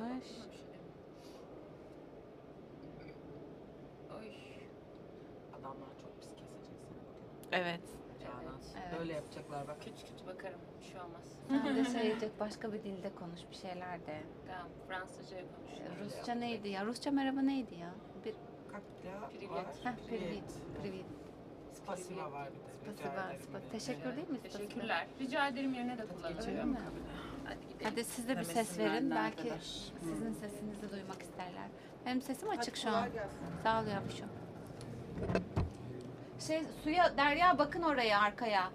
yapmış. Oy. Adamlar çok pis kesecek seni bugün. Evet. Canan. Evet. Böyle yapacaklar bak. Kötü kötü bakarım. Bir şey olmaz. Sen de söyleyecek başka bir dilde konuş bir şeyler de. Tamam. Fransızca konuşuyorum. Rusça neydi ya? Rusça merhaba neydi ya? Bir Kakla Privyet. var. Privyet. Privyet. Spasiba var bir de. Rica Spasiba. ederim. Teşekkür değil mi? Spasiba? Teşekkürler. Rica ederim yerine de kullanırım. Öyle mi? Hadi gidelim. Hadi siz de bir ses verin. Belki sizin sesinizi duymak isterler. Benim sesim açık şu an. Sağ ol yavrum. Suya Derya bakın oraya arkaya.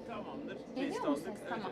Tamamdır. Geliyor mu ses? Tamam.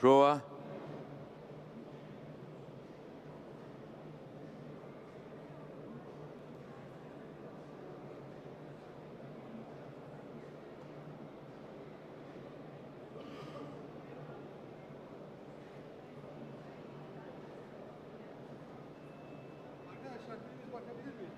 Prova. Arkadaşlar birimiz bakabilir miyiz?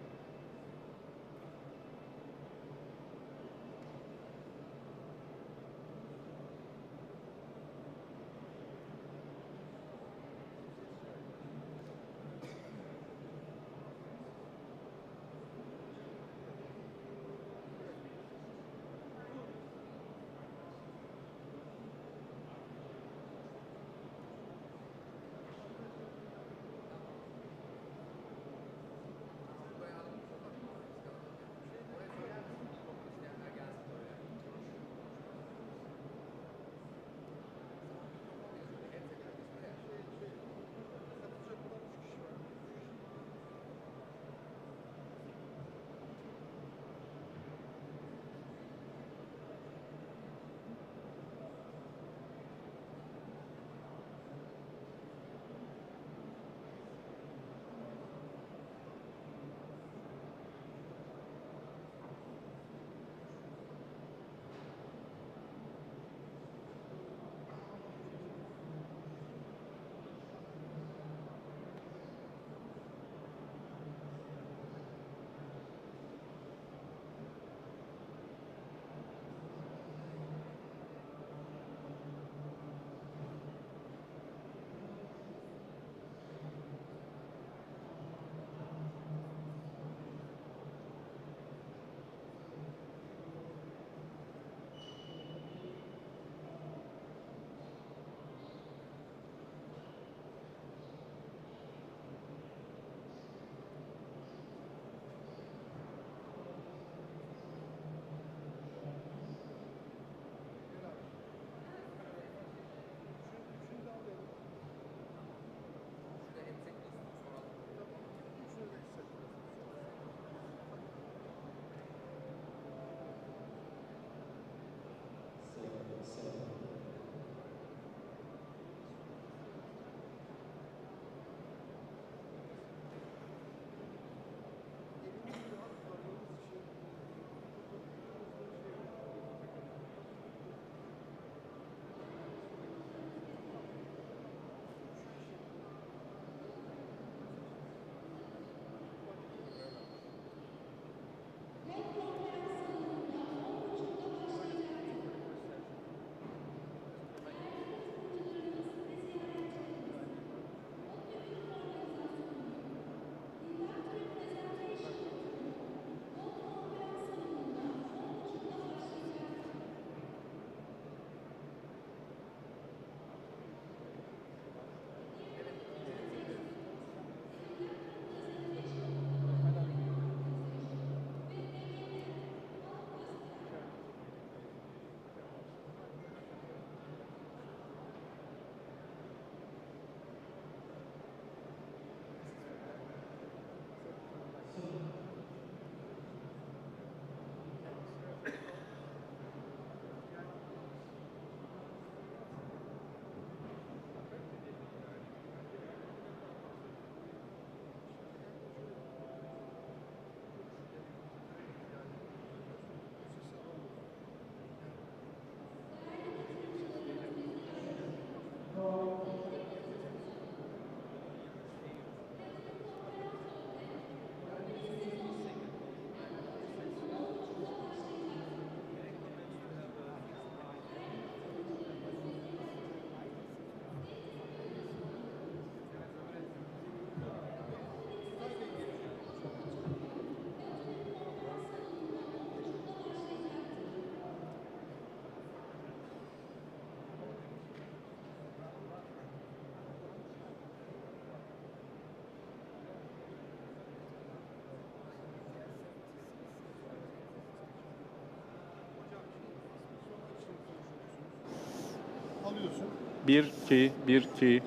alıyorsun. 1, 2, 1, 2.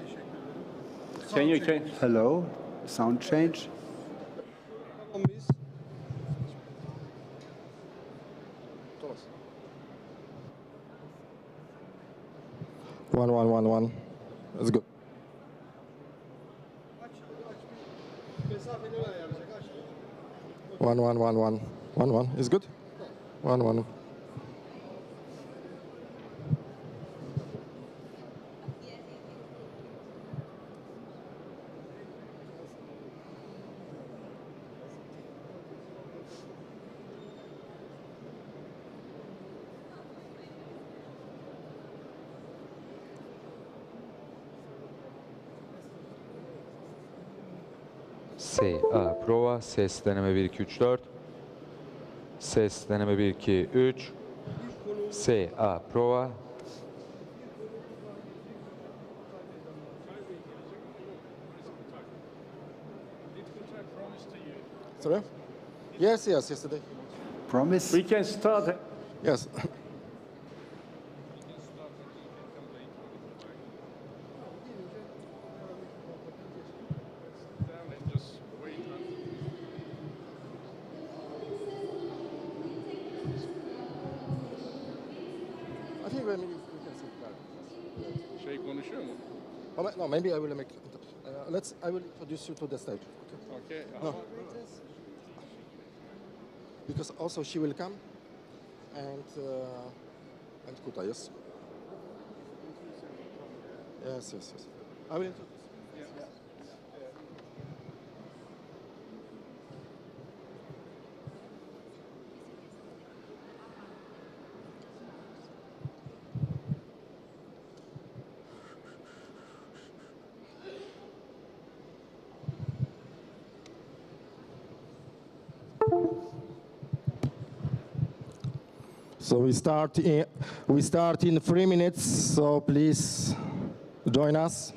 Can you, can, Hello, sound change. Tamam mıyız? One, one, one, one. That's good. Aç, aç bir mesafeni ayarlayacak. Aç. One, one, one, one. One, one. Is good? One, one. Prova. Ses deneme 1, 2, 3, 4. Ses deneme 1, 2, 3. Prova. Sorry? Yes, yes, yesterday. Promise. we can start. Yes. Down and just wait. I think when you can sit back. Şey konuşuyor mu? No, maybe I will make. I will introduce you to the stage. Okay? Okey. No. Because also she will come, and Kuta, yes. Yes, yes, yes. I will introduce. So we start in 3 minutes. So please join us.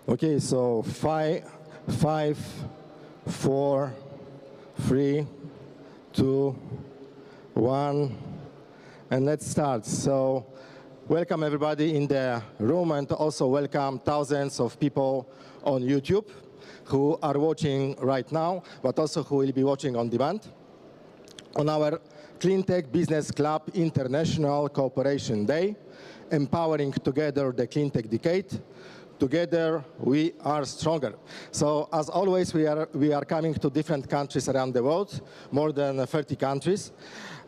Okay, so 5, 4, 3, 2, 1, and let's start. So welcome everybody in the room, and also welcome thousands of people on YouTube who are watching right now, but also who will be watching on demand on our Cleantech Business Club International Cooperation Day, empowering together the Cleantech decade. Together we are stronger. So as always, we are coming to different countries around the world, more than 30 countries.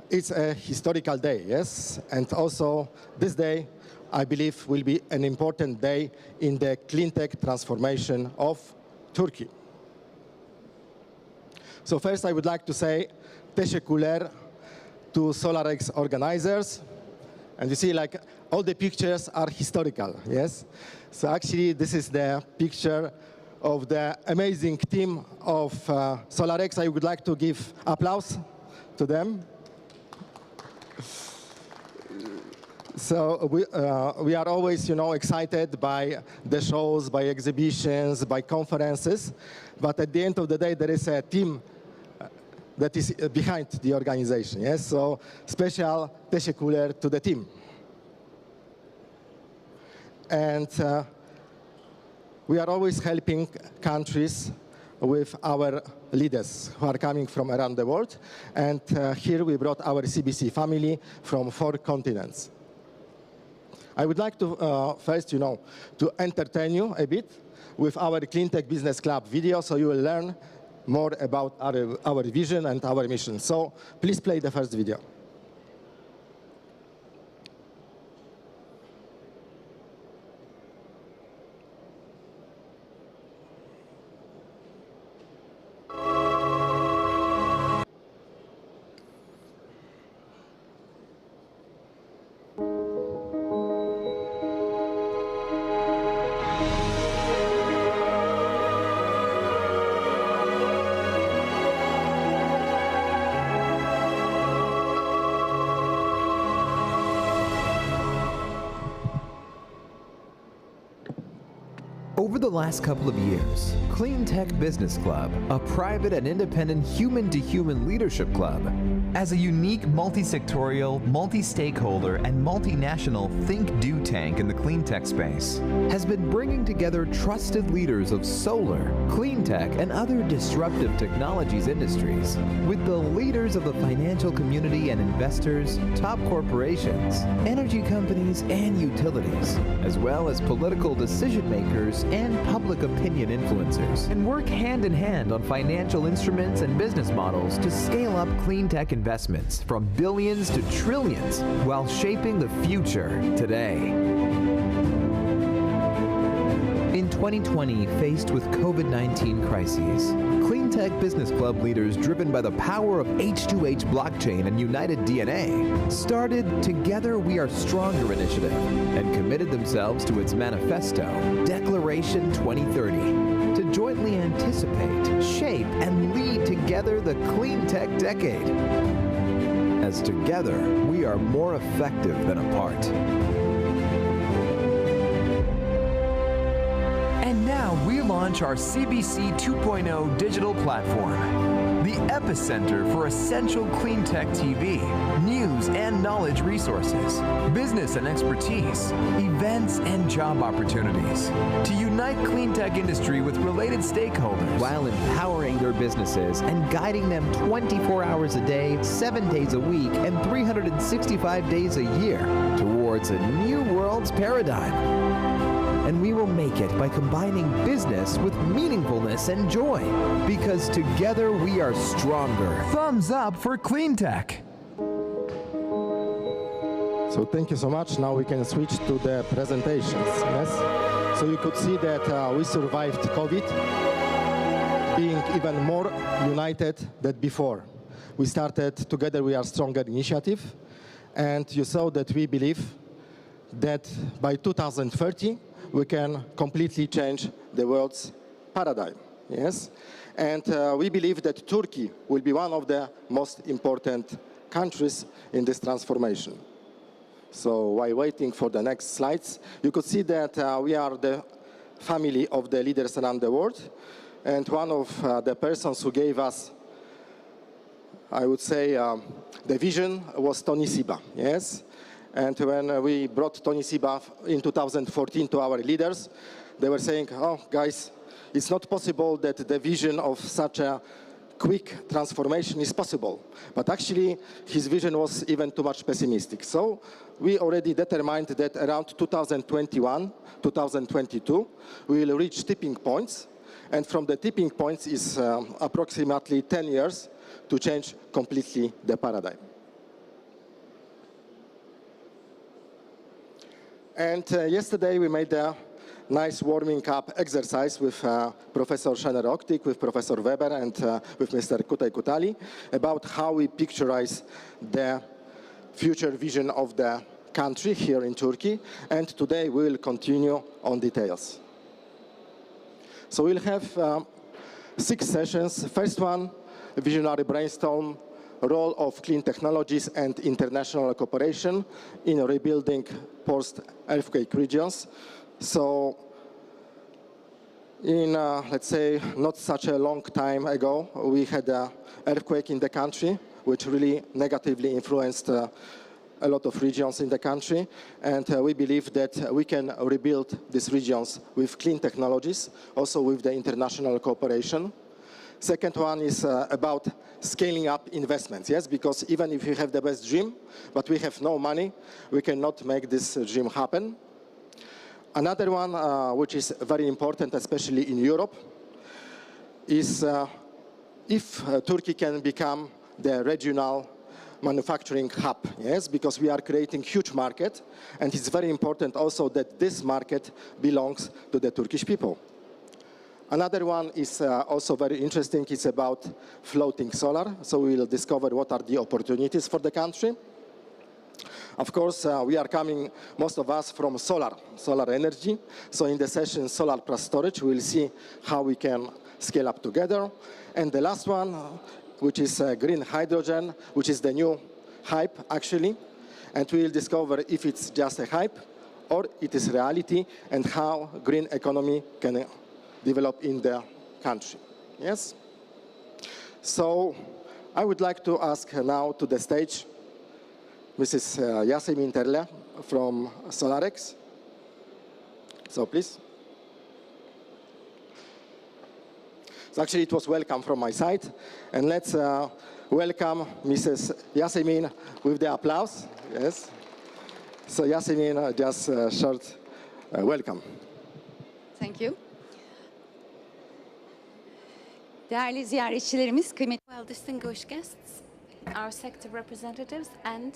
It's a historical day, yes, and also this day, I believe, will be an important day in the Cleantech transformation of Turkey. So first, I would like to say teşekkürler to SolarEX organizers. And you see, like, all the pictures are historical, yes? So actually, this is the picture of the amazing team of SolarEX. I would like to give applause to them. So we are always, excited by the shows, by exhibitions, by conferences. But at the end of the day, there is a team that is behind the organization, yes? So special teşekkürler to the team. And we are always helping countries with our leaders who are coming from around the world. And here we brought our CBC family from 4 continents. I would like to first, to entertain you a bit with our Cleantech Business Club video, so you will learn more about our vision and our mission. So please play the first video. Over the last couple of years, Cleantech Business Club, a private and independent human-to-human leadership club, as a unique multi-sectorial, multi-stakeholder, and multinational think-do tank in the cleantech space, has been bringing together trusted leaders of solar, cleantech, and other disruptive technologies industries with the leaders of the financial community and investors, top corporations, energy companies, and utilities, as well as political decision makers and public opinion influencers, and work hand in hand on financial instruments and business models to scale up clean tech investments from billions to trillions while shaping the future today. In 2020, faced with COVID-19 crises, Cleantech Business Club leaders driven by the power of H2H blockchain and United DNA started Together We Are Stronger initiative and committed themselves to its manifesto, Declaration 2030, to jointly anticipate, shape, and lead together the clean tech decade. As together, we are more effective than apart. And now we launch our CBC 2.0 digital platform, the epicenter for essential clean tech TV, news and knowledge resources, business and expertise, events and job opportunities, to unite clean tech industry with related stakeholders while empowering their businesses and guiding them 24 hours a day, 7 days a week, and 365 days a year towards a new world's paradigm. And we will make it by combining business with meaningfulness and joy. Because together we are stronger. Thumbs up for clean tech. So thank you so much. Now we can switch to the presentations. Yes. So you could see that we survived COVID, being even more united than before. We started Together We Are Stronger initiative, and you saw that we believe that by 2030, we can completely change the world's paradigm, yes? And we believe that Turkey will be one of the most important countries in this transformation. So while waiting for the next slides, you could see that we are the family of the leaders around the world. And one of the persons who gave us, I would say, the vision was Tony Siba, yes? And when we brought Tony Siba in 2014 to our leaders, they were saying, oh, guys, it's not possible that the vision of such a quick transformation is possible. But actually, his vision was even too much pessimistic. So we already determined that around 2021, 2022, we will reach tipping points. And from the tipping points is approximately 10 years to change completely the paradigm. And yesterday we made a nice warming up exercise with Professor Schener-Oktik, with Professor Weber, and with Mr. Kutay Kutali about how we picturize the future vision of the country here in Turkey. And today we will continue on details. So we'll have 6 sessions. First one, a visionary brainstorm, role of clean technologies and international cooperation in rebuilding post-earthquake regions. So in, let's say, not such a long time ago, we had an earthquake in the country, which really negatively influenced a lot of regions in the country, and we believe that we can rebuild these regions with clean technologies, also with the international cooperation. Second one is about scaling up investments, yes, because even if you have the best dream, but we have no money, we cannot make this dream happen. Another one, which is very important, especially in Europe, is if Turkey can become the regional manufacturing hub, yes, because we are creating huge market, and it's very important also that this market belongs to the Turkish people. Another one is also very interesting. It's about floating solar. So we will discover what are the opportunities for the country. Of course, we are coming, most of us, from solar energy. So in the session Solar plus Storage, we will see how we can scale up together. And the last one, which is green hydrogen, which is the new hype, actually. And we will discover if it's just a hype or it is reality, and how green economy can develop in the country. Yes? So I would like to ask now to the stage Mrs. Yasemin Terle from SolarEX. So please. So actually it was welcome from my side. And let's welcome Mrs. Yasemin with the applause. Yes. So Yasemin, just short welcome. Thank you. Değerli ziyaretçilerimiz, kıymetli Well, distinguished guests, our sector representatives and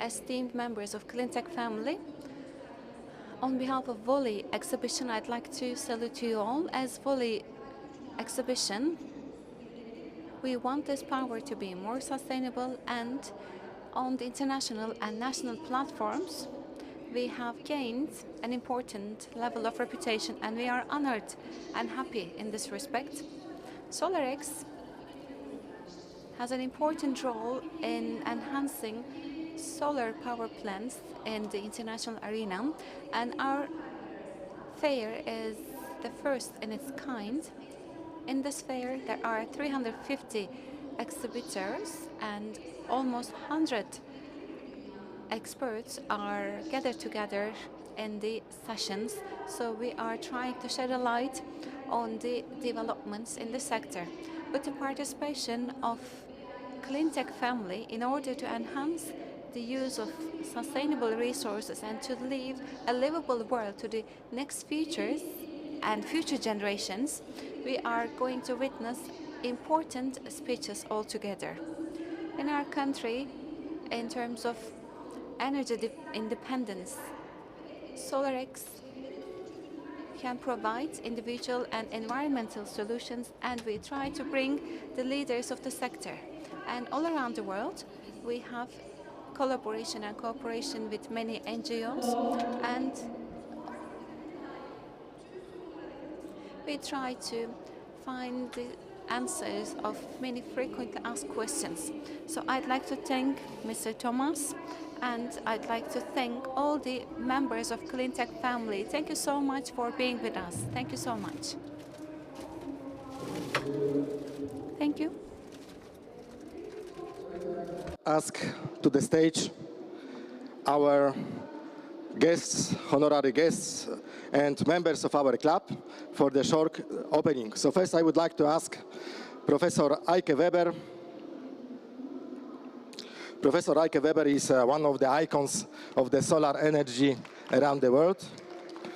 esteemed members of Cleantech family, on behalf of Volley exhibition, I'd like to salute you all. As Volley exhibition, we want this power to be more sustainable, and on the international and national platforms, we have gained an important level of reputation, and we are honored and happy in this respect. SolarEX has an important role in enhancing solar power plants in the international arena, and our fair is the first in its kind. In this fair, there are 350 exhibitors and almost 100 experts are gathered together in the sessions. So we are trying to shed a light on the developments in the sector. With the participation of Cleantech family, in order to enhance the use of sustainable resources and to leave a livable world to the next futures and future generations, we are going to witness important speeches altogether. In our country, in terms of energy independence, SolarEX can provide individual and environmental solutions, and we try to bring the leaders of the sector. And all around the world, we have collaboration and cooperation with many NGOs, and we try to find the answers of many frequently asked questions. So I'd like to thank Mr. Thomas, and I'd like to thank all the members of Cleantech family. Thank you so much for being with us. Thank you so much. Thank you. Ask to the stage our guests, honorary guests, and members of our club for the short opening. So first I would like to ask Professor Eike Weber. Professor Eike Weber is one of the icons of the solar energy around the world.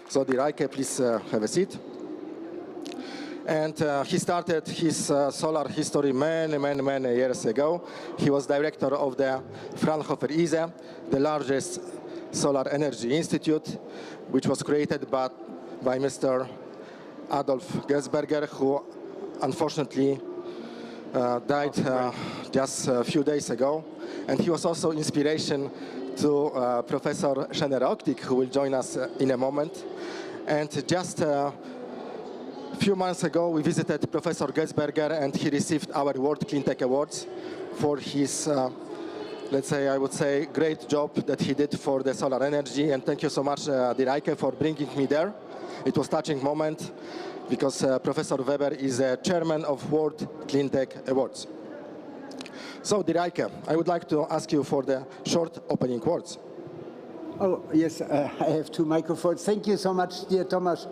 So dear Eike, please have a seat. And he started his solar history many years ago. He was director of the Fraunhofer ISE, the largest solar energy institute, which was created by Mr. Adolf Gesberger, who unfortunately died just a few days ago. And he was also inspiration to Professor Schener-Oktik, who will join us in a moment. And just a few months ago, we visited Professor Gesberger, and he received our World Cleantech Awards for his, let's say, I would say, great job that he did for the solar energy. And thank you so much, dear Eike, for bringing me there. It was a touching moment, because Professor Weber is a chairman of World Cleantech Awards. So, dear Eike, I would like to ask you for the short opening words. Oh, yes, I have two microphones. Thank you so much, dear Thomas.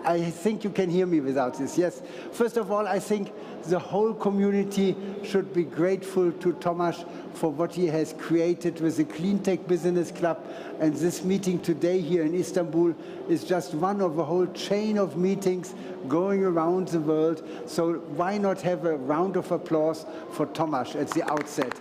I think you can hear me without this, yes. First of all, I think the whole community should be grateful to Thomas for what he has created with the Cleantech Business Club. And this meeting today here in Istanbul is just one of a whole chain of meetings going around the world. So why not have a round of applause for Thomas at the outset?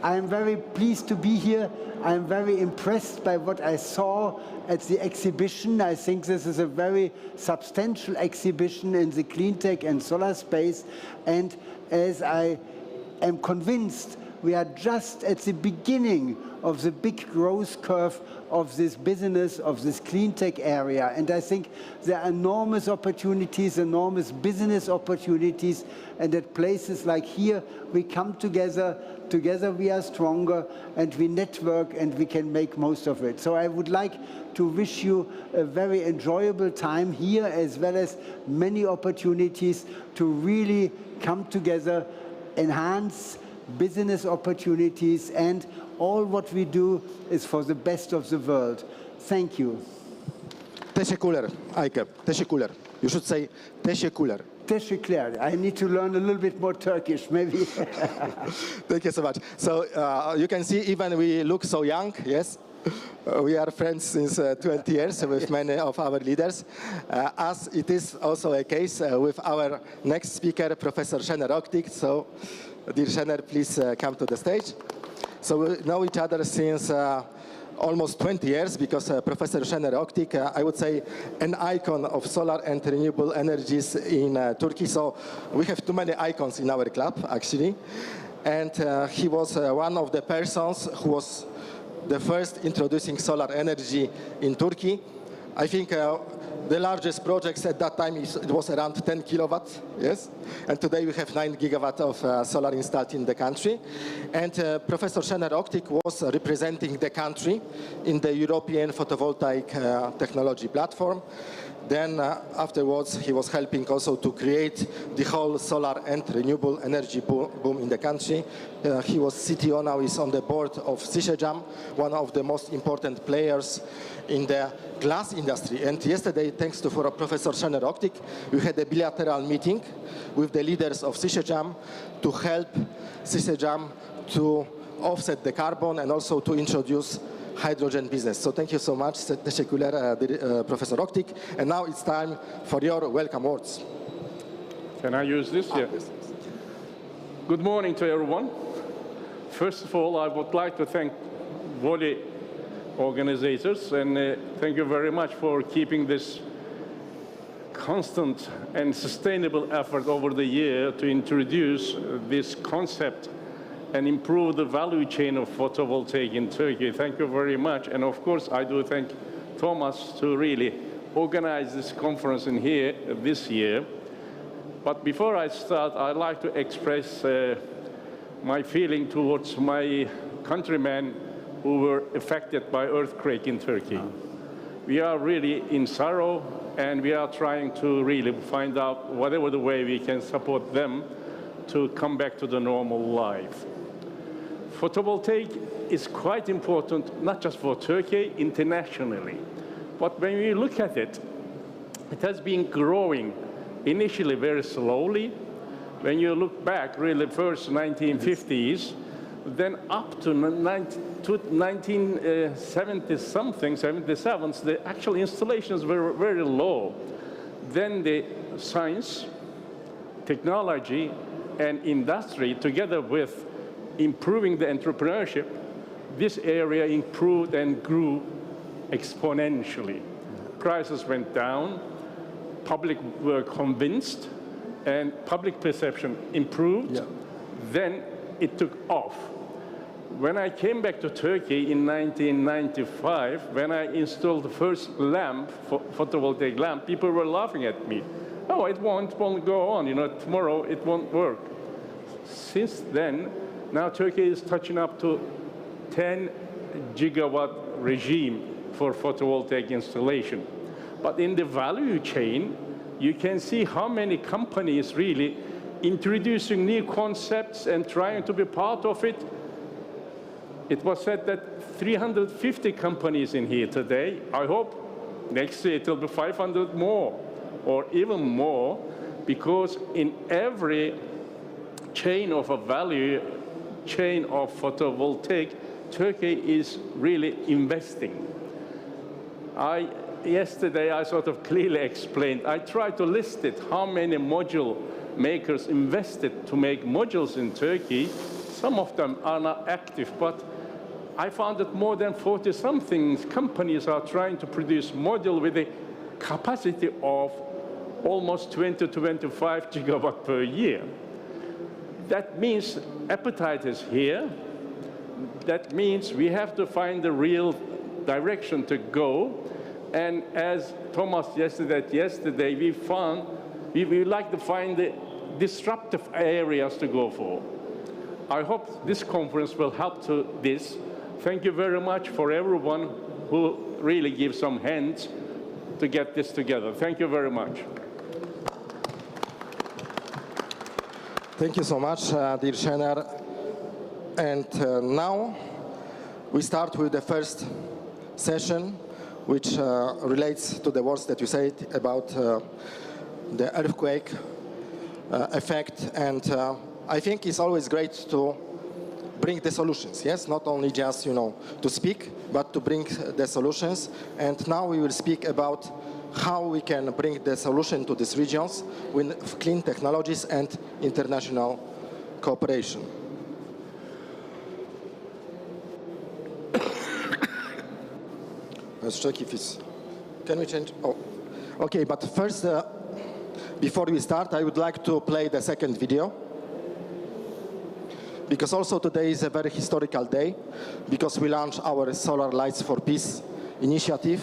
I am very pleased to be here. I am very impressed by what I saw at the exhibition. I think this is a very substantial exhibition in the cleantech and solar space. And as I am convinced, we are just at the beginning of the big growth curve of this business, of this cleantech area. And I think there are enormous opportunities, enormous business opportunities. And at places like here, we come together. Together we are stronger, and we network, and we can make most of it. So I would like to wish you a very enjoyable time here, as well as many opportunities to really come together, enhance business opportunities, and all what we do is for the best of the world. Thank you. Teşekkürler, Eike. Teşekkürler. You should say teşekkürler. Teşekkürler. I need to learn a little bit more Turkish, maybe. Thank you so much. So you can see even we look so young, yes? We are friends since 20 years with many of our leaders, as it is also a case with our next speaker, Professor Şener Oktik. So, dear Şener, please come to the stage. So we know each other since almost 20 years, because Professor Şener Oktik, I would say, an icon of solar and renewable energies in Turkey. So we have too many icons in our club, actually. And he was one of the persons who was the first introducing solar energy in Turkey. I think the largest projects at that time, it was around 10 kilowatts, yes? And today we have 9 gigawatts of solar installed in the country. And Professor Şener Oktik was representing the country in the European photovoltaic technology platform. Then afterwards, he was helping also to create the whole solar and renewable energy boom in the country. He was CTO, now is on the board of Sisecam, one of the most important players in the glass industry. And yesterday, thanks to Professor Şener Oktik, we had a bilateral meeting with the leaders of Sisecam to help Sisecam to offset the carbon and also to introduce hydrogen business. So thank you so much, teşekkürler, Professor Oktik. And now it's time for your welcome words. Can I use this? Yeah. Good morning to everyone. First of all, I would like to thank Volley organizers, and thank you very much for keeping this constant and sustainable effort over the year to introduce this concept and improve the value chain of photovoltaic in Turkey. Thank you very much. And of course, I do thank Thomas to really organize this conference in here this year. But before I start, I'd like to express my feeling towards my countrymen who were affected by earthquake in Turkey. We are really in sorrow, and we are trying to really find out whatever the way we can support them to come back to the normal life. Photovoltaic is quite important, not just for Turkey, internationally. But when we look at it, it has been growing initially very slowly. When you look back, really first 1950s, then up to 1970-something, 77s, the actual installations were very low. Then the science, technology, and industry, together with improving the entrepreneurship, this area improved and grew exponentially. Prices went down, public were convinced, and public perception improved. Yeah. Then it took off. When I came back to Turkey in 1995, when I installed the first lamp, photovoltaic lamp, people were laughing at me. Oh, it won't go on, you know, tomorrow it won't work. Since then, now Turkey is touching up to 10 gigawatt regime for photovoltaic installation. But in the value chain, you can see how many companies really introducing new concepts and trying to be part of it. It was said that 350 companies in here today. I hope next year it will be 500 more or even more, because in every chain of a value chain of photovoltaic, Turkey is really investing. Yesterday I sort of clearly explained, I tried to list it, how many module makers invested to make modules in Turkey. Some of them are not active, but I found that more than 40-something companies are trying to produce module with a capacity of almost 20 to 25 gigawatt per year. That means appetite is here. That means we have to find the real direction to go. And as Thomas yesterday we found, we would like to find the disruptive areas to go for. I hope this conference will help to this. Thank you very much for everyone who really gives some hands to get this together. Thank you very much. Thank you so much, dear Şener. And now we start with the first session, which relates to the words that you said about the earthquake effect. And I think it's always great to bring the solutions, yes? Not only just, to speak, but to bring the solutions. And now we will speak about how we can bring the solution to these regions with clean technologies and international cooperation. Let's check if it's, can we change? Oh, okay, but first, before we start, I would like to play the second video. Because also today is a very historical day, because we launched our Solar Lights for Peace initiative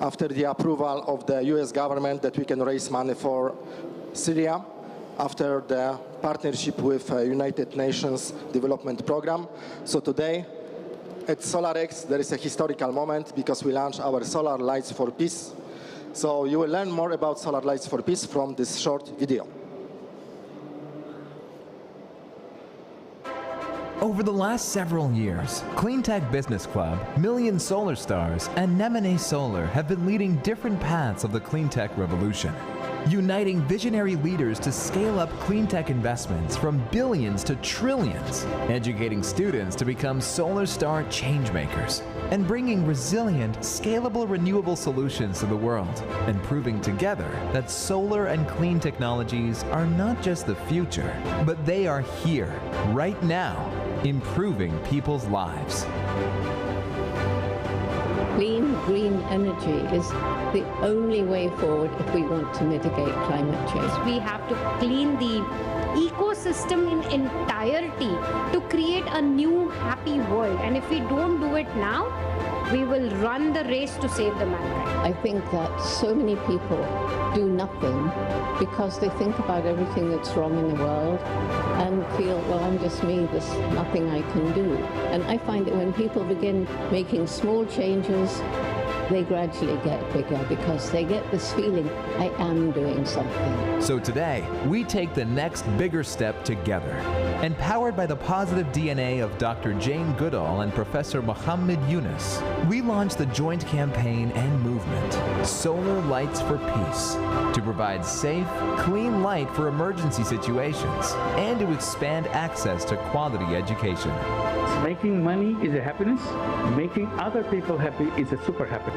after the approval of the US government that we can raise money for Syria, after the partnership with United Nations Development Program. So today, at SolarEX, there is a historical moment because we launched our Solar Lights for Peace. So you will learn more about Solar Lights for Peace from this short video. Over the last several years, Cleantech Business Club, Million Solar Stars, and Nemane Solar have been leading different paths of the cleantech revolution, uniting visionary leaders to scale up cleantech investments from billions to trillions, educating students to become Solar Star changemakers, and bringing resilient, scalable, renewable solutions to the world, and proving together that solar and clean technologies are not just the future, but they are here, right now, improving people's lives. Clean, green energy is the only way forward if we want to mitigate climate change. We have to clean the ecosystem in entirety to create a new happy world. And if we don't do it now, we will run the race to save the mankind. I think that so many people do nothing because they think about everything that's wrong in the world and feel, well, I'm just me, there's nothing I can do. And I find that when people begin making small changes, they gradually get bigger because they get this feeling, I am doing something. So today, we take the next bigger step together. Empowered by the positive DNA of Dr. Jane Goodall and Professor Mohammed Yunus, we launched the joint campaign and movement, Solar Lights for Peace, to provide safe, clean light for emergency situations and to expand access to quality education. Making money is a happiness. Making other people happy is a super happiness.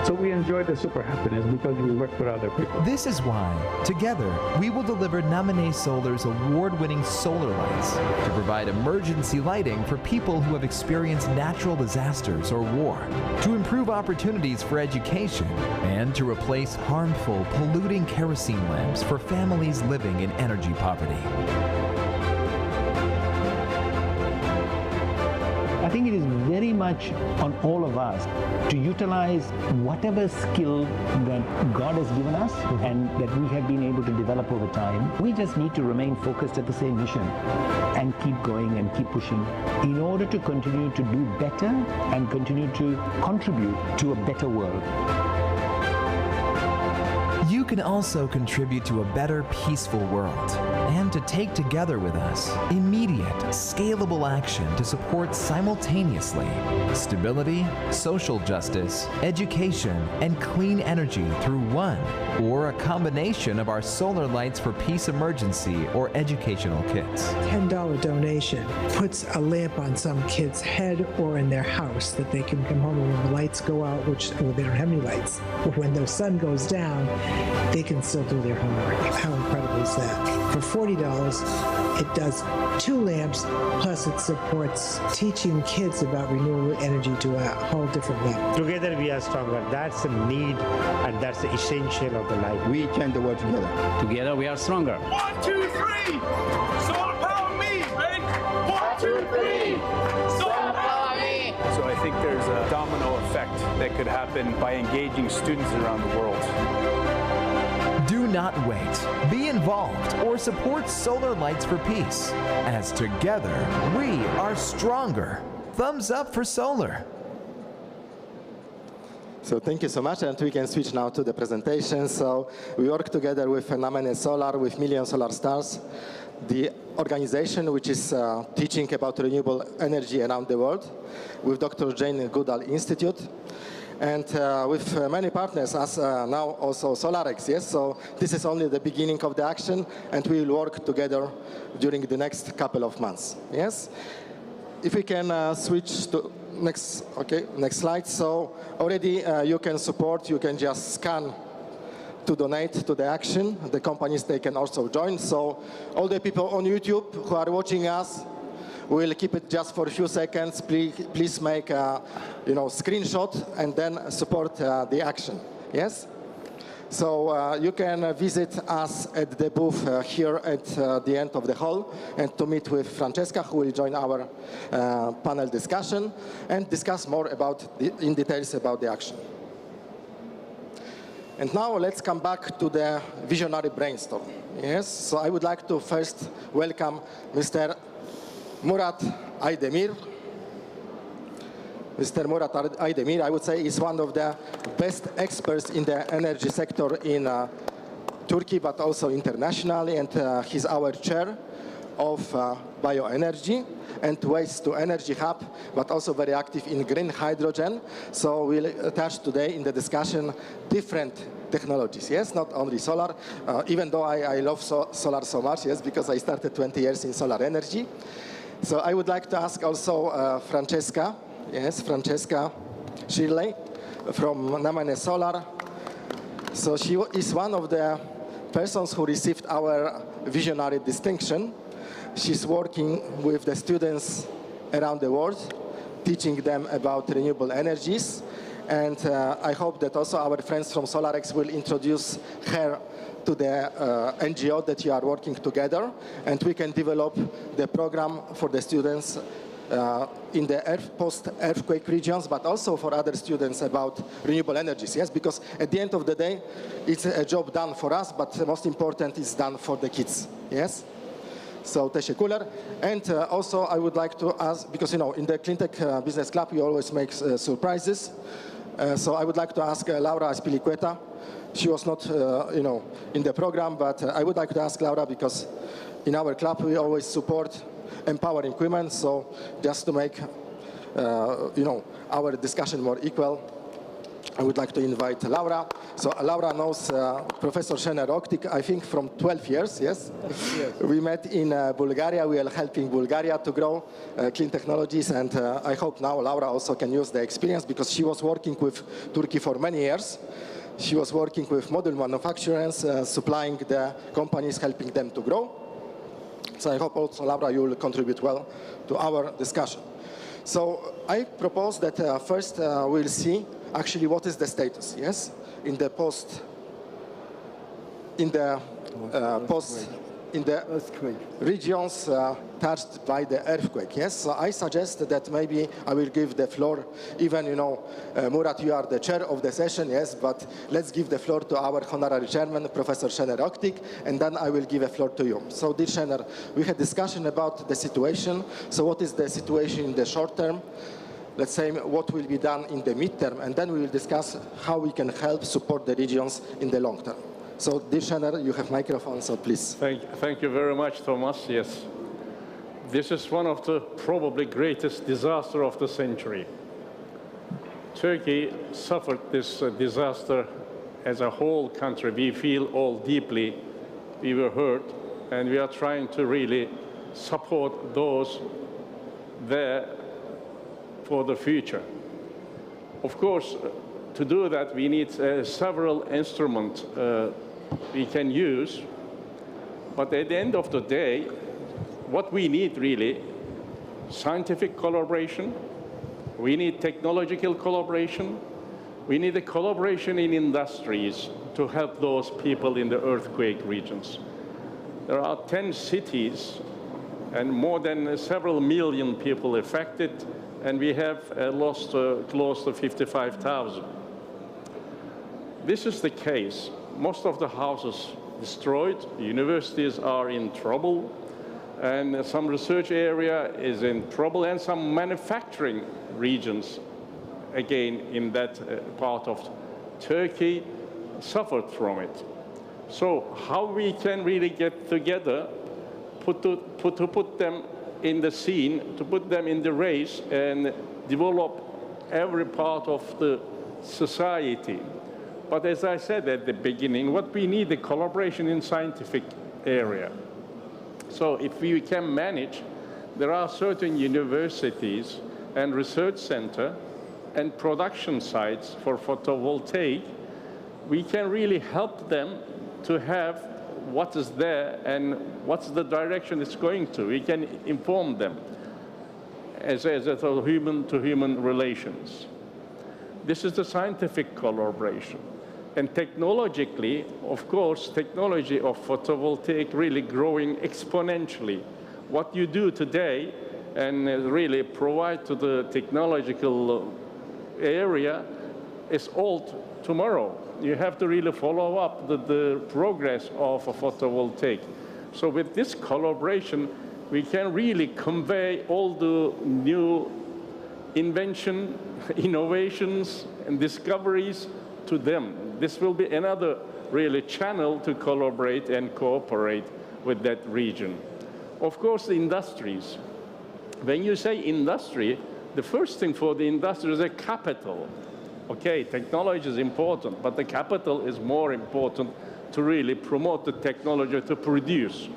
So we enjoy the super happiness because we work for other people. This is why, together, we will deliver Nemane Solar's award-winning solar lights to provide emergency lighting for people who have experienced natural disasters or war, to improve opportunities for education, and to replace harmful, polluting kerosene lamps for families living in energy poverty. I think it is very much on all of us to utilize whatever skill that God has given us and that we have been able to develop over time. We just need to remain focused at the same mission and keep going and keep pushing in order to continue to do better and continue to contribute to a better world. You you can also contribute to a better, peaceful world and to take together with us immediate, scalable action to support simultaneously stability, social justice, education, and clean energy through one or a combination of our Solar Lights for Peace emergency or educational kits. $10 donation puts a lamp on some kid's head or in their house that they can come home and when the lights go out, which they don't have any lights, but when the sun goes down, they can still do their homework. How incredible is that? For $40, it does 2 lamps, plus it supports teaching kids about renewable energy to a whole different level. Together we are stronger. That's the need and that's the essential of the life. We can do it together. Together we are stronger. 1, 2, 3! Solar power me, right? 1, 2, 3! Solar power me! So I think there's a domino effect that could happen by engaging students around the world. Do not wait. Be involved or support Solar Lights for Peace, as together we are stronger. Thumbs up for solar. So thank you so much, and we can switch now to the presentation. So we work together with Namene Solar, with Million Solar Stars, the organization which is teaching about renewable energy around the world, with Dr. Jane Goodall Institute, and with many partners, as now also SolarEX, yes? So this is only the beginning of the action, and we will work together during the next couple of months, yes? If we can switch to next slide. So already you can support, you can just scan to donate to the action. The companies, they can also join. So all the people on YouTube who are watching us, we'll keep it just for a few seconds. Please make a screenshot and then support the action. Yes? So you can visit us at the booth here at the end of the hall and to meet with Francesca, who will join our panel discussion and discuss more in details about the action. And now let's come back to the visionary brainstorm. Yes, so I would like to first welcome Mr. Murat Aydemir. Mr. Murat Aydemir, I would say, is one of the best experts in the energy sector in Turkey, but also internationally, and he's our chair of bioenergy and waste to energy hub, but also very active in green hydrogen. So we'll touch today in the discussion different technologies, yes, not only solar, even though I love solar so much, yes, because I started 20 years in solar energy. So I would like to ask also Francesca, yes, Francesca Shirley from Namene Solar. So she is one of the persons who received our visionary distinction. She's working with the students around the world, teaching them about renewable energies. And I hope that also our friends from SolarEX will introduce her to the NGO that you are working together, and we can develop the program for the students in the post-earthquake regions, but also for other students about renewable energies, yes? Because at the end of the day, it's a job done for us, but the most important is done for the kids, yes? So, teşekkürler. And also, I would like to ask, because, in the Cleantech Business Club, we always make surprises. So I would like to ask Laura Spilicueta. She was not, in the program, but I would like to ask Laura, because in our club, we always support empowering women. So just to make, our discussion more equal, I would like to invite Laura. So Laura knows Professor Shener Oktik, I think, from 12 years, yes? Yes. We met in Bulgaria. We are helping Bulgaria to grow clean technologies, and I hope now Laura also can use the experience, because she was working with Turkey for many years. She was working with module manufacturers, supplying the companies, helping them to grow. So I hope also, Laura, you will contribute well to our discussion. So I propose that first we'll see actually what is the status, yes? In the regions touched by the earthquake, yes? So I suggest that maybe I will give the floor, even, Murat, you are the chair of the session, yes, but let's give the floor to our honorary chairman, Professor Shener Oktik, and then I will give a floor to you. So, dear Shener, we had discussion about the situation. So what is the situation in the short term? Let's say what will be done in the midterm, and then we will discuss how we can help support the regions in the long term. So, dear Shannon, you have microphone, so please. Thank you very much, Thomas. Yes. This is one of the probably greatest disaster of the century. Turkey suffered this disaster as a whole country. We feel all deeply, we were hurt, and we are trying to really support those there for the future. Of course, to do that, we need several instruments we can use, but at the end of the day, what we need really, scientific collaboration, we need technological collaboration, we need a collaboration in industries to help those people in the earthquake regions. There are 10 cities and more than several million people affected, and we have lost close to 55,000. This is the case. Most of the houses destroyed, universities are in trouble, and some research area is in trouble, and some manufacturing regions, again, in that part of Turkey, suffered from it. So how we can really get together, to put them in the scene, to put them in the race, and develop every part of the society. But as I said at the beginning, what we need is collaboration in scientific area. So if we can manage, there are certain universities and research center and production sites for photovoltaic. We can really help them to have what is there and what's the direction it's going to. We can inform them as a human-to-human relations. This is the scientific collaboration. And technologically, of course, technology of photovoltaic really growing exponentially. What you do today and really provide to the technological area is old tomorrow. You have to really follow up the progress of a photovoltaic. So with this collaboration, we can really convey all the new invention, innovations, and discoveries to them. This will be another really channel to collaborate and cooperate with that region. Of course, the industries. When you say industry, the first thing for the industry is a capital. Okay, technology is important, but the capital is more important to really promote the technology to produce.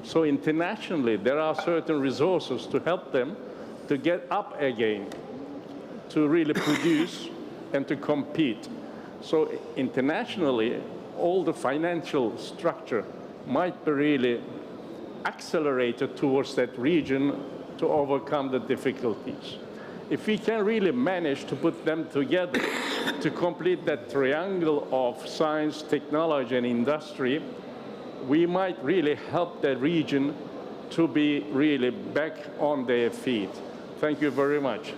So internationally, there are certain resources to help them to get up again, to really produce and to compete. So internationally, all the financial structure might be really accelerated towards that region to overcome the difficulties. If we can really manage to put them together to complete that triangle of science, technology, and industry, we might really help the region to be really back on their feet. Thank you very much.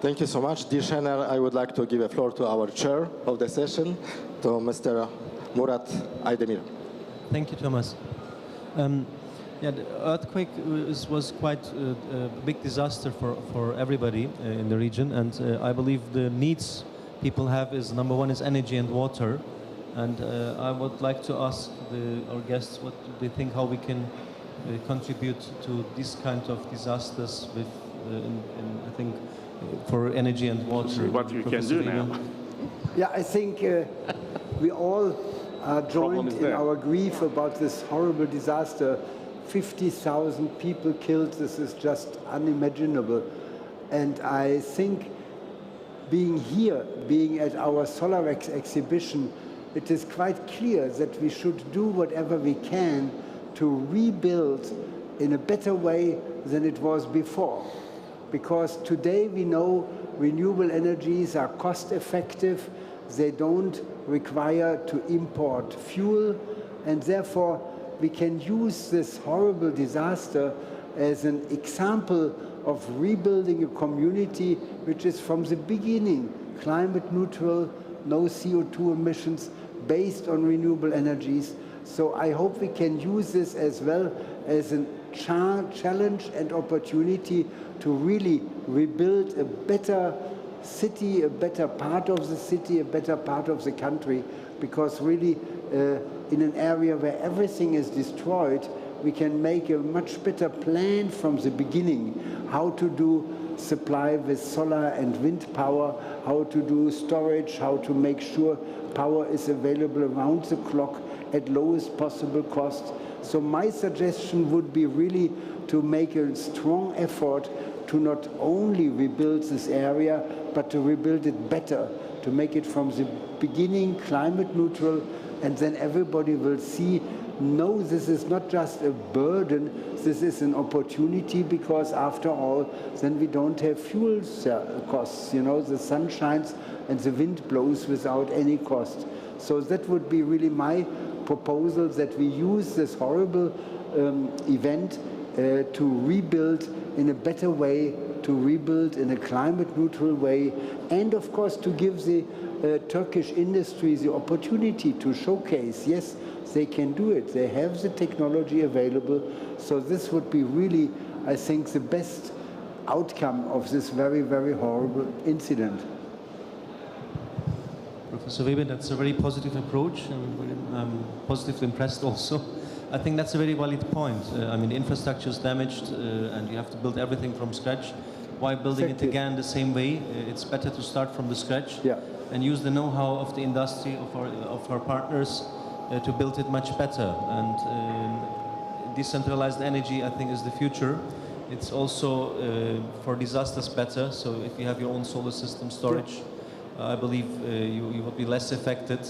Thank you so much. Dear Shannon, I would like to give a floor to our chair of the session, to Mr. Murat Aydemir. Thank you, Thomas. Yeah, the earthquake was quite a big disaster for everybody in the region, and I believe the needs people have is, number one, is energy and water. And I would like to ask our guests what they think, how we can contribute to this kind of disasters with, I think, for energy and water. What you can do now. Yeah, I think we all are joined in our grief about this horrible disaster. 50,000 people killed, this is just unimaginable. And I think being here, being at our SolarEX exhibition, it is quite clear that we should do whatever we can to rebuild in a better way than it was before. Because today we know renewable energies are cost effective, they don't require to import fuel, and therefore we can use this horrible disaster as an example of rebuilding a community which is from the beginning climate neutral, no CO2 emissions, based on renewable energies. So I hope we can use this as well as a challenge and opportunity to really rebuild a better city, a better part of the city, a better part of the country, because really in an area where everything is destroyed, we can make a much better plan from the beginning, how to do supply with solar and wind power, how to do storage, how to make sure power is available around the clock at lowest possible cost. So my suggestion would be really to make a strong effort to not only rebuild this area, but to rebuild it better, to make it from the beginning climate neutral, and then everybody will see, no, this is not just a burden, this is an opportunity, because after all, then we don't have fuel costs. You know, the sun shines and the wind blows without any cost. So that would be really my proposal, that we use this horrible event to rebuild in a better way, to rebuild in a climate neutral way, and of course to give the Turkish industry the opportunity to showcase, yes, they can do it. They have the technology available. So this would be really, I think, the best outcome of this very, very horrible incident. Professor Weber, that's a very positive approach, and I'm positively impressed also. I think that's a very valid point. I mean, the infrastructure is damaged, and you have to build everything from scratch. Why building it again the same way? It's better to start from the scratch and use the know-how of the industry, of our partners, to build it much better. And decentralized energy, I think, is the future. It's also for disasters better. So if you have your own solar system storage, I believe you will be less affected.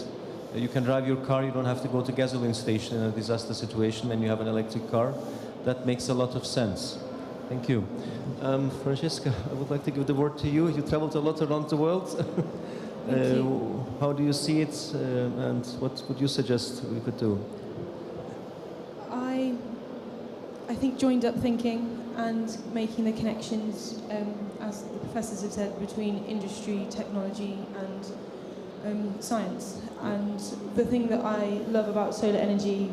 You can drive your car, you don't have to go to gasoline station in a disaster situation when you have an electric car. That makes a lot of sense. Thank you. Francesca, I would like to give the word to you. You traveled a lot around the world. How do you see it, and what would you suggest we could do? I think joined up thinking and making the connections, as the professors have said, between industry, technology and science. And the thing that I love about solar energy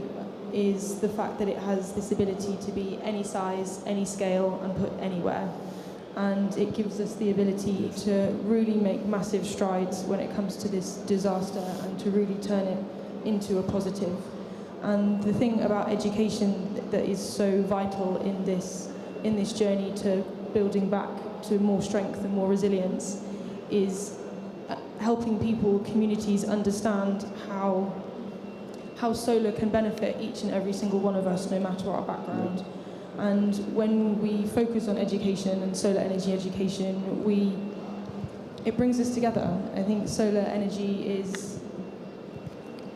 is the fact that it has this ability to be any size, any scale, and put anywhere. And it gives us the ability to really make massive strides when it comes to this disaster and to really turn it into a positive. And the thing about education that is so vital in this journey to building back to more strength and more resilience is helping people, communities understand how solar can benefit each and every single one of us, no matter our background. And when we focus on education and solar energy education, it brings us together. I think solar energy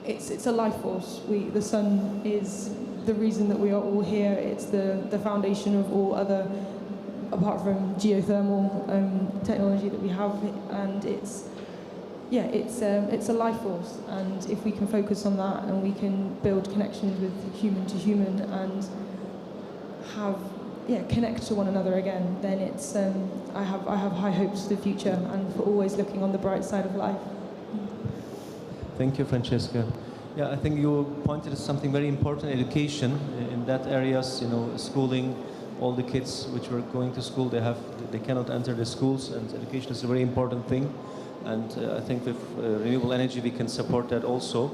it's a life force. The sun is the reason that we are all here. It's the foundation of all other, apart from geothermal technology that we have, and it's a life force. And if we can focus on that and we can build connections with human to human and connect to one another again, then it's I have high hopes for the future and for always looking on the bright side of life. Thank you, Francesca. Yeah, I think you pointed at something very important, education. In that areas, schooling, all the kids which were going to school, they cannot enter the schools, and education is a very important thing. And I think with renewable energy we can support that also.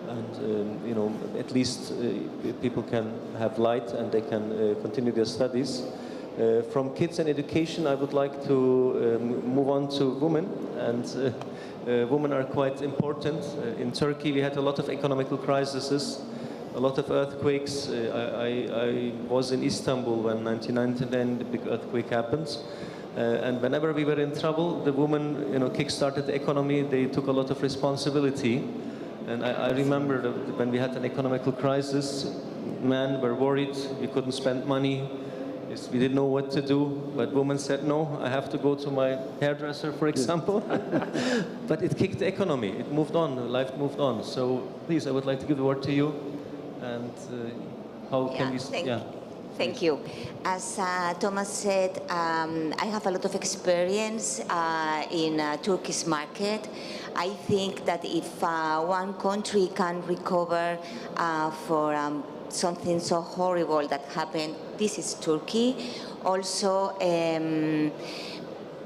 And at least people can have light and they can continue their studies. From kids and education, I would like to move on to women. And women are quite important. In Turkey, we had a lot of economical crises, a lot of earthquakes. I was in Istanbul when 1999 the big earthquake happened. And whenever we were in trouble, the women, kick-started the economy. They took a lot of responsibility. And I remember that when we had an economical crisis, men were worried. We couldn't spend money. We didn't know what to do. But women said, no, I have to go to my hairdresser, for example. But it kicked the economy. It moved on. Life moved on. So please, I would like to give the word to you. And how can we... Thank you. As Thomas said, I have a lot of experience in Turkish market. I think that if one country can recover for something so horrible that happened, this is Turkey. Also,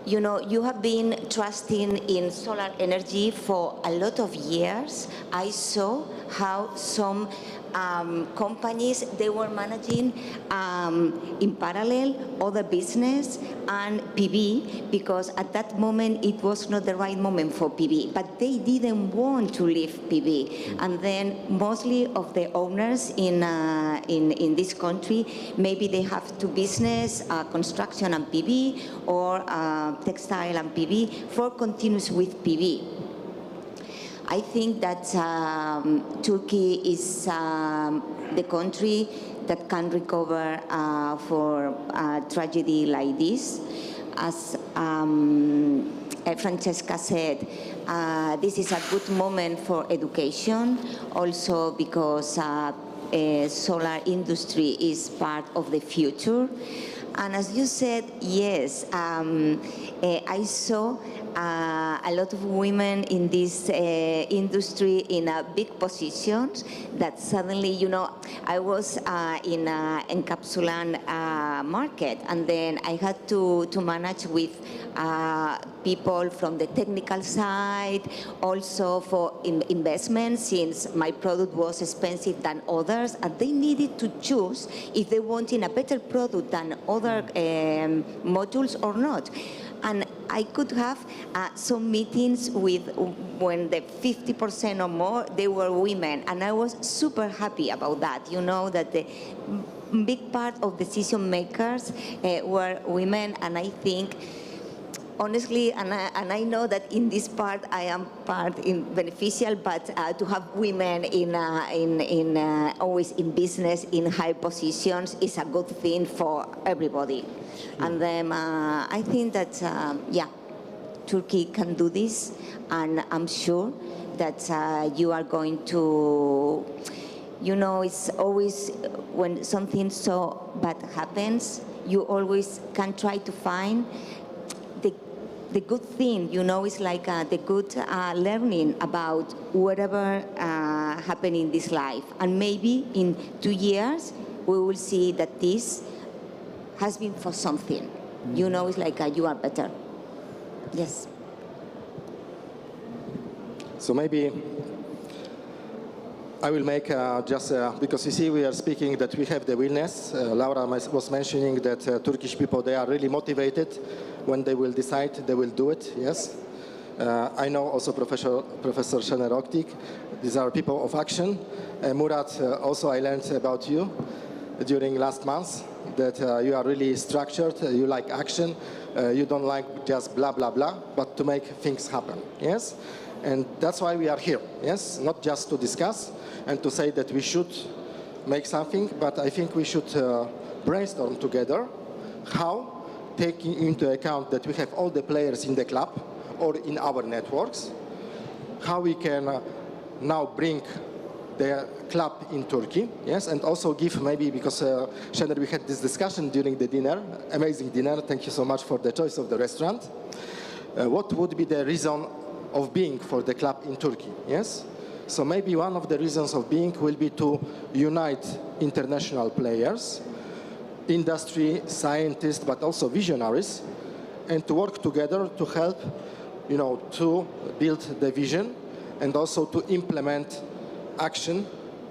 you know, you have been trusting in solar energy for a lot of years. I saw how some companies, they were managing in parallel other business and PV, because at that moment it was not the right moment for PV, but they didn't want to leave PV. And then mostly of the owners in this country, maybe they have two business, construction and PV, or textile and PV, for continuous with PV. I think that Turkey is the country that can recover for a tragedy like this. As Francesca said, this is a good moment for education, also because solar industry is part of the future. And as you said, yes, I saw a lot of women in this industry in big positions that suddenly, you know, I was in encapsulant market, and then I had to manage with people from the technical side, also for investment, since my product was expensive than others, and they needed to choose if they wanted a better product than other modules or not. And I could have some meetings with when the 50% or more, they were women, and I was super happy about that. You know, that the big part of decision makers were women, and I think, honestly, and I know that in this part I am part in beneficial, but to have women in always in business in high positions is a good thing for everybody. And then I think that yeah, Turkey can do this, and I'm sure that you are going to. You know, it's always when something so bad happens, you always can try to find the good thing. You know, it's like the good learning about whatever happened in this life. And maybe in 2 years, we will see that this has been for something. You know, it's like you are better. Yes. So maybe I will make just, because you see we are speaking that we have the willingness. Laura was mentioning that Turkish people, they are really motivated. When they will decide, they will do it, yes. I know also Professor Şener Oktik. These are people of action. Murat, also I learned about you during last month, that you are really structured, you like action, you don't like just blah, blah, blah, but to make things happen, yes. And that's why we are here, yes, not just to discuss and to say that we should make something, but I think we should brainstorm together how, taking into account that we have all the players in the club or in our networks, how we can now bring the club in Turkey, yes, and also give maybe, because Şener, we had this discussion during the dinner, amazing dinner, thank you so much for the choice of the restaurant. What would be the reason of being for the club in Turkey, yes? So maybe one of the reasons of being will be to unite international players, industry, scientists, but also visionaries, and to work together to help, you know, to build the vision and also to implement action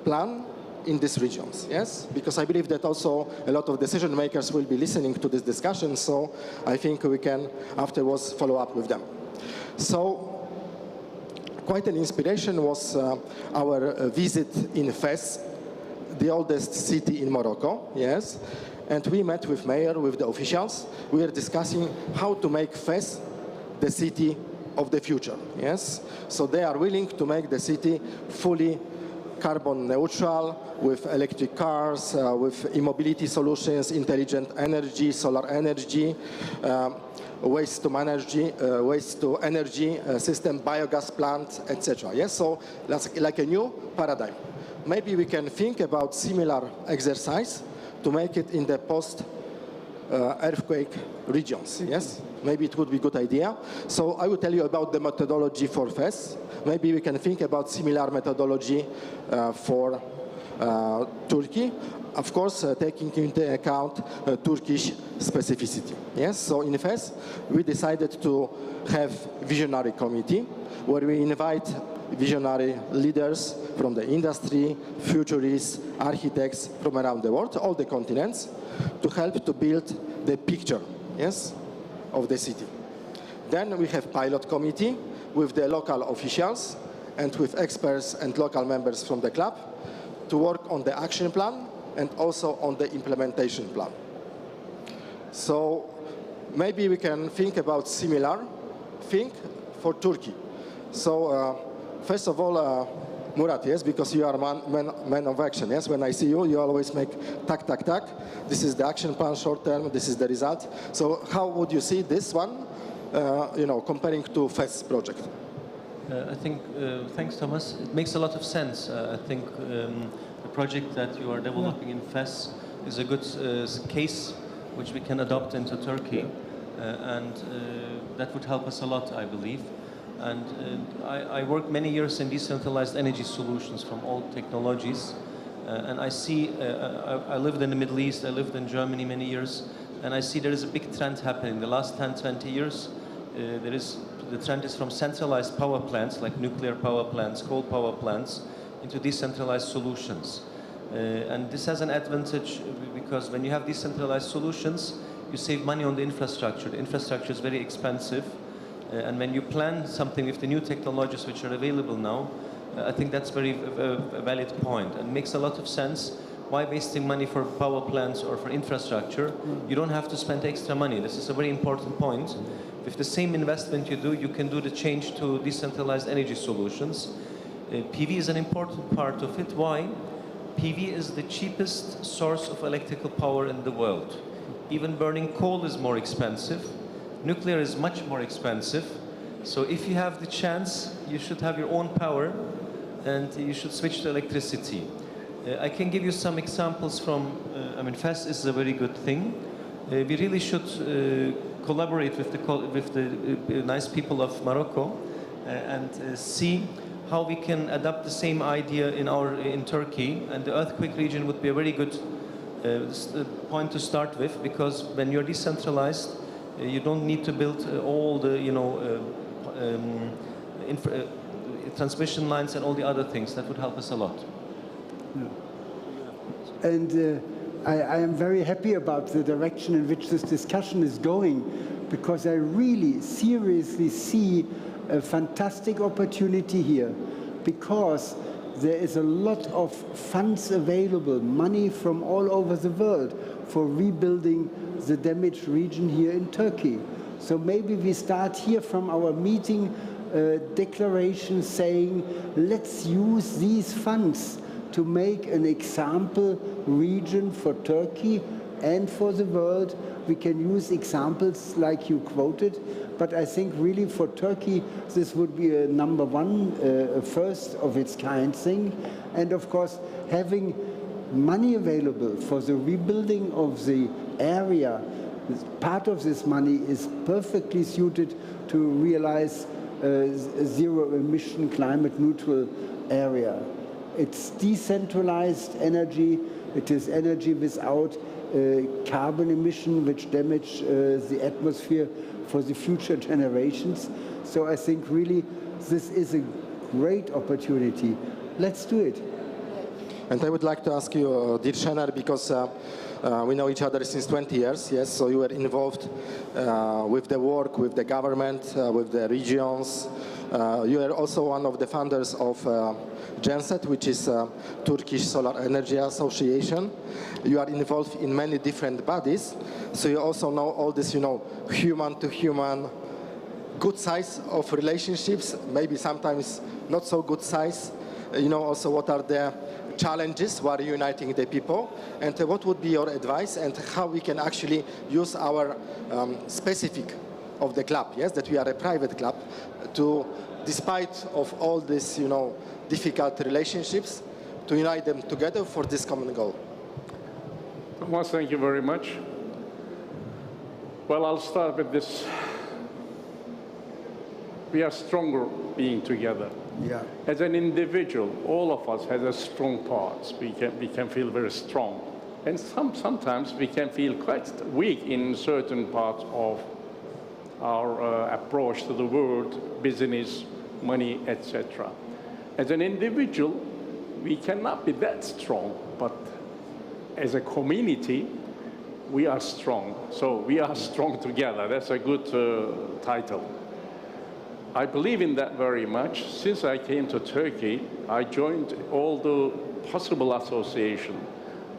plan in these regions, yes? Because I believe that also a lot of decision makers will be listening to this discussion, so I think we can afterwards follow up with them. So, quite an inspiration was our visit in Fez, the oldest city in Morocco, yes? And we met with mayor, with the officials. We are discussing how to make Fez the city of the future, yes? So they are willing to make the city fully carbon neutral, with electric cars, with e-mobility solutions, intelligent energy, solar energy, waste to energy system, biogas plant, etc. Yes, so that's like a new paradigm. Maybe we can think about similar exercise to make it in the post-earthquake regions. Yes, maybe it would be a good idea. So I will tell you about the methodology for Fez. Maybe we can think about similar methodology for Turkey, of course, taking into account Turkish specificity. Yes, so in FES, we decided to have visionary committee where we invite visionary leaders from the industry, futurists, architects from around the world, all the continents, to help to build the picture, yes, of the city. Then we have pilot committee with the local officials and with experts and local members from the club to work on the action plan and also on the implementation plan. So maybe we can think about similar thing for Turkey. So first of all, Murat, yes, because you are man of action, yes? When I see you, you always make tack, tack, tack. This is the action plan short term, this is the result. So how would you see this one, comparing to FES project? I think, thanks Thomas, it makes a lot of sense. I think the project that you are developing in FES is a good case which we can adopt into Turkey, and that would help us a lot, I believe. And I worked many years in decentralized energy solutions from all technologies, and I see, I lived in the Middle East, I lived in Germany many years, and I see there is a big trend happening. The last 10, 20 years, the trend is from centralized power plants, like nuclear power plants, coal power plants, into decentralized solutions. And this has an advantage because when you have decentralized solutions, you save money on the infrastructure. The infrastructure is very expensive. And when you plan something with the new technologies which are available now, I think that's a valid point and makes a lot of sense. Why wasting money for power plants or for infrastructure? You don't have to spend extra money. This is a very important point. With the same investment you do, you can do the change to decentralized energy solutions. PV is an important part of it. Why? PV is the cheapest source of electrical power in the world. Even burning coal is more expensive. Nuclear is much more expensive. So if you have the chance, you should have your own power and you should switch to electricity. I can give you some examples from, FES is a very good thing. We really should collaborate with the nice people of Morocco and see how we can adapt the same idea in Turkey. And the earthquake region would be a very good point to start with, because when you're decentralized, you don't need to build all the transmission lines and all the other things. That would help us a lot. And I am very happy about the direction in which this discussion is going, because I really seriously see a fantastic opportunity here, because there is a lot of funds available, money from all over the world for rebuilding the damaged region here in Turkey. So maybe we start here from our meeting declaration saying, let's use these funds to make an example region for Turkey and for the world. We can use examples like you quoted, but I think really for Turkey this would be a number one, first of its kind thing. And of course, having money available for the rebuilding of the area, part of this money is perfectly suited to realize a zero-emission, climate-neutral area. It's decentralized energy. It is energy without carbon emission, which damage the atmosphere for the future generations. So I think really this is a great opportunity. Let's do it. And I would like to ask you, dear Shener, because we know each other since 20 years, yes, so you were involved with the work, with the government, with the regions. You are also one of the founders of Genset, which is Turkish Solar Energy Association. You are involved in many different bodies, so you also know all this, human-to-human, good size of relationships, maybe sometimes not so good size. Also what are the challenges while uniting the people, and what would be your advice, and how we can actually use our specific of the club, yes, that we are a private club, to, despite of all these, difficult relationships, to unite them together for this common goal. Thomas, thank you very much. Well, I'll start with this. We are stronger being together. Yeah. As an individual, all of us has a strong parts. We can feel very strong. And sometimes we can feel quite weak in certain parts of our approach to the world, business, money, etc. As an individual, we cannot be that strong, but as a community, we are strong. So we are strong together. That's a good title. I believe in that very much. Since I came to Turkey, I joined all the possible associations.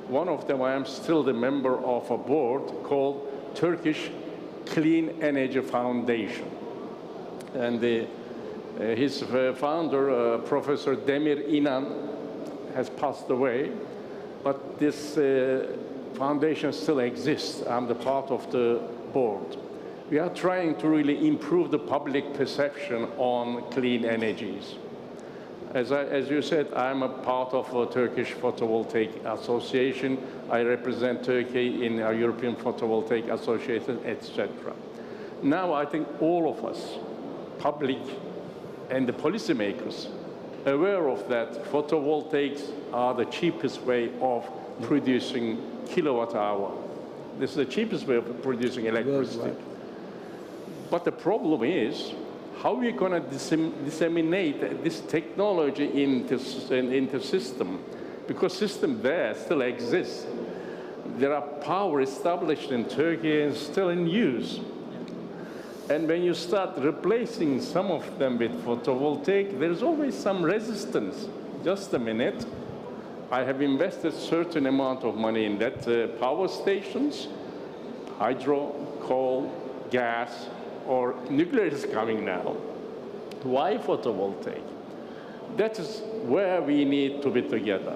One of them, I am still the member of a board called Turkish Clean Energy Foundation. And his founder, Professor Demir İnan, has passed away. But this foundation still exists. I'm the part of the board. We are trying to really improve the public perception on clean energies. As you said, I'm a part of a Turkish Photovoltaic Association. I represent Turkey in our European Photovoltaic Association, etc. Now I think all of us, public and the policymakers, aware of that photovoltaics are the cheapest way of producing kilowatt hour. This is the cheapest way of producing electricity. But the problem is, how are we going to disseminate this technology into system? Because system there still exists. There are power established in Turkey and still in use. And when you start replacing some of them with photovoltaic, there's always some resistance. Just a minute. I have invested certain amount of money in that power stations, hydro, coal, gas, or nuclear is coming now. Why photovoltaic? That is where we need to be together.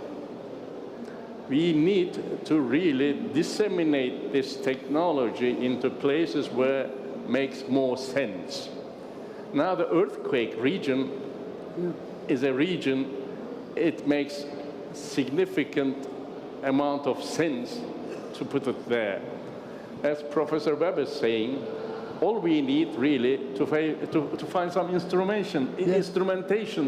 We need to really disseminate this technology into places where it makes more sense. Now the earthquake region is a region, it makes significant amount of sense to put it there. As Professor Weber is saying, all we need really to find some instrumentation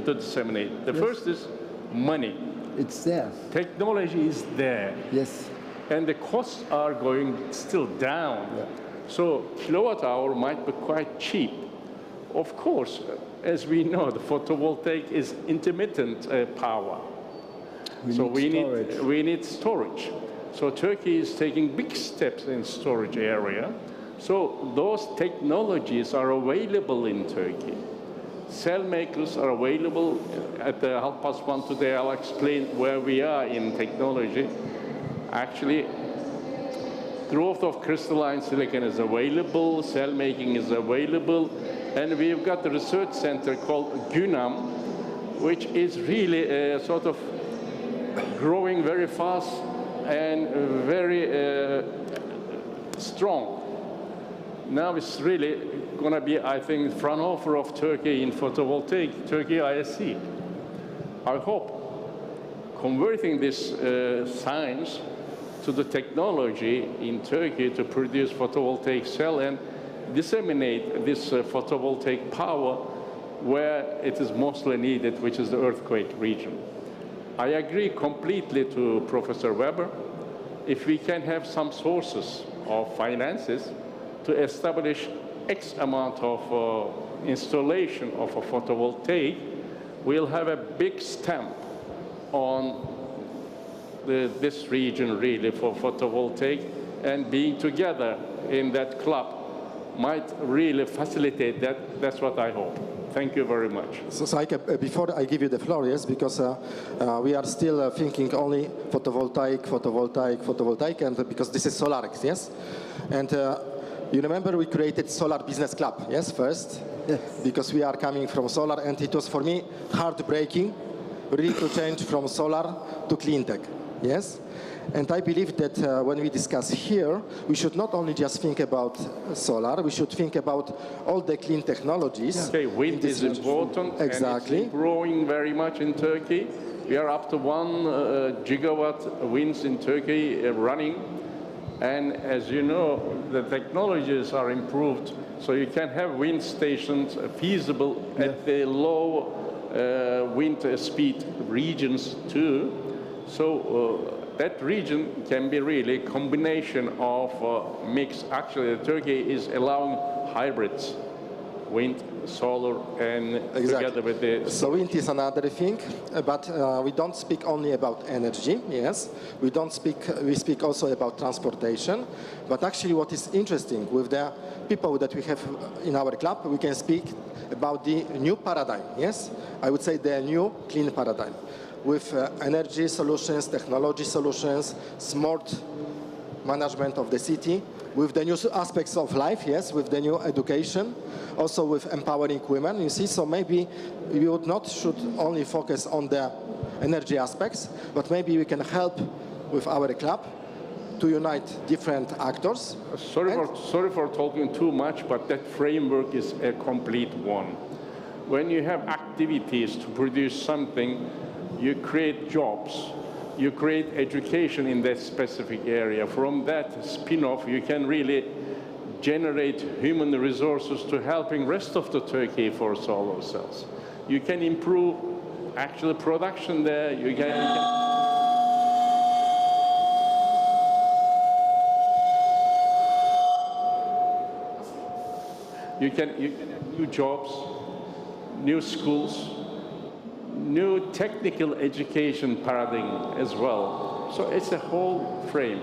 to disseminate. The first is money. It's there. Technology is there. Yes. And the costs are going still down. Yeah. So kilowatt hour might be quite cheap. Of course, as we know, the photovoltaic is intermittent power. We need storage. So Turkey is taking big steps in storage area. So those technologies are available in Turkey. Cell makers are available. At the 1:30 today, I'll explain where we are in technology. Actually, growth of crystalline silicon is available, cell making is available, and we've got the research center called GUNAM, which is really sort of growing very fast and very strong. Now it's really going to be, I think, Fraunhofer of Turkey in photovoltaic, Turkey ISC. I hope converting this science to the technology in Turkey to produce photovoltaic cell and disseminate this photovoltaic power where it is mostly needed, which is the earthquake region. I agree completely to Professor Weber. If we can have some sources of finances to establish X amount of installation of a photovoltaic, we'll have a big stamp on this region really for photovoltaic, and being together in that club might really facilitate that. That's what I hope. Thank you very much. So Saike, before I give you the floor, yes, because we are still thinking only photovoltaic, and because this is SolarEX, yes? And you remember we created Solar Business Club, yes, first? Yes. Because we are coming from solar, and it was for me heartbreaking really to change from solar to clean tech, yes? And I believe that when we discuss here, we should not only just think about solar, we should think about all the clean technologies. Okay, wind is important, exactly. And it's growing very much in Turkey. We are up to 1 gigawatt winds in Turkey running. And as you know, the technologies are improved, so you can have wind stations feasible at the low wind speed regions too. So that region can be really a combination of mix. Actually, Turkey is allowing hybrids, wind, solar, and together with the... So wind is another thing, but we don't speak only about energy, yes. We speak also about transportation. But actually what is interesting with the people that we have in our club, we can speak about the new paradigm, yes. I would say the new clean paradigm with energy solutions, technology solutions, smart management of the city, with the new aspects of life, yes, with the new education, also with empowering women, you see. So maybe we should only focus on the energy aspects, but maybe we can help with our club to unite different actors. Sorry for talking too much, but that framework is a complete one. When you have activities to produce something, you create jobs. You create education in that specific area. From that spin-off, you can really generate human resources to helping rest of the Turkey for solar cells. You can improve actual production there. You can have new jobs, new schools, new technical education paradigm as well. So it's a whole frame.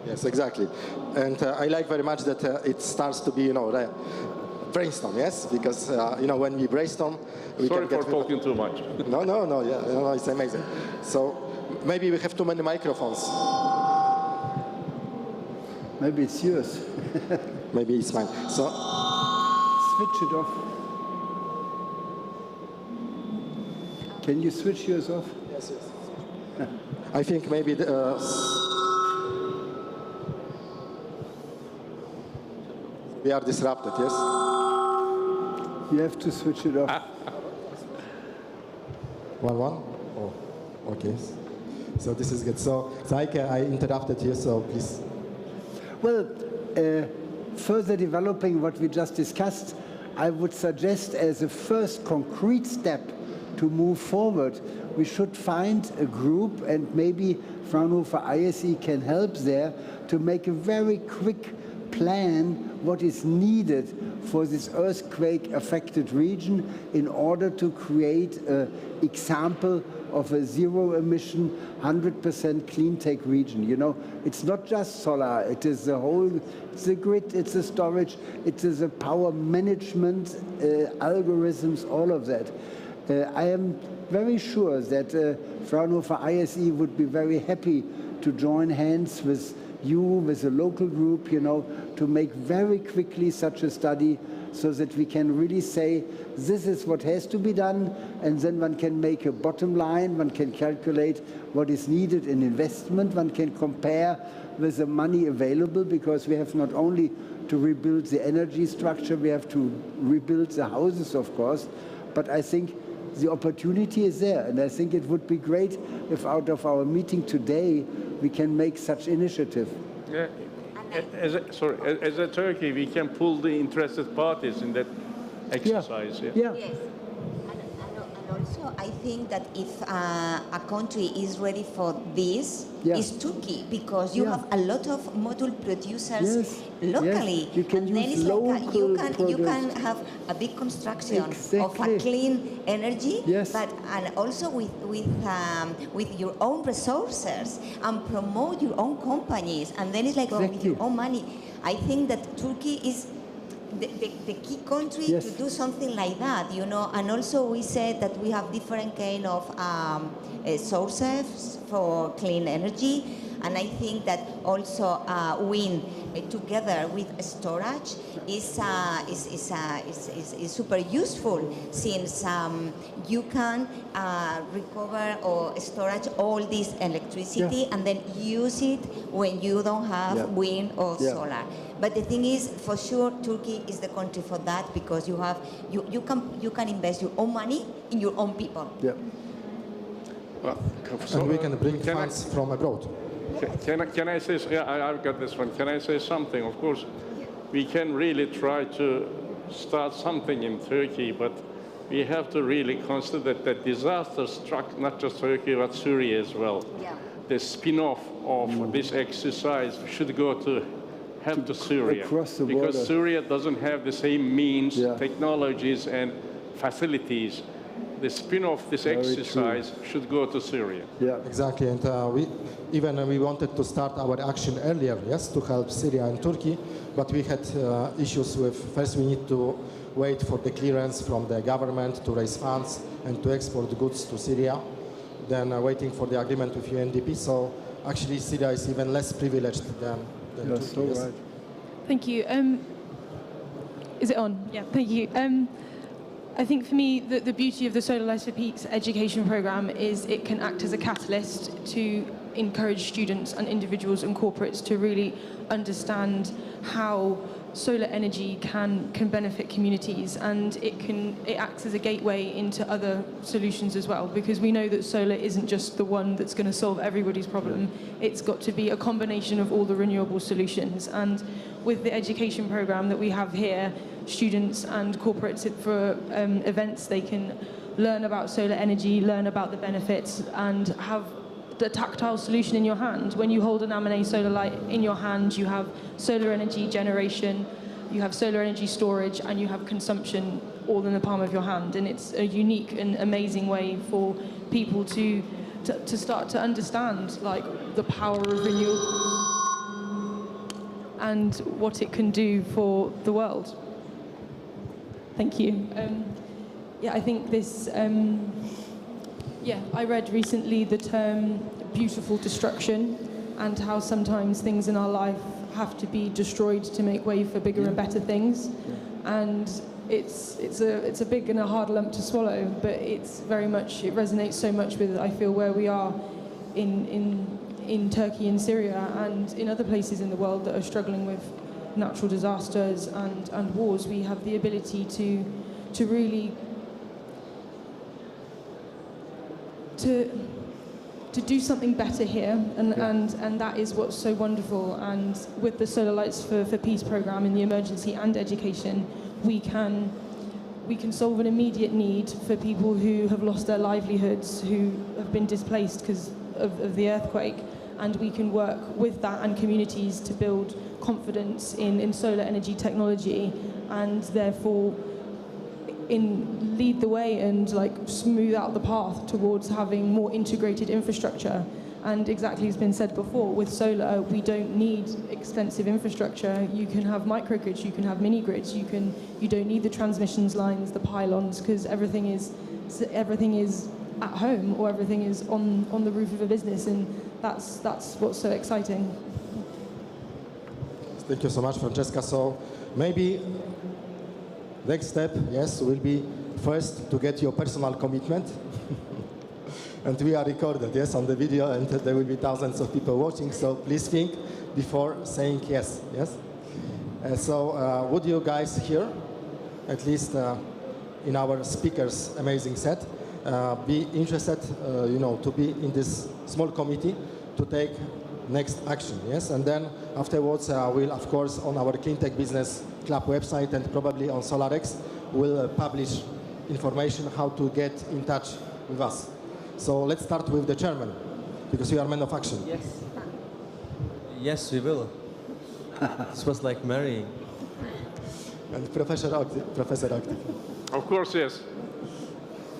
Yes, exactly. And I like very much that it starts to be, the brainstorm, yes? Because, when we brainstorm, we Sorry can get... for talking too much. No, it's amazing. So maybe we have too many microphones. Maybe it's yours. Maybe it's mine. So switch it off. Can you switch yours off? Yes. I think maybe we are disrupted, yes? You have to switch it off. One? Oh, okay. So this is good. So, Zaike, I interrupted you, so please. Well, further developing what we just discussed, I would suggest as a first concrete step to move forward, we should find a group, and maybe Fraunhofer ISE can help there, to make a very quick plan what is needed for this earthquake-affected region in order to create an example of a zero-emission, 100% clean tech region. You know, it's not just solar, it is the whole, it's the grid, it's the storage, it is the power management, algorithms, all of that. I am very sure that Fraunhofer ISE would be very happy to join hands with you, with a local group, you know, to make very quickly such a study so that we can really say this is what has to be done, and then one can make a bottom line, one can calculate what is needed in investment, one can compare with the money available, because we have not only to rebuild the energy structure, we have to rebuild the houses, of course, but I think the opportunity is there, and I think it would be great if out of our meeting today we can make such initiative. Yeah. As a Turkey, we can pull the interested parties in that exercise. Yeah. Yes. And also, I think that if a country is ready for this, it's Turkey, because you have a lot of module producers locally. Yes. You can and use then local you can have a big construction of a clean energy, but and also with your own resources, and promote your own companies, and then it's like with your own money. I think that Turkey is the key country to do something like that, you know. And also we said that we have different kind of sources for clean energy, and I think that also wind together with storage is super useful, since you can recover or storage all this electricity and then use it when you don't have wind or solar. But the thing is, for sure, Turkey is the country for that, because you can invest your own money in your own people. Yeah. And we can bring funds from abroad. Can I say? Yeah, I've got this one. Can I say something? Of course, we can really try to start something in Turkey, but we have to really consider that disaster struck not just Turkey but Syria as well. Yeah. The spin-off of this exercise should go to Syria, across the because border. Syria doesn't have the same means, technologies, and facilities. The spin-off this exercise should go to Syria. Yeah, exactly. And we wanted to start our action earlier, yes, to help Syria and Turkey, but we had issues with. First, we need to wait for the clearance from the government to raise funds and to export goods to Syria. Then waiting for the agreement with UNDP. So actually, Syria is even less privileged than That's Turkey. so right. Thank you. Is it on? Yeah, thank you. I think for me, the beauty of the SolarEX for Peace education program is it can act as a catalyst to encourage students and individuals and corporates to really understand how solar energy can benefit communities, and it acts as a gateway into other solutions as well, because we know that solar isn't just the one that's going to solve everybody's problem. It's got to be a combination of all the renewable solutions. And with the education program that we have here, students and corporates for events, they can learn about solar energy, learn about the benefits, and have the tactile solution in your hand. When you hold an Amane solar light in your hand, you have solar energy generation, you have solar energy storage, and you have consumption all in the palm of your hand. And it's a unique and amazing way for people to start to understand like the power of renewable and what it can do for the world. Thank you. Yeah, I think this. I read recently the term beautiful destruction, and how sometimes things in our life have to be destroyed to make way for bigger and better things. And it's a big and a hard lump to swallow, but it resonates so much with, I feel, where we are in Turkey and Syria and in other places in the world that are struggling with natural disasters and wars. We have the ability to really to do something better here, and that is what's so wonderful. And with the SolarEX for Peace program in the emergency and education, we can solve an immediate need for people who have lost their livelihoods, who have been displaced because of the earthquake, and we can work with that and communities to build confidence in solar energy technology, and therefore lead the way and like smooth out the path towards having more integrated infrastructure. And exactly as has been said before, with solar we don't need extensive infrastructure. You can have microgrids, you can have mini grids, you don't need the transmissions lines, the pylons, because everything is at home, or everything is on the roof of a business, and that's what's so exciting. Thank you so much, Francesca. So maybe next step, yes, will be first to get your personal commitment. And we are recorded, yes, on the video, and there will be thousands of people watching, so please think before saying yes, yes? So would you guys here, at least in our speakers' amazing set, be interested, to be in this small committee to take next action, yes? And then afterwards, we'll, of course, on our Clean Tech Business Club website and probably on SolarEX, we'll publish information how to get in touch with us. So let's start with the chairman, because you are men of action. Yes. Yes, we will. This was like marrying. And Professor Akti. Of course, yes.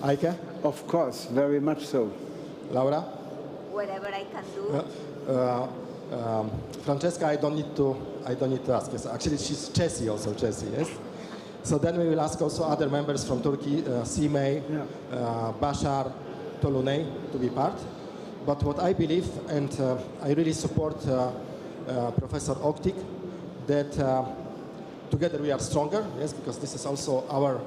Eike? Of course, very much so. Laura? Whatever I can do. Francesca, I don't need to ask. Yes, actually, she's Chessy also, yes. So then we will ask also other members from Turkey, Simei, Bashar, Tolunay to be part. But what I believe, and I really support Professor Oktik, that together we are stronger, yes, because this is also our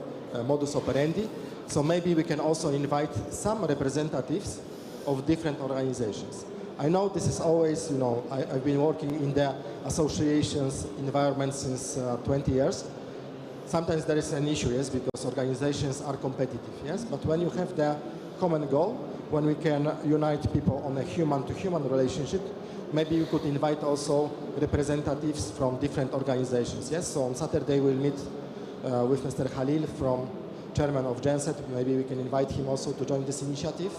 modus operandi. So maybe we can also invite some representatives of different organizations. I know this is always, I've been working in the associations environment since 20 years. Sometimes there is an issue, yes, because organizations are competitive, yes. But when you have the common goal, when we can unite people on a human-to-human relationship, maybe you could invite also representatives from different organizations, yes. So on Saturday we'll meet with Mr. Khalil from chairman of Genset. Maybe we can invite him also to join this initiative.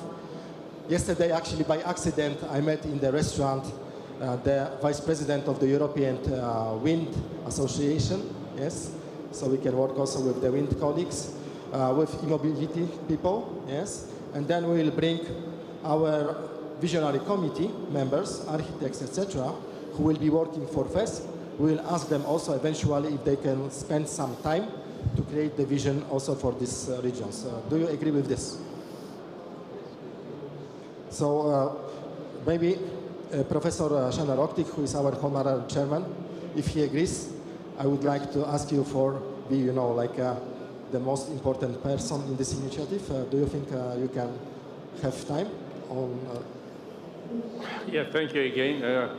Yesterday, actually, by accident, I met in the restaurant the vice president of the European Wind Association, yes? So we can work also with the wind colleagues, with e-mobility people, yes? And then we will bring our visionary committee members, architects, etc., who will be working for FES. We will ask them also eventually if they can spend some time to create the vision also for these regions. Do you agree with this? So maybe Professor Shanna Roktik, who is our honorary chairman, if he agrees, I would like to ask you for be, you know, like the most important person in this initiative. Do you think you can have time on? Yeah, thank you again.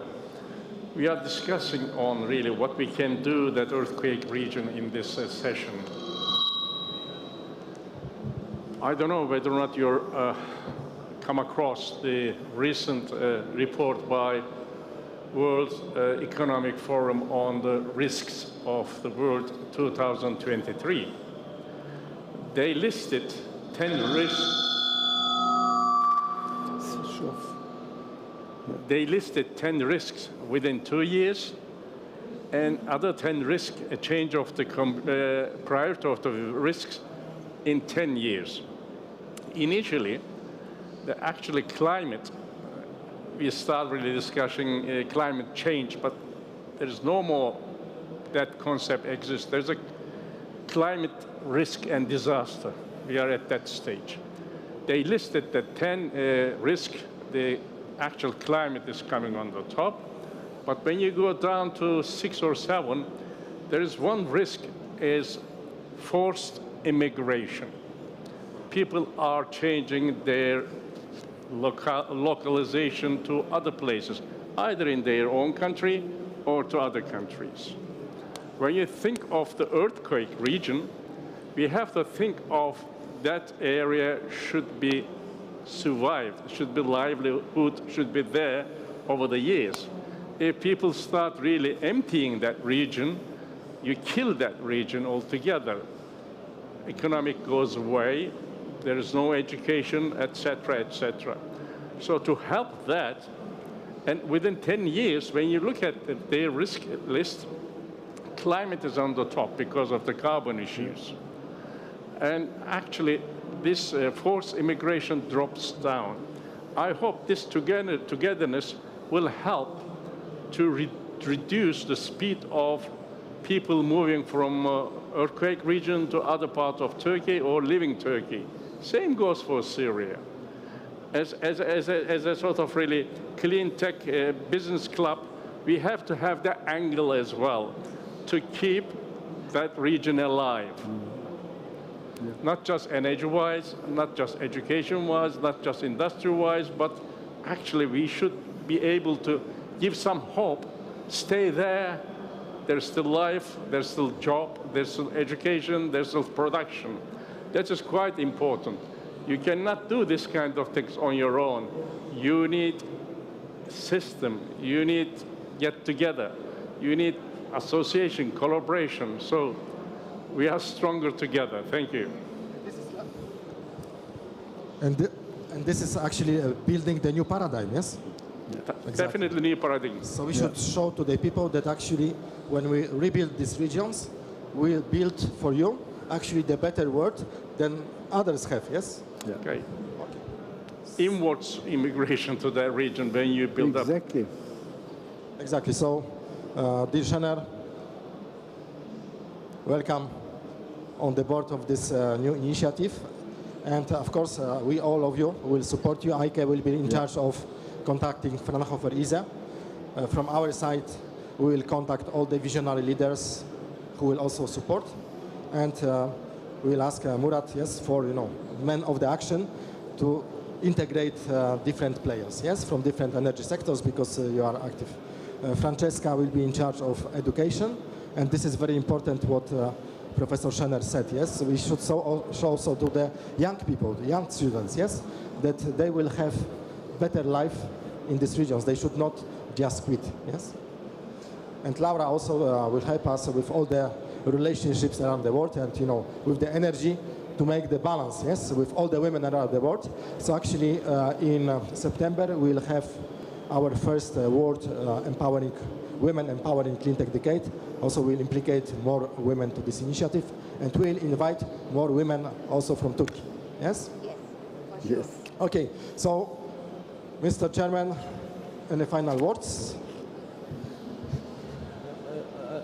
We are discussing on really what we can do that earthquake region in this session. I don't know whether or not you're come across the recent report by World Economic Forum on the risks of the world 2023. They listed 10 risks. They listed 10 risks within 2 years, and other 10 risks, a change of the priority of the risks in 10 years. Initially, the actually climate, we start really discussing climate change, but there is no more that concept exists. There's a climate risk and disaster. We are at that stage. They listed the 10 risks. The actual climate is coming on the top. But when you go down to 6 or 7, there is one risk is forced immigration. People are changing their localization to other places, either in their own country or to other countries. When you think of the earthquake region, we have to think of that area should be survived, should be livelihood, should be there over the years. If people start really emptying that region, you kill that region altogether. Economic goes away, there is no education, etc., etc. So to help that, and within 10 years, when you look at their risk list, climate is on the top because of the carbon issues. And actually, this forced immigration drops down. I hope this togetherness will help to reduce the speed of people moving from earthquake region to other parts of Turkey or leaving Turkey. Same goes for Syria. As a sort of really clean tech business club, we have to have that angle as well to keep that region alive. Yeah. Not just energy-wise, not just education-wise, not just industry-wise, but actually we should be able to give some hope. Stay there. There's still life, there's still job, there's still education, there's still production. That is quite important. You cannot do this kind of things on your own. You need system. You need get together. You need association, collaboration. So we are stronger together. Thank you. And this is actually building the new paradigm, yes? Yeah. Exactly. Definitely new paradigm. So we should show to the people that actually when we rebuild these regions, we build for you actually the better world than others have, yes? Yeah. Okay. Inwards immigration to that region when you build up. Exactly. So, dear Shanna, welcome on the board of this new initiative. And of course, we all of you will support you. Eike will be in charge of contacting Fraunhofer ISA. From our side, we will contact all the visionary leaders who will also support. And we will ask Murat, yes, for, men of the action to integrate different players, yes, from different energy sectors because you are active. Francesca will be in charge of education. And this is very important what Professor Schenner said, yes. We should show also to the young people, the young students, yes, that they will have better life in these regions. They should not just quit, yes. And Laura also will help us with all the relationships around the world and, with the energy to make the balance, yes, with all the women around the world. So actually, in September, we'll have our first World Empowering Women Empowering Clean Tech Decade. Also, we'll implicate more women to this initiative, and we'll invite more women also from Turkey. Yes? Yes. Yes. Okay. So, Mr. Chairman, any final words?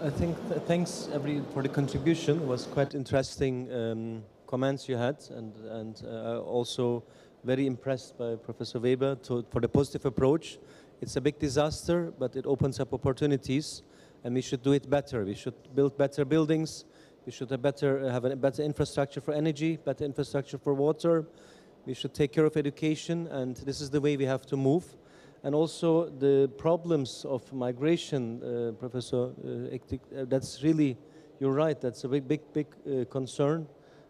I think thanks for the contribution. It was quite interesting comments you had, and also very impressed by Professor Weber for the positive approach. It's a big disaster, but it opens up opportunities, and we should do it better. We should build better buildings. We should have a better infrastructure for energy, better infrastructure for water. We should take care of education, and this is the way we have to move. And also the problems of migration, Professor Ektik, that's really, you're right, that's a big concern,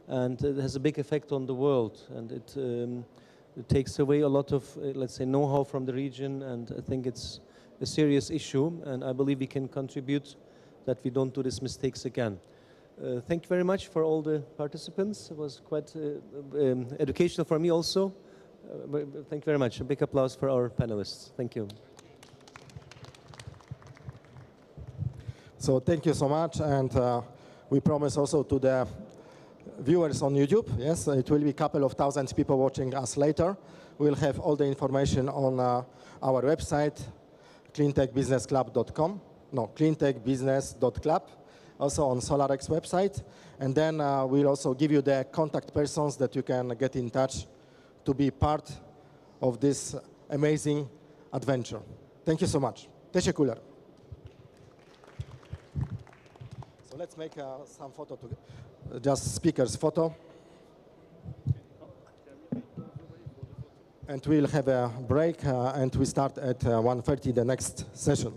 and it has a big effect on the world, and it takes away a lot of, let's say, know-how from the region, and I think it's a serious issue, and I believe we can contribute that we don't do these mistakes again. Thank you very much for all the participants. It was quite educational for me also. Thank you very much. A big applause for our panelists. Thank you. So thank you so much, and we promise also to the viewers on YouTube, yes, it will be a couple of thousand people watching us later. We'll have all the information on our website, cleantechbusinessclub.com, no, cleantechbusiness.club, also on SolarEX website, and then we'll also give you the contact persons that you can get in touch to be part of this amazing adventure. Thank you so much. Teşekkürler. So let's make some photo together. Just speakers photo. And we'll have a break, and we start at 1:30 the next session.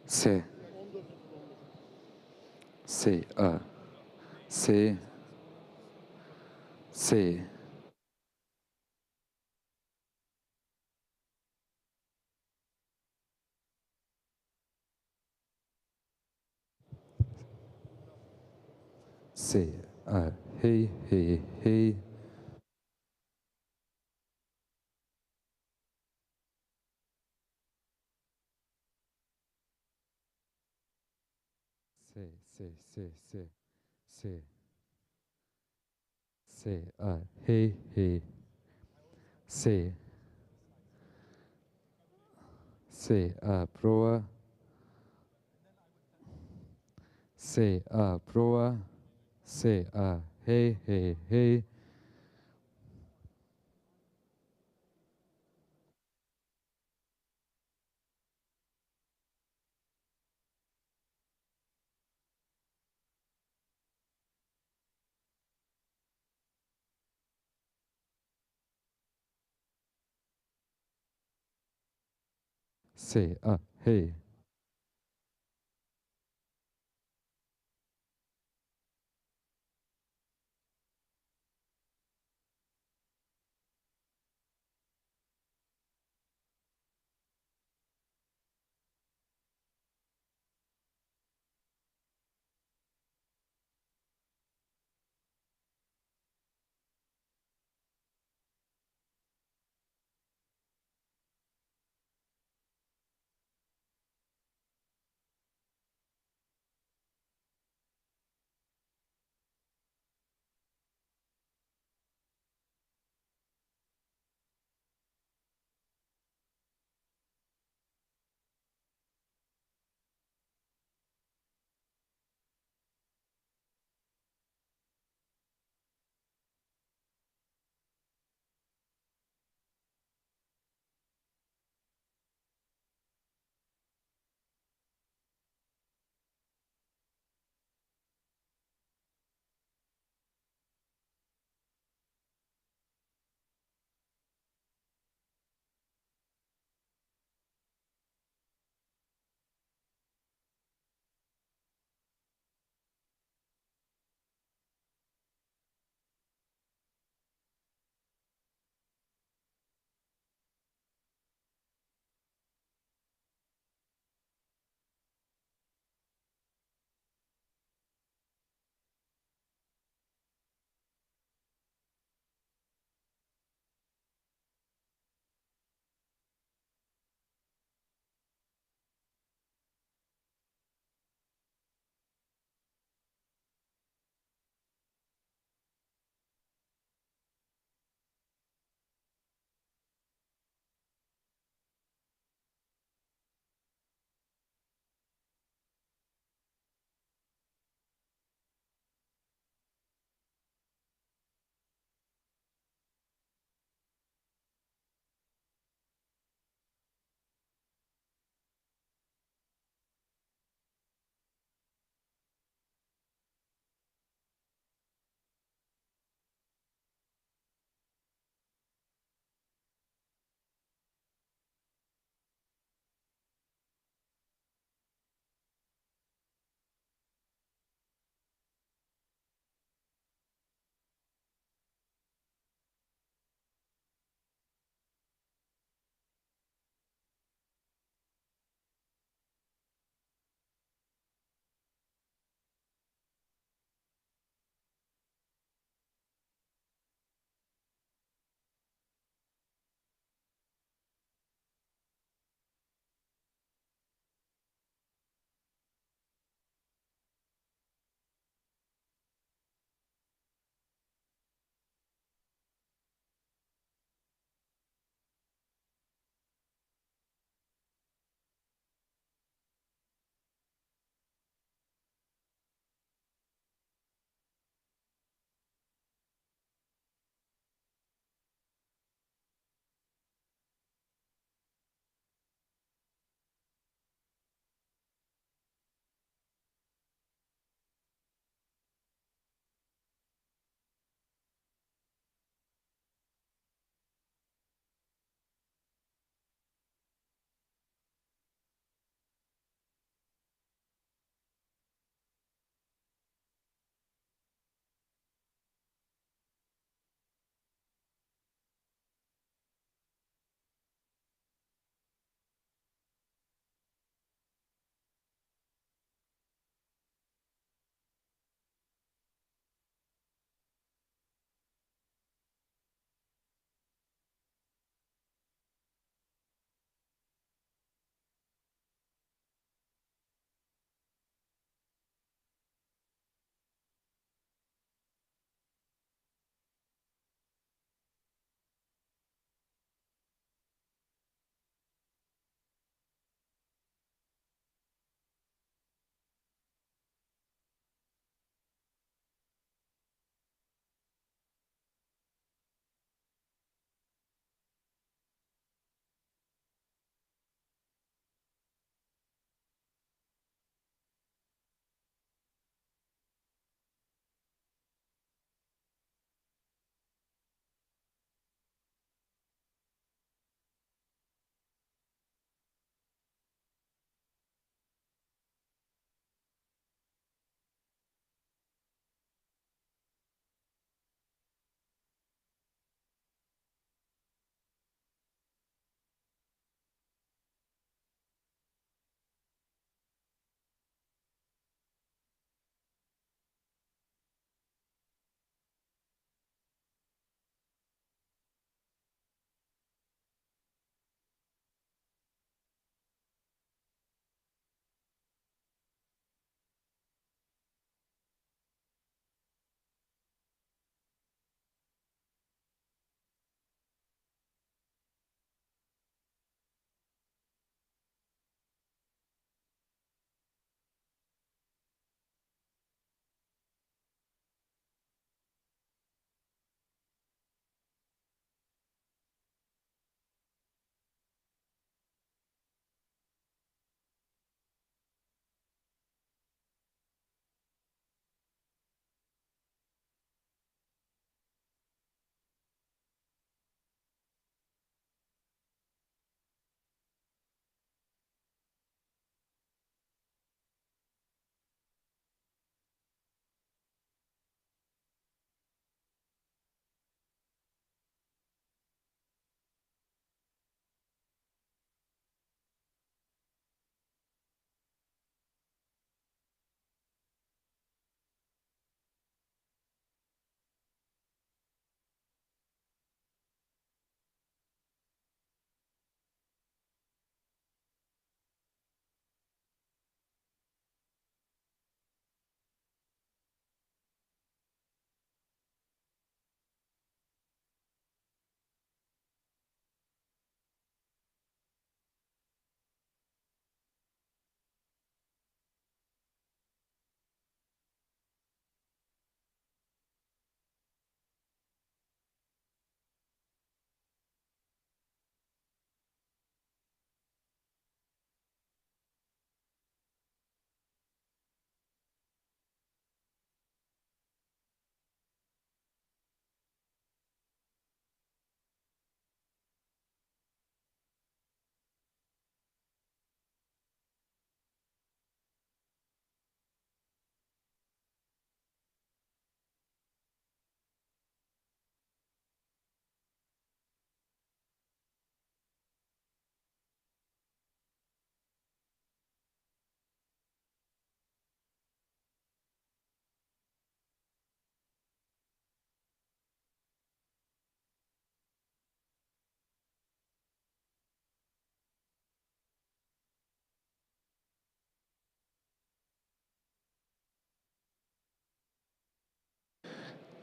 S. S. A. S. S. C. A. Hey, hey, hey. C. C. C. C. C. C. A. Hey, hey. C. C. A. Prova. C. A. Prova. C. A. Hey, hey, hey. C. A. Hey.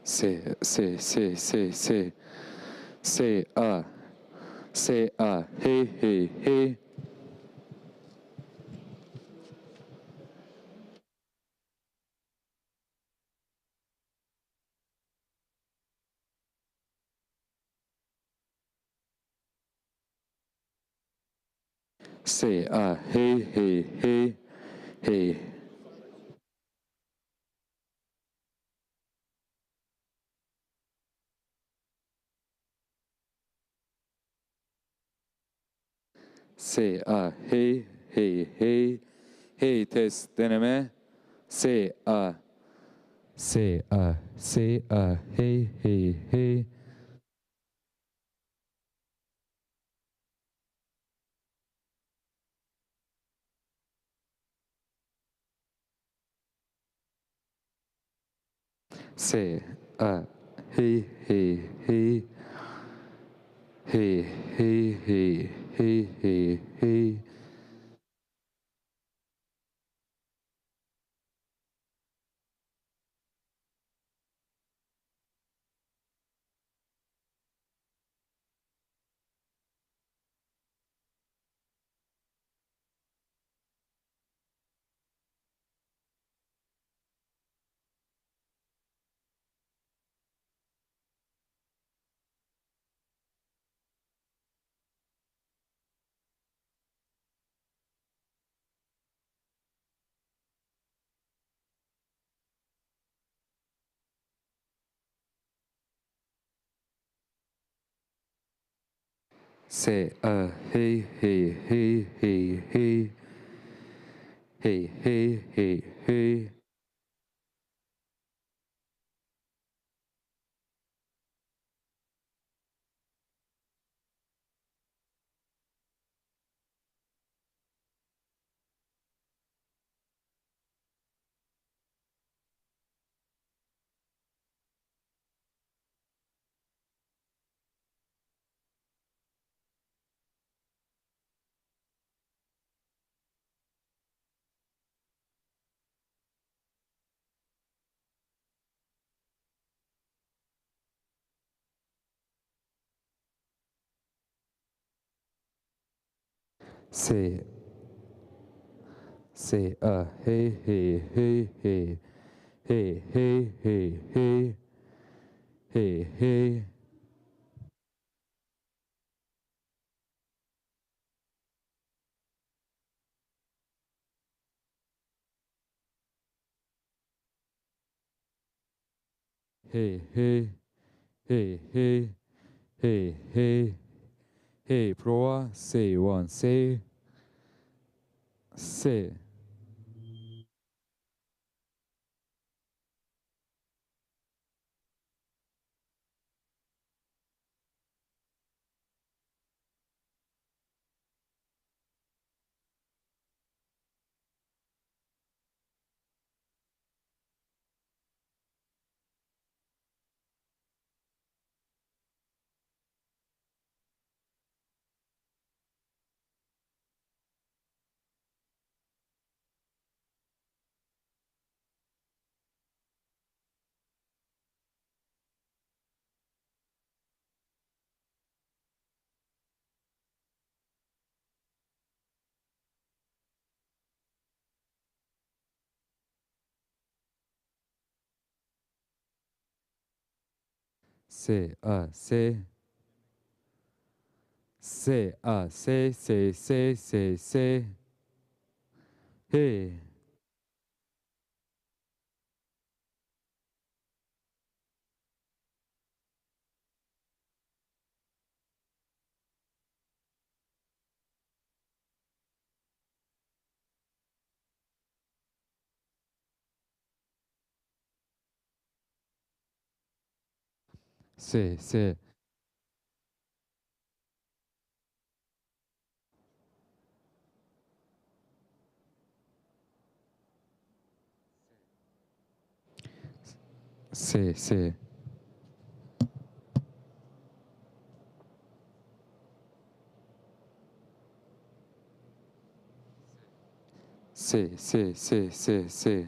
Hey, hey, hey. Hey, hey, hey, hey. Hey, hey, hey. Hey, test deneme. Hey, hey, hey. Hey, hey, hey. Hey, hey, hey, hey, hey, hey. Hey, hey, hey, hey, hey. Hey, hey, hey, hey. Hey, hey, hey, hey, hey. Hey, hey, hey, hey. Hey, hey. Hey, hey, hey, hey, hey, hey. Hey, prova, one, say. Say, say. Say, say. Hey. Say. Say. Say.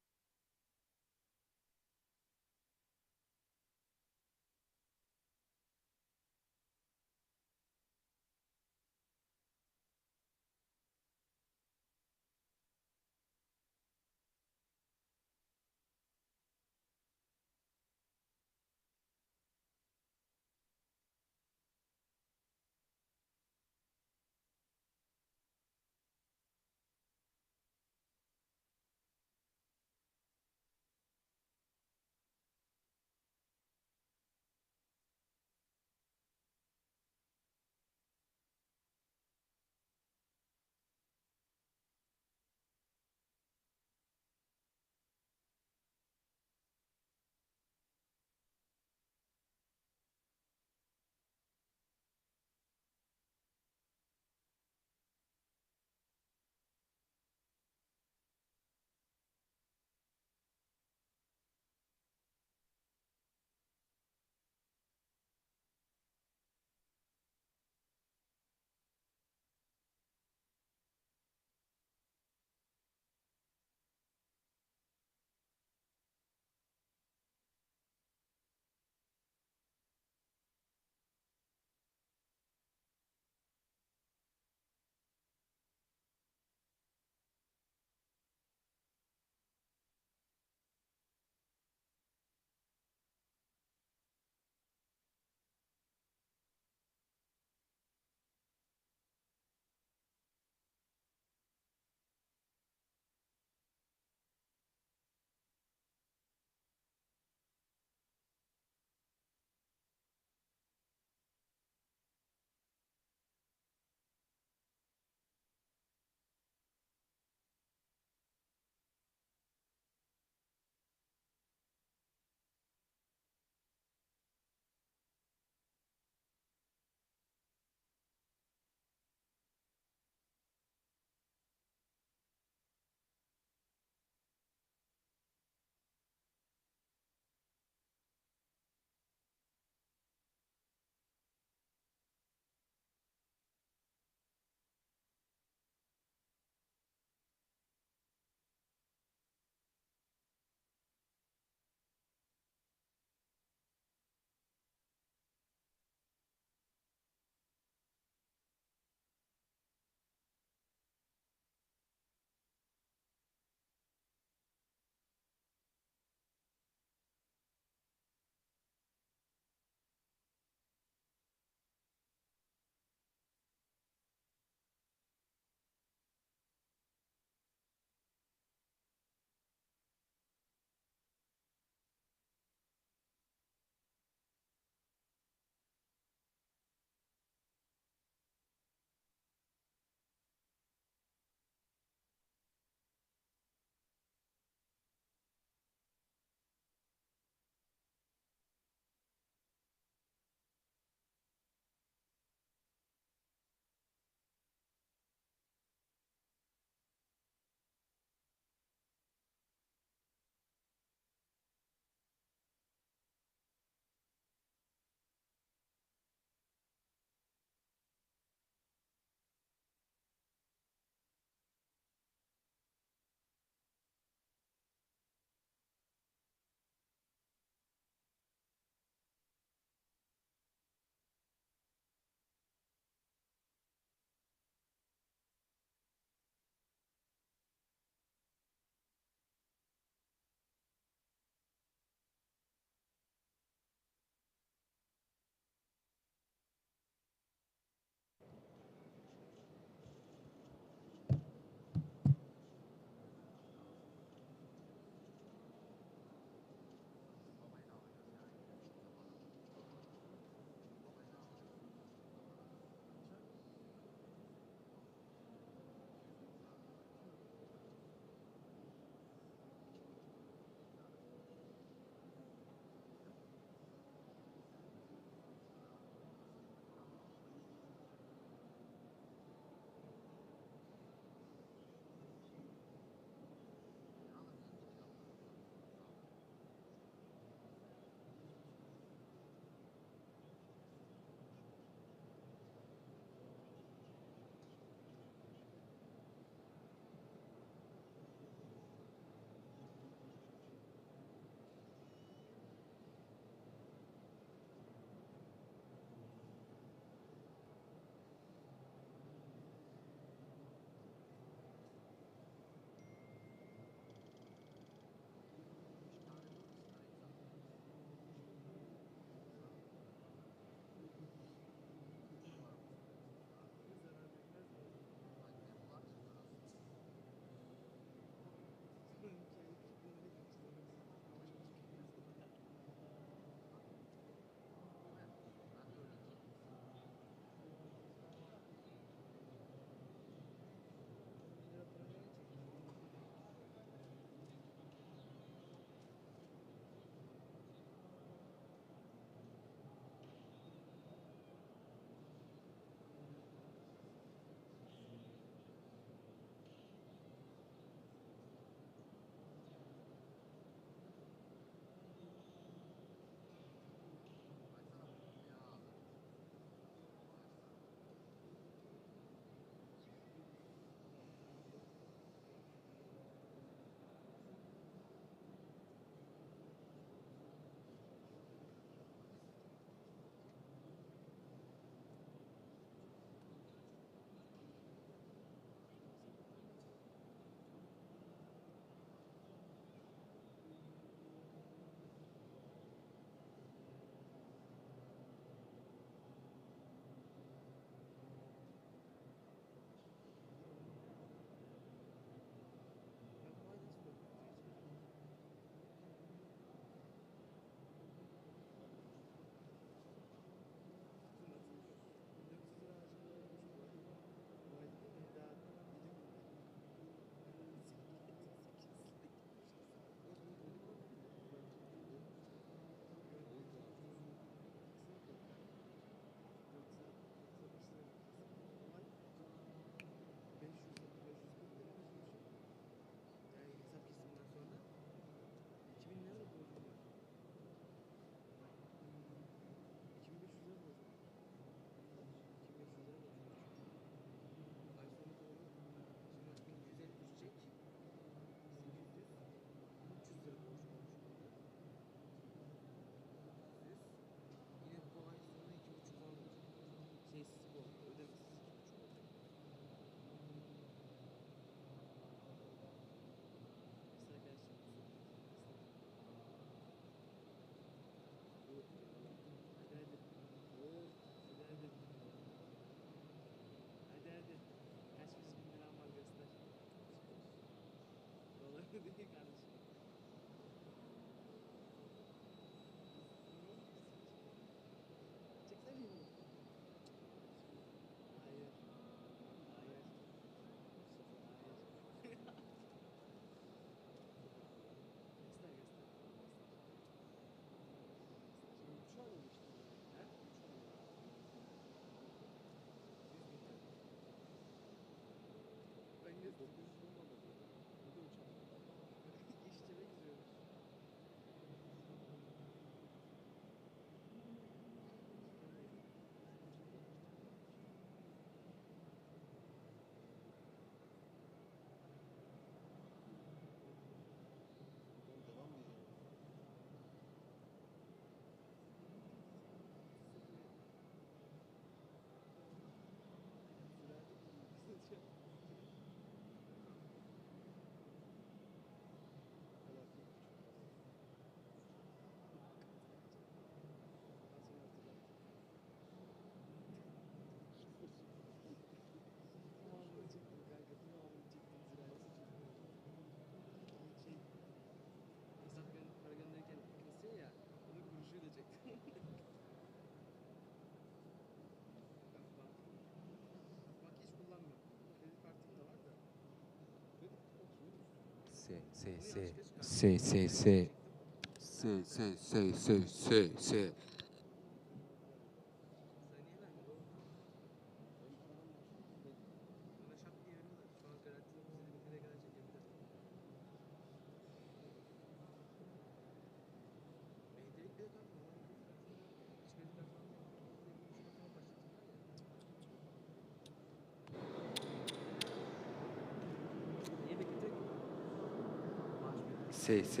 Say.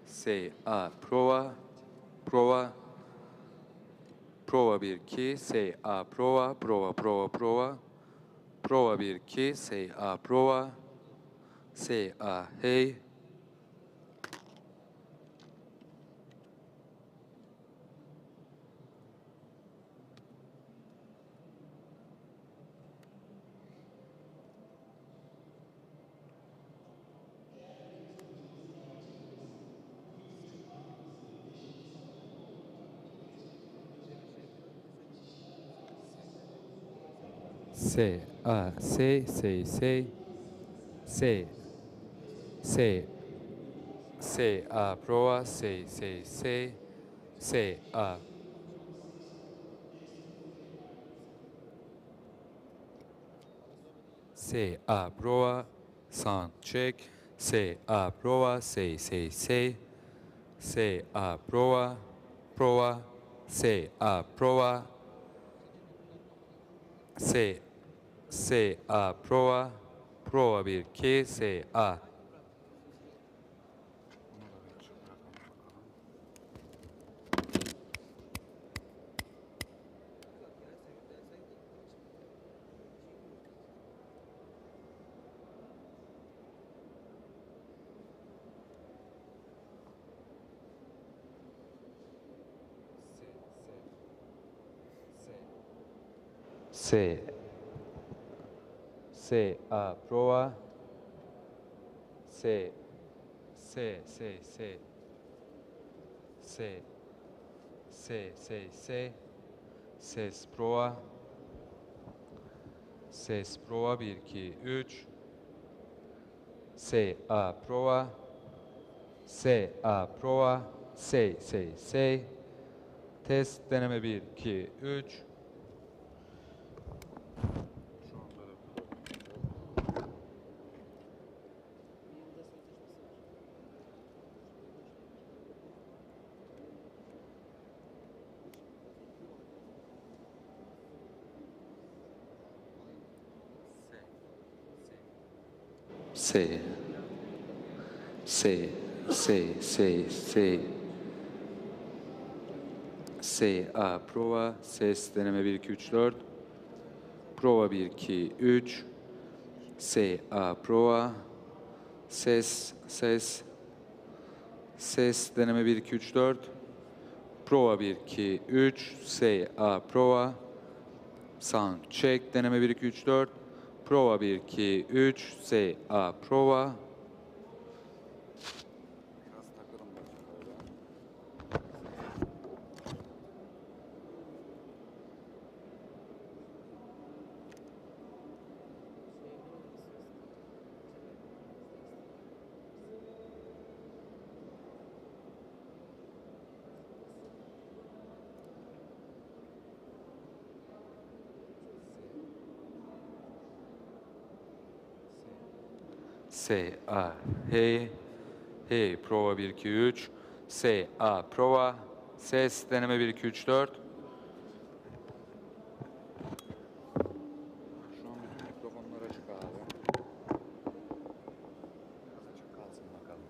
Say. Prova. Prova 1 2 say prova. Prova 1 2 say prova. Say hey. Say prova say say prova sound check say prova say prova say prova say prova 1 2 say prova Ses prova. Ses prova 1 2 3. Se a prova. Se a prova. Say. Test deneme 1 2 3. Say. Say a prova. Ses deneme 1 2 3 4. Prova 1 2 3. Say a prova. Ses. Ses deneme 1 2 3 4. Prova 1 2 3. Say a prova. Sound check deneme 1 2 3 4. Prova 1 2 3. Say a prova. Say a hey prova 1 2 3. Say a prova. Ses deneme 1 2 3 4. Şu an bütün mikrofonlar açık abi. Açık kalsın bakalım.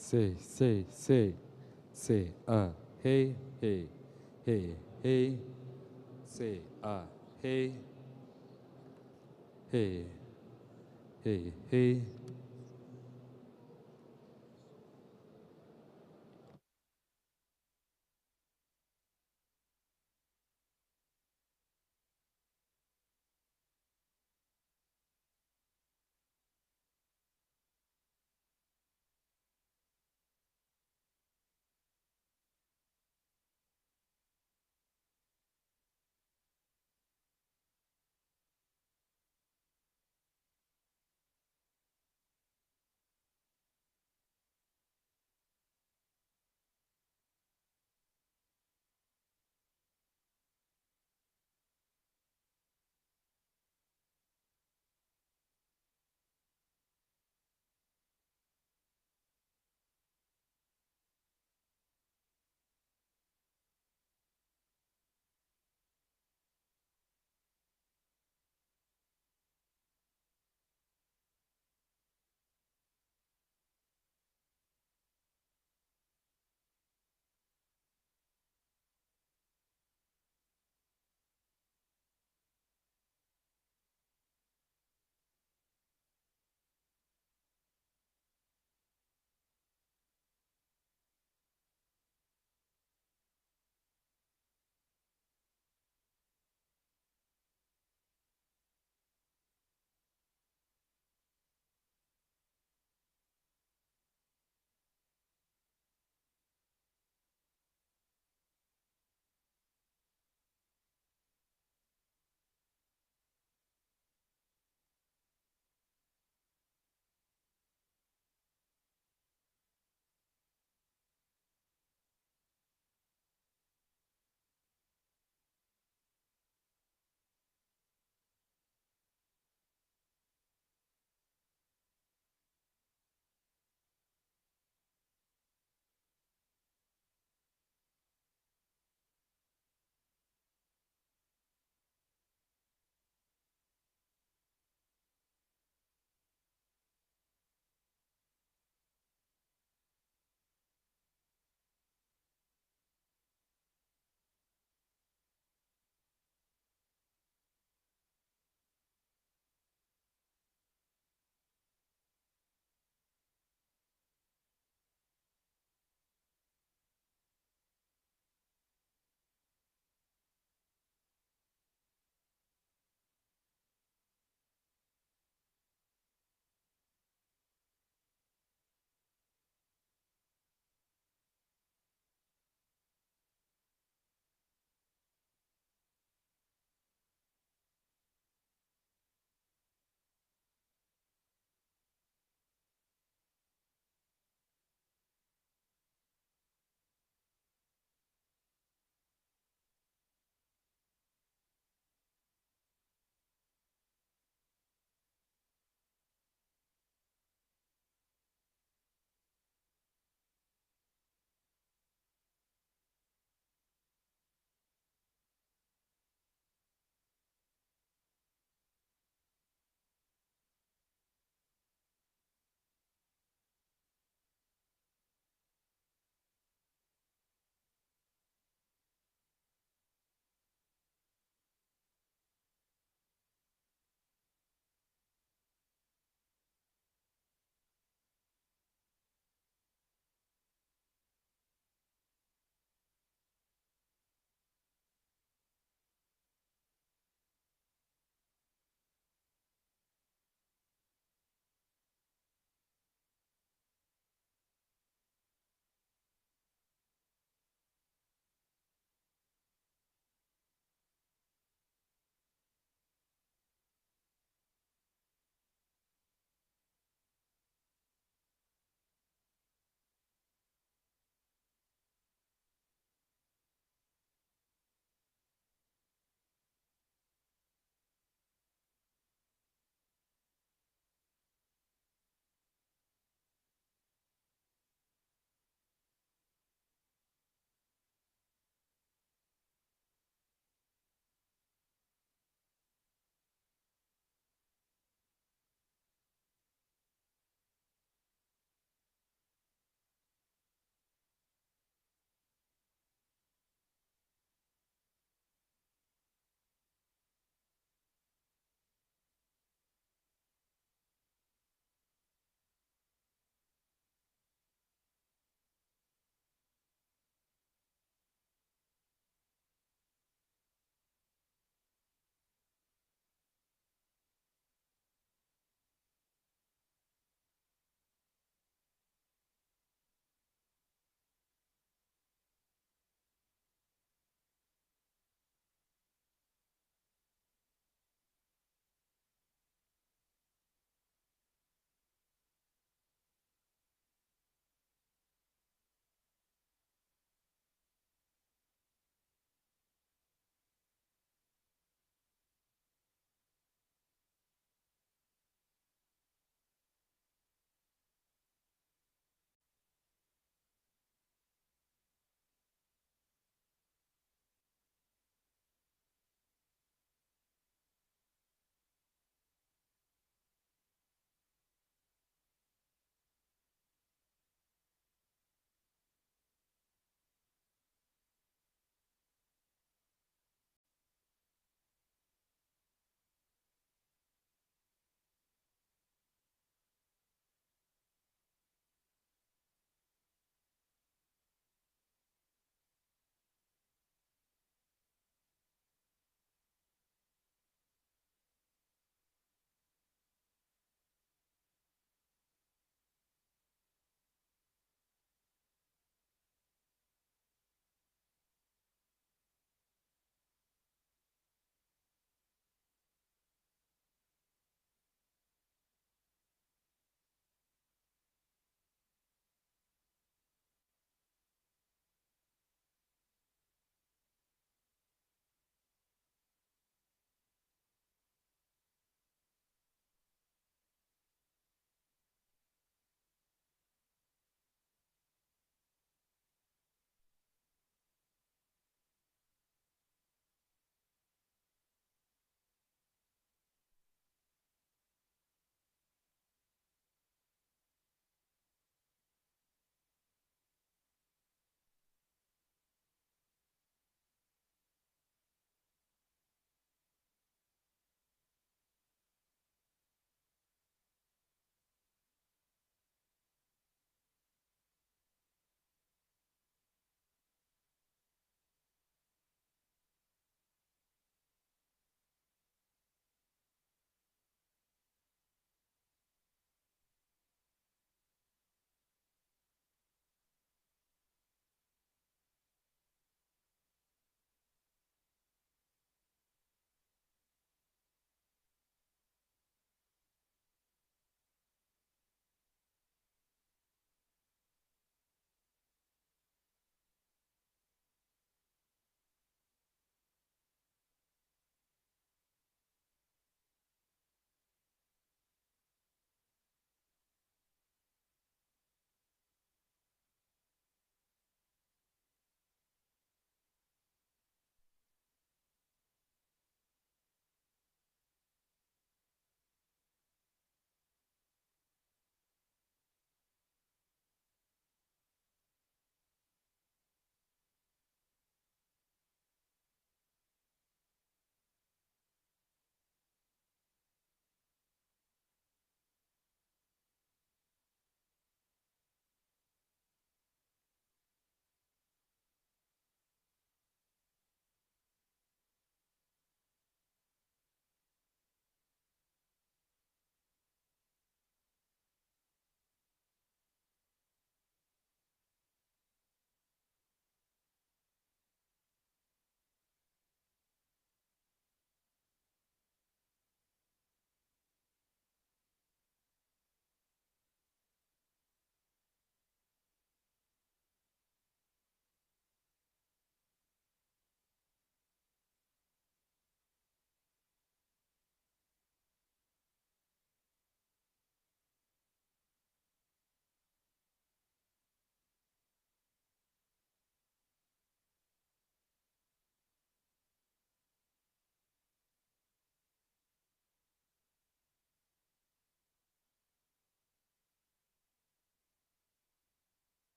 Se. Say a hey. Say a hey.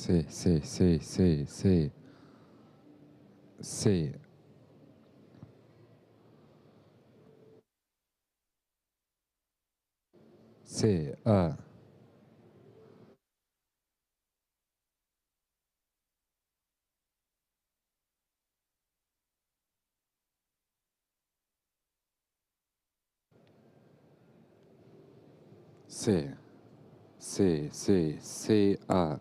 C, C, C, C, C. C. C, A. C, C, C, C, A.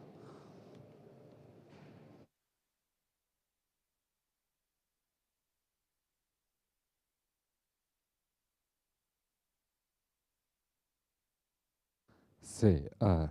C, A.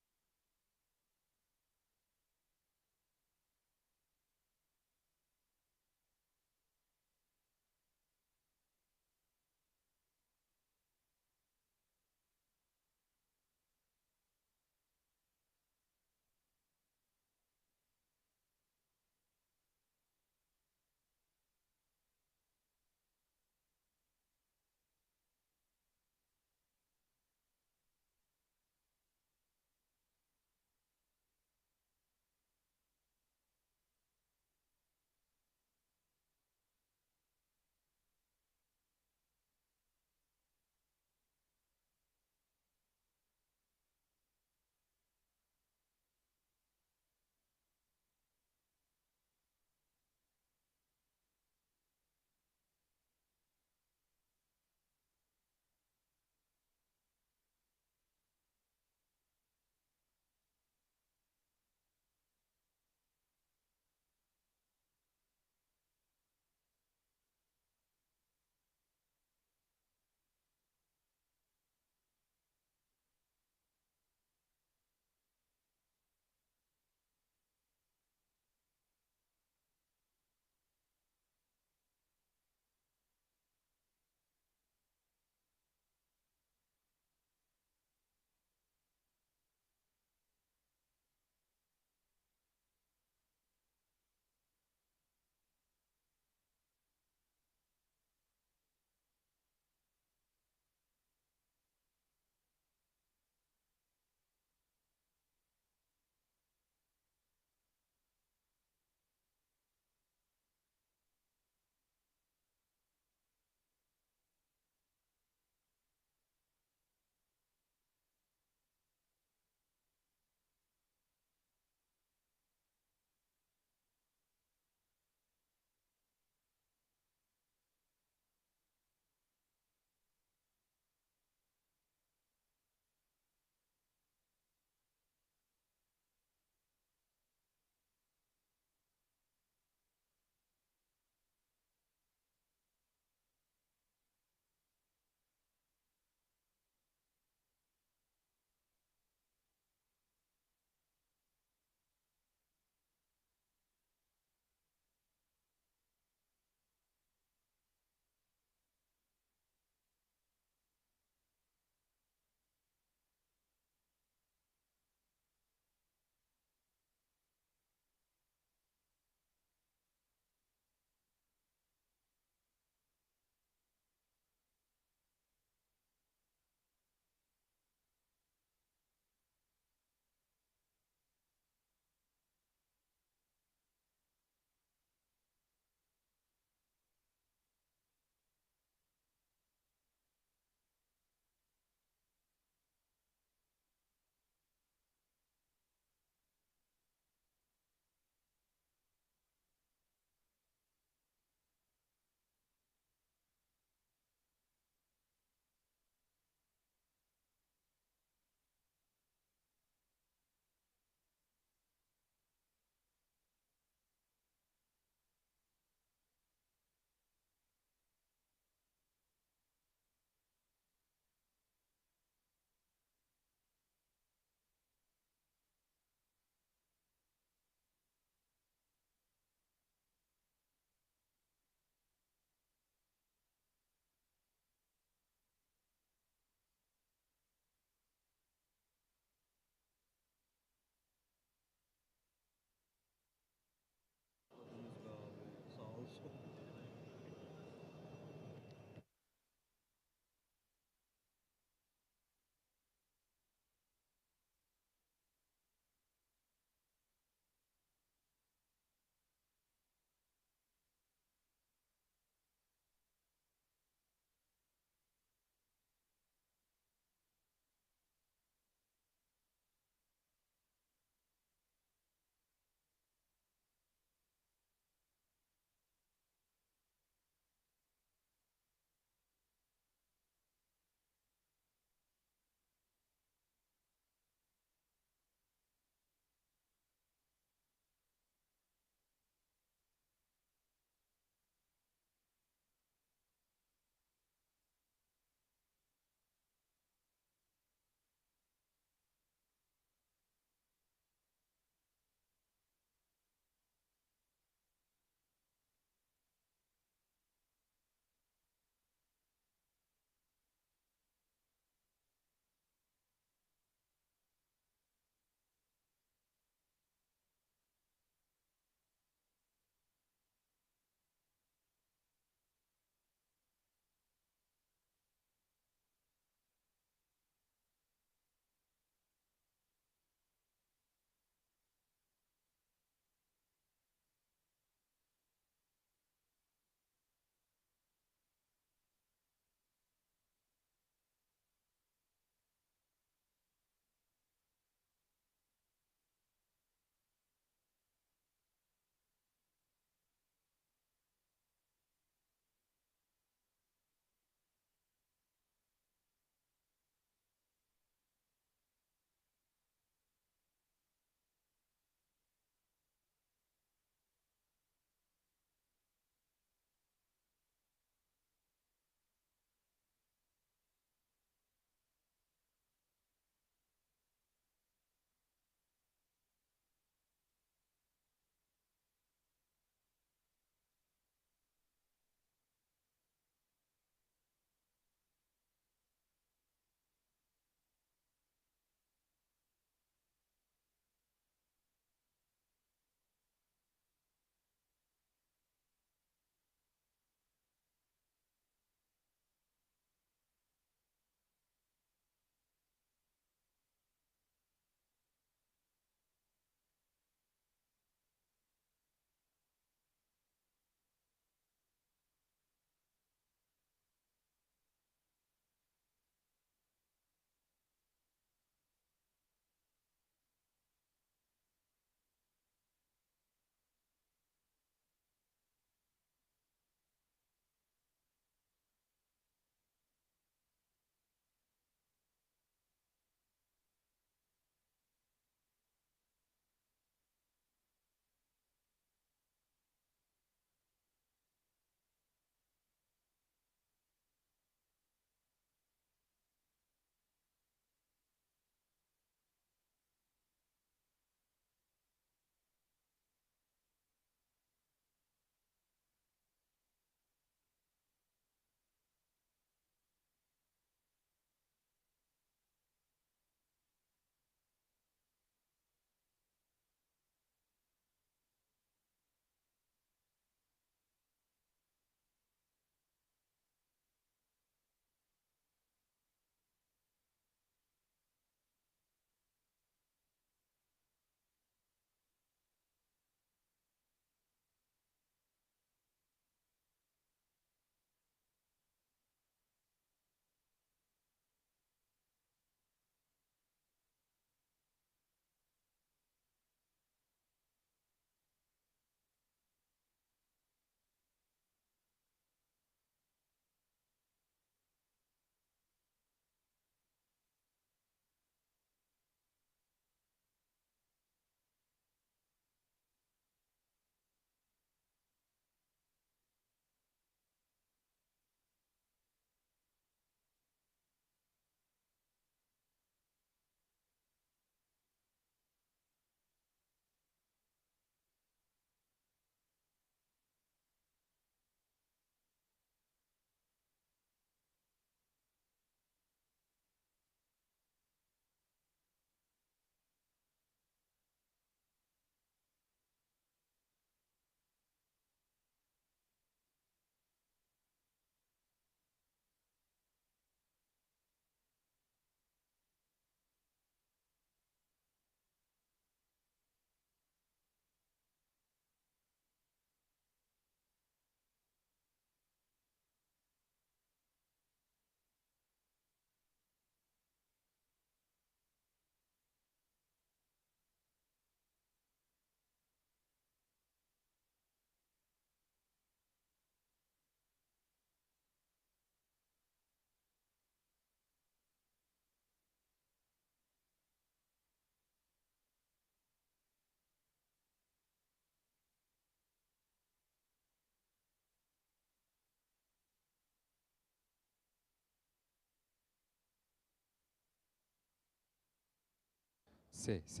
S.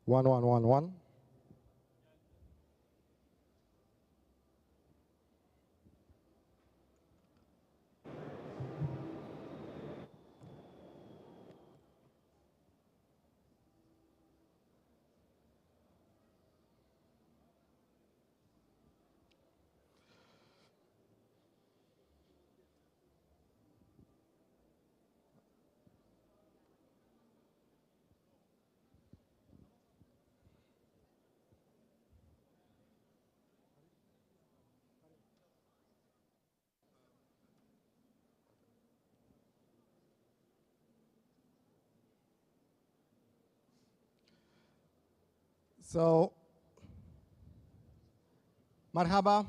1111. So, marhaba,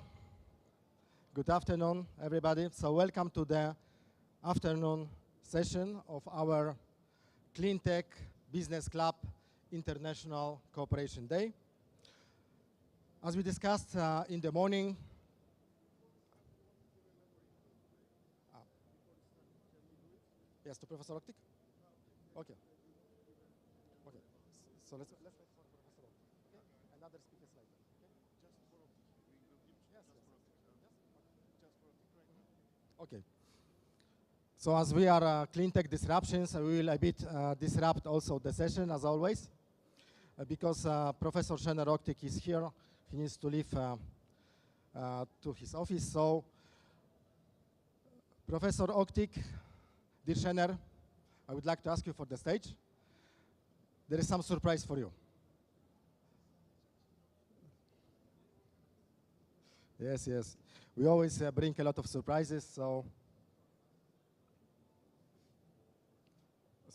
good afternoon, everybody. So welcome to the afternoon session of our Clean Tech Business Club International Cooperation Day. As we discussed in the morning, yes, to Professor Oktik? Okay. Okay. So let's wait for Professor Oktik. Okay? Another speaker slide. Okay. Okay. So as we are clean tech disruptions, we will a bit disrupt also the session as always, because Professor Şener Oktik is here. He needs to leave to his office. So, Professor Oktik, dear Şener, I would like to ask you for the stage. There is some surprise for you. Yes, yes. We always bring a lot of surprises, so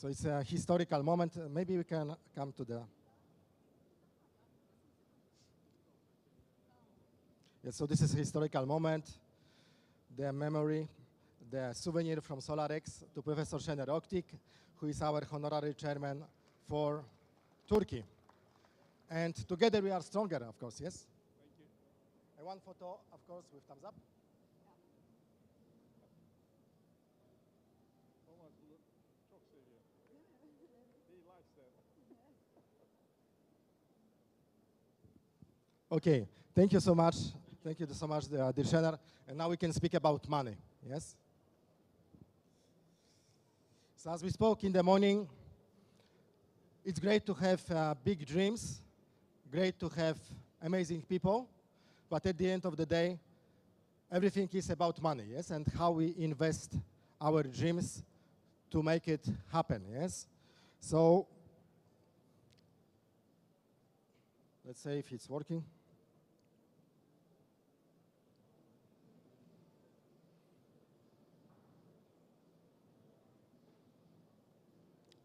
it's a historical moment. Maybe we can come to the... Yes, so this is a historical moment, the memory, the souvenir from SolarEX to Professor Şener Oktik, who is our honorary chairman for Turkey. And together we are stronger, of course, yes? Thank you. And one photo, of course, with thumbs up. Okay, thank you so much. Thank you so much, dear Şener. And now we can speak about money, yes? So as we spoke in the morning, it's great to have big dreams, great to have amazing people, but at the end of the day, everything is about money, yes? And how we invest our dreams to make it happen, yes? So, let's say if it's working.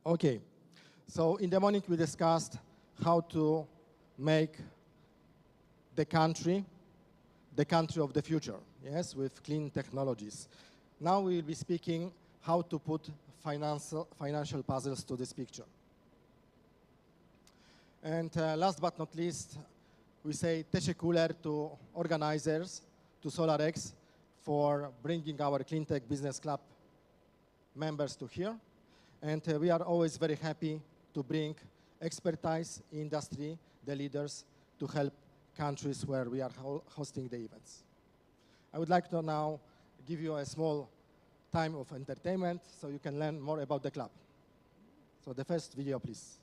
Okay, so in the morning we discussed how to make the country of the future, yes, with clean technologies. Now we will be speaking how to put financial puzzles to this picture. And last but not least, we say teşekkürler to organizers, to SolarEX, for bringing our Clean Tech Business Club members to here. And we are always very happy to bring expertise, industry, the leaders, to help countries where we are hosting the events. I would like to now give you a small time of entertainment so you can learn more about the club. So the first video, please.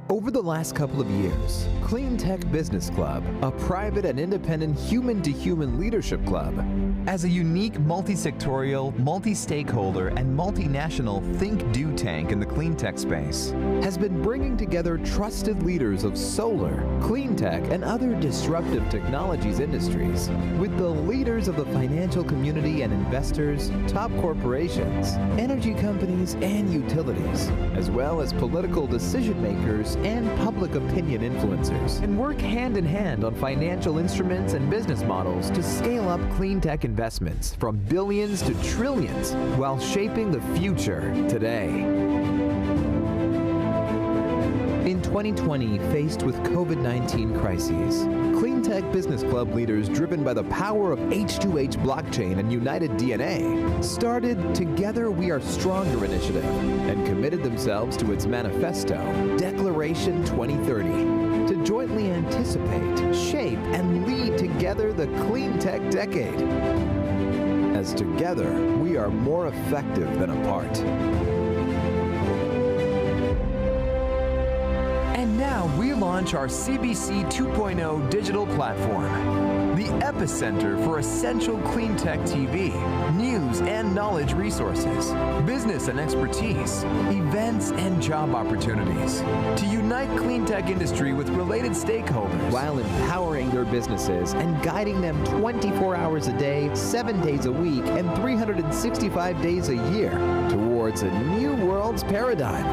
Over the last couple of years, Clean Tech Business Club, a private and independent human-to-human leadership club, as a unique multi-sectorial, multi-stakeholder, and multinational think-do tank in the clean tech space, has been bringing together trusted leaders of solar, clean tech, and other disruptive technologies industries with the leaders of the financial community and investors, top corporations, energy companies, and utilities, as well as political decision makers and public opinion influencers, and work hand in hand on financial instruments and business models to scale up clean tech investments from billions to trillions while shaping the future today. In 2020, faced with COVID-19 crises, Clean Tech Business Club leaders driven by the power of H2H blockchain and United DNA started Together We Are Stronger initiative and committed themselves to its manifesto, Declaration 2030, to jointly anticipate, shape, and lead together the clean tech decade. As together, we are more effective than apart. And now we launch our CBC 2.0 digital platform, the epicenter for essential clean tech TV, news and knowledge resources, business and expertise, events and job opportunities, to unite clean tech industry with related stakeholders while empowering their businesses and guiding them 24 hours a day, 7 days a week, and 365 days a year towards a new world's paradigm.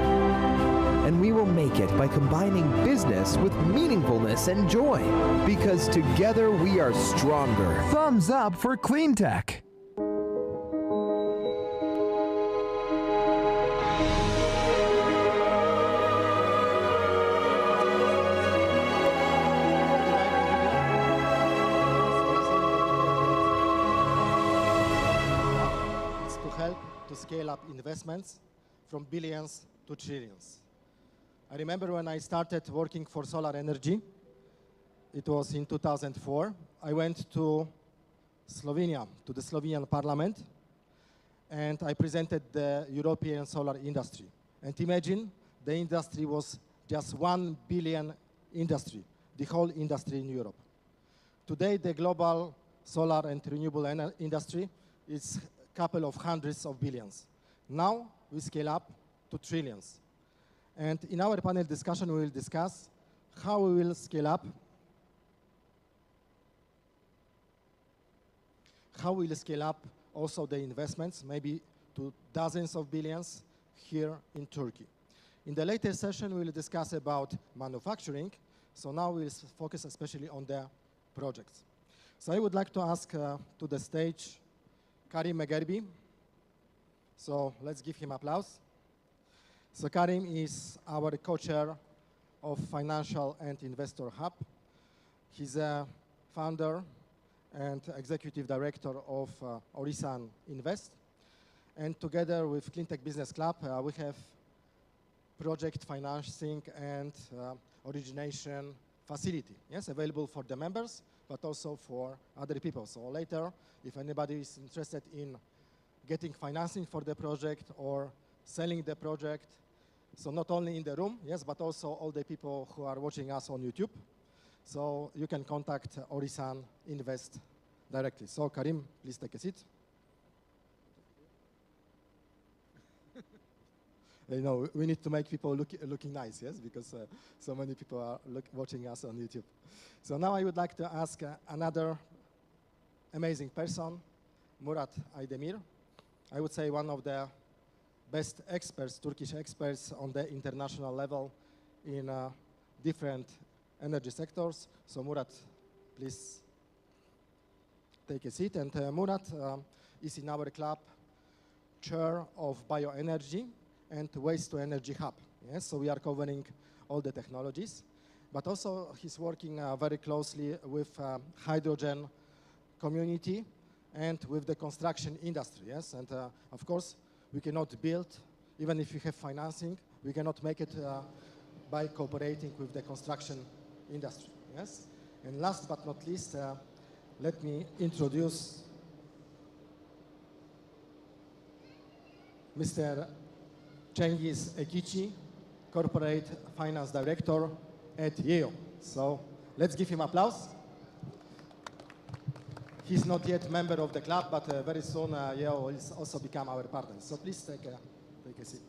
And we will make it by combining business with meaningfulness and joy, because together we are stronger. Thumbs up for clean tech. It's to help to scale up investments from billions to trillions. I remember when I started working for solar energy, it was in 2004. I went to Slovenia, to the Slovenian parliament, and I presented the European solar industry. And imagine, the industry was just 1 billion industry, the whole industry in Europe. Today, the global solar and renewable industry is a couple of hundreds of billions. Now, we scale up to trillions. And in our panel discussion, we will discuss how we will scale up, also the investments, maybe to dozens of billions here in Turkey. In the later session, we will discuss about manufacturing. So now we'll focus especially on the projects. So I would like to ask to the stage Karim Megerbi. So let's give him applause. So Karim is our co-chair of Financial and Investor Hub. He's a founder and executive director of Orisan Invest. And together with Cleantech Business Club, we have project financing and origination facility, yes, available for the members, but also for other people. So later, if anybody is interested in getting financing for the project or selling the project, so not only in the room, yes, but also all the people who are watching us on YouTube. So you can contact Orisan Invest directly. So Karim, please take a seat. You know, we need to make people looking nice, yes, because so many people are watching us on YouTube. So now I would like to ask another amazing person, Murat Aydemir. I would say one of the best experts, Turkish experts on the international level in different energy sectors. So Murat, please take a seat. And Murat is in our club, chair of bioenergy and waste to energy hub. Yes, so we are covering all the technologies, but also he's working very closely with hydrogen community and with the construction industry. Yes, and of course, we cannot build, even if we have financing, we cannot make it by cooperating with the construction industry, yes? And last but not least, let me introduce Mr. Cengiz Ekici, Corporate Finance Director at Yale. So let's give him applause. He's not yet member of the club, but very soon Yeo will also become our partner. So please take a seat.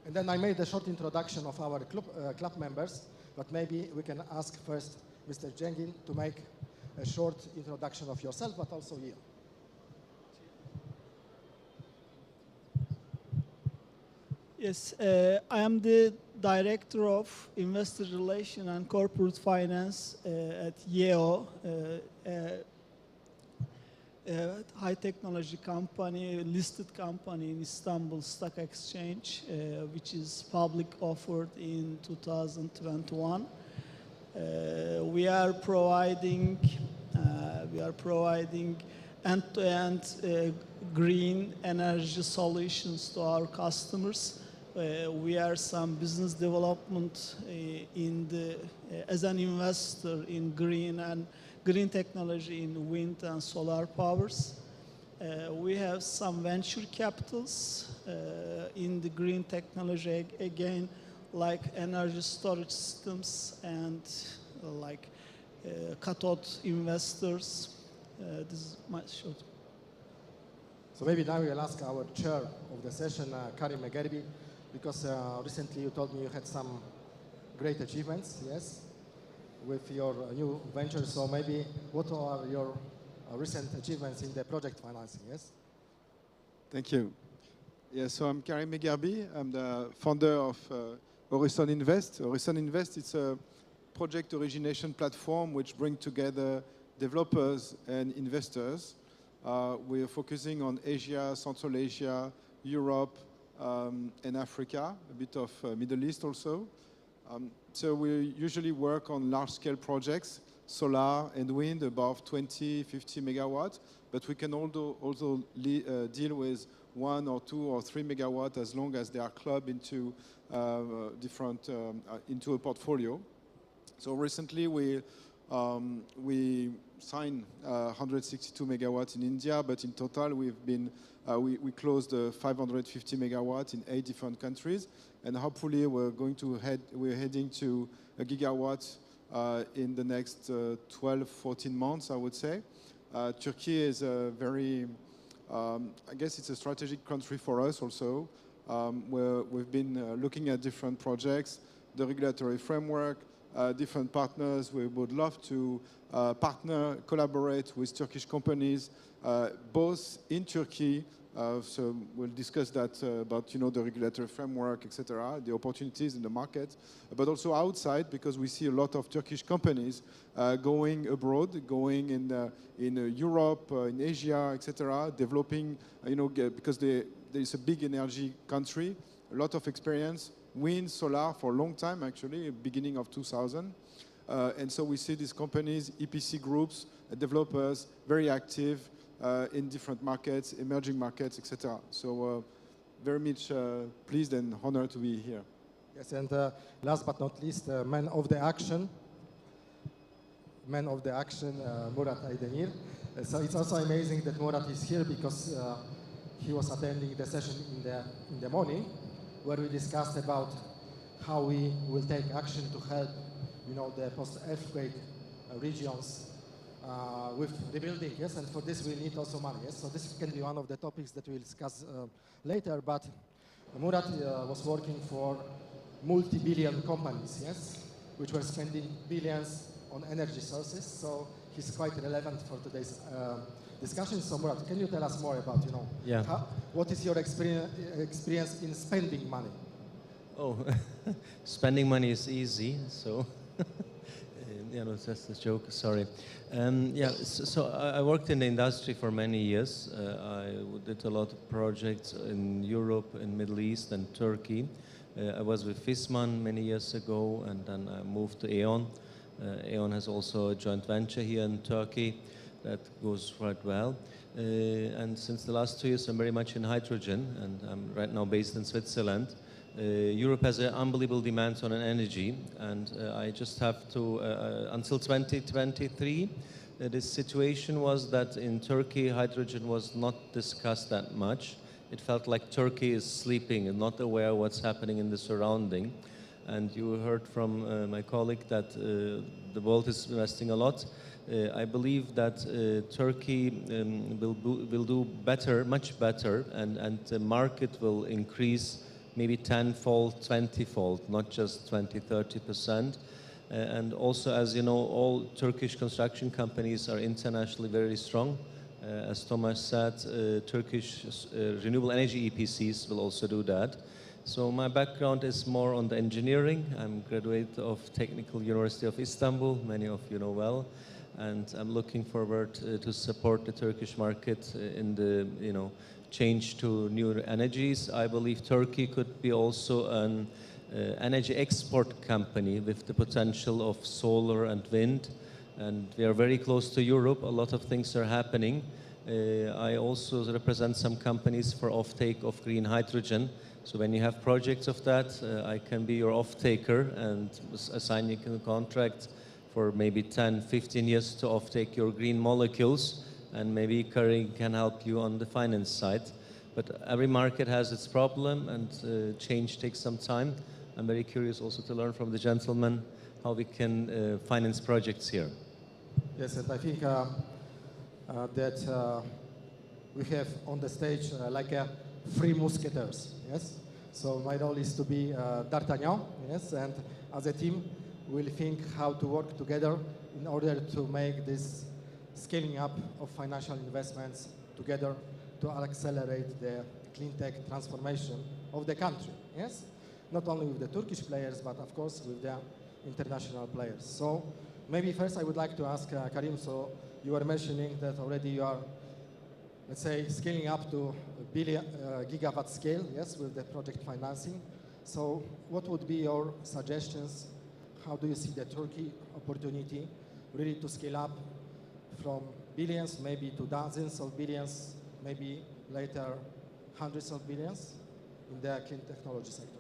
And then I made a short introduction of our club members, but maybe we can ask first Mr. Jengin to make a short introduction of yourself, but also Yeo. Yes, I am the Director of Investor Relations and Corporate Finance at Yeo, a high technology company, listed company in Istanbul Stock Exchange, which is public offered in 2021. We are providing end-to-end green energy solutions to our customers. We are some business development as an investor in green technology in wind and solar powers. We have some venture capitals in the green technology again, like energy storage systems and like cathode investors. This is my short. So maybe now we'll ask our chair of the session, Karim Megerbi, because recently you told me you had some great achievements, yes, with your new venture. So maybe what are your recent achievements in the project financing, yes? Thank you. Yeah, so I'm Karim Megerbi. I'm the founder of Horizon Invest. Horizon Invest is a project origination platform which brings together developers and investors. We're focusing on Asia, Central Asia, Europe, and Africa, a bit of Middle East also. So we usually work on large-scale projects, solar and wind, above 20, 50 megawatts, but we can also deal with 1 or 2 or 3 megawatts as long as they are clubbed into into a portfolio. So recently we signed 162 megawatts in India, but in total we closed 550 megawatts in 8 different countries, and hopefully we're heading to a gigawatt in the next 12, 14 months, I would say. Turkey is a very, I guess it's a strategic country for us also, where we've been looking at different projects, the regulatory framework, different partners. We would love to collaborate with Turkish companies, both in Turkey. So we'll discuss that about the regulatory framework, etc., the opportunities in the market, but also outside, because we see a lot of Turkish companies going abroad, going in Europe, in Asia, etc., developing, because there is a big energy country, a lot of experience, wind, solar for a long time, actually, beginning of 2000. And so we see these companies, EPC groups, developers, very active in different markets, emerging markets, etc. So very much pleased and honored to be here. Yes, and last but not least, man of the action, Murat Aydemir. So it's also amazing that Murat is here because he was attending the session in the morning, where we discussed about how we will take action to help, the post-earthquake regions with rebuilding, yes, and for this we need also money, yes. So this can be one of the topics that we'll discuss later, but Murat was working for multi-billion companies, yes, which were spending billions on energy sources, so he's quite relevant for today's discussion. So Murat, can you tell us more about, what is your experience in spending money? Oh, spending money is easy, so that's a joke, sorry. So I worked in the industry for many years. I did a lot of projects in Europe, in Middle East and Turkey. I was with Fisman many years ago, and then I moved to E.ON. E.ON has also a joint venture here in Turkey that goes quite well. And since the last 2 years, I'm very much in hydrogen, and I'm right now based in Switzerland. Europe has an unbelievable demand on energy, and I just have to, until 2023, this situation was that in Turkey, hydrogen was not discussed that much. It felt like Turkey is sleeping and not aware of what's happening in the surrounding. And you heard from my colleague that the world is investing a lot. I believe that Turkey will do better, much better, and the market will increase maybe 10-fold, 20-fold, not just 20, 30%. And also, as you know, all Turkish construction companies are internationally very strong. As Thomas said, Turkish renewable energy EPCs will also do that. So my background is more on the engineering. I'm a graduate of Technical University of Istanbul, many of you know well. And I'm looking forward to support the Turkish market in the change to new energies. I believe Turkey could be also an energy export company with the potential of solar and wind. And we are very close to Europe. A lot of things are happening. I also represent some companies for offtake of green hydrogen. So when you have projects of that, I can be your off-taker and assign you a contract for maybe 10, 15 years to offtake your green molecules, and maybe Karin can help you on the finance side. But every market has its problem, and change takes some time. I'm very curious also to learn from the gentleman how we can finance projects here. Yes, and I think that we have on the stage like three musketeers, yes? So my role is to be D'Artagnan, yes? And as a team, we'll think how to work together in order to make this scaling up of financial investments together to accelerate the clean tech transformation of the country, yes? Not only with the Turkish players, but of course with the international players. So maybe first I would like to ask Karim, so you were mentioning that already you are, let's say, scaling up to a billion gigawatt scale, yes, with the project financing. So what would be your suggestions? How do you see the Turkey opportunity really to scale up from billions, maybe to dozens of billions, maybe later hundreds of billions in the clean technology sector?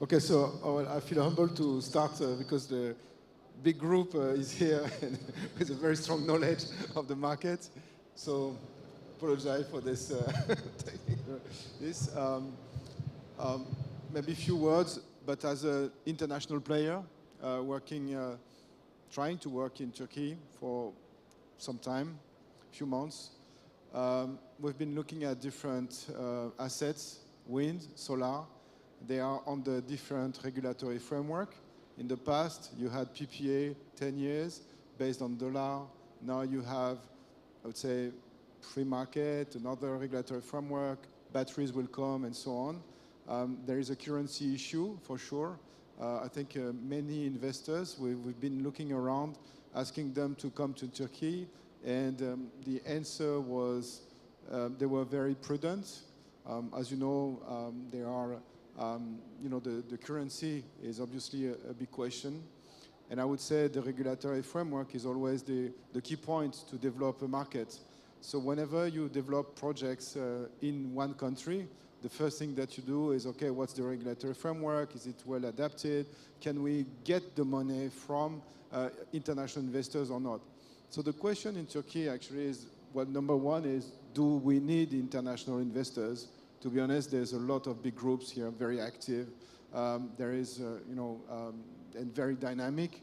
Okay, so I feel humbled to start because the big group is here and with a very strong knowledge of the market. So apologize for this. Maybe a few words, but as an international player trying to work in Turkey for some time, a few months, we've been looking at different assets, wind, solar. They are on the different regulatory framework. In the past, you had PPA 10 years based on dollar. Now you have, I would say, free market, another regulatory framework, batteries will come, and so on. There is a currency issue, for sure. I think many investors, we've been looking around, asking them to come to Turkey, and the answer was they were very prudent. As you know, there are the currency is obviously a big question. And I would say the regulatory framework is always the key point to develop a market. So whenever you develop projects in one country, the first thing that you do is, okay, what's the regulatory framework? Is it well adapted? Can we get the money from international investors or not? So the question in Turkey actually is, well, number one is, do we need international investors? To be honest, there's a lot of big groups here, very active. There is, and very dynamic.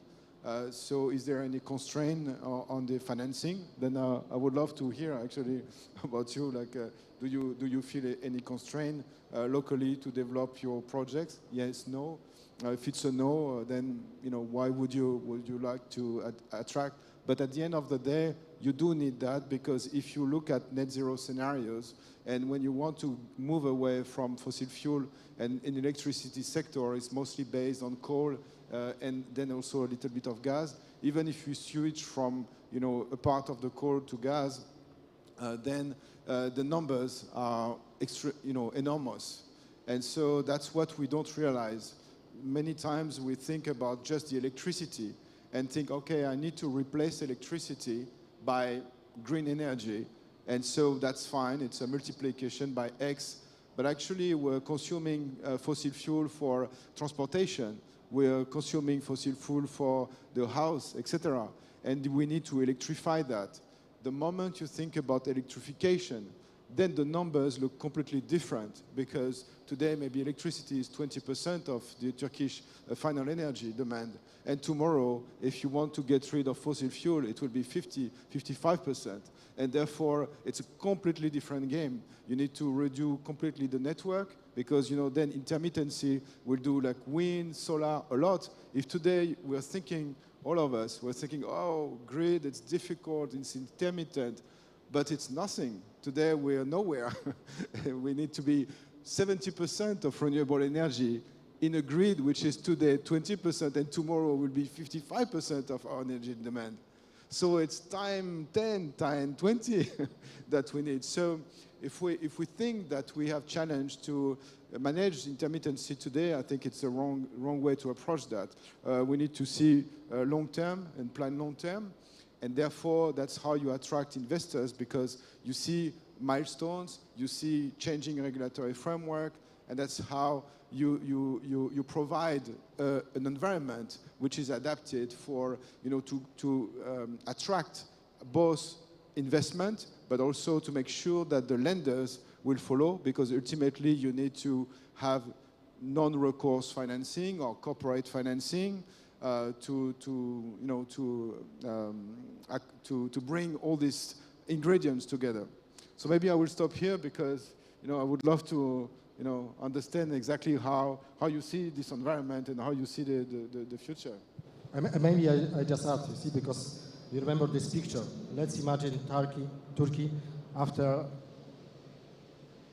So is there any constraint on the financing? Then I would love to hear actually about you. Like, do you feel any constraint locally to develop your projects? Yes, no. If it's a no, then why would you like to attract? But at the end of the day, you do need that, because if you look at net zero scenarios, and when you want to move away from fossil fuel, and in the electricity sector, it's mostly based on coal, and then also a little bit of gas. Even if you switch from a part of the coal to gas, then the numbers are enormous. And so that's what we don't realize. Many times we think about just the electricity and think, okay, I need to replace electricity by green energy. And so that's fine. It's a multiplication by X. But actually, we're consuming fossil fuel for transportation. We're consuming fossil fuel for the house, etc. And we need to electrify that. The moment you think about electrification, then the numbers look completely different, because today maybe electricity is 20% of the Turkish final energy demand. And tomorrow, if you want to get rid of fossil fuel, it will be 55%. And therefore, it's a completely different game. You need to redo completely the network, because then intermittency will do like wind, solar, a lot. If today we're thinking, all of us, we're thinking, oh, grid, it's difficult, it's intermittent, but it's nothing. Today we're nowhere. We need to be 70% of renewable energy in a grid which is today 20%, and tomorrow will be 55% of our energy demand. So it's time 10, time 20 that we need. So if we think that we have challenge to manage intermittency today, I think it's the wrong way to approach that. We need to see long-term and plan long-term. And therefore, that's how you attract investors, because you see milestones, you see changing regulatory framework, and that's how you provide an environment which is adapted for, to attract both investment, but also to make sure that the lenders will follow, because ultimately you need to have non-recourse financing or corporate financing to bring all these ingredients together. So maybe I will stop here, because I would love to understand exactly how you see this environment and how you see the future. Maybe I just add, you see, because you remember this picture. Let's imagine Turkey after.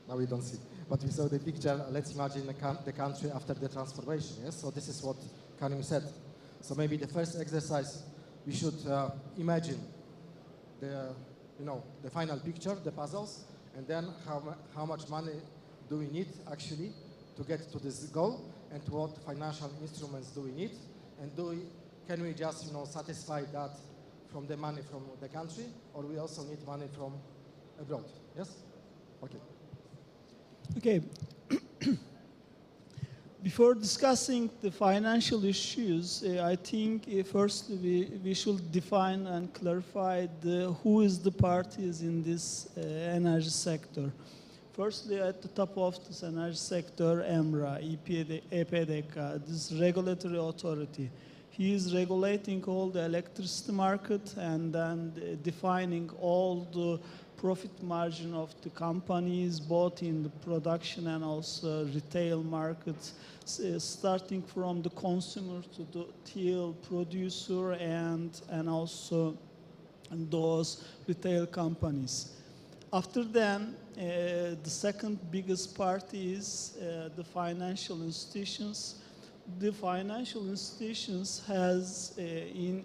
Now we don't see, but we saw the picture. Let's imagine the country after the transformation. Yes, so this is what Karim said. So maybe the first exercise, we should imagine the final picture, the puzzles, and then how much money do we need actually to get to this goal, and what financial instruments do we need, and can we just satisfy that from the money from the country, or we also need money from abroad? Yes? Okay. Okay. Before discussing the financial issues, I think first we should define and clarify who is the parties in this energy sector. Firstly, at the top of this energy sector, EMRA, EPDK, this regulatory authority. He is regulating all the electricity market and then defining all the profit margin of the companies, both in the production and also retail markets, starting from the consumer to the till producer and also those retail companies. After then, the second biggest part is the financial institutions. The financial institutions has, in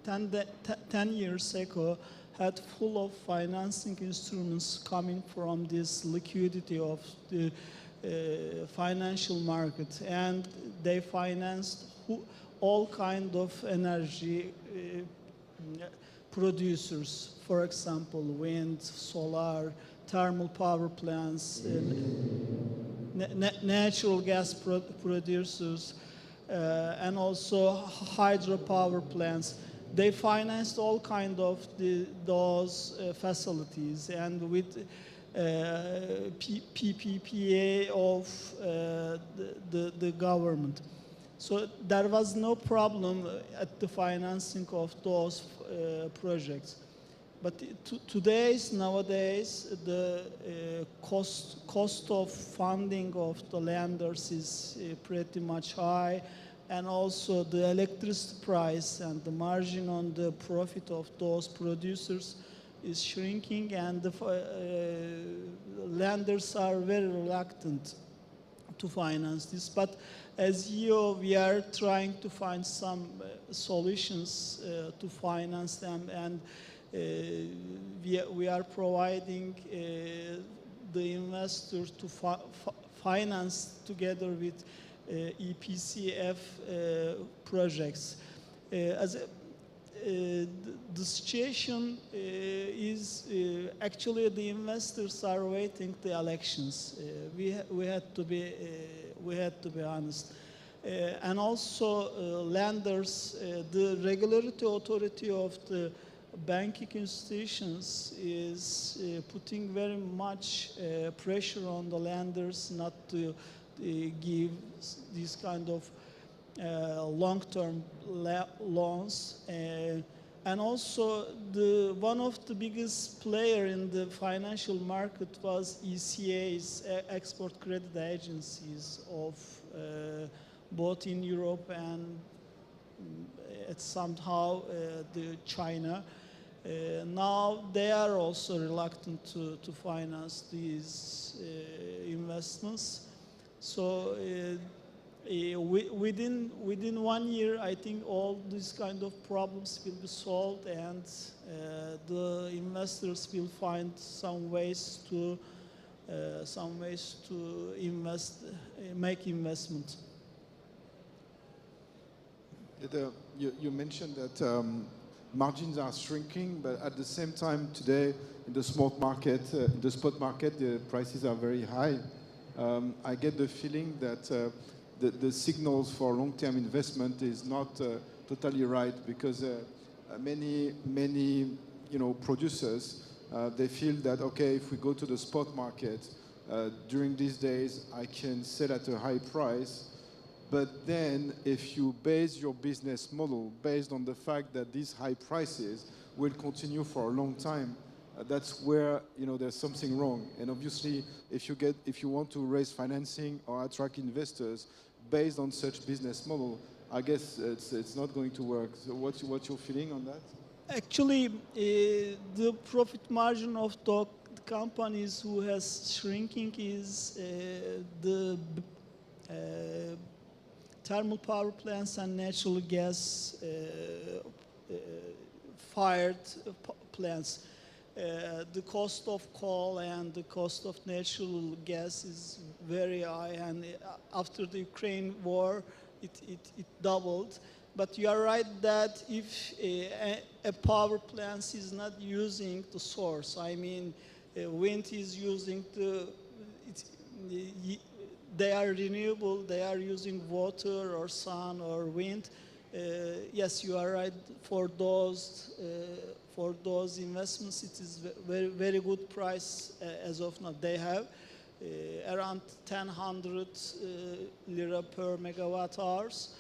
10 years ago, had full of financing instruments coming from this liquidity of the financial market, and they financed all kind of energy producers. For example, wind, solar, thermal power plants, natural gas producers, and also hydropower plants. They financed all kind of those facilities, and with PPPA of the government. So there was no problem at the financing of those projects. But nowadays, the cost of funding of the lenders is pretty much high, and also the electricity price and the margin on the profit of those producers is shrinking, and the lenders are very reluctant to finance this. But as we are trying to find some solutions to finance them, and we are providing the investors to finance together with EPCF projects. The situation is actually the investors are waiting the elections. We had to be honest, and also lenders, the regulatory authority of the banking institutions is putting very much pressure on the lenders not to give these kind of long-term loans. And also, one of the biggest player in the financial market was ECAs, export credit agencies of both in Europe and somehow the China. Now they are also reluctant to finance these investments. So within 1 year, I think all these kind of problems will be solved, and the investors will find some ways to invest, make investment. You mentioned that margins are shrinking, but at the same time today in the spot market, the prices are very high. I get the feeling that the signals for long-term investment is not totally right, because many producers they feel that, okay, if we go to the spot market during these days, I can sell at a high price. But then if you base your business model based on the fact that these high prices will continue for a long time, that's where there's something wrong. And obviously, if you want to raise financing or attract investors based on such business model, I guess it's not going to work. So what's your feeling on that? Actually, the profit margin of the companies who has shrinking is the thermal power plants and natural gas fired plants. The cost of coal and the cost of natural gas is very high, and after the Ukraine war, it doubled. But you are right that if a power plant is not using the source, I mean, wind is using they are renewable, they are using water or sun or wind. Yes, you are right. For those investments, it is very, very good price as of now. They have around 1,000 lira per megawatt hours.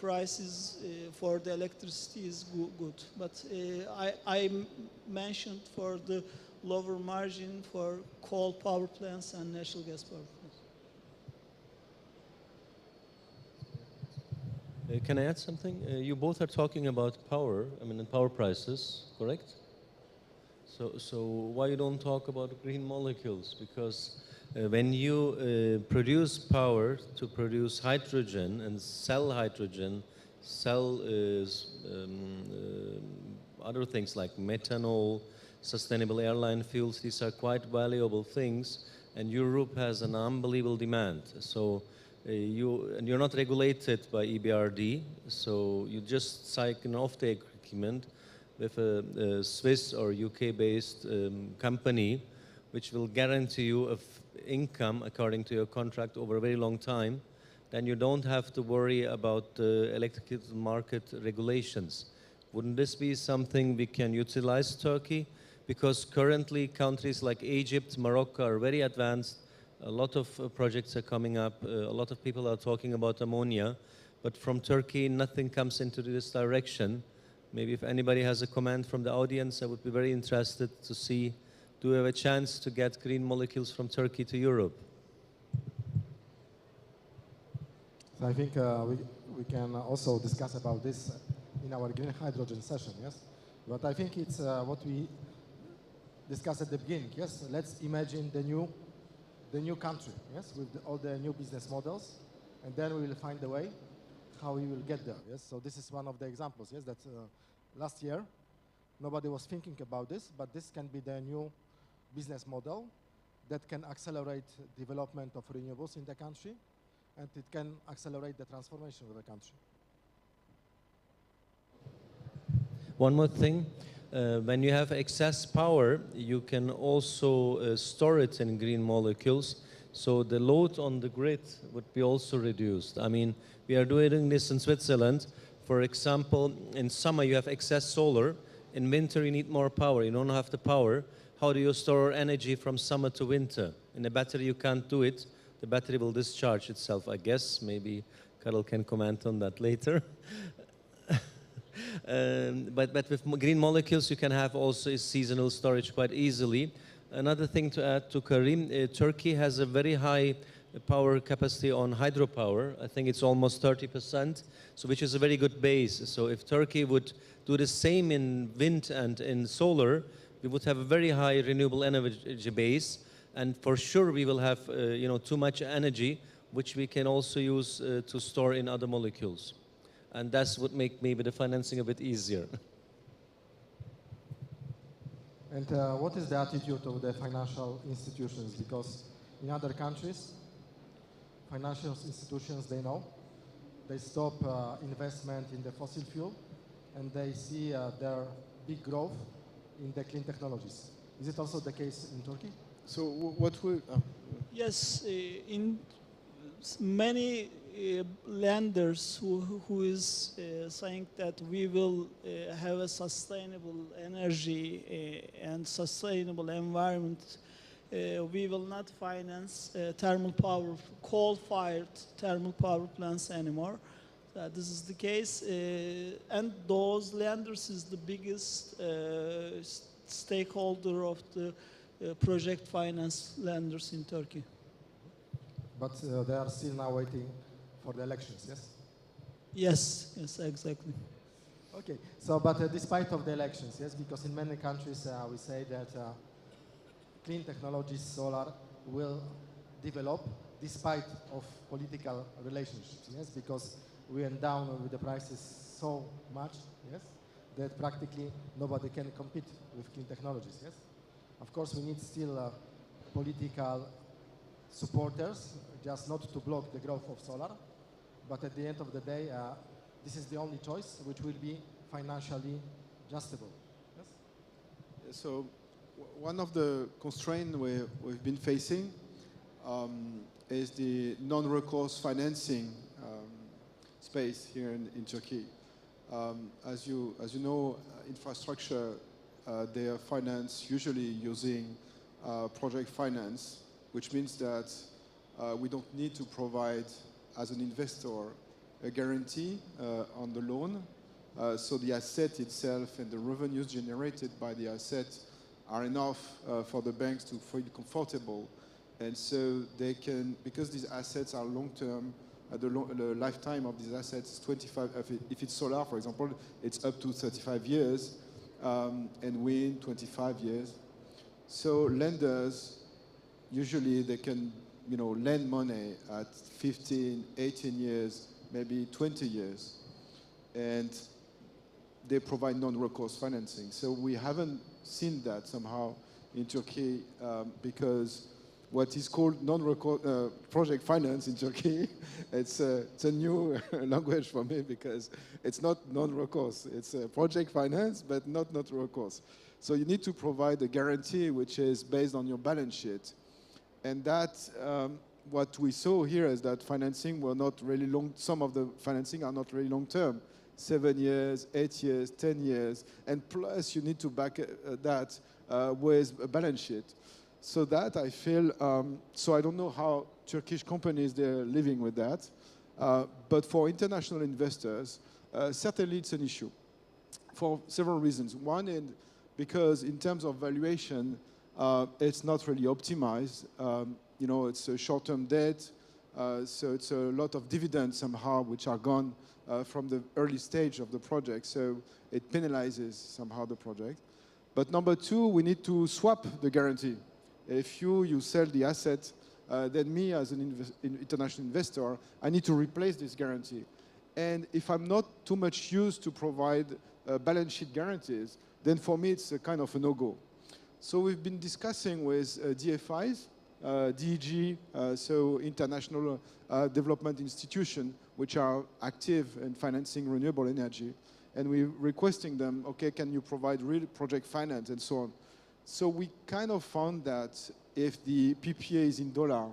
Prices for the electricity is good. But I mentioned for the lower margin for coal power plants and natural gas power plants. Can I add something? You both are talking about power, and power prices, correct? So why you don't talk about green molecules? Because when you produce power to produce hydrogen and sell hydrogen, sell other things like methanol, sustainable airline fuels, these are quite valuable things, and Europe has an unbelievable demand. So you're not regulated by EBRD, so you just sign an off-take agreement with a Swiss or UK-based company, which will guarantee you income according to your contract over a very long time. Then you don't have to worry about the electrical market regulations. Wouldn't this be something we can utilize Turkey? Because currently countries like Egypt, Morocco are very advanced. A lot of projects are coming up. A lot of people are talking about ammonia. But from Turkey, nothing comes into this direction. Maybe if anybody has a comment from the audience, I would be very interested to see, do we have a chance to get green molecules from Turkey to Europe? So I think we can also discuss about this in our green hydrogen session, yes? But I think it's what we discussed at the beginning, yes? Let's imagine the new country, yes, with all the new business models, and then we will find a way how we will get there, yes? So this is one of the examples, yes, that last year nobody was thinking about this, but this can be the new business model that can accelerate development of renewables in the country, and it can accelerate the transformation of the country. One more thing. When you have excess power, you can also store it in green molecules, so the load on the grid would be also reduced. I mean, we are doing this in Switzerland. For example, in summer you have excess solar, In winter, you need more power. You don't have the power. How do you store energy from summer to winter? In a battery, you can't do it. The battery will discharge itself, I guess. Maybe Carol can comment on that later. But with green molecules, you can have also seasonal storage quite easily. Another thing to add to Karim, Turkey has a very high power capacity on hydropower. I think it's almost 30%, so which is a very good base. So if Turkey would do the same in wind and in solar, we would have a very high renewable energy base, and for sure we will have too much energy, which we can also use to store in other molecules. And that's what make maybe the financing a bit easier. And what is the attitude of the financial institutions? Because in other countries, financial institutions, they stop investment in the fossil fuel, and they see their big growth in the clean technologies. Is it also the case in Turkey? So what we... Yes, in many lenders who is saying that we will have a sustainable energy and sustainable environment, we will not finance thermal power, coal-fired thermal power plants anymore. This is the case, and those lenders is the biggest stakeholder of the project finance lenders in Turkey. But they are still now waiting for the elections, yes? Yes, yes, exactly. Okay, so but despite of the elections, yes, because in many countries we say that clean technologies, solar, will develop despite of political relationships, yes, because we went down with the prices so much, yes, that practically nobody can compete with clean technologies, yes? Of course, we need still political supporters, just not to block the growth of solar, but at the end of the day, this is the only choice which will be financially justable. Yes? So one of the constraints we've been facing is the non-recourse financing space here in Turkey. As you know, infrastructure, they are financed usually using project finance, which means that we don't need to provide, as an investor, a guarantee on the loan. So the asset itself and the revenues generated by the asset are enough for the banks to feel comfortable. And so they can, because these assets are long-term, the lifetime of these assets is 25, if it's solar, for example, it's up to 35 years, and wind, 25 years. So lenders, usually they can, lend money at 15, 18 years, maybe 20 years, and they provide non-recourse financing. So we haven't seen that somehow in Turkey because what is called non-recourse project finance in Turkey, it's a new language for me because it's not non-recourse. It's project finance, but not recourse. So you need to provide a guarantee which is based on your balance sheet. And that, what we saw here is that financing were not really long, some of the financing are not really long-term. 7 years, 8 years, 10 years, and plus you need to back that with a balance sheet. So that I feel, so I don't know how Turkish companies, they're living with that. But for international investors, certainly it's an issue for several reasons. One, because in terms of valuation, it's not really optimized. It's a short-term debt, so it's a lot of dividends somehow which are gone from the early stage of the project, so it penalizes somehow the project. But number two, we need to swap the guarantee. If you sell the asset, then me as an international investor, I need to replace this guarantee. And if I'm not too much used to provide balance sheet guarantees, then for me it's a kind of a no-go. So we've been discussing with DFIs, DEG, so International Development Institution, which are active in financing renewable energy. And we're requesting them, okay, can you provide real project finance and so on. So we kind of found that if the PPA is in dollar,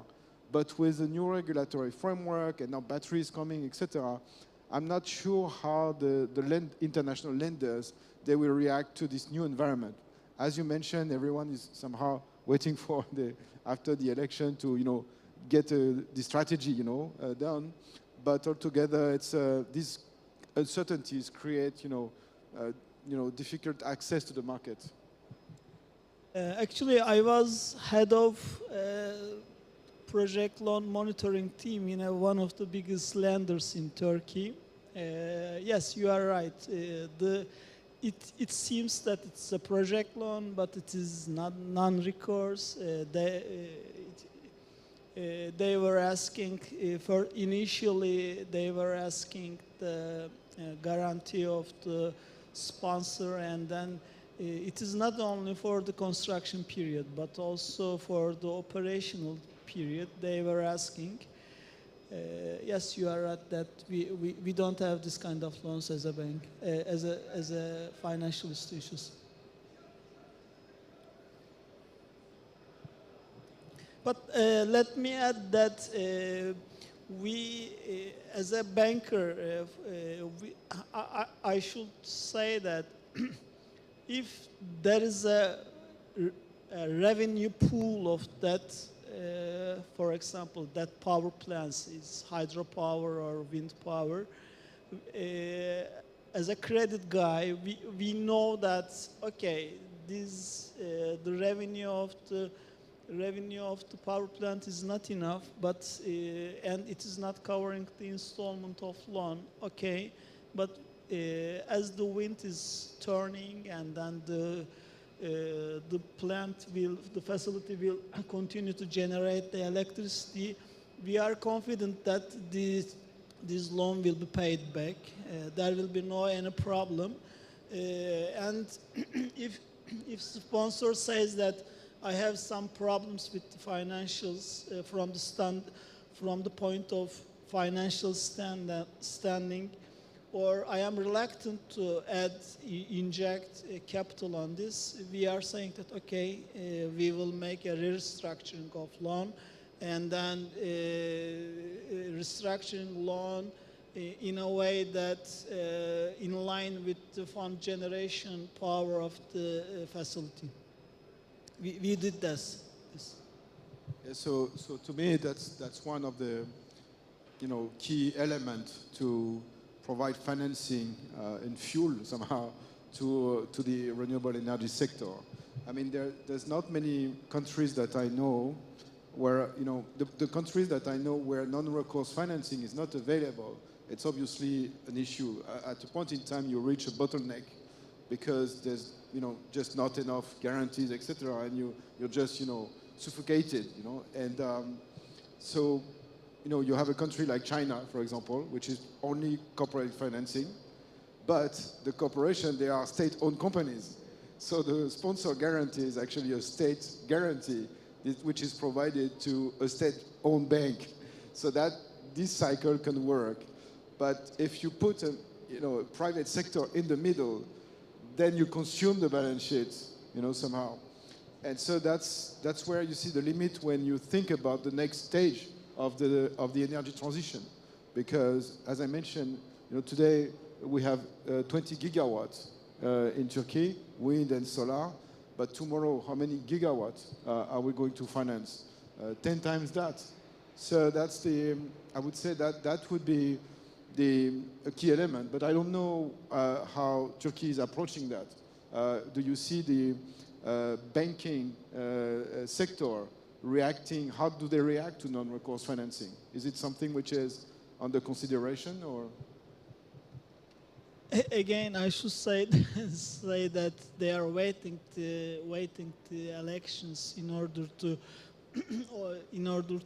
but with the new regulatory framework and now batteries coming, etc., I'm not sure how the international lenders, they will react to this new environment. As you mentioned, everyone is somehow waiting for after the election to, get the strategy, done. But altogether, it's these uncertainties create, difficult access to the market. Actually, I was head of project loan monitoring team in one of the biggest lenders in Turkey. Yes, you are right. It seems that it's a project loan, but it is not non-recourse. They were asking initially they were asking the guarantee of the sponsor, and then it is not only for the construction period but also for the operational period they were asking. Yes, you are right that we don't have this kind of loans as a bank, as a financial institutions. But let me add that we, as a banker, I should say that if there is a revenue pool of that, for example, that power plants is hydropower or wind power, as a credit guy, we know that, okay, this, the revenue of the power plant is not enough, but and it is not covering the installment of loan. Okay, but as the wind is turning and then the facility will continue to generate the electricity, we are confident that this loan will be paid back. There will be any problem. And if sponsor says that I have some problems with the financials from the point of financial standing, or I am reluctant to inject capital on this, we are saying that, okay, we will make a restructuring of loan, and then restructuring loan in a way that in line with the fund generation power of the facility. We did this. Yeah, so to me, that's one of the key elements to provide financing and fuel somehow to the renewable energy sector. I mean, there's not many countries that I know where the countries that I know where non-recourse financing is not available. It's obviously an issue. At a point in time, you reach a bottleneck because there's just not enough guarantees, etc., and you're just suffocated, and so you have a country like China, for example, which is only corporate financing, but the corporation, they are state-owned companies, so the sponsor guarantee is actually a state guarantee which is provided to a state-owned bank, so that this cycle can work. But if you put a private sector in the middle, then you consume the balance sheet, somehow. And so that's where you see the limit when you think about the next stage of the energy transition. Because, as I mentioned, today we have 20 gigawatts in Turkey, wind and solar. But tomorrow, how many gigawatts are we going to finance? 10 times that. So that's I would say that would be a key element, but I don't know how Turkey is approaching that. Do you see the banking sector reacting? How do they react to non-recourse financing? Is it something which is under consideration, or? Again, I should say that they are waiting the elections in order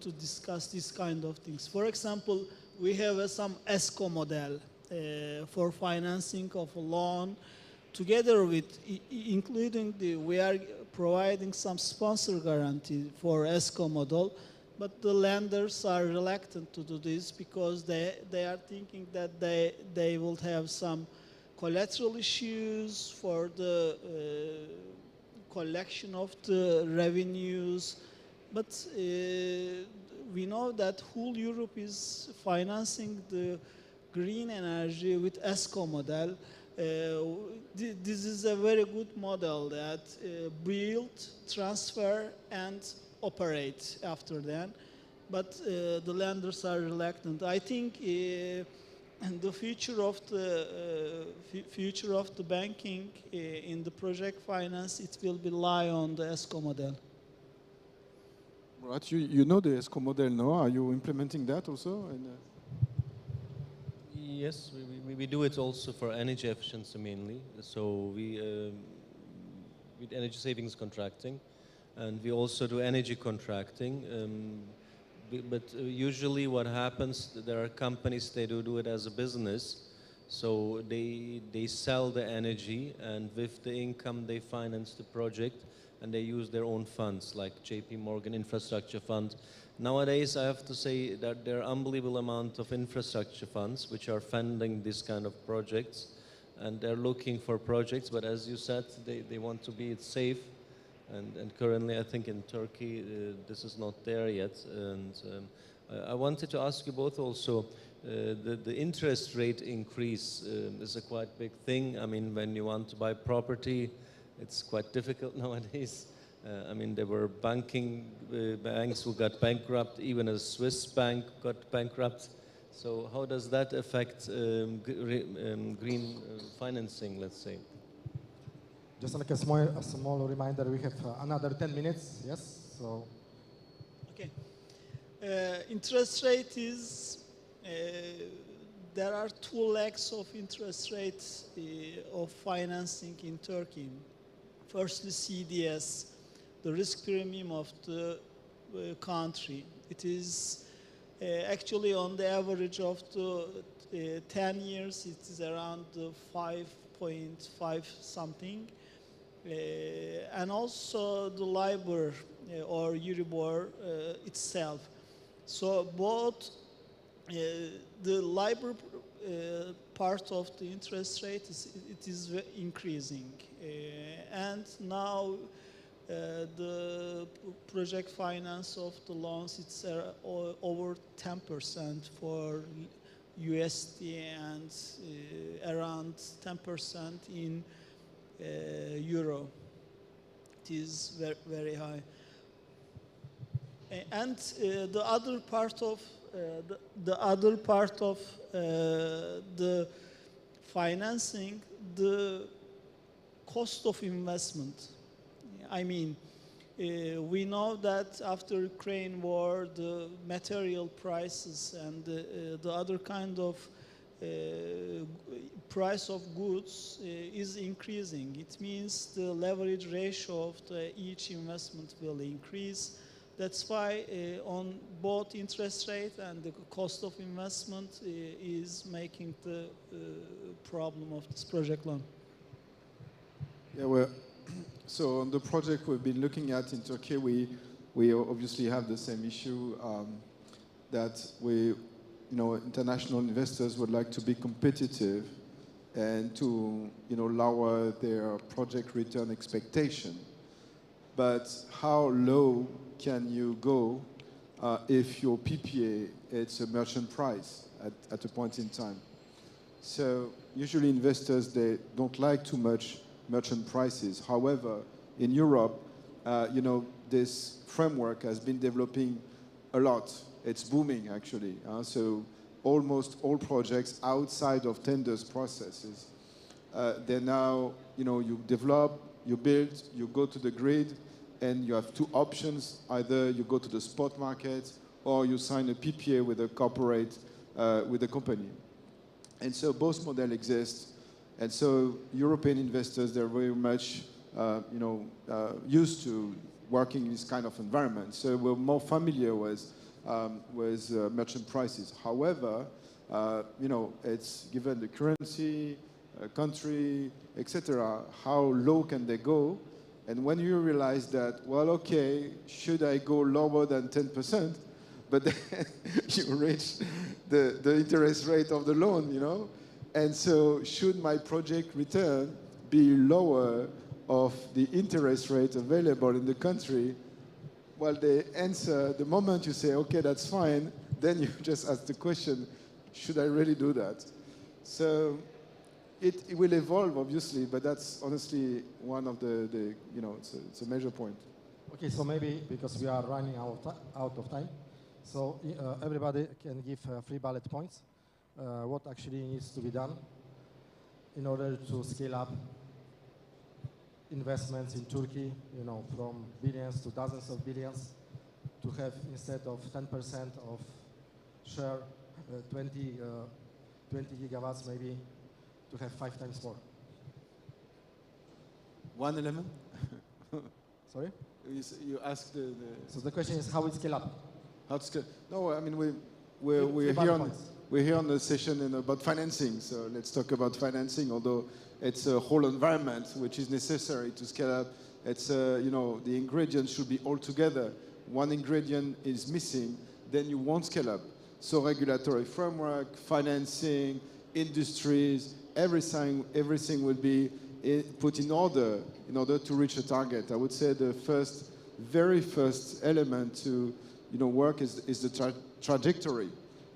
to discuss these kind of things. For example, we have some ESCO model for financing of a loan, together with, we are providing some sponsor guarantee for ESCO model, but the lenders are reluctant to do this because they are thinking that they will have some collateral issues for the collection of the revenues. But we know that whole Europe is financing the green energy with ESCO model. This is a very good model that build, transfer, and operate after that. But the lenders are reluctant. I think the future of the banking in the project finance, it will rely on the ESCO model. Right, you know the ESCO model, no? Are you implementing that also? Yes, we do it also for energy efficiency mainly. So we energy savings contracting, and we also do energy contracting. But usually what happens, there are companies, they do it as a business. So they sell the energy, and with the income they finance the project, and they use their own funds like JP Morgan Infrastructure Fund. Nowadays, I have to say that there are unbelievable amount of infrastructure funds which are funding this kind of projects, and they're looking for projects, but as you said, they want to be safe. And currently, I think in Turkey, this is not there yet. And I wanted to ask you both also, the interest rate increase is a quite big thing. I mean, when you want to buy property, it's quite difficult nowadays. I mean, there were banks who got bankrupt, even a Swiss bank got bankrupt. So how does that affect green financing, let's say? Just like a small reminder, we have another 10 minutes, yes? So. Okay. Interest rate is, there are two legs of interest rates of financing in Turkey. Firstly, CDS, the risk premium of the country. It is actually on the average of the 10 years, it is around 5.5 something. And also the LIBOR or Euribor itself. So both the LIBOR part of the interest rate is increasing, and now the project finance of the loans, it's over 10% for USD and around 10% in euro. It is very, very high. And the other part of the financing, the cost of investment. I mean, we know that after Ukraine war, the material prices and the other kind of price of goods is increasing. It means the leverage ratio of each investment will increase. That's why on both interest rate and the cost of investment is making the problem of this project loan. Yeah, well, so on the project we've been looking at in Turkey, we obviously have the same issue that international investors would like to be competitive and to lower their project return expectation. But how low can you go if your PPA, it's a merchant price at a point in time? So usually investors, they don't like too much merchant prices. However, in Europe, this framework has been developing a lot. It's booming, actually. So almost all projects outside of tenders processes, they're now, you develop, you build, you go to the grid, and you have two options. Either you go to the spot market or you sign a PPA with a corporate, with a company. And so both models exist. And so European investors, they're very much used to working in this kind of environment. So we're more familiar with merchant prices. However, it's given the currency, country, etc., how low can they go? And when you realize that, well, okay, should I go lower than 10%? But then you reach the interest rate of the loan, And so should my project return be lower of the interest rate available in the country? Well, the answer, the moment you say, okay, that's fine, then you just ask the question, should I really do that? So it will evolve, obviously, but that's honestly one of the you know, it's a major point. Okay, so maybe because we are running out of time, so everybody can give 3 bullet points. What actually needs to be done in order to scale up investments in Turkey, you know, from billions to dozens of billions, to have instead of 10% of share, 20 gigawatts maybe, to have 5 times more. One element? Sorry? You asked the... So the question is how we scale up? How to scale? No, I mean, we're here on the session about financing, so let's talk about financing, although it's a whole environment which is necessary to scale up. It's, you know, the ingredients should be all together. One ingredient is missing, then you won't scale up. So regulatory framework, financing, industries, everything will be put in order to reach a target. I would say the very first element to work is the trajectory.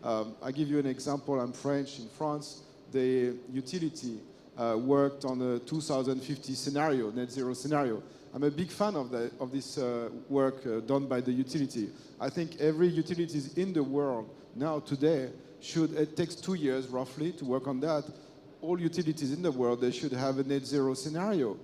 I give you an example. I'm French. In France, the utility worked on a 2050 scenario, net zero scenario. I'm a big fan of this work done by the utility. I think every utility in the world now today it takes 2 years roughly to work on that. All utilities in the world, they should have a net zero scenario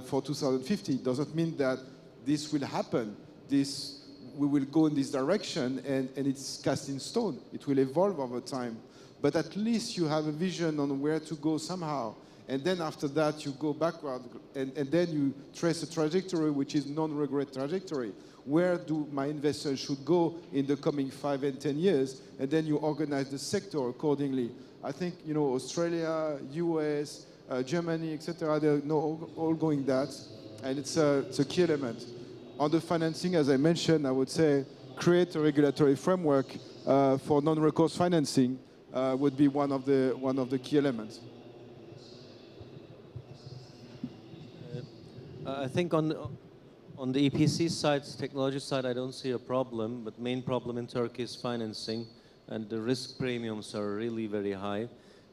for 2050. Doesn't mean that this will happen. We will go in this direction and it's cast in stone. It will evolve over time. But at least you have a vision on where to go somehow. And then after that, you go backward and then you trace a trajectory which is non-regret trajectory. Where do my investors should go in the coming 5 and 10 years? And then you organize the sector accordingly. I think, Australia, US, Germany, etc., they're all going that. And it's a key element. On the financing, as I mentioned, I would say create a regulatory framework for non-recourse financing would be one of the key elements. I think on the EPC side, technology side, I don't see a problem, but main problem in Turkey is financing, and the risk premiums are really very high.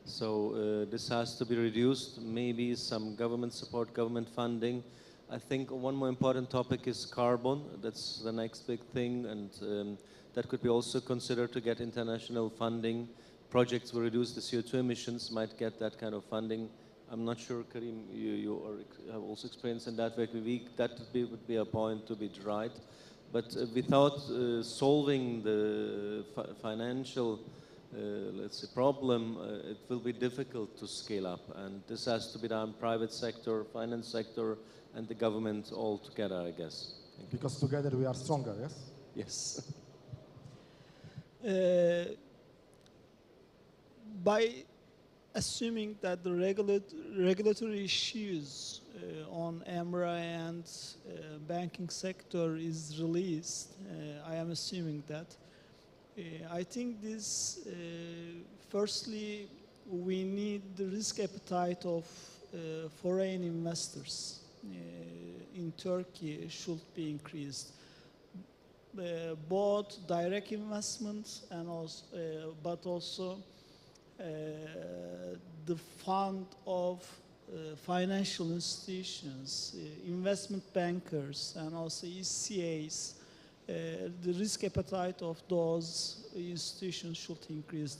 So this has to be reduced, maybe some government support, government funding. I think one more important topic is carbon. That's the next big thing, and that could be also considered to get international funding. Projects will reduce the CO2 emissions, might get that kind of funding. I'm not sure, Karim, you have also experience in that. That would be a point to be tried. But without solving the financial, let's say, problem, it will be difficult to scale up. And this has to be done private sector, finance sector, and the government all together, I guess. Because together we are stronger, yes? Yes. By assuming that the regulatory issues on EMRA and banking sector is released, I am assuming that. I think this, firstly, we need the risk appetite of foreign investors in Turkey should be increased. Both direct investments and also, but also the fund of financial institutions, investment bankers, and also ECAs. The risk appetite of those institutions should increase.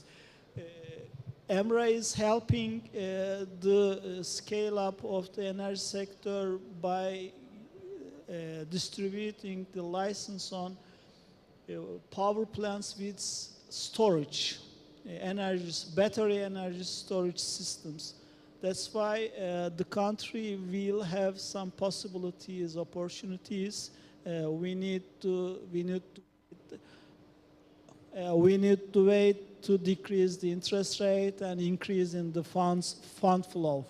EMRA is helping the scale up of the energy sector by distributing the license on power plants with storage, battery energy storage systems. That's why the country will have some possibilities, opportunities. We need to wait to decrease the interest rate and increase in the fund flow.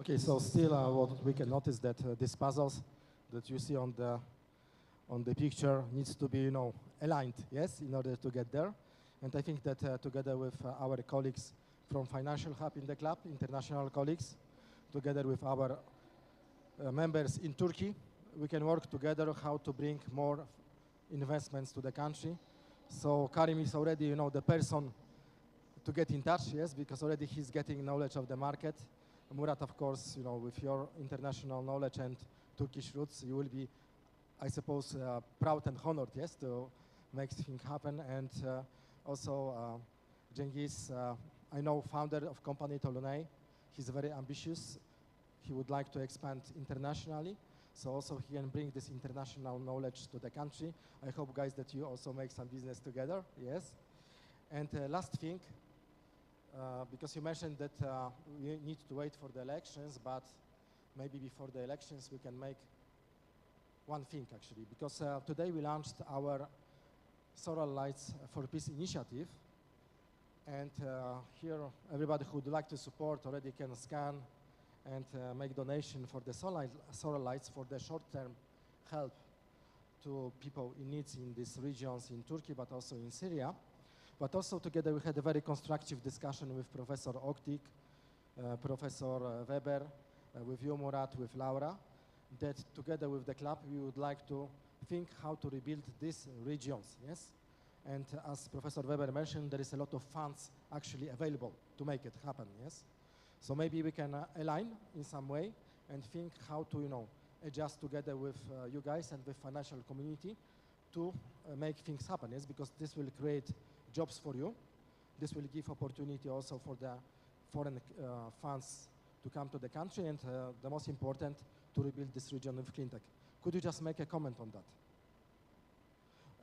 Okay, so still what we can notice that these puzzles that you see on the picture needs to be aligned, yes, in order to get there. And I think that together with our colleagues from Financial Hub in the club, international colleagues, together with our members in Turkey, we can work together how to bring more investments to the country. So Karim is already, the person to get in touch, yes, because already he's getting knowledge of the market. Murat, of course, you know, with your international knowledge and Turkish roots, you will be, I suppose, proud and honored, yes, to make things happen. And also, Cengiz, I know, founder of company Tolunay. He's very ambitious. He would like to expand internationally. So also he can bring this international knowledge to the country. I hope, guys, that you also make some business together, yes. And last thing, because you mentioned that we need to wait for the elections, but maybe before the elections we can make one thing, actually. Because today we launched our Solar Lights for Peace initiative. And here, everybody who would like to support already can scan and make donation for the solar lights for the short-term help to people in needs in these regions in Turkey, but also in Syria. But also together we had a very constructive discussion with Professor Oktik, Professor Weber, with you, Murat, with Laura, that together with the club we would like to think how to rebuild these regions, yes? And as Professor Weber mentioned, there is a lot of funds actually available to make it happen, yes? So maybe we can align in some way and think how to, you know, adjust together with you guys and with financial community to make things happen, yes? Because this will create jobs for you. This will give opportunity also for the foreign funds to come to the country, and the most important, to rebuild this region with clean tech. Could you just make a comment on that?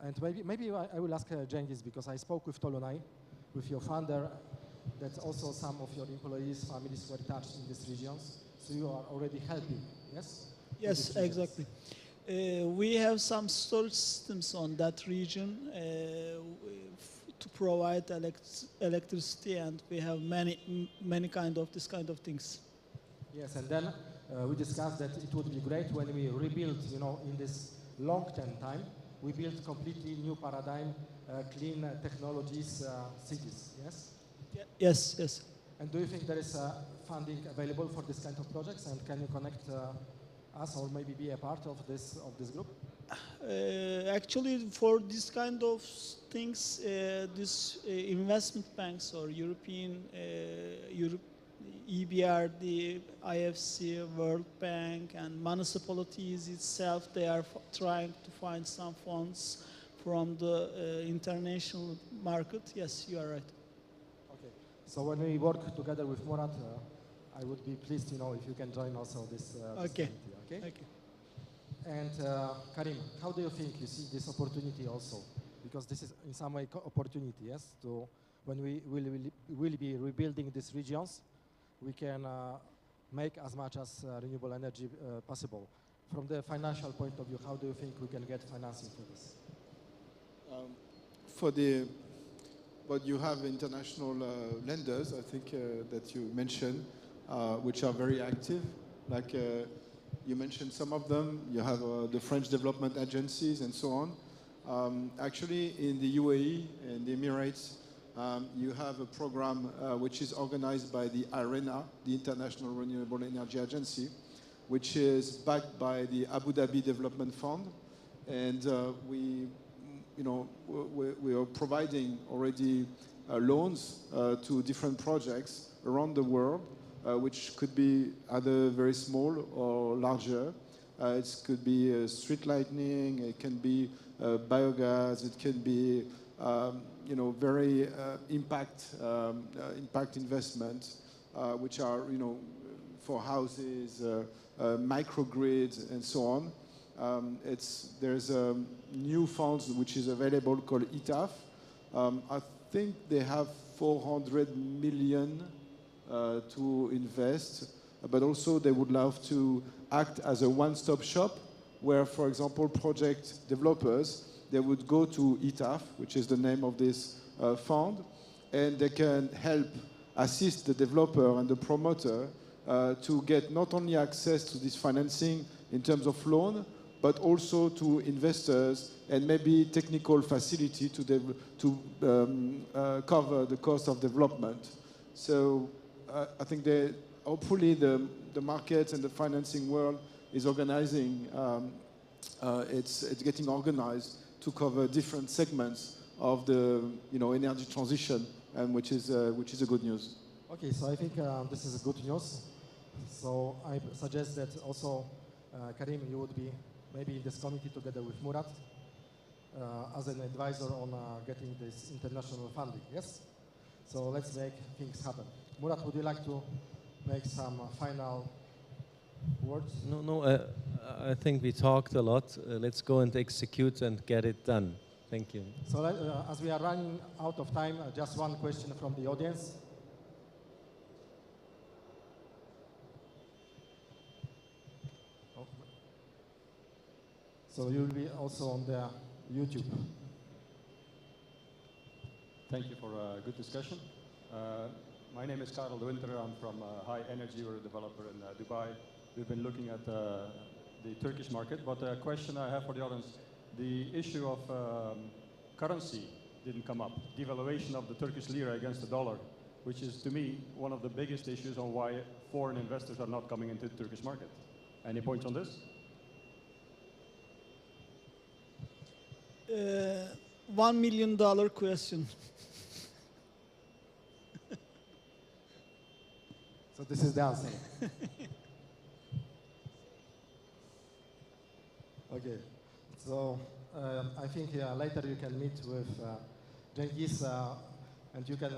And maybe I will ask Cengiz, because I spoke with Tolunay, with your founder, that also some of your employees, families were touched in these regions. So you are already helping, yes? Yes, exactly. We have some storage systems on that region to provide electricity, and we have many kind of this kind of things. Yes, and then we discussed that it would be great when we rebuild, you know, in this long-term time, we build completely new paradigm, clean technologies, cities, yes? Yes, yes. And do you think there is funding available for this kind of projects, and can you connect us or maybe be a part of this group? Actually, for this kind of things, this investment banks or European, EBRD, IFC, World Bank, and municipalities itself, they are trying to find some funds from the international market. Yes, you are right. Okay. So when we work together with Murat, I would be pleased, you know, if you can join also this. Okay. Okay. Okay. And Karim, how do you think you see this opportunity also? Because this is in some way opportunity, yes? To when we will be rebuilding these regions, we can make as much as renewable energy possible. From the financial point of view, how do you think we can get financing for this? But you have international lenders, I think, that you mentioned, which are very active. Like you mentioned some of them. You have the French development agencies and so on. Actually, in the UAE and the Emirates, you have a program which is organized by the IRENA, the International Renewable Energy Agency, which is backed by the Abu Dhabi Development Fund. And we are providing already loans to different projects around the world, which could be either very small or larger. It could be street lighting, it can be biogas, it can be very impact investments, which are for houses, microgrids, and so on. There's a new fund which is available called ETAF. I think they have 400 million to invest, but also they would love to act as a one-stop shop where, for example, project developers, they would go to ETAF, which is the name of this fund, and they can help assist the developer and the promoter to get not only access to this financing in terms of loan, but also to investors and maybe technical facility to cover the cost of development. So I think that hopefully the market and the financing world is organizing, it's getting organized to cover different segments of the energy transition and which is a good news. Okay, so I think this is good news. So I suggest that also, Karim, you would be maybe in this committee together with Murat as an advisor on getting this international funding, yes? So let's make things happen. Murat, would you like to make some final words? No, I think we talked a lot. Let's go and execute and get it done. Thank you. So as we are running out of time, just one question from the audience. So you will be also on the YouTube. Thank you for a good discussion. My name is Karel de Winter. I'm from High Energy. We're a developer in Dubai. We've been looking at the Turkish market, but a question I have for the audience, the issue of currency didn't come up. Devaluation of the Turkish lira against the dollar, which is, to me, one of the biggest issues on why foreign investors are not coming into the Turkish market. Any points on this? $1 million question. So this is the answer. Okay, so I think later you can meet with Cengiz and you can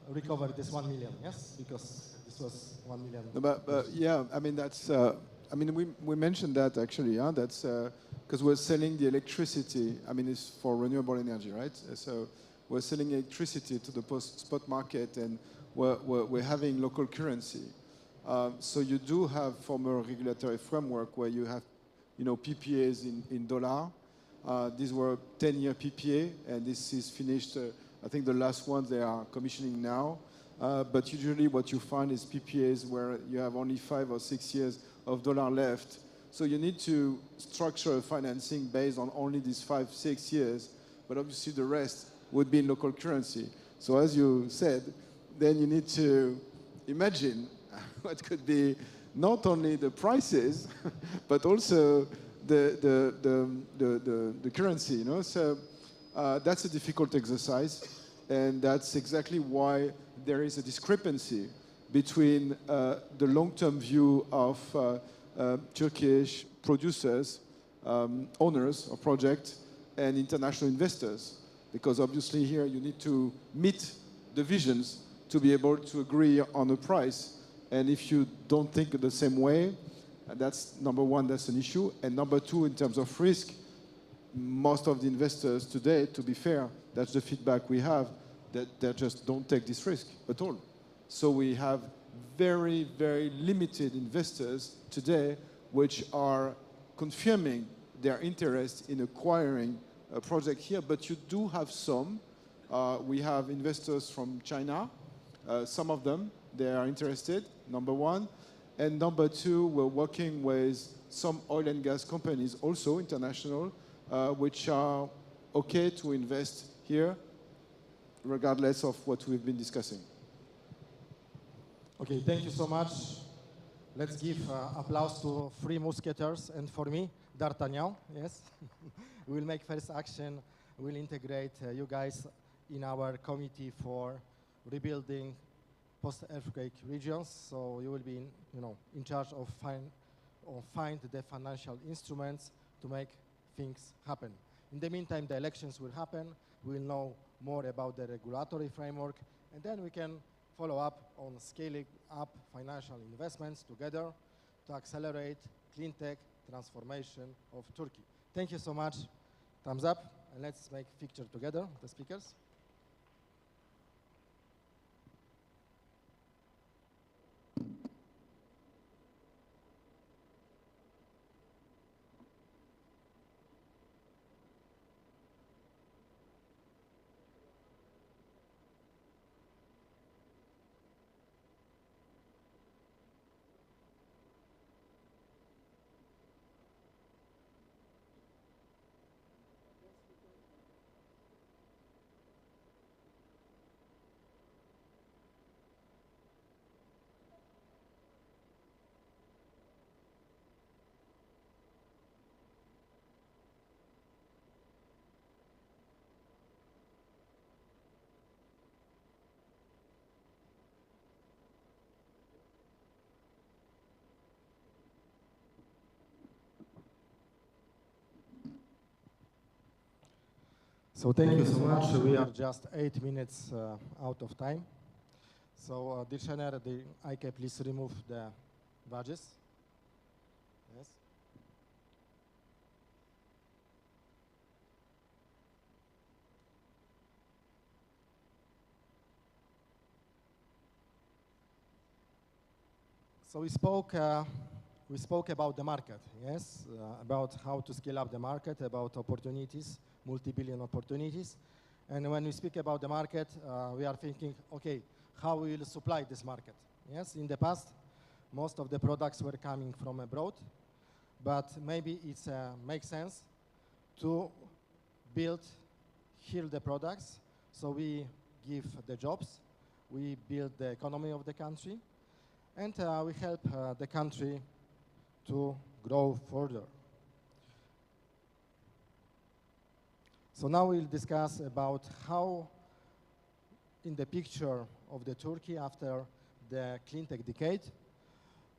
recover this 1 million, yes? Because this was 1 million. No, but yeah, I mean, that's, I mean, we mentioned that actually, yeah? That's because we're selling the electricity, I mean, it's for renewable energy, right? So we're selling electricity to the spot market and we're having local currency. So you do have former regulatory framework where you have, you know, PPAs in dollar. These were 10-year PPA, and this is finished. I think the last one they are commissioning now. But usually what you find is PPAs where you have only 5 or 6 years of dollar left. So you need to structure a financing based on only these 5, 6 years, but obviously the rest would be in local currency. So as you said, then you need to imagine what could be not only the prices, but also the currency, you know? So that's a difficult exercise, and that's exactly why there is a discrepancy between the long-term view of Turkish producers, owners of projects, and international investors. Because obviously here you need to meet the visions to be able to agree on a price. And if you don't think the same way, that's number one, that's an issue. And number two, in terms of risk, most of the investors today, to be fair, that's the feedback we have, that they just don't take this risk at all. So we have very, very limited investors today which are confirming their interest in acquiring a project here, but you do have some. We have investors from China, some of them, they are interested, number one. And number two, we're working with some oil and gas companies, also international, which are okay to invest here, regardless of what we've been discussing. Okay, thank you so much. Let's give applause to Three Musketeers and for me, D'Artagnan, yes. We'll make first action. We'll integrate you guys in our committee for rebuilding post-earthquake regions. So you will be, in charge of find the financial instruments to make things happen. In the meantime, the elections will happen. We'll know more about the regulatory framework, and then we can follow up on scaling up financial investments together to accelerate clean tech transformation of Turkey. Thank you so much. Thumbs up, and let's make picture together, the speakers. So thank you so much. We are just 8 minutes out of time. So, dear Shannon, the IK, please remove the badges. Yes. So we spoke about the market, yes, about how to scale up the market, about opportunities, multi-billion opportunities. And when we speak about the market, we are thinking, okay, how we will supply this market? Yes, in the past, most of the products were coming from abroad, but maybe it makes sense to build here the products, so we give the jobs, we build the economy of the country, and we help the country to grow further. So now we'll discuss about how, in the picture of the Turkey after the clean tech decade,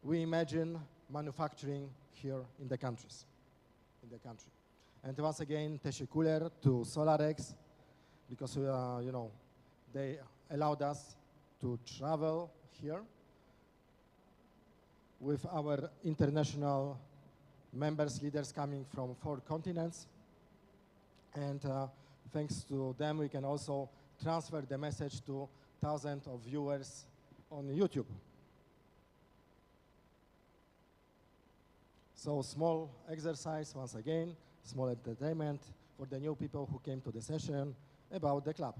we imagine manufacturing here in the country. And once again, teşekkürler to SolarEX, because you know, they allowed us to travel here with our international members, leaders coming from 4 continents. And thanks to them, we can also transfer the message to thousands of viewers on YouTube. So small exercise, once again, small entertainment for the new people who came to the session about the club.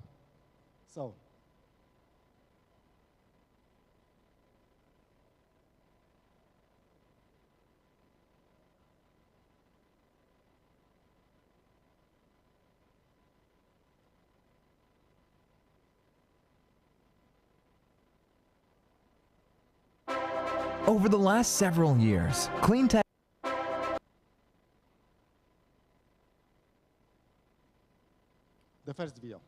So. Over the last several years, clean tech The first video.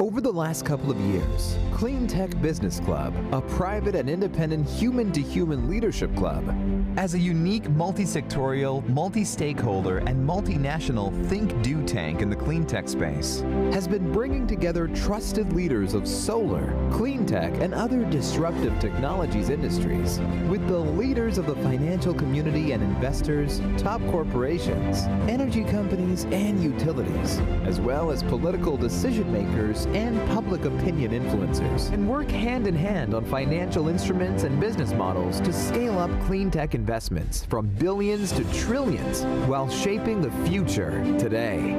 Over the last couple of years, Clean Tech Business Club, a private and independent human-to-human leadership club, as a unique multi-sectorial, multi-stakeholder, and multinational think-do tank in the clean tech space, has been bringing together trusted leaders of solar, clean tech, and other disruptive technologies industries, with the leaders of the financial community and investors, top corporations, energy companies, and utilities, as well as political decision makers and public opinion influencers, and work hand in hand on financial instruments and business models to scale up clean tech investments from billions to trillions while shaping the future today.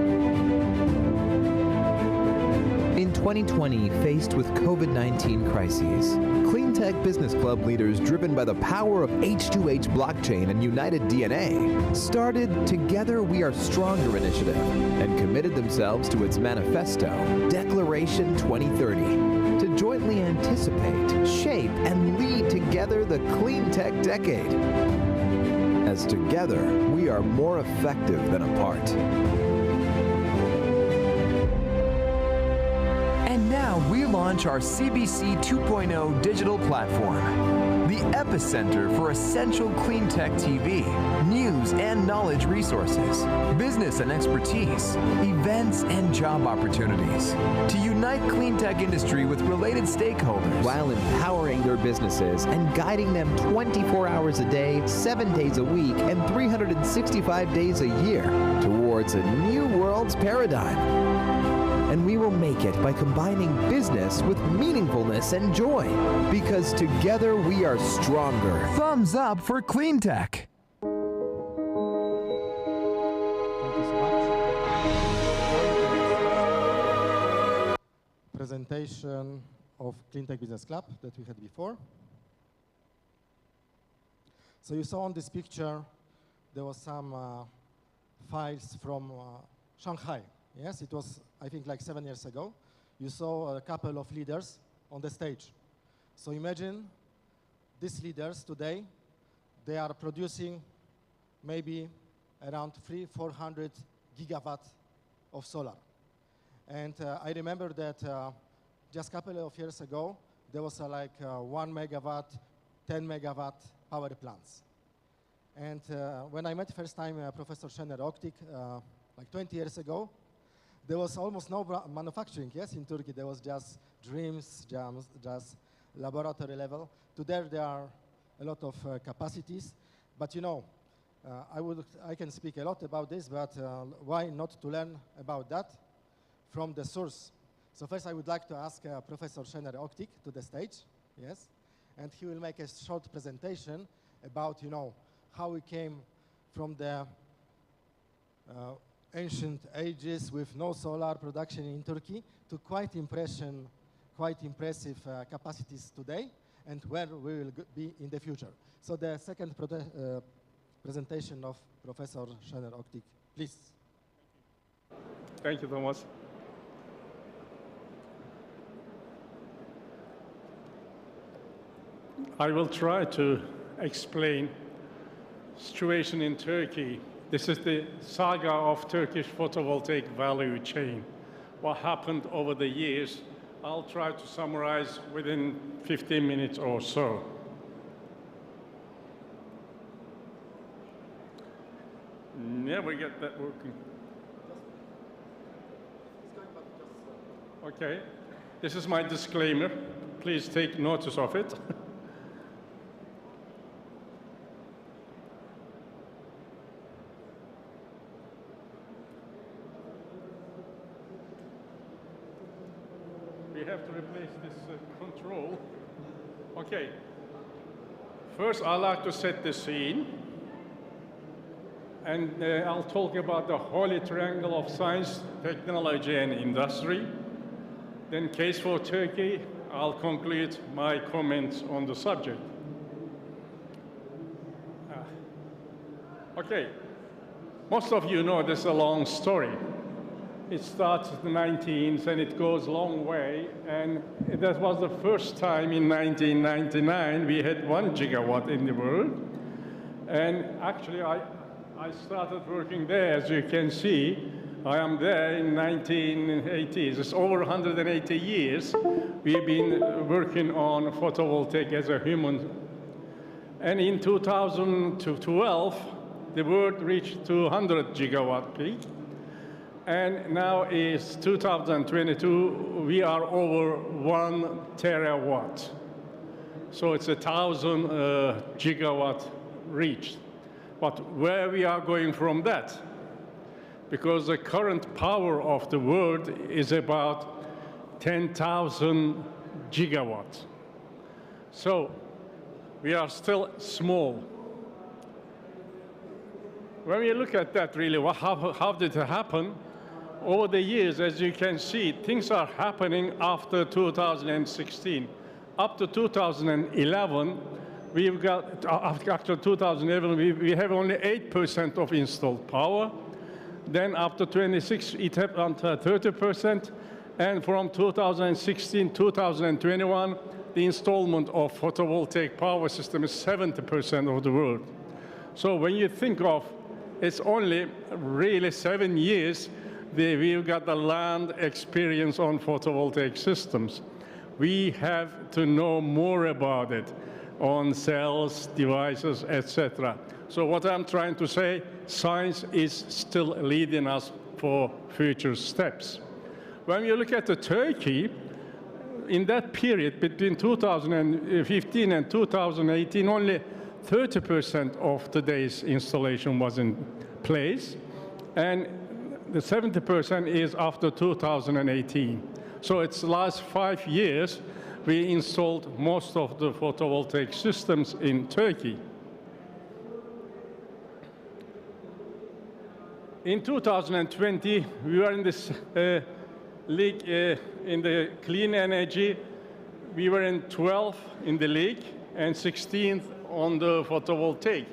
In 2020, faced with COVID-19 crises, Clean Tech Business Club leaders driven by the power of H2H blockchain and United DNA started Together We Are Stronger initiative and committed themselves to its manifesto, Declaration 2030, to jointly anticipate, shape, and lead together the clean tech decade. As together, we are more effective than apart. And now we launch our CBC 2.0 digital platform, the epicenter for essential clean tech TV, news and knowledge resources, business and expertise, events and job opportunities, to unite clean tech industry with related stakeholders while empowering their businesses and guiding them 24 hours a day, 7 days a week, and 365 days a year towards a new world's paradigm. And we will make it by combining business with meaningfulness and joy. Because together we are stronger. Thumbs up for clean tech. Thank you so much. Presentation of Clean Tech Business Club that we had before. So you saw on this picture, there was some files from Shanghai. Yes, it was, I think, like 7 years ago. You saw a couple of leaders on the stage. So imagine these leaders today, they are producing maybe around 300-400 gigawatts of solar. And I remember that just a couple of years ago, there was like 1 megawatt, 10 megawatt power plants. And when I met first time Professor Şener-Oktik, like 20 years ago, there was almost no manufacturing, yes, in Turkey. There was just dreams, just laboratory level. Today there are a lot of capacities, but you know, I can speak a lot about this, but why not to learn about that from the source? So first I would like to ask Professor Şener-Oktik to the stage, yes, and he will make a short presentation about, you know, how we came from the ancient ages with no solar production in Turkey to quite impressive capacities today, and where we will be in the future. So the second presentation of Professor Şener-Oktik, please. Thank you, Thomas. I will try to explain situation in Turkey. This is the saga of Turkish photovoltaic value chain. What happened over the years, I'll try to summarize within 15 minutes or so. Never get that working. Okay, this is my disclaimer. Please take notice of it. We have to replace this control. Okay. First, I'd like to set the scene. And I'll talk about the holy triangle of science, technology, and industry. Then, case for Turkey, I'll conclude my comments on the subject. Okay. Most of you know this is a long story. It starts in the 19th and it goes a long way. And that was the first time in 1999 we had 1 gigawatt in the world. And actually, I started working there, as you can see. I am there in 1980s. It's over 180 years we've been working on photovoltaic as a human. And in 2012, the world reached 200 gigawatt peak. And now is 2022, we are over 1 terawatt. So it's 1,000 gigawatt reached. But where we are going from that? Because the current power of the world is about 10,000 gigawatts. So we are still small. When we look at that, really, how did it happen? Over the years, as you can see, things are happening after 2016. Up to 2011, we've got, after 2011, we have only 8% of installed power. Then after 26, it happened to 30%. And from 2016, 2021, the installment of photovoltaic power system is 70% of the world. So when you think of, it's only really 7 years we've got the land experience on photovoltaic systems. We have to know more about it on cells, devices, etc. So what I'm trying to say, science is still leading us for future steps. When you look at Turkey, in that period between 2015 and 2018, only 30% of today's installation was in place, and the 70% is after 2018. So it's the last 5 years we installed most of the photovoltaic systems in Turkey. In 2020, we were in this league in the clean energy. We were in 12th in the league and 16th on the photovoltaic.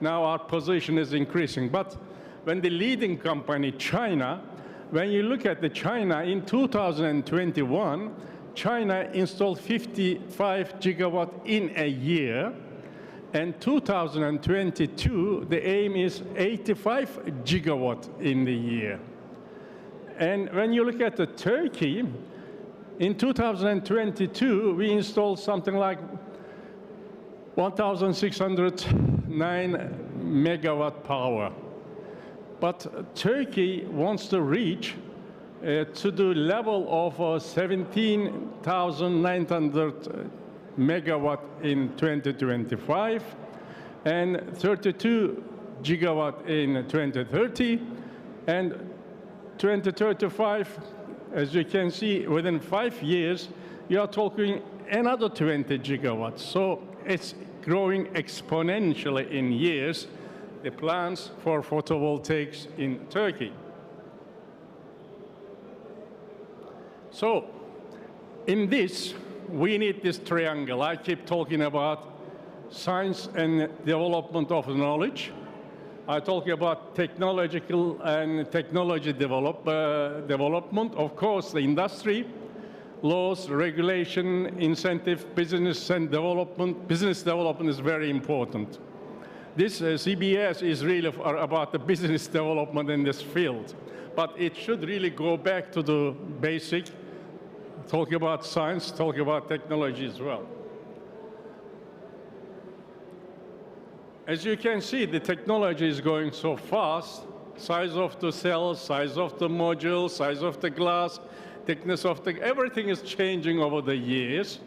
Now our position is increasing. But when the leading company, China, when you look at the China in 2021, China installed 55 gigawatt in a year, And 2022, the aim is 85 gigawatt in the year. And when you look at Turkey, in 2022, we installed something like 1,609 megawatt power. But Turkey wants to reach to the level of 17,900 megawatt in 2025 and 32 gigawatt in 2030, and 2035, as you can see, within 5 years, you are talking another 20 gigawatts. So it's growing exponentially in years, the plans for photovoltaics in Turkey. So in this, we need this triangle. I keep talking about science and development of knowledge. I talk about technological and technology development. Of course, the industry, laws, regulation, incentive, business and development. Business development is very important. This CBS is really about the business development in this field. But it should really go back to the basic, talk about science, talk about technology as well. As you can see, the technology is going so fast. Size of the cells, size of the module, size of the glass, thickness of the, everything is changing over the years.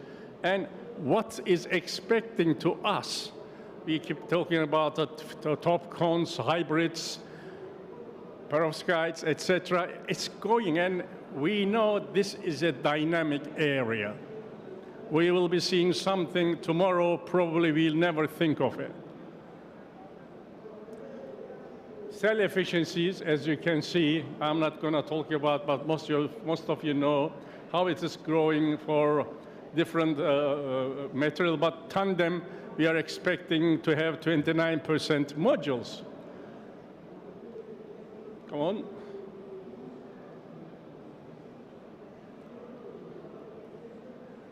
And what is expecting to us? We keep talking about the top cones, hybrids, perovskites, etc. It's going, and we know this is a dynamic area. We will be seeing something tomorrow, probably we'll never think of it. Cell efficiencies, as you can see, I'm not going to talk about, but most of you know how it is growing for different material. But tandem, we are expecting to have 29% modules. Come on.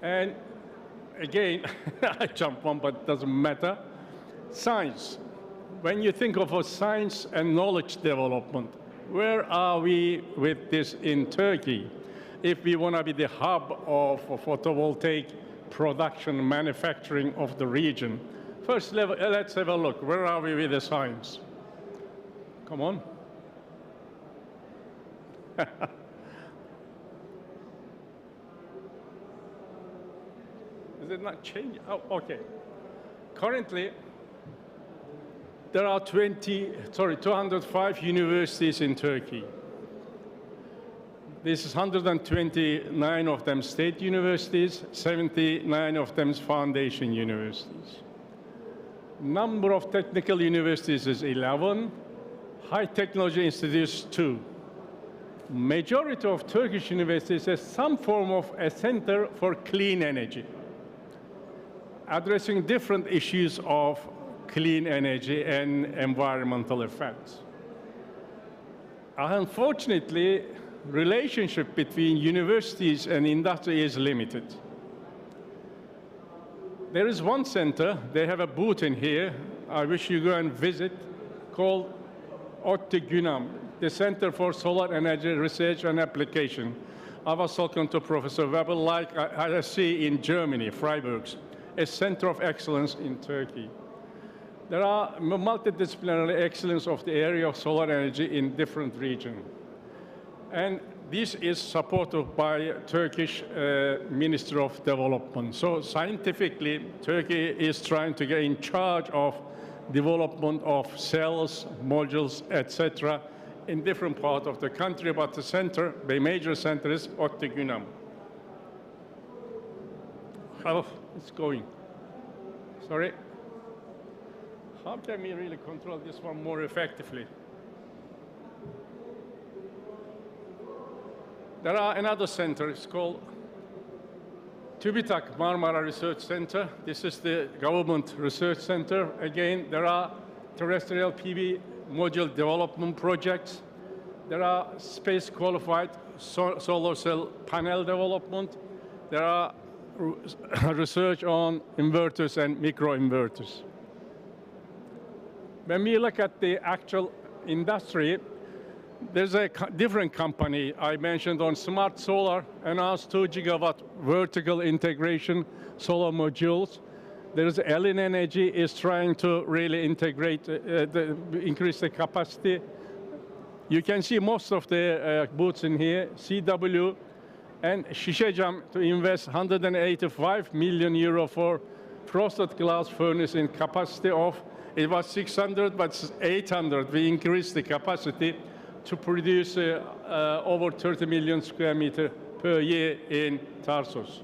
And again, I jump on, but it doesn't matter. Science. When you think of a science and knowledge development, where are we with this in Turkey? If we want to be the hub of photovoltaic production, manufacturing of the region. First, let's have a look. Where are we with the science? Come on. Is it not changing? Oh, okay. Currently, there are 205 universities in Turkey. This is 129 of them state universities, 79 of them foundation universities. Number of technical universities is 11, high technology institutes 2. Majority of Turkish universities has some form of a center for clean energy, addressing different issues of clean energy and environmental effects. Unfortunately, relationship between universities and industry is limited. There is one center, they have a booth in here, I wish you go and visit, called ODTÜ Günam, the Center for Solar Energy Research and Application. I was talking to Professor Weber, like I see in Germany, Freiburg, a center of excellence in Turkey. There are multidisciplinary excellence of the area of solar energy in different regions. And this is supported by Turkish Ministry of Development. So scientifically, Turkey is trying to get in charge of development of cells, modules, etc. in different parts of the country, but the center, the major center is ODTÜ Günam. How it's going? Sorry? How can we really control this one more effectively? There are another center, it's called TÜBİTAK Marmara Research Center. This is the government research center. Again, there are terrestrial PV module development projects. There are space qualified solar cell panel development. There are research on inverters and microinverters. When we look at the actual industry, there's a different company I mentioned on Smart Solar, announced 2 gigawatt vertical integration solar modules. There's Elin Energy is trying to really integrate, increase the capacity. You can see most of the booths in here, CW and Şişecam to invest 185 million euro for frosted glass furnace in capacity of, it was 600, but it's 800. We increased the capacity to produce over 30 million square meter per year in Tarsus.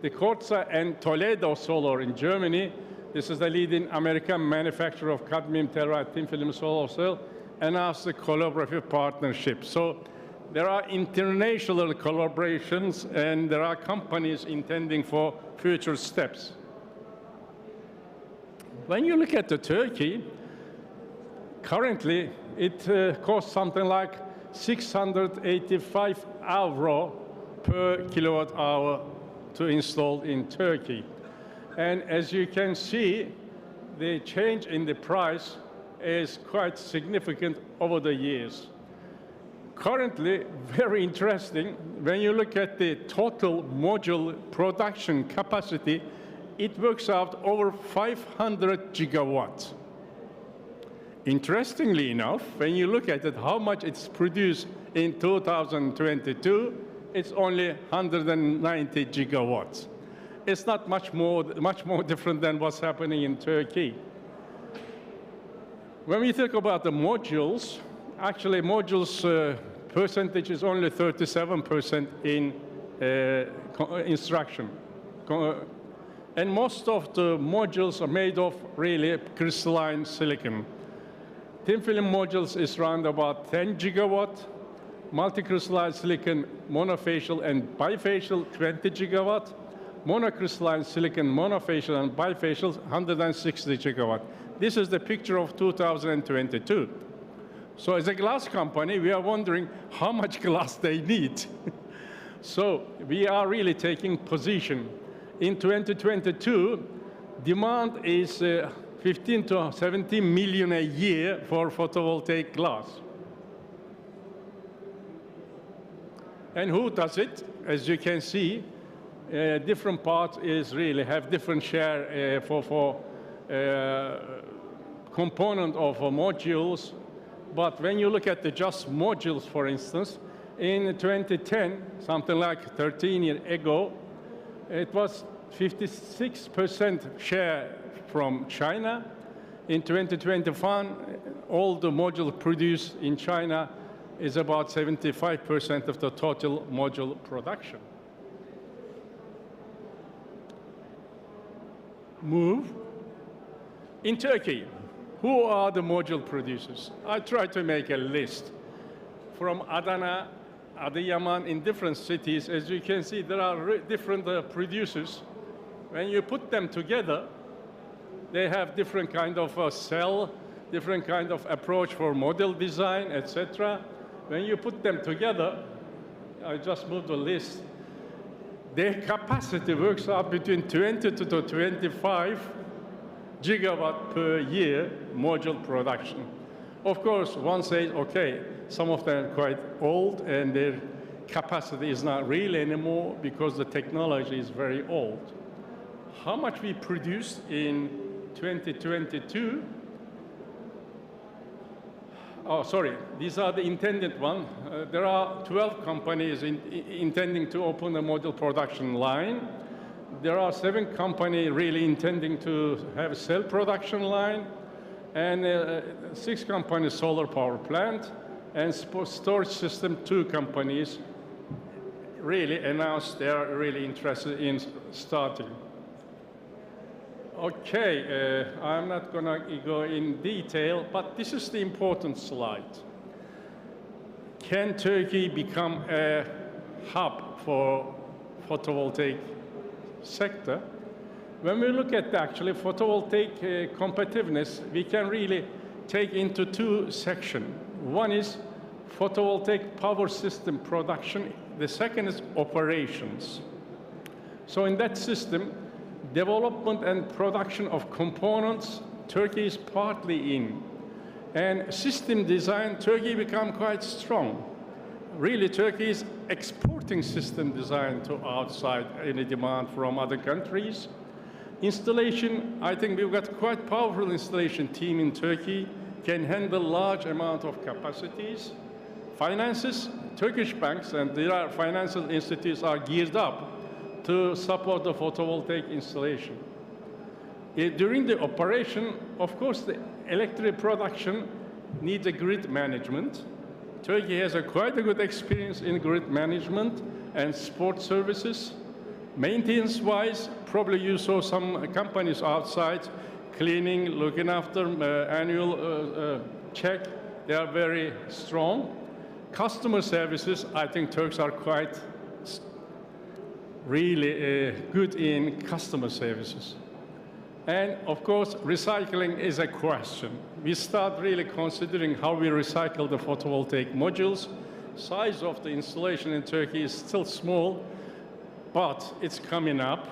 The Korza and Toledo Solar in Germany, this is the leading American manufacturer of cadmium telluride thin film solar cell, announced a collaborative partnership. So there are international collaborations and there are companies intending for future steps. When you look at Turkey, currently it costs something like 685 euro per kilowatt hour to install in Turkey. And as you can see, the change in the price is quite significant over the years. Currently, very interesting, when you look at the total module production capacity, it works out over 500 gigawatts. Interestingly enough, when you look at it, how much it's produced in 2022, it's only 190 gigawatts. It's not much more different than what's happening in Turkey. When we think about the modules, actually modules percentage is only 37% in instruction. And most of the modules are made of really crystalline silicon. Thin film modules is around about 10 gigawatt. Multicrystalline silicon monofacial and bifacial 20 gigawatt. Monocrystalline silicon monofacial and bifacial 160 gigawatt. This is the picture of 2022. So as a glass company, we are wondering how much glass they need. So we are really taking position. In 2022, demand is 15 to 17 million a year for photovoltaic glass. And who does it? As you can see, different parts is really have different share for component of modules. But when you look at the just modules, for instance, in 2010, something like 13 years ago, it was 56% share from China. In 2021, all the modules produced in China is about 75% of the total module production. Move. In Turkey, who are the module producers? I tried to make a list. From Adana, Adıyaman, in different cities, as you can see, there are different producers. When you put them together, they have different kind of cell, different kind of approach for model design, etc. When you put them together, I just moved the list, their capacity works out between 20 to 25 gigawatt per year module production. Of course, one says, okay, some of them are quite old and their capacity is not real anymore because the technology is very old. How much we produced in 2022? Oh, sorry, these are the intended one. There are 12 companies intending to open a module production line. There are 7 companies really intending to have a cell production line, and 6 companies solar power plant, and storage system 2 companies really announced they are really interested in starting. Okay, I'm not going to go in detail, but this is the important slide. Can Turkey become a hub for photovoltaic sector? When we look at actually photovoltaic competitiveness, we can really take into 2 sections. One is photovoltaic power system production. The second is operations. So in that system, development and production of components Turkey is partly in. And system design, Turkey become quite strong. Really, Turkey is exporting system design to outside any demand from other countries. Installation, I think we've got quite powerful installation team in Turkey, can handle large amount of capacities. Finances, Turkish banks and their financial institutes are geared up to support the photovoltaic installation. During the operation, of course, the electric production needs a grid management. Turkey has quite a good experience in grid management and support services. Maintenance-wise, probably you saw some companies outside cleaning, looking after annual check. They are very strong. Customer services, I think Turks are quite really good in customer services. And of course, recycling is a question. We start really considering how we recycle the photovoltaic modules. Size of the installation in Turkey is still small, but it's coming up.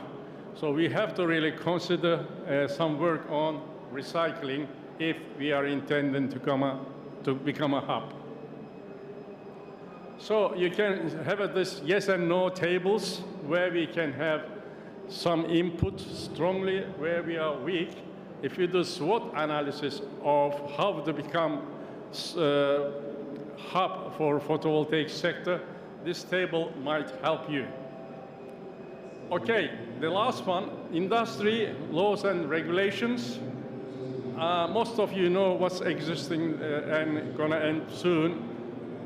So we have to really consider some work on recycling if we are intending to become a hub. So you can have this yes and no tables where we can have some input strongly where we are weak. If you do SWOT analysis of how to become hub for photovoltaic sector, this table might help you. Okay, the last one, industry, laws and regulations. Most of you know what's existing and gonna end soon.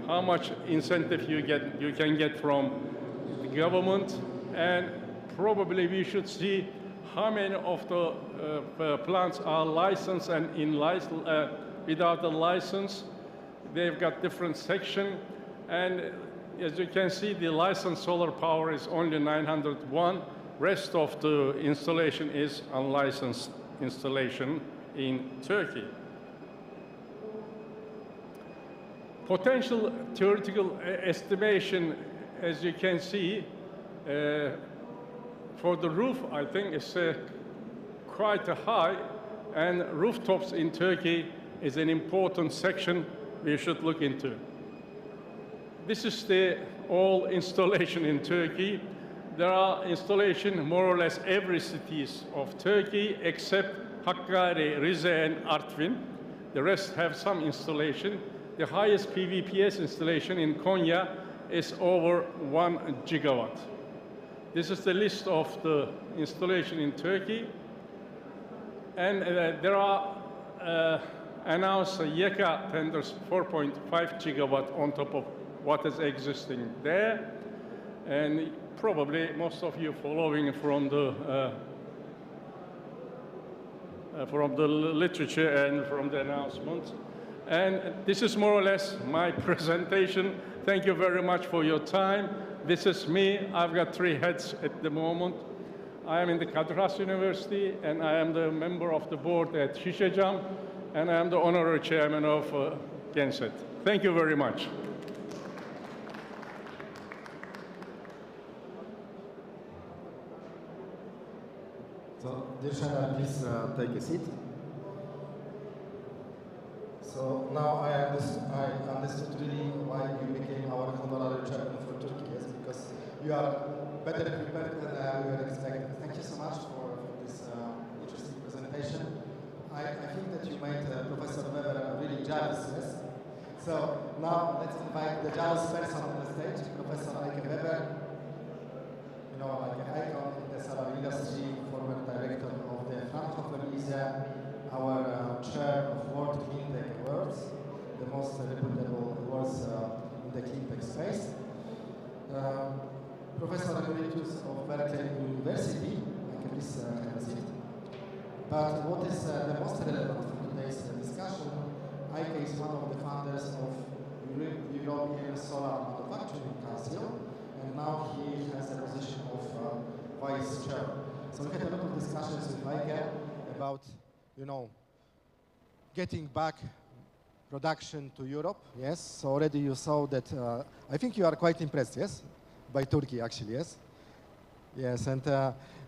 How much incentive you can get from the government, and probably we should see how many of the plants are licensed and without a license. They've got different sections, and as you can see, the licensed solar power is only 901. Rest of the installation is unlicensed installation in Turkey. Potential theoretical estimation, as you can see, for the roof, I think it's quite high, and rooftops in Turkey is an important section we should look into. This is the all installation in Turkey. There are installations more or less every cities of Turkey except Hakkari, Rize, and Artvin. The rest have some installation. The highest PVPS installation in Konya is over 1 gigawatt. This is the list of the installation in Turkey. And there are announced YEKA tenders 4.5 gigawatt on top of what is existing there. And probably most of you following from the literature and from the announcement. And this is more or less my presentation. Thank you very much for your time. This is me. I've got 3 heads at the moment. I am in the Kadir Has University, and I am the member of the board at Şişecam, and I am the honorary chairman of Genset. Thank you very much. So, dear Shana, please take a seat. So now I understood really why you became our honorary chairman for Turkey, yes, because you are better prepared than we were expecting. Thank you so much for this interesting presentation. I think that you made Professor Weber really jealous, yes? So now let's invite the jealous person on the stage, Professor Eike Weber, you know, like an icon in the solar industry, former director of the Fraunhofer Museum, our chair of World Clean Tech Awards, the most reputable awards in the clean tech space. Professor Emeritus of Berkeley University, please have a seat. But what is the most relevant for today's discussion, Eike is one of the founders of European Solar Manufacturing Council, and now he has the position of vice chair. So we had a lot of discussions with Eike about, you know, getting back production to Europe, yes. So already you saw that, I think you are quite impressed, yes, by Turkey actually, yes. Yes, and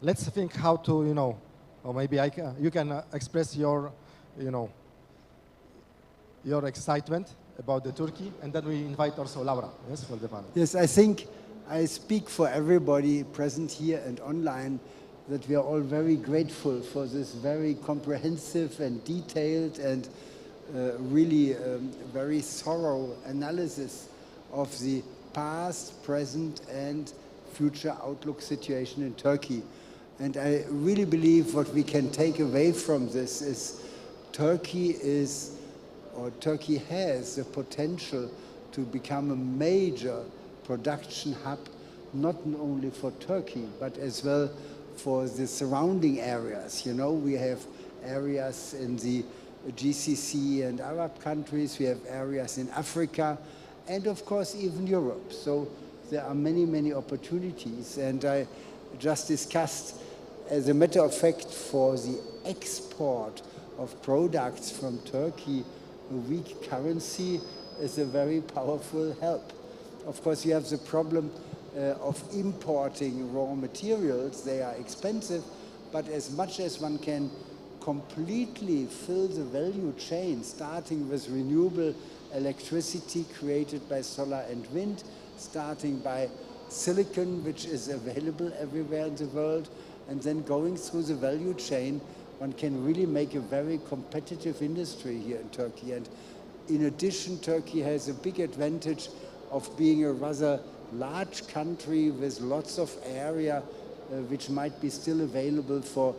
let's think how to, you know, or maybe you can express your your excitement about the Turkey, and then we invite also Laura, yes, for the panel. Yes, I think I speak for everybody present here and online that we are all very grateful for this very comprehensive and detailed and really very thorough analysis of the past, present, and future outlook situation in Turkey. And I really believe what we can take away from this is Turkey has the potential to become a major production hub, not only for Turkey, but as well for the surrounding areas. You know, we have areas in the GCC and Arab countries, we have areas in Africa, and of course even Europe. So there are many, many opportunities. And I just discussed, as a matter of fact, for the export of products from Turkey, a weak currency is a very powerful help. Of course, you have the problem of importing raw materials. They are expensive, but as much as one can completely fill the value chain, starting with renewable electricity created by solar and wind, starting by silicon, which is available everywhere in the world, and then going through the value chain, one can really make a very competitive industry here in Turkey. And in addition, Turkey has a big advantage of being a rather large country with lots of area which might be still available for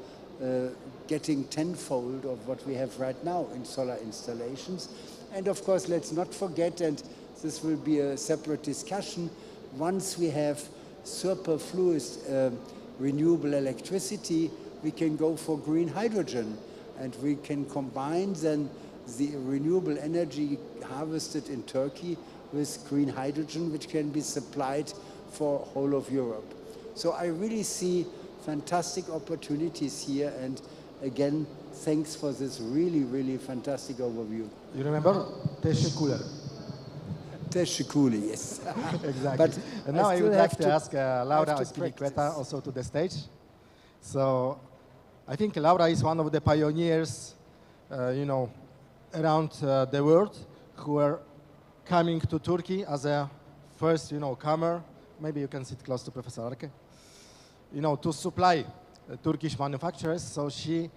getting tenfold of what we have right now in solar installations. And of course, let's not forget, and this will be a separate discussion, once we have superfluous renewable electricity, we can go for green hydrogen, and we can combine then the renewable energy harvested in Turkey with green hydrogen, which can be supplied for whole of Europe. So I really see fantastic opportunities here, and again, thanks for this really, really fantastic overview. You remember? Teşekkürler. Teşekkürler, yes. Exactly. But and now I would like to ask Laura to Spiliqueta also to the stage. So I think Laura is one of the pioneers, around the world who are coming to Turkey as a first, comer. Maybe you can sit close to Professor Arke. To supply Turkish manufacturers. So she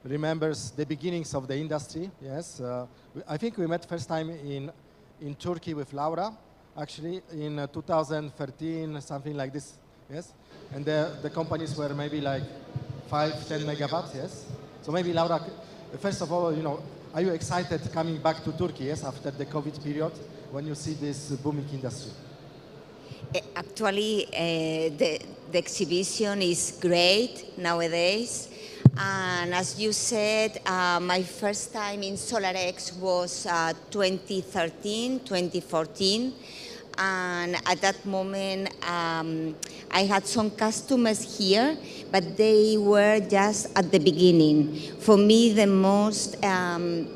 remembers the beginnings of the industry. Yes, I think we met first time in Turkey with Laura, actually in 2013, something like this. Yes, and the companies were maybe like 5-10 megawatts. Yes, so maybe Laura, first of all, are you excited coming back to Turkey? Yes, after the COVID period, when you see this booming industry. Actually, the exhibition is great nowadays. And as you said, my first time in SolarEX was 2013, 2014. And at that moment, I had some customers here, but they were just at the beginning. For me, the most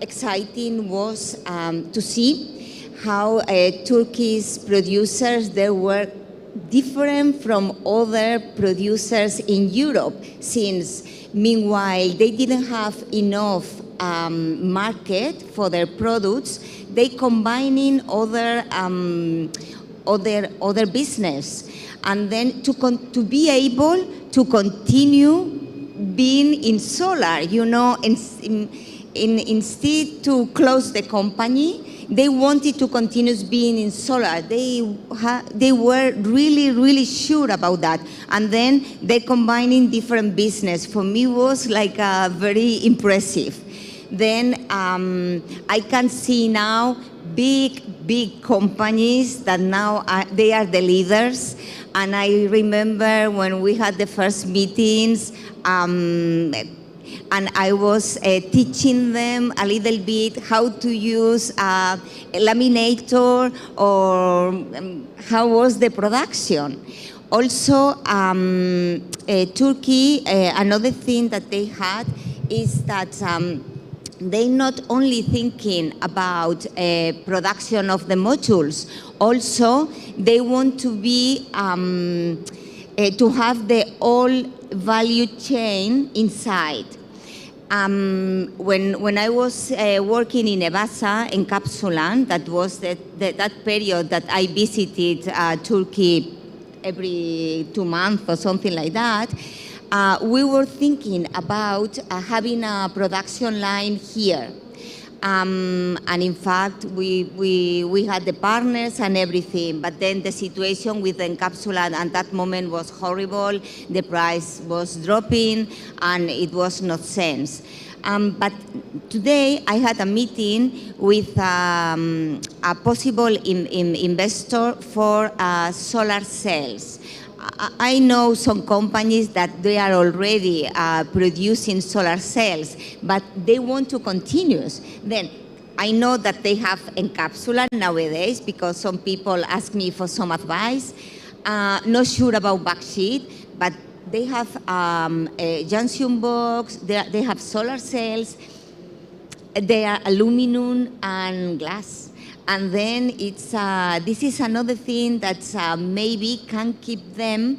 exciting was to see how Turkish producers, they were different from other producers in Europe, since meanwhile they didn't have enough market for their products. They combining other business, and then to be able to continue being in solar, instead to close the company, they wanted to continue being in solar. They were really, really sure about that. And then they combining different business. For me, was like very impressive. Then I can see now big companies that now they are the leaders. And I remember when we had the first meetings, and I was teaching them a little bit how to use a laminator, or how was the production. Also, Turkey, another thing that they had is that they not only thinking about production of the modules, also they want to be to have the whole value chain inside. When I was working in Evasa, in Kapsulan, that was that period that I visited Turkey every 2 months or something like that, we were thinking about having a production line here. And in fact, we had the partners and everything, but then the situation with the encapsulant at that moment was horrible. The price was dropping, and it was not sense. But today I had a meeting with a possible investor for solar cells. I know some companies that they are already producing solar cells, but they want to continue. Then I know that they have encapsulant nowadays because some people ask me for some advice. Not sure about backsheet, but they have a junction box, they have solar cells, they are aluminum and glass. And then it's this is another thing that maybe can keep them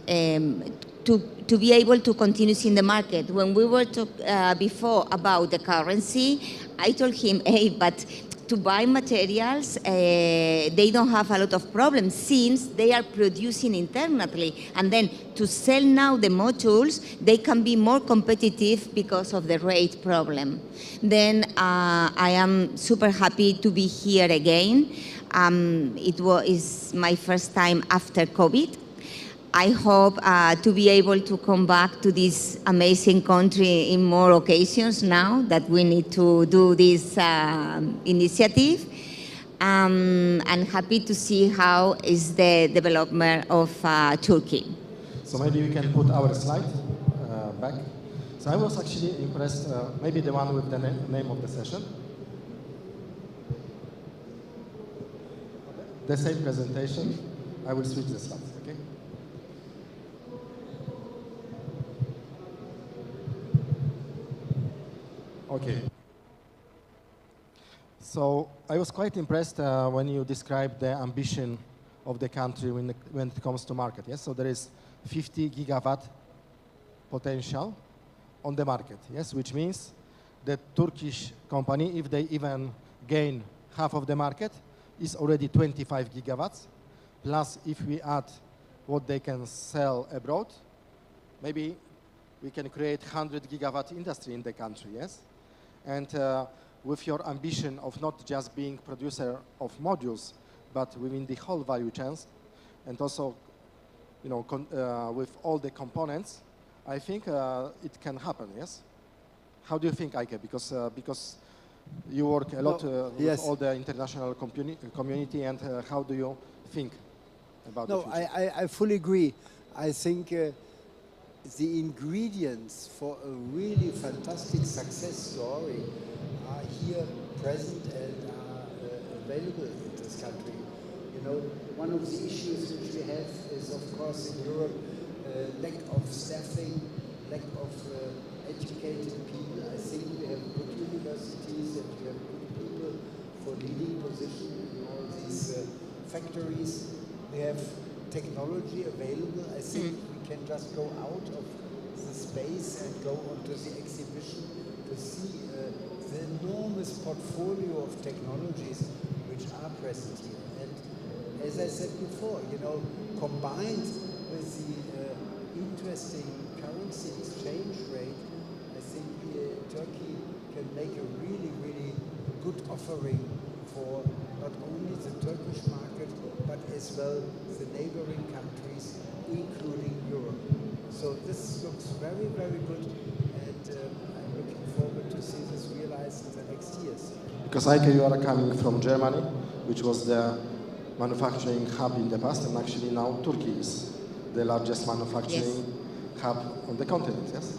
to be able to continue in the market. When we were talking before about the currency, I told him, hey, but to buy materials, they don't have a lot of problems since they are producing internally. And then to sell now the modules, they can be more competitive because of the rate problem. Then I am super happy to be here again. It's my first time after COVID. I hope to be able to come back to this amazing country in more occasions now that we need to do this initiative. And happy to see how is the development of Turkey. So maybe we can put our slide back. So I was actually impressed, maybe the one with the name of the session. The same presentation. I will switch the slides, okay? Okay. So I was quite impressed when you described the ambition of the country when it comes to market. Yes, so there is 50 gigawatt potential on the market. Yes, which means the Turkish company, if they even gain half of the market, is already 25 gigawatts. Plus, if we add what they can sell abroad, maybe we can create 100 gigawatt industry in the country. Yes. And with your ambition of not just being producer of modules, but within the whole value chains, and also, you know, with all the components, I think it can happen. Yes. How do you think, Eike? Because you work a lot with all the international community, and how do you think about the future? I fully agree. I think the ingredients for a really fantastic success story are here present and are available in this country. You know, one of the issues which we have is, of course, in Europe, lack of staffing, lack of educated people. I think we have good universities and we have good people for leading positions in all these factories. We have technology available. I think we can just go out of the space and go onto the exhibition to see the enormous portfolio of technologies which are present here. And as I said before, you know, combined with the interesting currency exchange rate, I think Turkey can make a really, really good offering for not only the Turkish market, but as well the neighboring countries, including Europe. So this looks very, very good, and I'm looking forward to see this realized in the next years. Because Eike, you are coming from Germany, which was the manufacturing hub in the past, and actually now Turkey is the largest manufacturing hub on the continent, yes?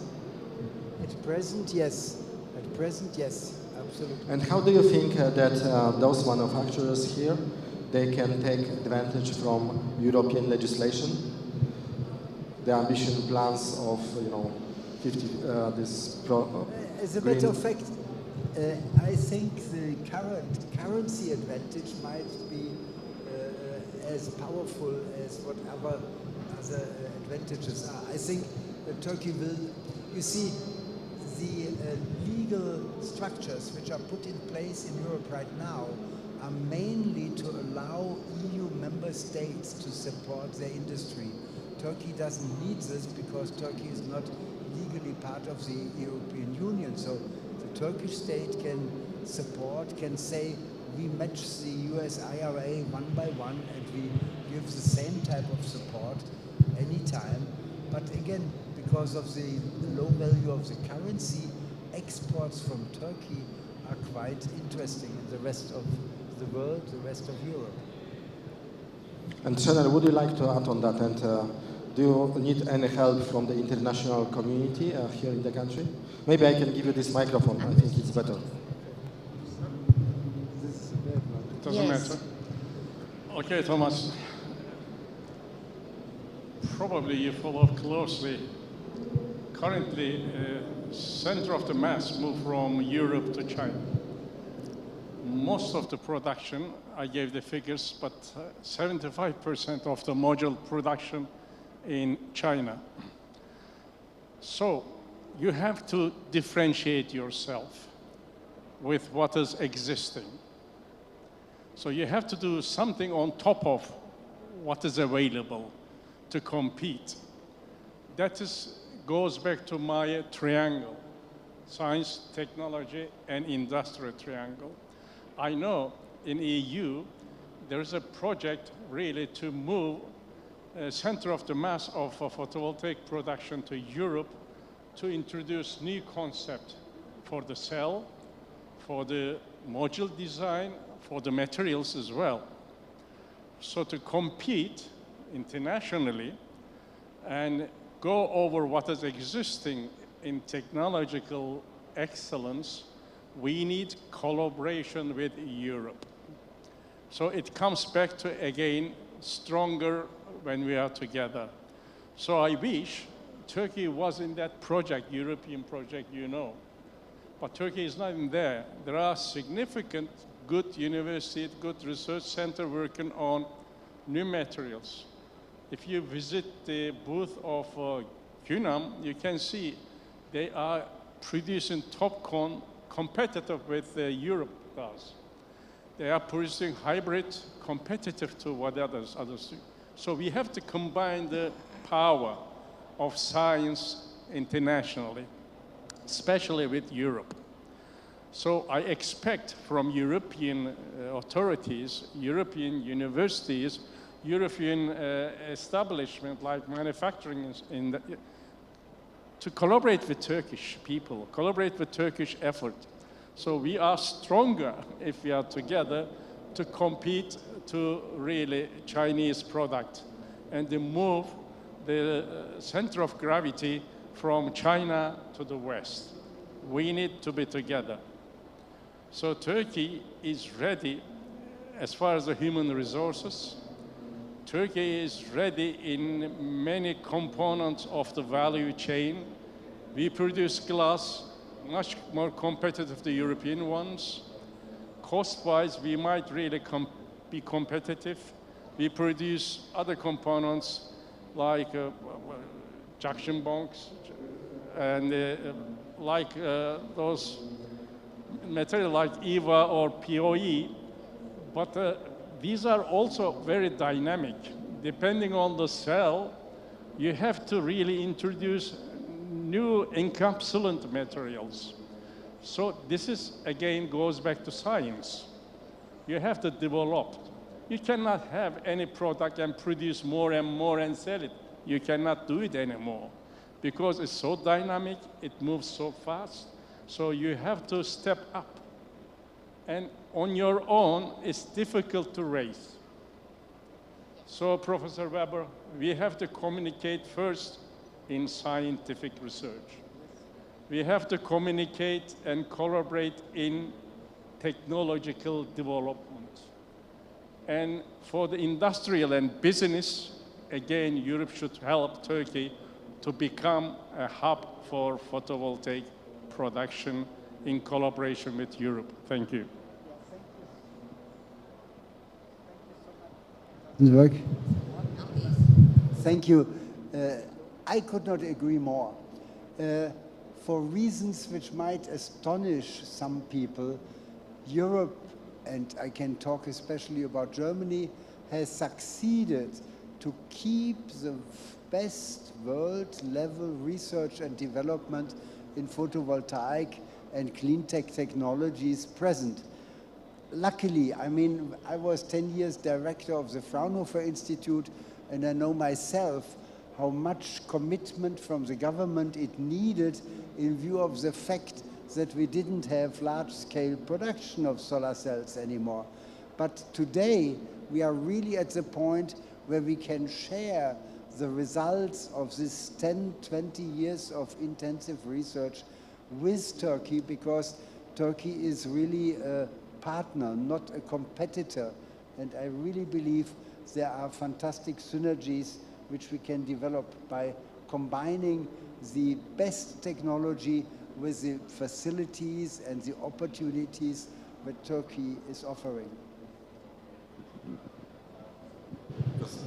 At present, yes. At present, yes. Absolutely. And how do you think that those manufacturers here, they can take advantage from European legislation, the ambition plans of, you know, 50 As a matter of fact, I think the current currency advantage might be as powerful as whatever other advantages are. I think that Turkey will You see, the legal structures which are put in place in Europe right now are mainly to allow EU member states to support their industry. Turkey doesn't need this because Turkey is not legally part of the European Union. So the Turkish state can support, can say, we match the US IRA one by one and we give the same type of support anytime. But again, because of the low value of the currency, exports from Turkey are quite interesting in the rest of the world, the rest of Europe. And Chanel, would you like to add on that? And do you need any help from the international community here in the country? Maybe I can give you this microphone. I think it's better. Doesn't matter. Okay, Thomas. Probably you follow closely. Currently, center of the mass moved from Europe to China. Most of the production, I gave the figures, but 75% of the module production in China. So you have to differentiate yourself with what is existing. So you have to do something on top of what is available to compete. That goes back to my triangle, science, technology, and industrial triangle. I know in EU, there is a project really to move center of the mass of photovoltaic production to Europe to introduce new concept for the cell, for the module design, for the materials as well. So to compete internationally and go over what is existing in technological excellence, we need collaboration with Europe. So it comes back to, again, stronger when we are together. So I wish Turkey was in that project, European project, you know. But Turkey is not in there. There are significant good universities, good research center working on new materials. If you visit the booth of Cunam, you can see they are producing TOPCon competitive with Europe does. They are producing hybrid competitive to what others do. So we have to combine the power of science internationally, especially with Europe. So I expect from European authorities, European universities, European establishment like manufacturing to collaborate with Turkish people, collaborate with Turkish effort. So we are stronger if we are together to compete to really Chinese product and to move the center of gravity from China to the West. We need to be together. So Turkey is ready as far as the human resources. Turkey is ready in many components of the value chain. We produce glass, much more competitive than the European ones. Cost-wise, we might really be competitive. We produce other components like junction bonds and like those material like EVA or POE, but these are also very dynamic. Depending on the cell, you have to really introduce new encapsulant materials. So this is, again, goes back to science. You have to develop. You cannot have any product and produce more and sell it. You cannot do it anymore because it's so dynamic, it moves so fast. So you have to step up. And on your own, it's difficult to raise. So, Professor Weber, we have to communicate first in scientific research. We have to communicate and collaborate in technological development. And for the industrial and business, again, Europe should help Turkey to become a hub for photovoltaic production in collaboration with Europe. Thank you. Thank you. I could not agree more. For reasons which might astonish some people, Europe, and I can talk especially about Germany, has succeeded to keep the best world-level research and development in photovoltaic and clean tech technologies present. Luckily, I mean, I was 10 years director of the Fraunhofer Institute, and I know myself how much commitment from the government it needed in view of the fact that we didn't have large-scale production of solar cells anymore. But today, we are really at the point where we can share the results of this 10, 20 years of intensive research with Turkey, because Turkey is really a partner, not a competitor. And I really believe there are fantastic synergies which we can develop by combining the best technology with the facilities and the opportunities that Turkey is offering.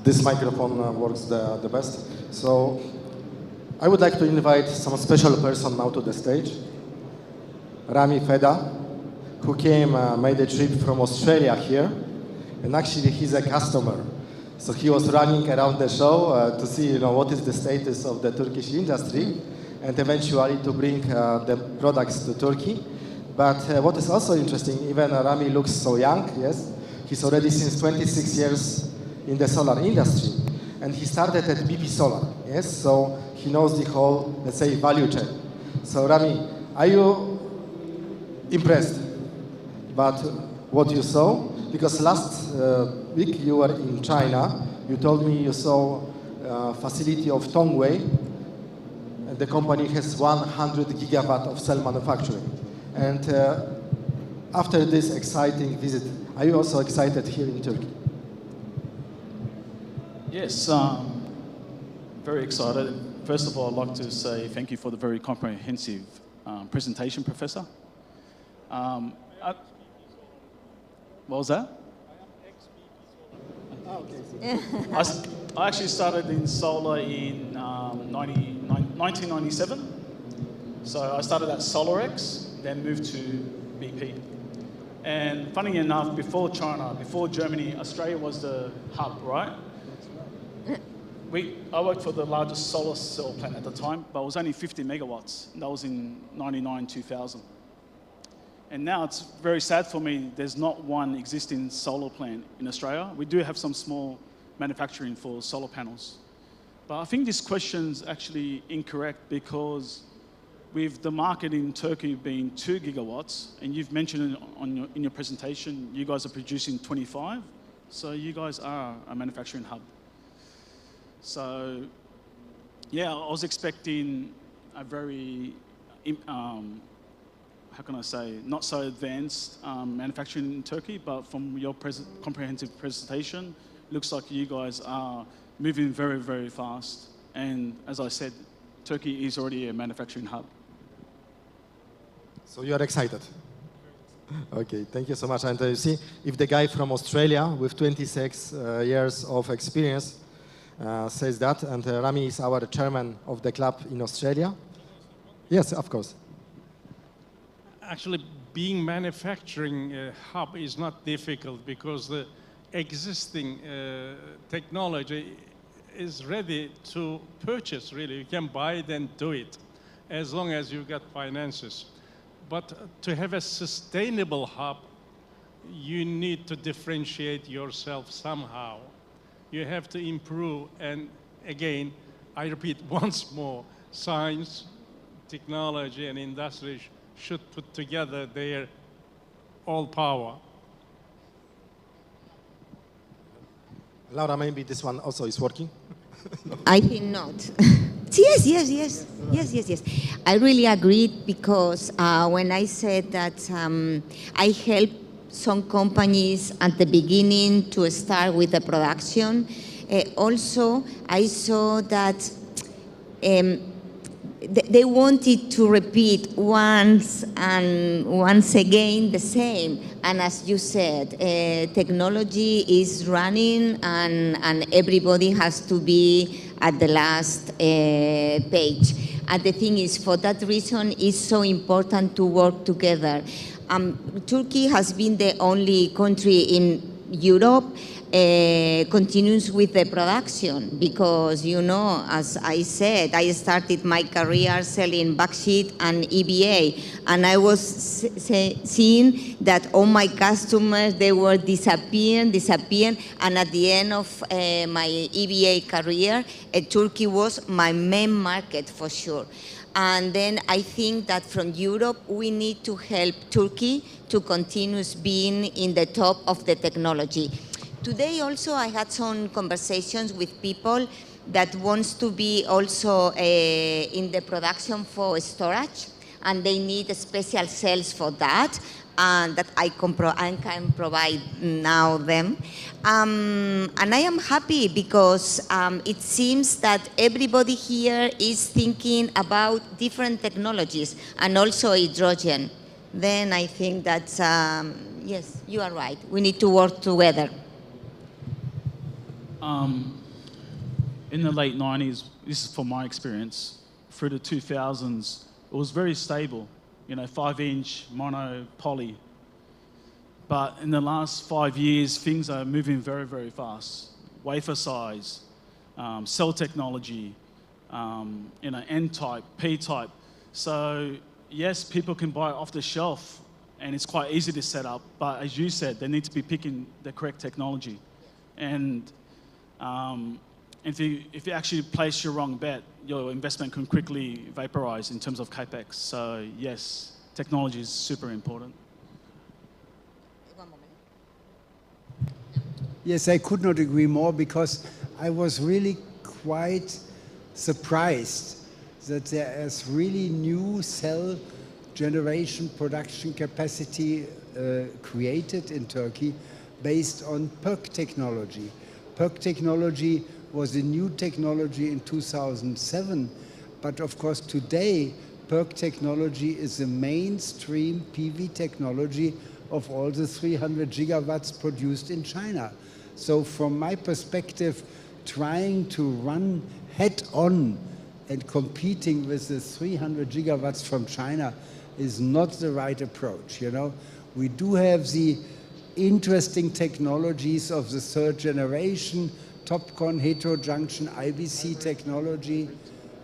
This microphone works the best. So I would like to invite some special person now to the stage. Rami Feda, who came, made a trip from Australia here, and actually he's a customer. So he was running around the show to see, what is the status of the Turkish industry, and eventually to bring the products to Turkey. But what is also interesting, even Rami looks so young, yes? He's already since 26 years in the solar industry, and he started at BP Solar, yes? So he knows the whole, let's say, value chain. So Rami, are you impressed about what you saw? Because last week you were in China, you told me you saw a facility of Tongwei, and the company has 100 gigawatt of cell manufacturing. And after this exciting visit, are you also excited here in Turkey? Yes, very excited. First of all, I'd like to say thank you for the very comprehensive presentation, Professor. What was that? I actually started in solar in 1997. So I started at SolarEX, then moved to BP. And funny enough, before China, before Germany, Australia was the hub, right? I worked for the largest solar cell plant at the time, but it was only 50 megawatts. That was in 99, 2000. And now it's very sad for me, there's not one existing solar plant in Australia. We do have some small manufacturing for solar panels. But I think this question's actually incorrect, because with the market in Turkey being 2 gigawatts, and you've mentioned in your presentation, you guys are producing 25, so you guys are a manufacturing hub. So, yeah, I was expecting a very, how can I say, not so advanced manufacturing in Turkey, but from your comprehensive presentation, looks like you guys are moving very, very fast. And as I said, Turkey is already a manufacturing hub. So you are excited? Okay, thank you so much. And you see, if the guy from Australia with 26 years of experience says that, and Rami is our chairman of the club in Australia. Yes, of course. Actually, being manufacturing hub is not difficult, because the existing technology is ready to purchase, really. You can buy it and do it, as long as you've got finances. But to have a sustainable hub, you need to differentiate yourself somehow. You have to improve, and again, I repeat once more, science, technology, and industry should put together their all power. Laura, maybe this one also is working? I think not. Yes. I really agreed, because when I said that I helped some companies at the beginning to start with the production, also I saw that they wanted to repeat once and once again the same. And as you said, technology is running, and everybody has to be at the last page. And the thing is, for that reason, it's so important to work together. Turkey has been the only country in Europe continues with the production because, you know, as I said, I started my career selling backsheet and EVA, and I was seeing that all my customers, they were disappearing, and at the end of my EVA career, Turkey was my main market for sure. And then I think that from Europe, we need to help Turkey to continue being in the top of the technology. Today also I had some conversations with people that wants to be also in the production for storage, and they need special cells for that, and that I can provide now them. And I am happy because it seems that everybody here is thinking about different technologies and also hydrogen. Then I think that, yes, you are right. We need to work together. In the late 90s, this is from my experience, through the 2000s, it was very stable, you know, 5-inch, mono, poly. But in the last 5 years, things are moving very, very fast. Wafer size, cell technology, you know, N-type, P-type. So yes, people can buy it off the shelf and it's quite easy to set up, but as you said, they need to be picking the correct technology. And if you actually place your wrong bet, your investment can quickly vaporize in terms of capex. So yes, technology is super important. Yes, I could not agree more because I was really quite surprised that there is really new cell generation production capacity created in Turkey based on PERC technology. PERC technology was a new technology in 2007, but of course today PERC technology is the mainstream PV technology of all the 300 gigawatts produced in China. So from my perspective, trying to run head-on and competing with the 300 gigawatts from China is not the right approach, you know. We do have the interesting technologies of the third generation, TOPCon, heterojunction, IBC technology,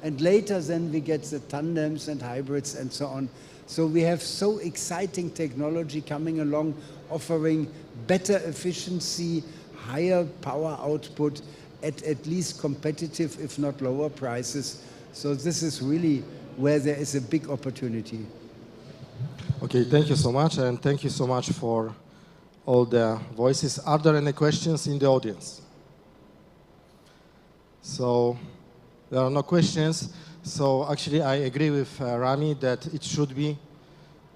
and later then we get the tandems and hybrids and so on. So we have so exciting technology coming along, offering better efficiency, higher power output at least competitive, if not lower prices. So this is really where there is a big opportunity. Okay, thank you so much, and thank you so much for all the voices. Are there any questions in the audience? So there are no questions. So actually I agree with Rami that it should be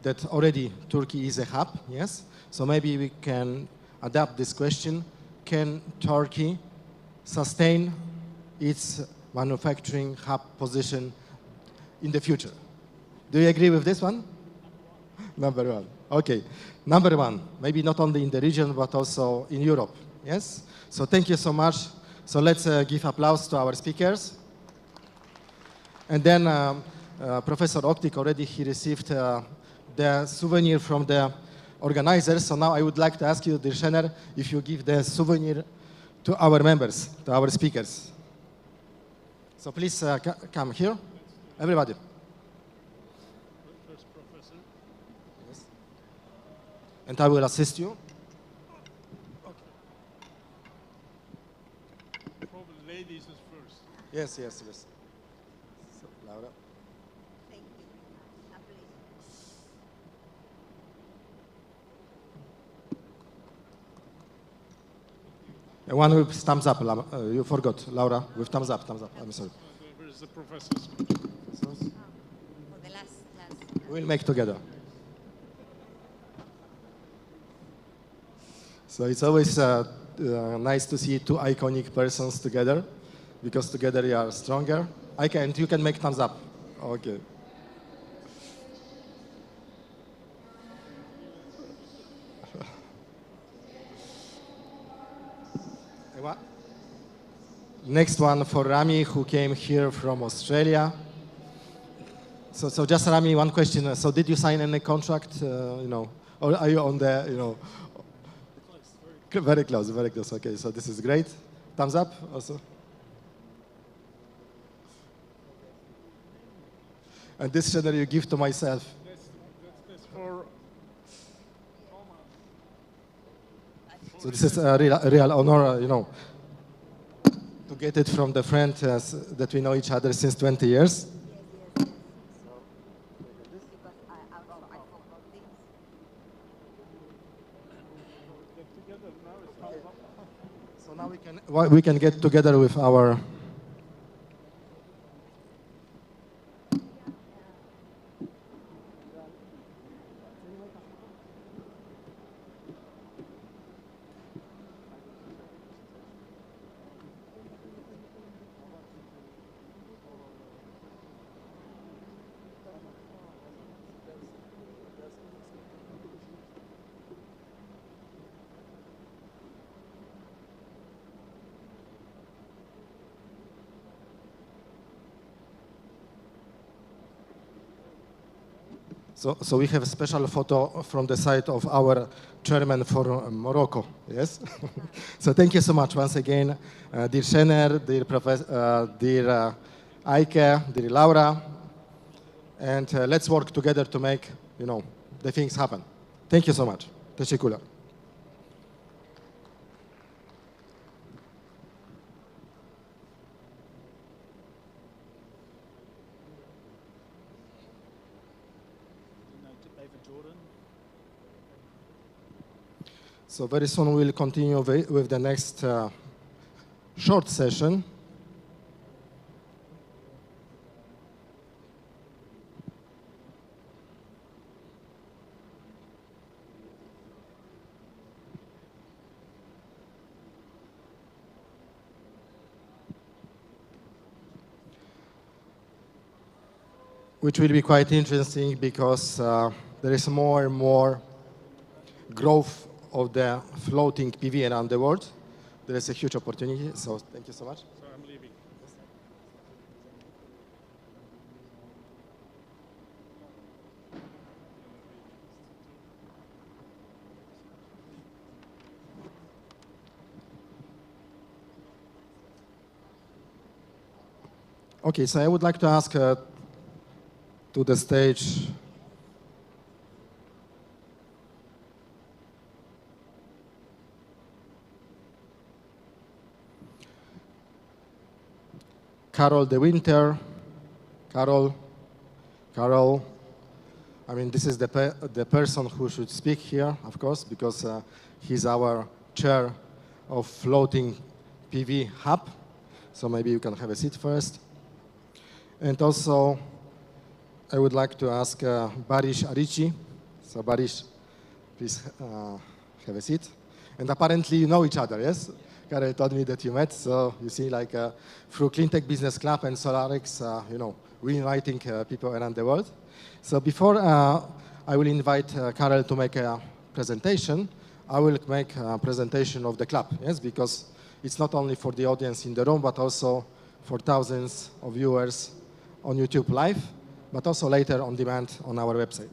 that already Turkey is a hub, yes? So maybe we can adapt this question. Can Turkey sustain its manufacturing hub position in the future? Do you agree with this one? Number one. Okay. Number one, maybe not only in the region, but also in Europe. Yes? So thank you so much. So let's give applause to our speakers. And then Professor Oktik already, he received the souvenir from the organizers. So now I would like to ask you, Dirşener, if you give the souvenir to our members, to our speakers. So please come here, everybody. First, Professor. Yes. And I will assist you. Okay. Probably ladies is first. Yes, yes, yes. So, Laura. Thank you. One with thumbs up. You forgot, Laura, with thumbs up, thumbs up. I'm sorry. Where is the professors? For the last class. We'll make together. So it's always nice to see two iconic persons together, because together you are stronger. You can make thumbs up. Okay. Next one for Rami, who came here from Australia. So just Rami, one question. So did you sign any contract, you know, or are you on the, you know? Very close, very close. Okay, so this is great. Thumbs up also. And this channel you give to myself. That's for So this is a real honor, you know, to get it from the friend that we know each other since 20 years. So now we can get together with our So we have a special photo from the side of our chairman for Morocco, yes? So thank you so much once again, dear Shener, dear dear Eike, dear Laura, and let's work together to make, you know, the things happen. Thank you so much. Teşekkürler. So very soon we'll continue with the next short session. Which will be quite interesting because there is more and more growth of the floating PV around the world. There is a huge opportunity, so thank you so much. So I'm leaving. Okay, so I would like to ask to the stage Carol De Winter. Carol, I mean, this is the person who should speak here, of course, because he's our chair of floating PV hub. So maybe you can have a seat first. And also, I would like to ask Barish Arici. So Barish, please have a seat. And apparently you know each other, yes? Karel told me that you met, so you see, like through Cleantech Business Club and SolarEX, you know, reuniting people around the world. So before I will invite Karel to make a presentation, I will make a presentation of the club, yes, because it's not only for the audience in the room, but also for thousands of viewers on YouTube Live, but also later on demand on our website.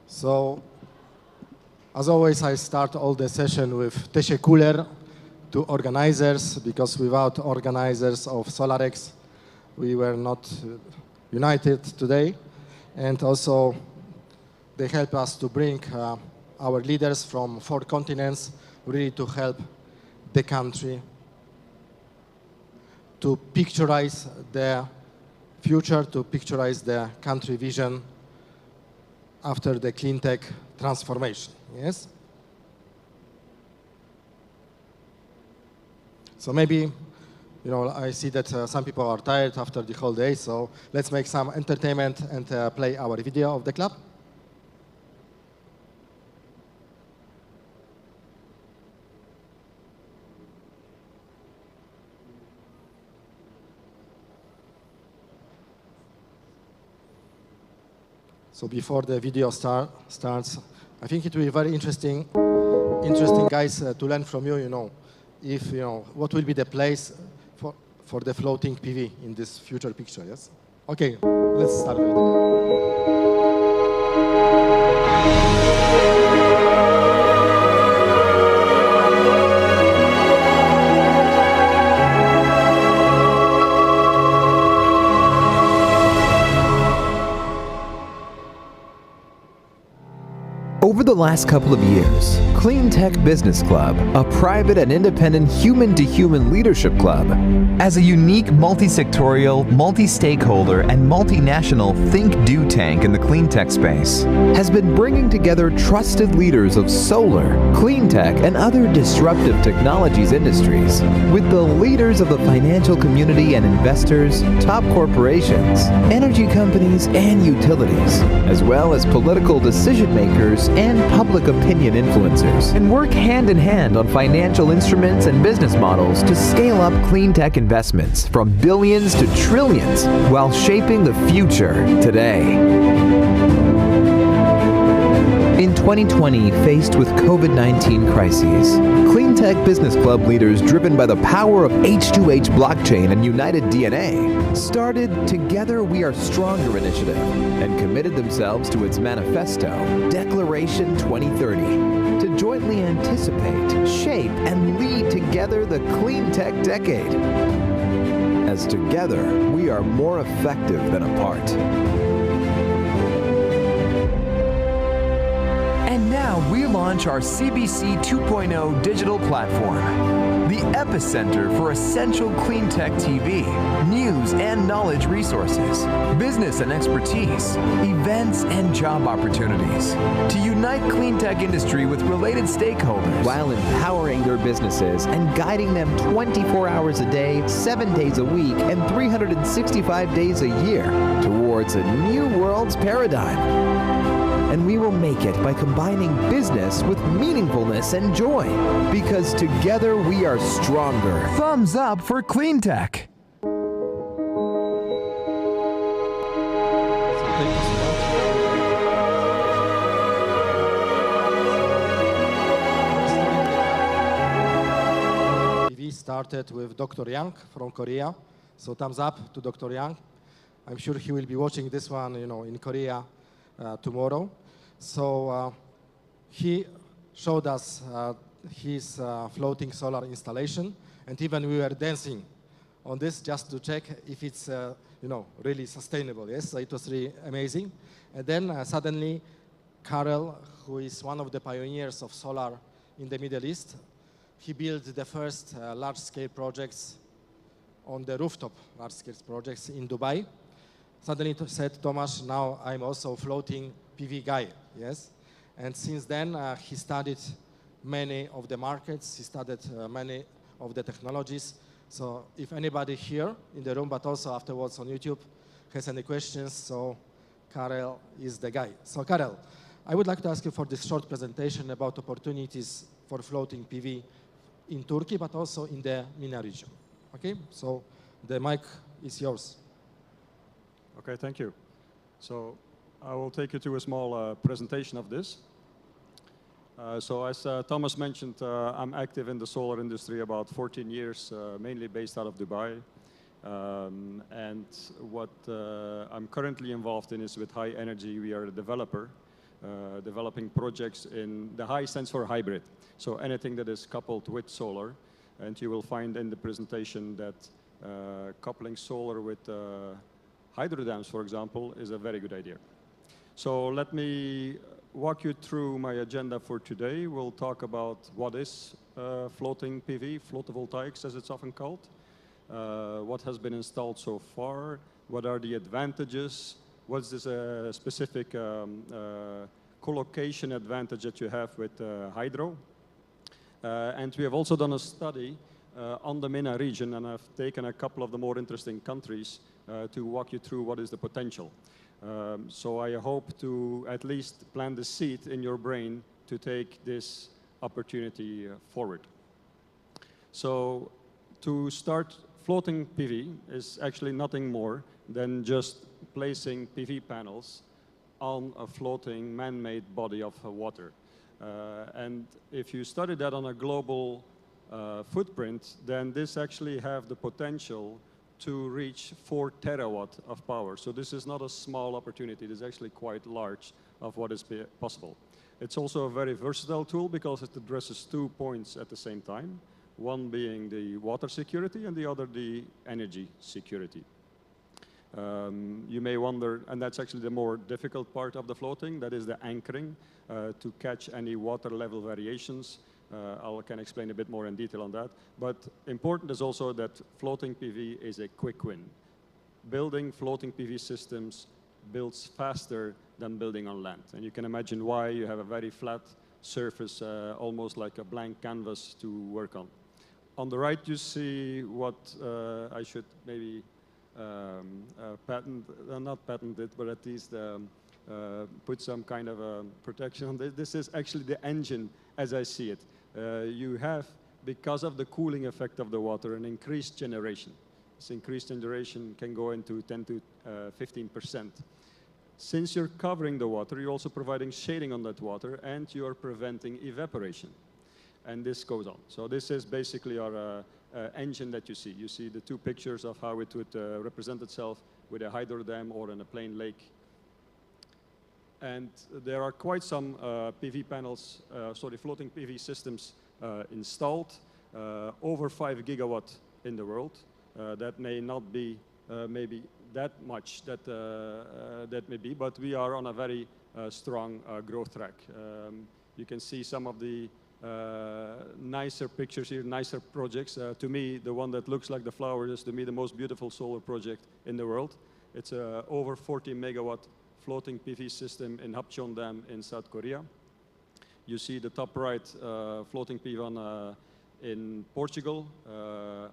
So, as always, I start all the session with teşekkürler to organizers, because without organizers of SolarEX, we were not united today. And also, they help us to bring our leaders from 4 continents really to help the country to picturize the future, to picturize the country vision after the clean tech transformation, yes? So maybe, you know, I see that some people are tired after the whole day, so let's make some entertainment and play our video of the club. So before the video starts, I think it will be very interesting interesting, guys, to learn from you, if, what will be the place for the floating PV in this future picture, yes? Okay, let's start with it. Over the last couple of years, Clean Tech Business Club, a private and independent human-to-human leadership club, as a unique multi-sectorial, multi-stakeholder, and multinational think-do tank in the clean tech space, has been bringing together trusted leaders of solar, clean tech, and other disruptive technologies industries with the leaders of the financial community and investors, top corporations, energy companies, and utilities, as well as political decision makers and public opinion influencers, and work hand in hand on financial instruments and business models to scale up clean tech investments from billions to trillions while shaping the future today. In 2020, faced with COVID-19 crises, Clean Tech Business Club leaders driven by the power of H2H blockchain and United DNA started Together We Are Stronger initiative and committed themselves to its manifesto, Declaration 2030, to jointly anticipate, shape, and lead together the clean tech decade. As together, we are more effective than apart. And now we launch our CBC 2.0 digital platform, the epicenter for essential clean tech TV, news and knowledge resources, business and expertise, events and job opportunities, to unite clean tech industry with related stakeholders while empowering their businesses and guiding them 24 hours a day, 7 days a week, and 365 days a year towards a new world's paradigm. And we will make it by combining business with meaningfulness and joy. Because together we are stronger. Thumbs up for clean tech. We started with Dr. Yang from Korea. So thumbs up to Dr. Yang. I'm sure he will be watching this one, in Korea tomorrow. So he showed us his floating solar installation, and even we were dancing on this just to check if it's really sustainable. Yes, so it was really amazing. And then suddenly, Karel, who is one of the pioneers of solar in the Middle East, he built the first large-scale projects on the rooftop, large-scale projects in Dubai. Suddenly said, Tomasz, now I'm also floating PV guy, yes? And since then, he studied many of the markets, he studied many of the technologies. So if anybody here in the room, but also afterwards on YouTube, has any questions, so Karel is the guy. So Karel, I would like to ask you for this short presentation about opportunities for floating PV in Turkey, but also in the MENA region. Okay, so the mic is yours. Okay, thank you. So I will take you to a small presentation of this. So as Thomas mentioned, I'm active in the solar industry about 14 years, mainly based out of Dubai. And what I'm currently involved in is with High Energy. We are a developer, developing projects in the high stands for hybrid. So anything that is coupled with solar. And you will find in the presentation that coupling solar with hydro dams, for example, is a very good idea. So let me walk you through my agenda for today. We'll talk about what is floating PV, photovoltaics as it's often called, what has been installed so far, what are the advantages, what's this specific collocation advantage that you have with hydro. And we have also done a study on the MENA region, and I've taken a couple of the more interesting countries to walk you through what is the potential. So I hope to at least plant the seed in your brain to take this opportunity forward. So to start, floating PV is actually nothing more than just placing PV panels on a floating man-made body of water. And if you study that on a global footprint, then this actually have the potential to reach 4 terawatt of power. So this is not a small opportunity. It is actually quite large of what is possible. It's also a very versatile tool because it addresses 2 points at the same time, one being the water security and the other the energy security. You may wonder, and that's actually the more difficult part of the floating, that is the anchoring to catch any water level variations. I can explain a bit more in detail on that. But important is also that floating PV is a quick win. Building floating PV systems builds faster than building on land. And you can imagine why. You have a very flat surface, almost like a blank canvas to work on. On the right, you see what I should maybe patent, not patent it, but at least put some kind of a protection on this. This is actually the engine as I see it. You have, because of the cooling effect of the water, an increased generation. This increased generation can go into 10 to 15%. Since you're covering the water, you're also providing shading on that water, and you're preventing evaporation. And this goes on. So this is basically our engine that you see. You see the 2 pictures of how it would represent itself with a hydro dam or in a plain lake. And there are quite some PV panels, floating PV systems installed, over 5 gigawatt in the world. That may not be maybe that much that may be, but we are on a very strong growth track. You can see some of the nicer pictures here, nicer projects. To me, the one that looks like the flower is, to me, the most beautiful solar project in the world. It's a over 40 megawatt floating PV system in Hapcheon Dam in South Korea. You see the top right floating PV on, in Portugal,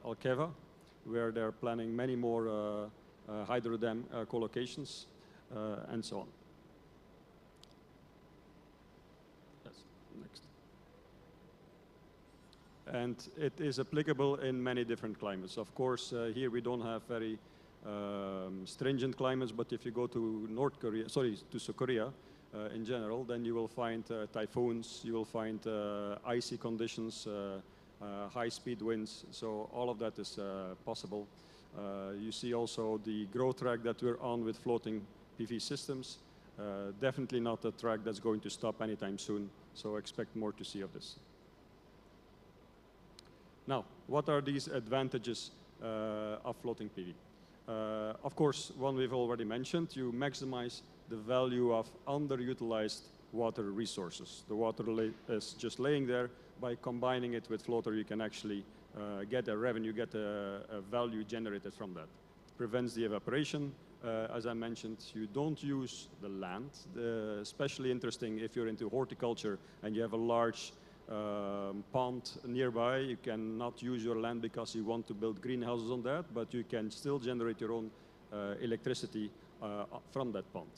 Alqueva, where they're planning many more hydro dam co-locations, and so on. Yes, next. And it is applicable in many different climates. Of course, here we don't have very stringent climates, but if you go to North Korea, sorry, to South Korea in general, then you will find typhoons, you will find icy conditions, high-speed winds. So all of that is possible. You see also the growth track that we're on with floating PV systems. Definitely not a track that's going to stop anytime soon, so expect more to see of this. Now, what are these advantages of floating PV? Of course, one we've already mentioned, you maximize the value of underutilized water resources. The water is just laying there. By combining it with floater, you can actually get a revenue, get a value generated from that. Prevents the evaporation. As I mentioned, you don't use the land. Especially interesting if you're into horticulture and you have a large pond nearby. You cannot use your land because you want to build greenhouses on that, but you can still generate your own electricity from that pond.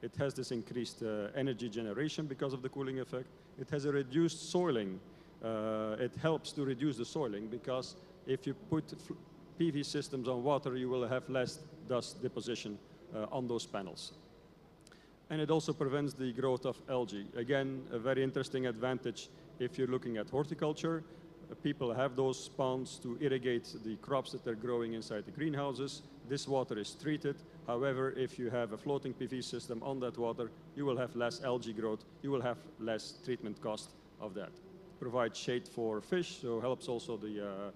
It has this increased energy generation because of the cooling effect. It has a reduced soiling. It helps to reduce the soiling because if you put PV systems on water, you will have less dust deposition on those panels. And it also prevents the growth of algae. Again, a very interesting advantage if you're looking at horticulture. People have those ponds to irrigate the crops that they're growing inside the greenhouses. This water is treated. However, if you have a floating PV system on that water, you will have less algae growth. You will have less treatment cost of that. Provides shade for fish, so helps also the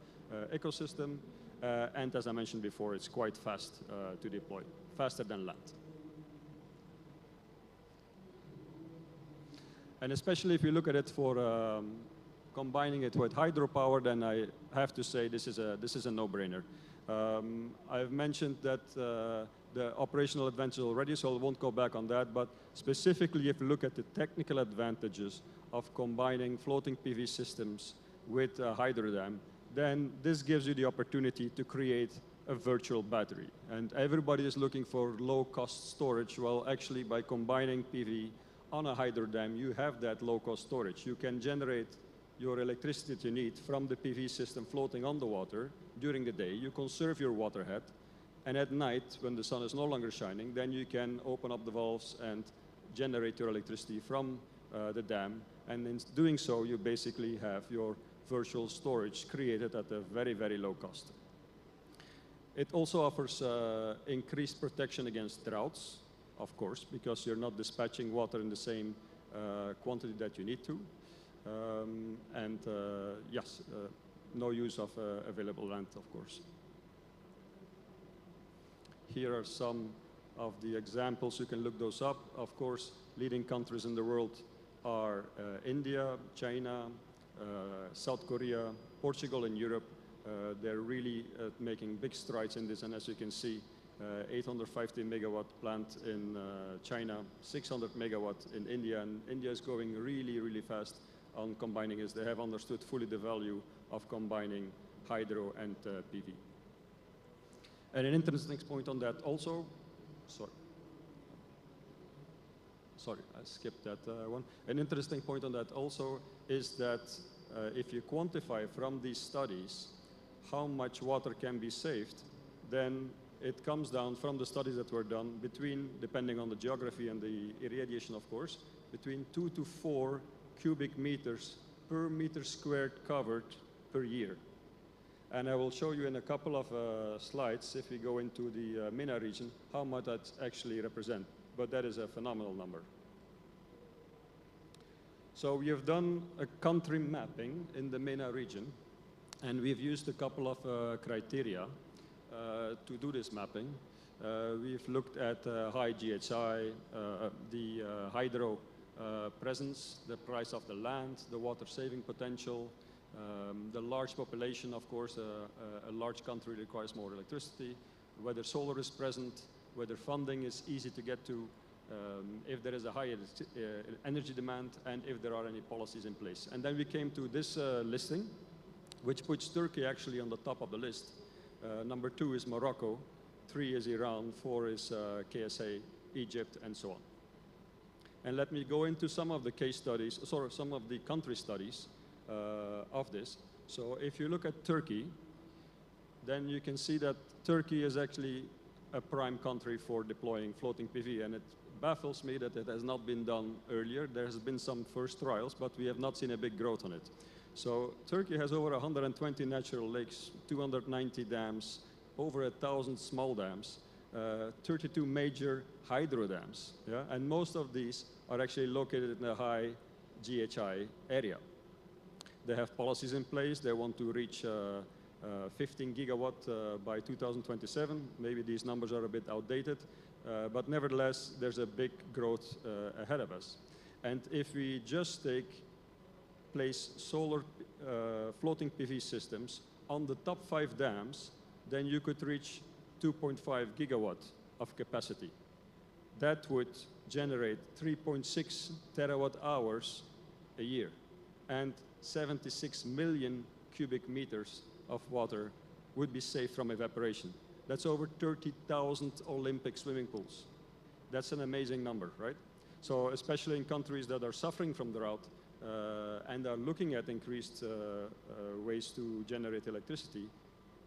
ecosystem. And as I mentioned before, it's quite fast to deploy, faster than land. And especially if you look at it for combining it with hydropower, then I have to say this is a no-brainer. I've mentioned that the operational advantages already, so I won't go back on that. But specifically, if you look at the technical advantages of combining floating PV systems with a hydro dam, then this gives you the opportunity to create a virtual battery. And everybody is looking for low-cost storage. Well, actually, by combining PV on a hydro dam, you have that low-cost storage. You can generate your electricity that you need from the PV system floating on the water during the day. You conserve your water head. And at night, when the sun is no longer shining, then you can open up the valves and generate your electricity from the dam. And in doing so, you basically have your virtual storage created at a very, very low cost. It also offers increased protection against droughts, of course, because you're not dispatching water in the same quantity that you need to. Yes, no use of available land, of course. Here are some of the examples. You can look those up. Of course, leading countries in the world are India, China, South Korea, Portugal, and Europe. They're really making big strides in this. And as you can see, 850 megawatt plant in China, 600 megawatt in India. And India is going really, really fast on combining this. They have understood fully the value of combining hydro and PV. And an interesting point on that also, sorry, I skipped that one. An interesting point on that also is that if you quantify from these studies how much water can be saved, then it comes down from the studies that were done between, depending on the geography and the irradiation, of course, between 2 to 4 cubic meters per meter squared covered per year. And I will show you in a couple of slides, if we go into the MENA region, how much that actually represents. But that is a phenomenal number. So we have done a country mapping in the MENA region, and we've used a couple of criteria to do this mapping. We've looked at high GHI, the hydro presence, the price of the land, the water saving potential, the large population, of course, a large country requires more electricity, whether solar is present, whether funding is easy to get to, if there is a high energy demand, and if there are any policies in place. And then we came to this listing, which puts Turkey actually on the top of the list. Number 2 is Morocco, 3 is Iran, 4 is KSA, Egypt, and so on. And let me go into some of the case studies, sorry, some of the country studies of this. So if you look at Turkey, then you can see that Turkey is actually a prime country for deploying floating PV, and it baffles me that it has not been done earlier. There has been some first trials, but we have not seen a big growth on it. So Turkey has over 120 natural lakes, 290 dams, over 1,000 small dams, 32 major hydro dams, yeah? And most of these are actually located in a high GHI area. They have policies in place. They want to reach 15 gigawatt by 2027. Maybe these numbers are a bit outdated, but nevertheless, there's a big growth ahead of us. And if we just place solar floating PV systems on the top 5 dams, then you could reach 2.5 gigawatt of capacity. That would generate 3.6 terawatt hours a year and 76 million cubic meters of water would be saved from evaporation. That's over 30,000 Olympic swimming pools. That's an amazing number, right? So especially in countries that are suffering from drought and are looking at increased ways to generate electricity,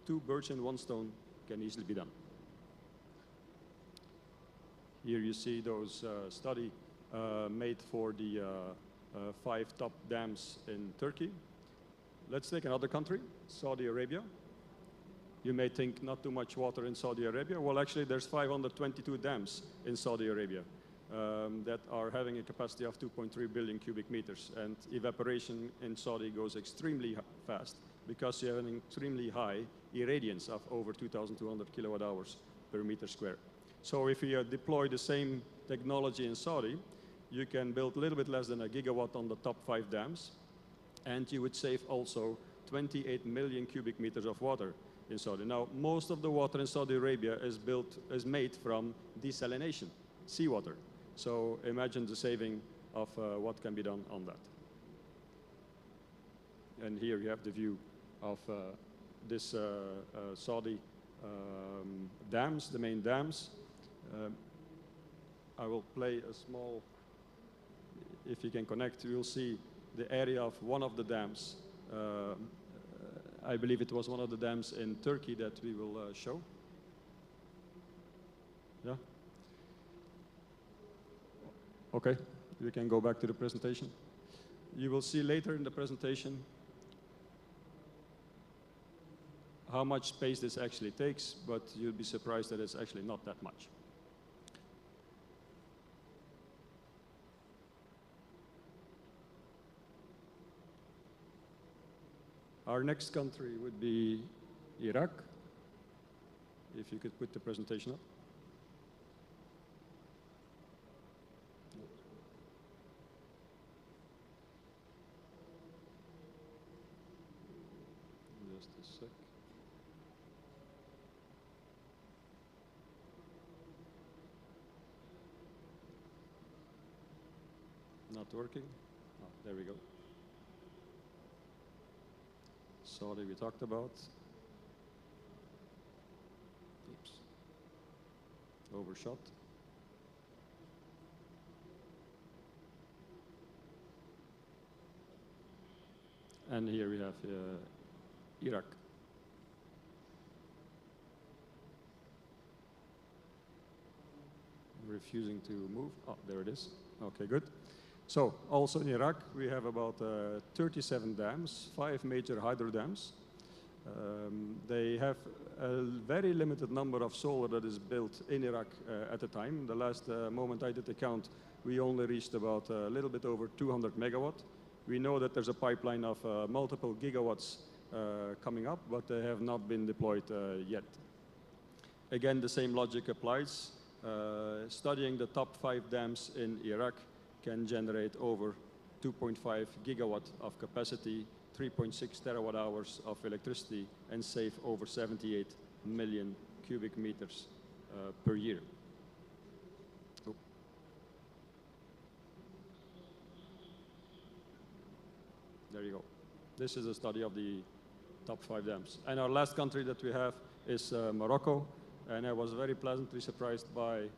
2 birds and 1 stone can easily be done. Here you see those study made for the 5 top dams in Turkey. Let's take another country, Saudi Arabia. You may think not too much water in Saudi Arabia. Well, actually, there's 522 dams in Saudi Arabia that are having a capacity of 2.3 billion cubic meters. And evaporation in Saudi goes extremely fast because you have an extremely high irradiance of over 2,200 kilowatt hours per meter square. So if you deploy the same technology in Saudi, you can build a little bit less than a gigawatt on the top 5 dams, and you would save also 28 million cubic meters of water in Saudi. Now, most of the water in Saudi Arabia is made from desalination, seawater. So imagine the saving of what can be done on that. And here you have the view of this Saudi dams, the main dams. I will play a small, if you can connect, you'll see the area of one of the dams. I believe it was one of the dams in Turkey that we will show. Yeah? Okay, we can go back to the presentation. You will see later in the presentation how much space this actually takes, but you'll be surprised that it's actually not that much. Our next country would be Iraq. If you could put the presentation up. Just a sec. Not working? Oh, there we go. Saudi we talked about. Oops. Overshot. And here we have Iraq. Refusing to move. Oh, there it is. Okay, good. So, also in Iraq, we have about 37 dams, 5 major hydro dams. They have a very limited number of solar that is built in Iraq at the time. The last moment I did the count, we only reached about a little bit over 200 megawatt. We know that there's a pipeline of multiple gigawatts coming up, but they have not been deployed yet. Again, the same logic applies. Studying the top 5 dams in Iraq can generate over 2.5 gigawatt of capacity, 3.6 terawatt hours of electricity, and save over 78 million cubic meters per year. Oh. There you go. This is a study of the top 5 dams. And our last country that we have is Morocco. And I was very pleasantly surprised by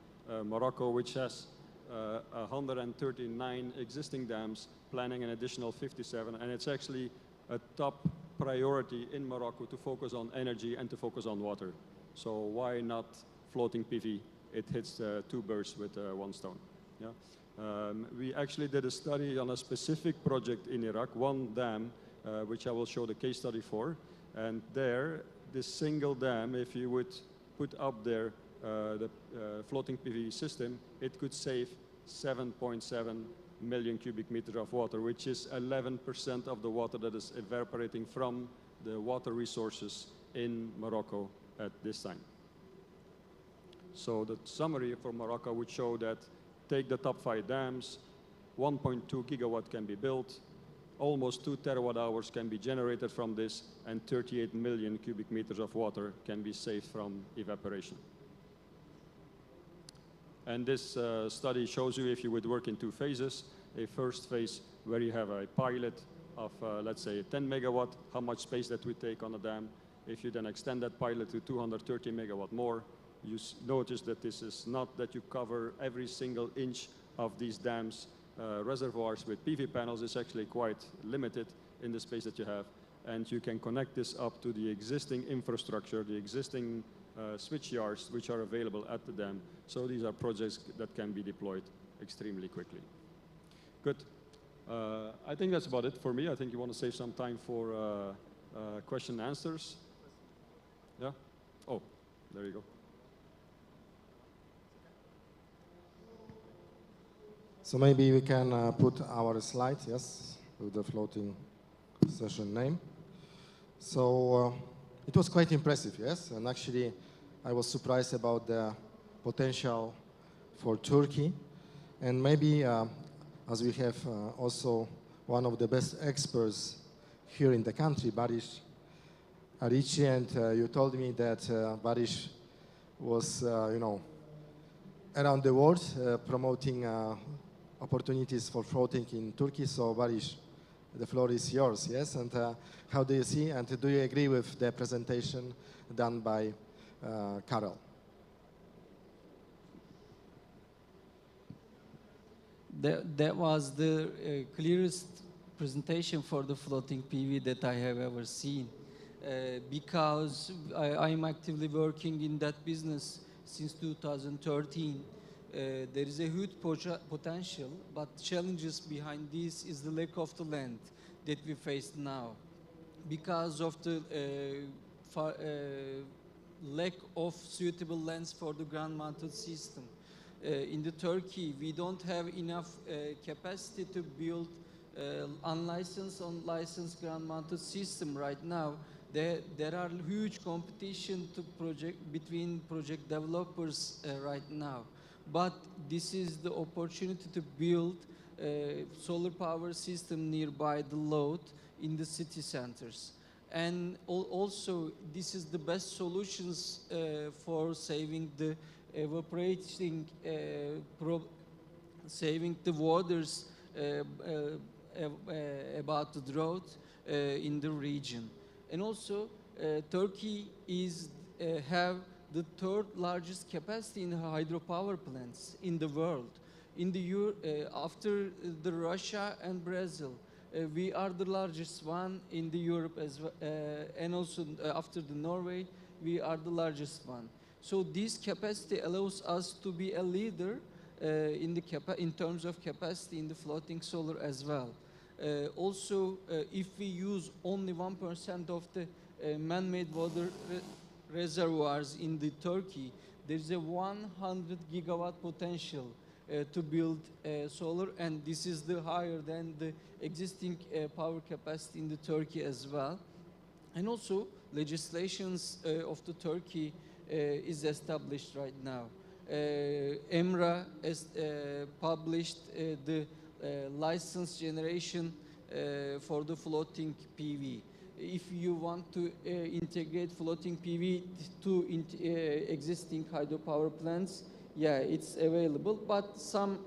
Morocco, which has 139 existing dams, planning an additional 57, and it's actually a top priority in Morocco to focus on energy and to focus on water. So why not floating PV? It hits 2 birds with 1 stone. Yeah? We actually did a study on a specific project in Iraq, 1 dam, which I will show the case study for, and there, this single dam, if you would put up there the floating PV system, it could save 7.7 million cubic meters of water, which is 11% of the water that is evaporating from the water resources in Morocco at this time. So the summary for Morocco would show that take the top 5 dams, 1.2 gigawatt can be built, almost 2 terawatt hours can be generated from this, and 38 million cubic meters of water can be saved from evaporation. And this study shows you if you would work in 2 phases. A first phase where you have a pilot of, let's say, 10 megawatt, how much space that would take on a dam. If you then extend that pilot to 230 megawatt more, you notice that this is not that you cover every single inch of these dams reservoirs with PV panels. Is actually quite limited in the space that you have. And you can connect this up to the existing infrastructure, the existing switch yards which are available at the dam. So these are projects that can be deployed extremely quickly. Good. I think that's about it for me. I think you want to save some time for question and answers. Yeah? Oh, there you go. So maybe we can put our slide, yes, with the floating session name. So it was quite impressive, yes, and actually I was surprised about the potential for Turkey. And maybe as we have also one of the best experts here in the country, Barış Arici, and you told me that Barış was, you know, around the world promoting opportunities for floating in Turkey. So Barış, the floor is yours, yes? And how do you see, and do you agree with the presentation done by Karel? That was the clearest presentation for the floating PV that I have ever seen. Because I'm actively working in that business since 2013. there is a huge potential, but challenges behind this is the lack of the land that we face now. Because of the lack of suitable lands for the ground-mounted system. In the Turkey, we don't have enough capacity to build unlicensed or licensed ground-mounted system right now. There are huge competition between project developers right now. But this is the opportunity to build solar power system nearby the load in the city centers. And also, this is the best solutions for saving the saving the waters about the drought in the region. And also, Turkey have the third largest capacity in hydropower plants in the world. After the Russia and Brazil, we are the largest one in the Europe as well, and also after the Norway, we are the largest one. So this capacity allows us to be a leader in terms of capacity in the floating solar as well. Also, if we use only 1% of the man-made water reservoirs in the Turkey, there is a 100 gigawatt potential to build solar, and this is the higher than the existing power capacity in the Turkey as well. And also, legislations of the Turkey is established right now. EMRA has published the license generation for the floating PV. If you want to integrate floating PV to existing hydropower plants, yeah, it's available, but some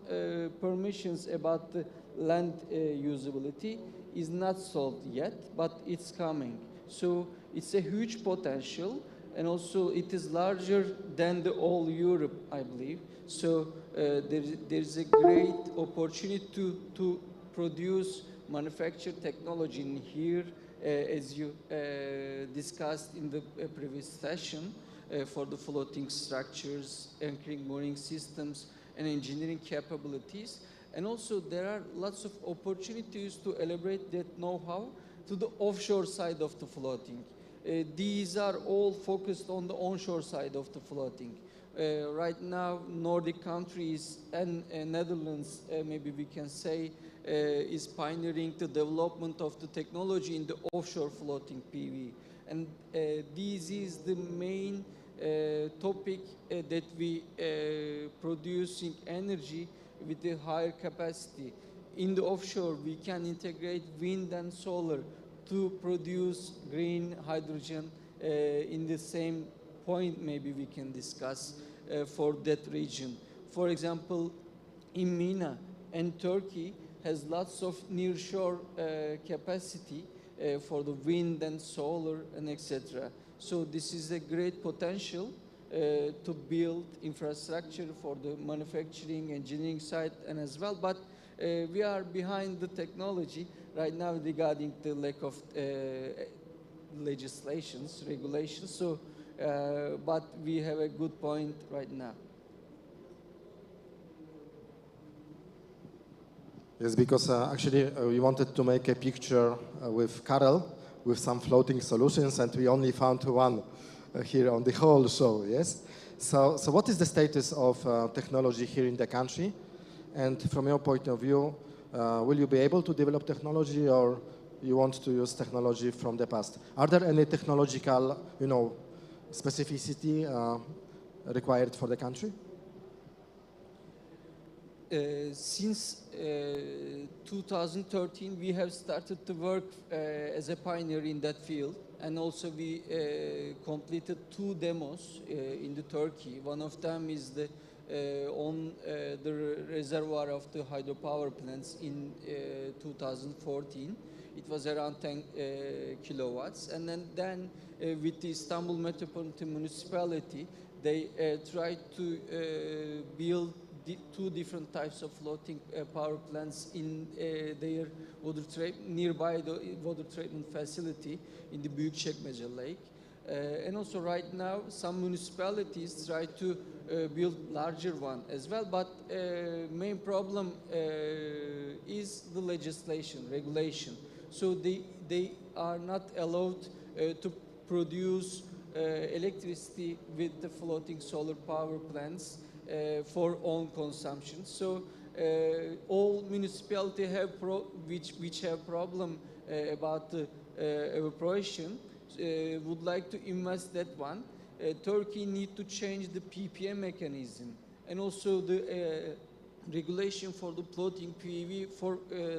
permissions about the land usability is not solved yet, but it's coming. So it's a huge potential, and also it is larger than the all Europe, I believe. So there's a great opportunity to produce manufacture technology in here, as you discussed in the previous session, for the floating structures, anchoring mooring systems, and engineering capabilities. And also there are lots of opportunities to elaborate that know-how to the offshore side of the floating. These are all focused on the onshore side of the floating. Right now, Nordic countries and Netherlands, maybe we can say, is pioneering the development of the technology in the offshore floating PV. And this is the main topic that we producing energy with a higher capacity. In the offshore, we can integrate wind and solar to produce green hydrogen in the same point. Maybe we can discuss for that region. For example, in MENA and Turkey has lots of nearshore capacity for the wind and solar and etc. So this is a great potential to build infrastructure for the manufacturing, engineering side and as well. But we are behind the technology right now regarding the lack of legislations, regulations. So, but we have a good point right now. Yes, because actually we wanted to make a picture with Karel with some floating solutions, and we only found one here on the whole show, yes? So what is the status of technology here in the country? And from your point of view, will you be able to develop technology, or you want to use technology from the past? Are there any technological, specificity required for the country? Since 2013, we have started to work as a pioneer in that field, and also we completed 2 demos in the Turkey. One of them is on the reservoir of the hydropower plants in 2014. It was around 10 kilowatts, and then with the Istanbul Metropolitan Municipality, they tried to build 2 different types of floating power plants in their nearby the water treatment facility in the Büyükçekmece Lake. And also right now, some municipalities try to build larger one as well, but main problem is the legislation, regulation. So they are not allowed to produce electricity with the floating solar power plants for own consumption. So all municipalities have which have problem about the evaporation would like to invest that one. Turkey need to change the PPM mechanism and also the regulation for the floating PV for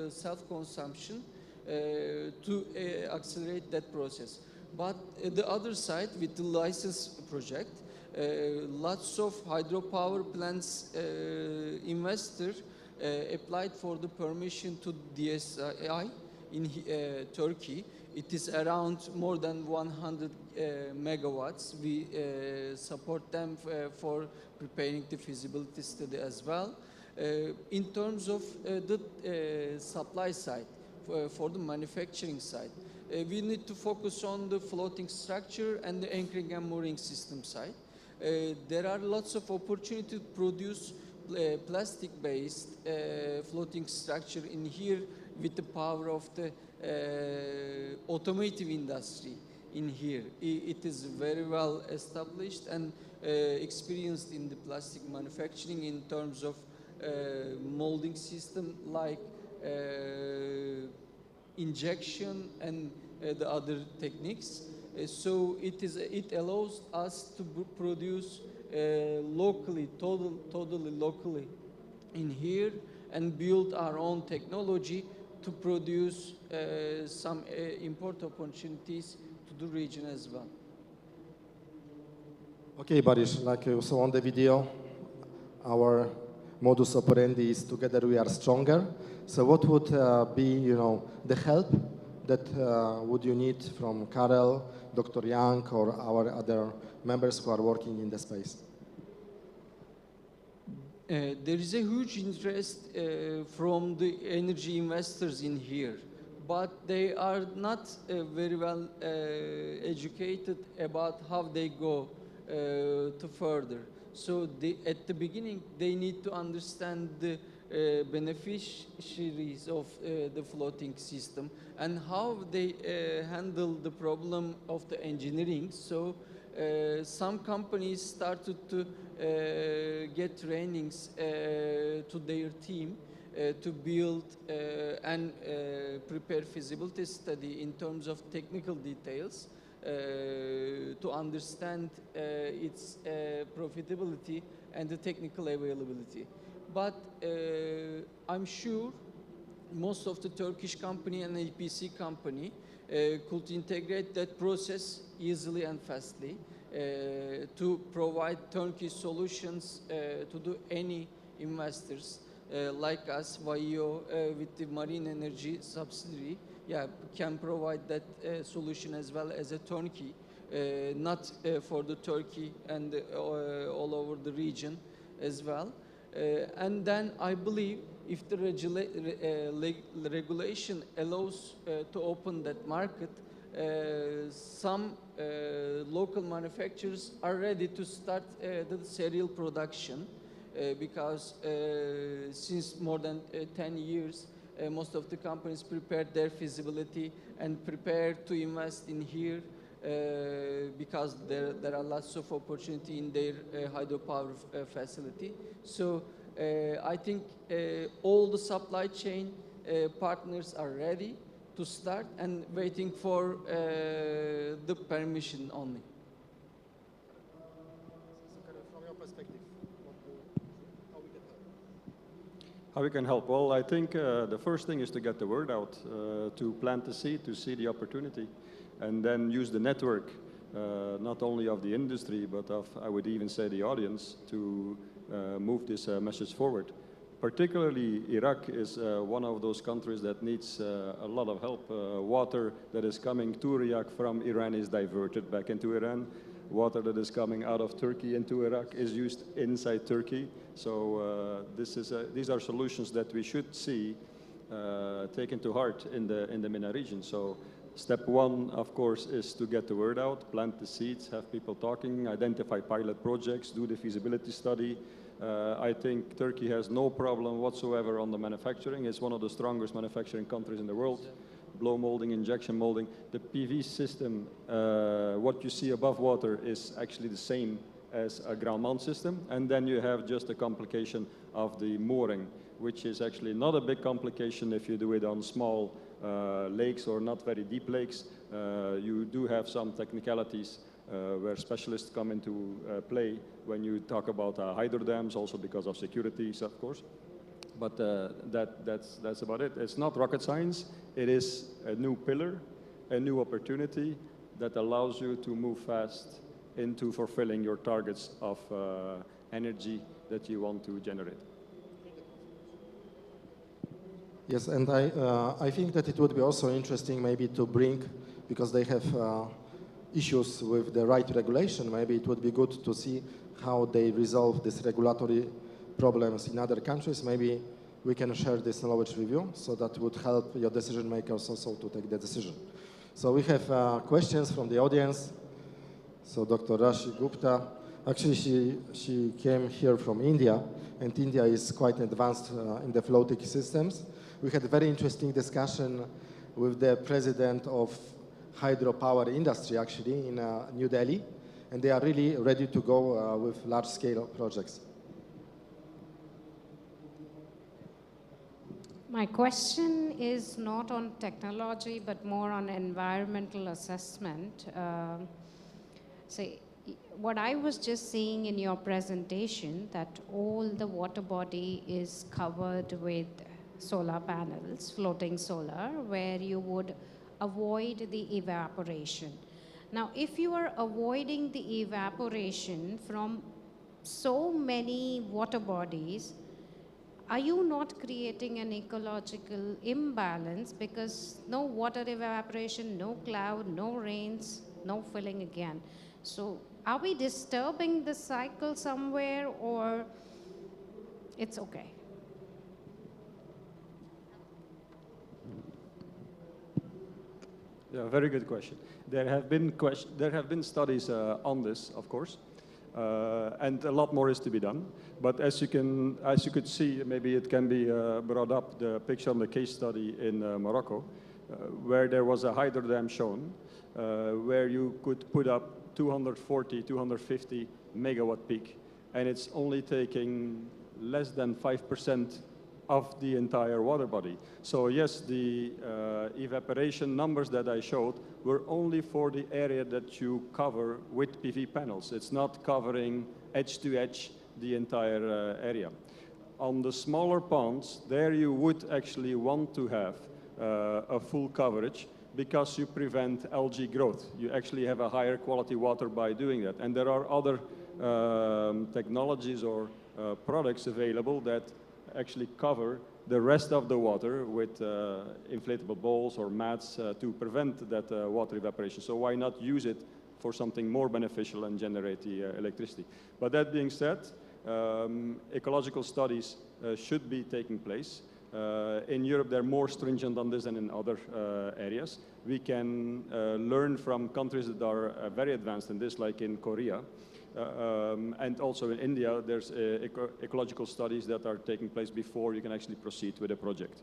self-consumption to accelerate that process. But the other side, with the license project, lots of hydropower plants investor applied for the permission to DSI in Turkey. It is around more than 100 megawatts. We support them for preparing the feasibility study as well. In terms of the supply side, for the manufacturing side, we need to focus on the floating structure and the anchoring and mooring system side. There are lots of opportunity to produce plastic-based floating structure in here with the power of the automotive industry in here. It is very well established and experienced in the plastic manufacturing in terms of molding system like injection and the other techniques. So it allows us to produce locally, totally locally in here and build our own technology to produce some import opportunities to the region as well. Okay, Boris, like you saw on the video, our modus operandi is together we are stronger. So what would be, the help that would you need from Karel, Dr. Young, or our other members who are working in the space? There is a huge interest from the energy investors in here, but they are not very well educated about how they go to further. So at the beginning, they need to understand the beneficiaries of the floating system and how they handle the problem of the engineering. So some companies started to get trainings to their team to build and prepare feasibility study in terms of technical details to understand its profitability and the technical availability. But I'm sure most of the Turkish company and EPC company could integrate that process easily and fastly to provide turnkey solutions to do any investors like us, VAIO, with the marine energy subsidiary, can provide that solution as well as a turnkey, not for the Turkey and all over the region as well. And then I believe if the regulation allows to open that market, some local manufacturers are ready to start the serial production because since more than 10 years, most of the companies prepared their feasibility and prepared to invest in here because there are lots of opportunity in their hydropower facility. So I think all the supply chain partners are ready to start and waiting for the permission only. From your perspective, how we can help? Well, I think the first thing is to get the word out, to plant the seed, to see the opportunity, and then use the network, not only of the industry, but of, I would even say, the audience, to move this message forward. Particularly, Iraq is one of those countries that needs a lot of help. Water that is coming to Iraq from Iran is diverted back into Iran. Water that is coming out of Turkey into Iraq is used inside Turkey. So these are solutions that we should see taken to heart in the MENA region. So Step one, of course, is to get the word out, plant the seeds, have people talking, identify pilot projects, do the feasibility study. I think Turkey has no problem whatsoever on the manufacturing. It's one of the strongest manufacturing countries in the world. Blow molding, injection molding. The PV system, what you see above water is actually the same as a ground mount system. And then you have just a complication of the mooring, which is actually not a big complication if you do it on small lakes or not very deep lakes. You do have some technicalities where specialists come into play when you talk about hydro dams, also because of securities, of course. But that's about it. It's not rocket science. It is a new pillar, a new opportunity that allows you to move fast into fulfilling your targets of energy that you want to generate. Yes, and I think that it would be also interesting maybe to bring, because they have issues with the right regulation, maybe it would be good to see how they resolve these regulatory problems in other countries. Maybe we can share this knowledge with you, so that would help your decision makers also to take the decision. So we have questions from the audience. So Dr. Rashi Gupta, actually she came here from India, and India is quite advanced in the floating systems. We had a very interesting discussion with the president of hydropower industry, actually, in New Delhi, and they are really ready to go with large-scale projects. My question is not on technology, but more on environmental assessment. What I was just seeing in your presentation, that all the water body is covered with solar panels, floating solar, where you would avoid the evaporation. Now, if you are avoiding the evaporation from so many water bodies, are you not creating an ecological imbalance? Because no water evaporation, no cloud, no rains, no filling again. So are we disturbing the cycle somewhere, or it's okay? Yeah, very good question. There have been studies on this, of course, and a lot more is to be done. But as you could see, maybe it can be brought up, the picture on the case study in Morocco, where there was a hydro dam shown, where you could put up 240, 250 megawatt peak, and it's only taking less than 5% of the entire water body. So yes, the evaporation numbers that I showed were only for the area that you cover with PV panels. It's not covering edge to edge the entire area. On the smaller ponds, there you would actually want to have a full coverage, because you prevent algae growth. You actually have a higher quality water by doing that. And there are other technologies or products available that actually cover the rest of the water with inflatable bowls or mats to prevent that water evaporation. So why not use it for something more beneficial and generate the electricity? But that being said, ecological studies should be taking place. In Europe, they're more stringent on this than in other areas. We can learn from countries that are very advanced in this, like in Korea. And also in India, there's ecological studies that are taking place before you can actually proceed with a project.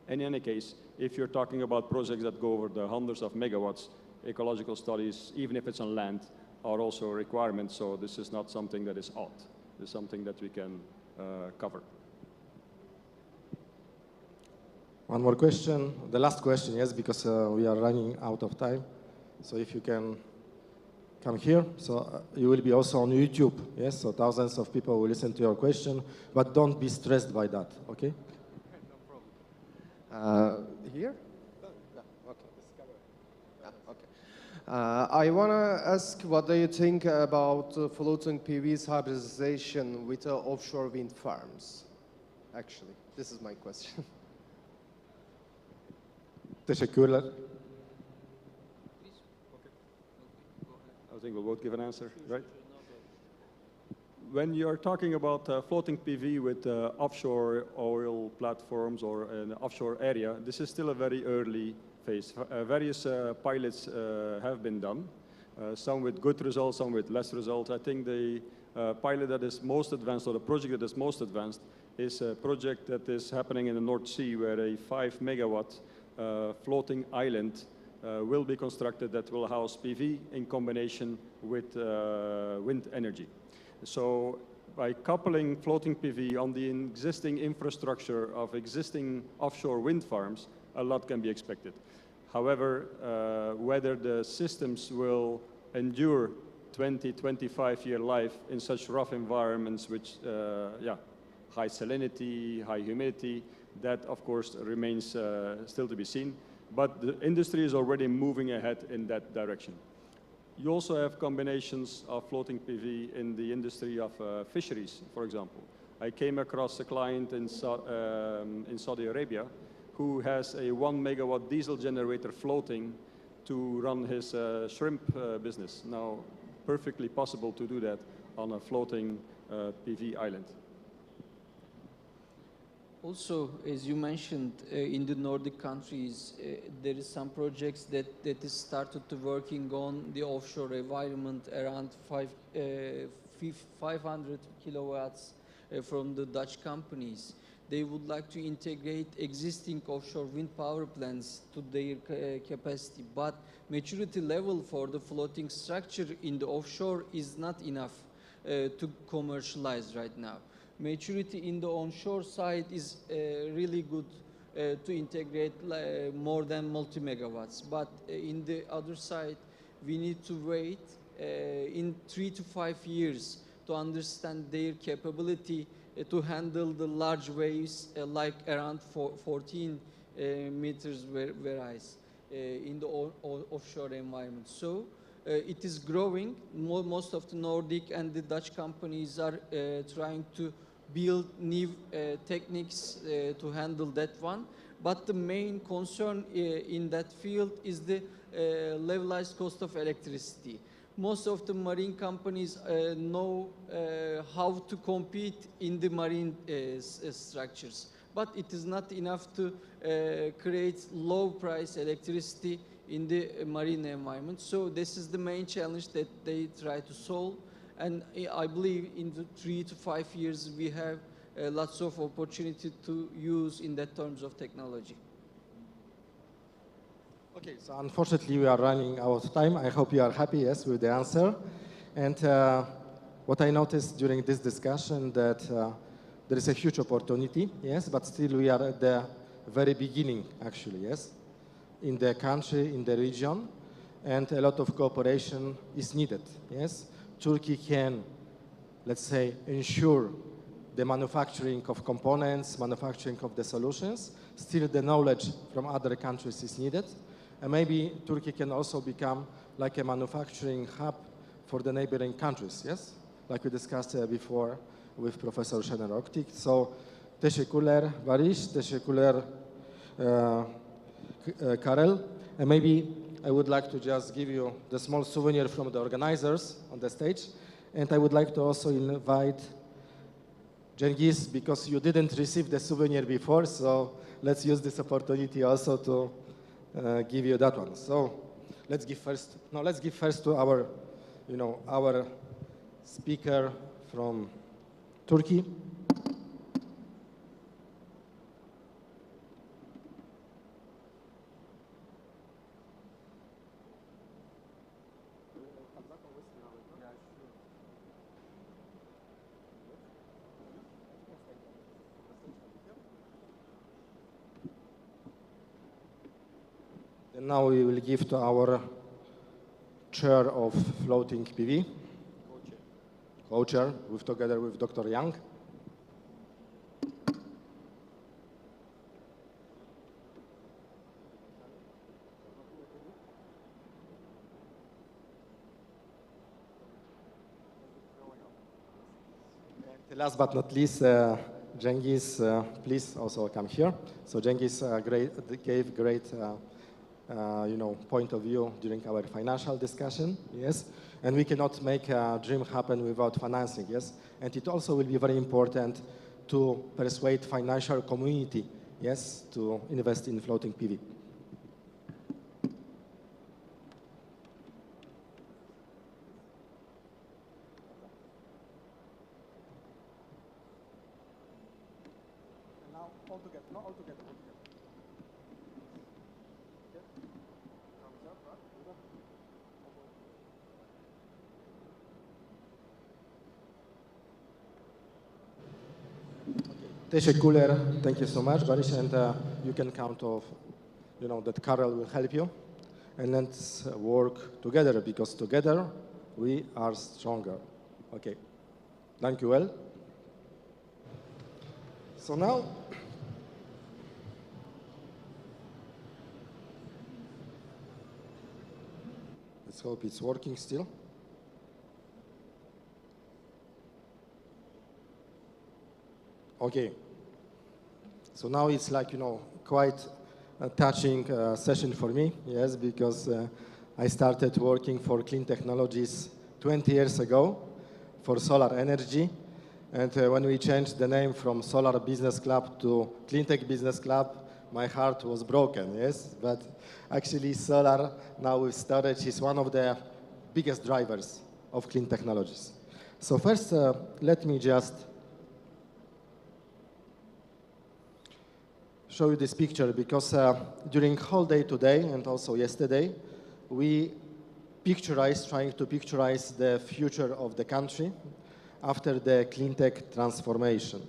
In any case, if you're talking about projects that go over the hundreds of megawatts, ecological studies, even if it's on land, are also a requirement. So this is not something that is odd. It's something that we can cover. One more question, the last question, yes, because we are running out of time. So if you can come here. So you will be also on YouTube, yes? So thousands of people will listen to your question, but don't be stressed by that, okay? No problem. Here? I want to ask, what do you think about floating PV's hybridization with offshore wind farms? Actually, this is my question. Teşekkürler. I think we'll both give an answer, right? When you're talking about floating PV with offshore oil platforms or an offshore area, this is still a very early phase. Various pilots have been done, some with good results, some with less results. I think the pilot that is most advanced, or the project that is most advanced, is a project that is happening in the North Sea, where a 5 megawatt floating island will be constructed that will house PV in combination with wind energy. So by coupling floating PV on the existing infrastructure of existing offshore wind farms, a lot can be expected. However, whether the systems will endure 20, 25-year life in such rough environments, which, high salinity, high humidity, that of course remains still to be seen. But the industry is already moving ahead in that direction. You also have combinations of floating PV in the industry of fisheries, for example. I came across a client in Saudi Arabia who has a 1 megawatt diesel generator floating to run his shrimp business. Now, perfectly possible to do that on a floating PV island. Also, as you mentioned, in the Nordic countries, there is some projects that is started to working on the offshore environment around 500 kilowatts from the Dutch companies. They would like to integrate existing offshore wind power plants to their capacity, but maturity level for the floating structure in the offshore is not enough to commercialize right now. Maturity in the onshore side is really good to integrate more than multi-megawatts. But in the other side, we need to wait in 3 to 5 years to understand their capability to handle the large waves like around 14 meters rise in the offshore environment. So it is growing. Most of the Nordic and the Dutch companies are trying to build new techniques to handle that one. But the main concern in that field is the levelized cost of electricity. Most of the marine companies know how to compete in the marine structures, but it is not enough to create low price electricity in the marine environment. So this is the main challenge that they try to solve. And I believe in the 3 to 5 years, we have lots of opportunity to use in that terms of technology. Okay, so unfortunately we are running out of time. I hope you are happy, yes, with the answer. And what I noticed during this discussion that there is a huge opportunity, yes, but still we are at the very beginning, actually, yes, in the country, in the region, and a lot of cooperation is needed, yes. Turkey can, let's say, ensure the manufacturing of components, manufacturing of the solutions. Still the knowledge from other countries is needed. And maybe Turkey can also become like a manufacturing hub for the neighboring countries, yes? Like we discussed before with Professor Şener Oktik. So, teşekkürler Barış, teşekkürler Karel. And maybe I would like to just give you the small souvenir from the organizers on the stage. And I would like to also invite Cengiz, because you didn't receive the souvenir before, so let's use this opportunity also to give you that one. So let's give first to our, our speaker from Turkey. And now we will give to our chair of floating PV, co-chair, together with Dr. Young. And last but not least, Cengiz, please also come here. So Cengiz gave great point of view during our financial discussion, yes? And we cannot make a dream happen without financing, yes? And it also will be very important to persuade financial community, yes, to invest in floating PV. all together, not all together. Teşekkürler. Thank you so much, Barış, and you can count off, that Karel will help you. And let's work together, because together we are stronger. Okay. Thank you well. So now, let's hope it's working still. Okay. So now it's like, quite a touching session for me, yes, because I started working for Clean Technologies 20 years ago for solar energy. And when we changed the name from Solar Business Club to Clean Tech Business Club, my heart was broken, yes? But actually solar now with storage is one of the biggest drivers of clean technologies. So first, let me just show you this picture, because during whole day today and also yesterday, we trying to picturize the future of the country after the clean tech transformation.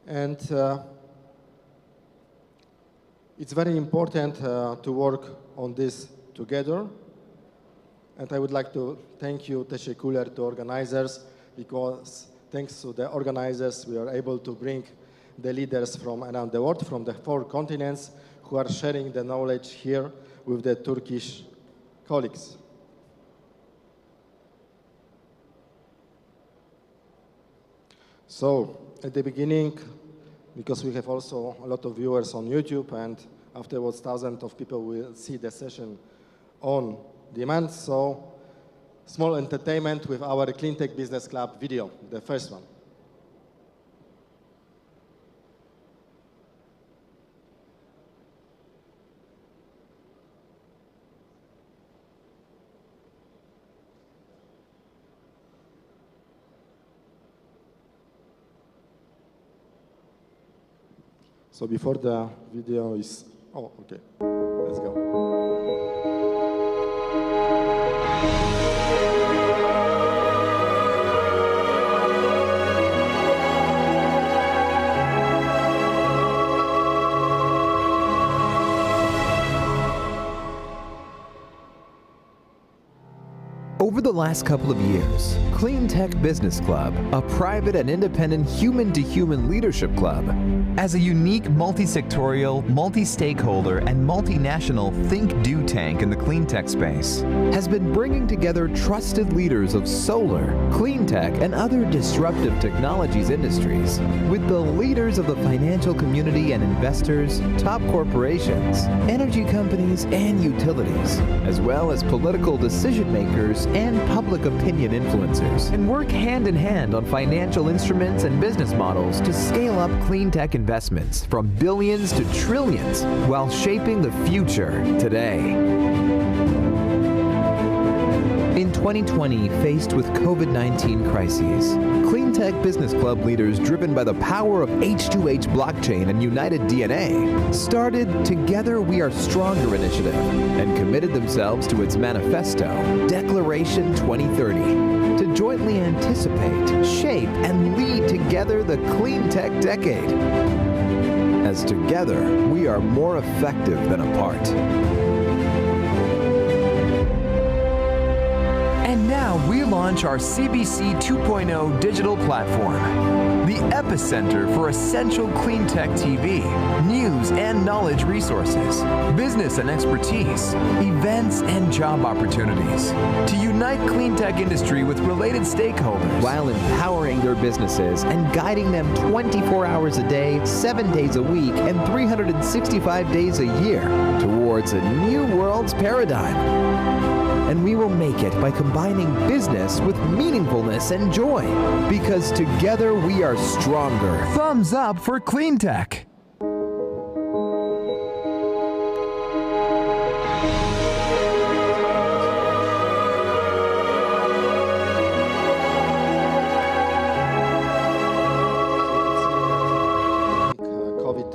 And it's very important to work on this together. And I would like to thank you, teşekkürler, to organizers, because thanks to the organizers, we are able to bring the leaders from around the world, from the 4 continents, who are sharing the knowledge here with the Turkish colleagues. So, at the beginning, because we have also a lot of viewers on YouTube, and afterwards thousands of people will see the session on demand, so small entertainment with our Clean Tech Business Club video, the first one. So before the video is, oh, okay, let's go. Over the last couple of years, Clean Tech Business Club, a private and independent human-to-human leadership club, as a unique multi-sectorial, multi-stakeholder, and multinational think-do tank in the clean tech space, has been bringing together trusted leaders of solar, clean tech, and other disruptive technologies industries with the leaders of the financial community and investors, top corporations, energy companies, and utilities, as well as political decision makers and public opinion influencers, and work hand in hand on financial instruments and business models to scale up clean tech investments from billions to trillions while shaping the future today. In 2020, faced with COVID-19 crises, Clean Tech Business Club leaders driven by the power of H2H blockchain and United DNA started Together We Are Stronger initiative and committed themselves to its manifesto, Declaration 2030, to jointly anticipate, shape, and lead together the clean tech decade. As together, we are more effective than apart. And now we launch our CBC 2.0 digital platform, the epicenter for essential clean tech TV, news and knowledge resources, business and expertise, events and job opportunities, to unite clean tech industry with related stakeholders while empowering their businesses and guiding them 24 hours a day, 7 days a week, and 365 days a year towards a new world's paradigm. And we will make it by combining business with meaningfulness and joy. Because together we are stronger. Thumbs up for clean tech. COVID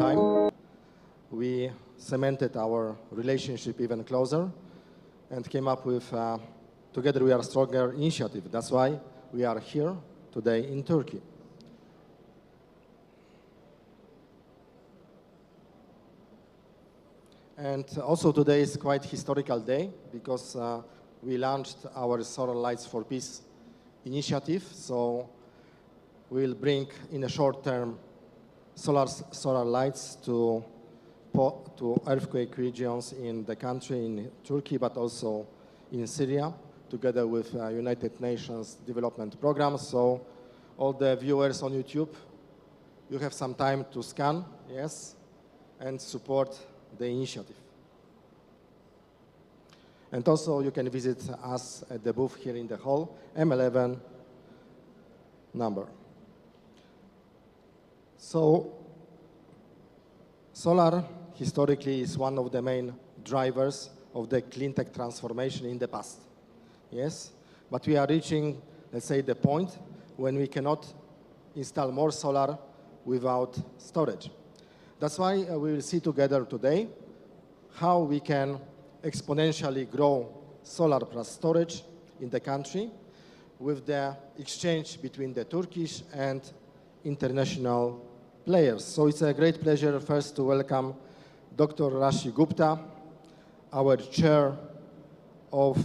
cemented our relationship even closer and came up with Together We Are Stronger initiative. That's why we are here today in Turkey. And also today is quite historical day because we launched our Solar Lights for Peace initiative. So we'll bring in a short term solar lights to earthquake regions in the country, in Turkey, but also in Syria, together with United Nations Development Program. So all the viewers on YouTube, you have some time to scan, yes, and support the initiative. And also you can visit us at the booth here in the hall, M11 number. So solar historically is one of the main drivers of the clean tech transformation in the past. Yes, but we are reaching, let's say, the point when we cannot install more solar without storage. That's why we will see together today how we can exponentially grow solar plus storage in the country with the exchange between the Turkish and international players. So it's a great pleasure first to welcome Dr. Rashi Gupta, our chair of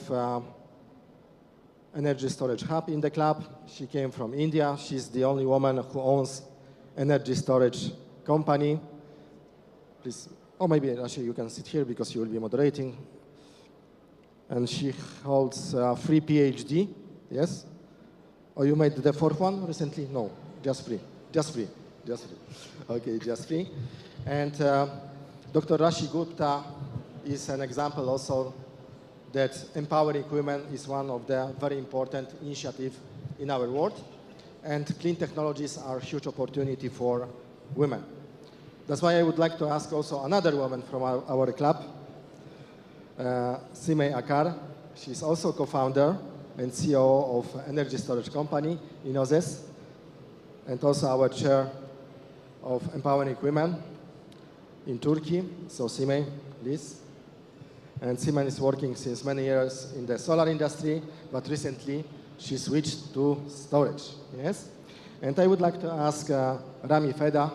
Energy Storage Hub in the club. She came from India. She's the only woman who owns energy storage company. Please, or maybe Rashi, you can sit here because you will be moderating. And she holds 3 PhD, yes? Or you made the 4th one recently? No, just 3, just 3, just 3. Okay, just 3. And Dr. Rashi Gupta is an example also that empowering women is one of the very important initiatives in our world. And clean technologies are a huge opportunity for women. That's why I would like to ask also another woman from our club, Simay Akar. She's also co-founder and CEO of energy storage company, Inozes, and also our chair of Empowering Women in Turkey. So Simay, please. And Simay is working since many years in the solar industry, but recently she switched to storage, yes? And I would like to ask Rami Feda,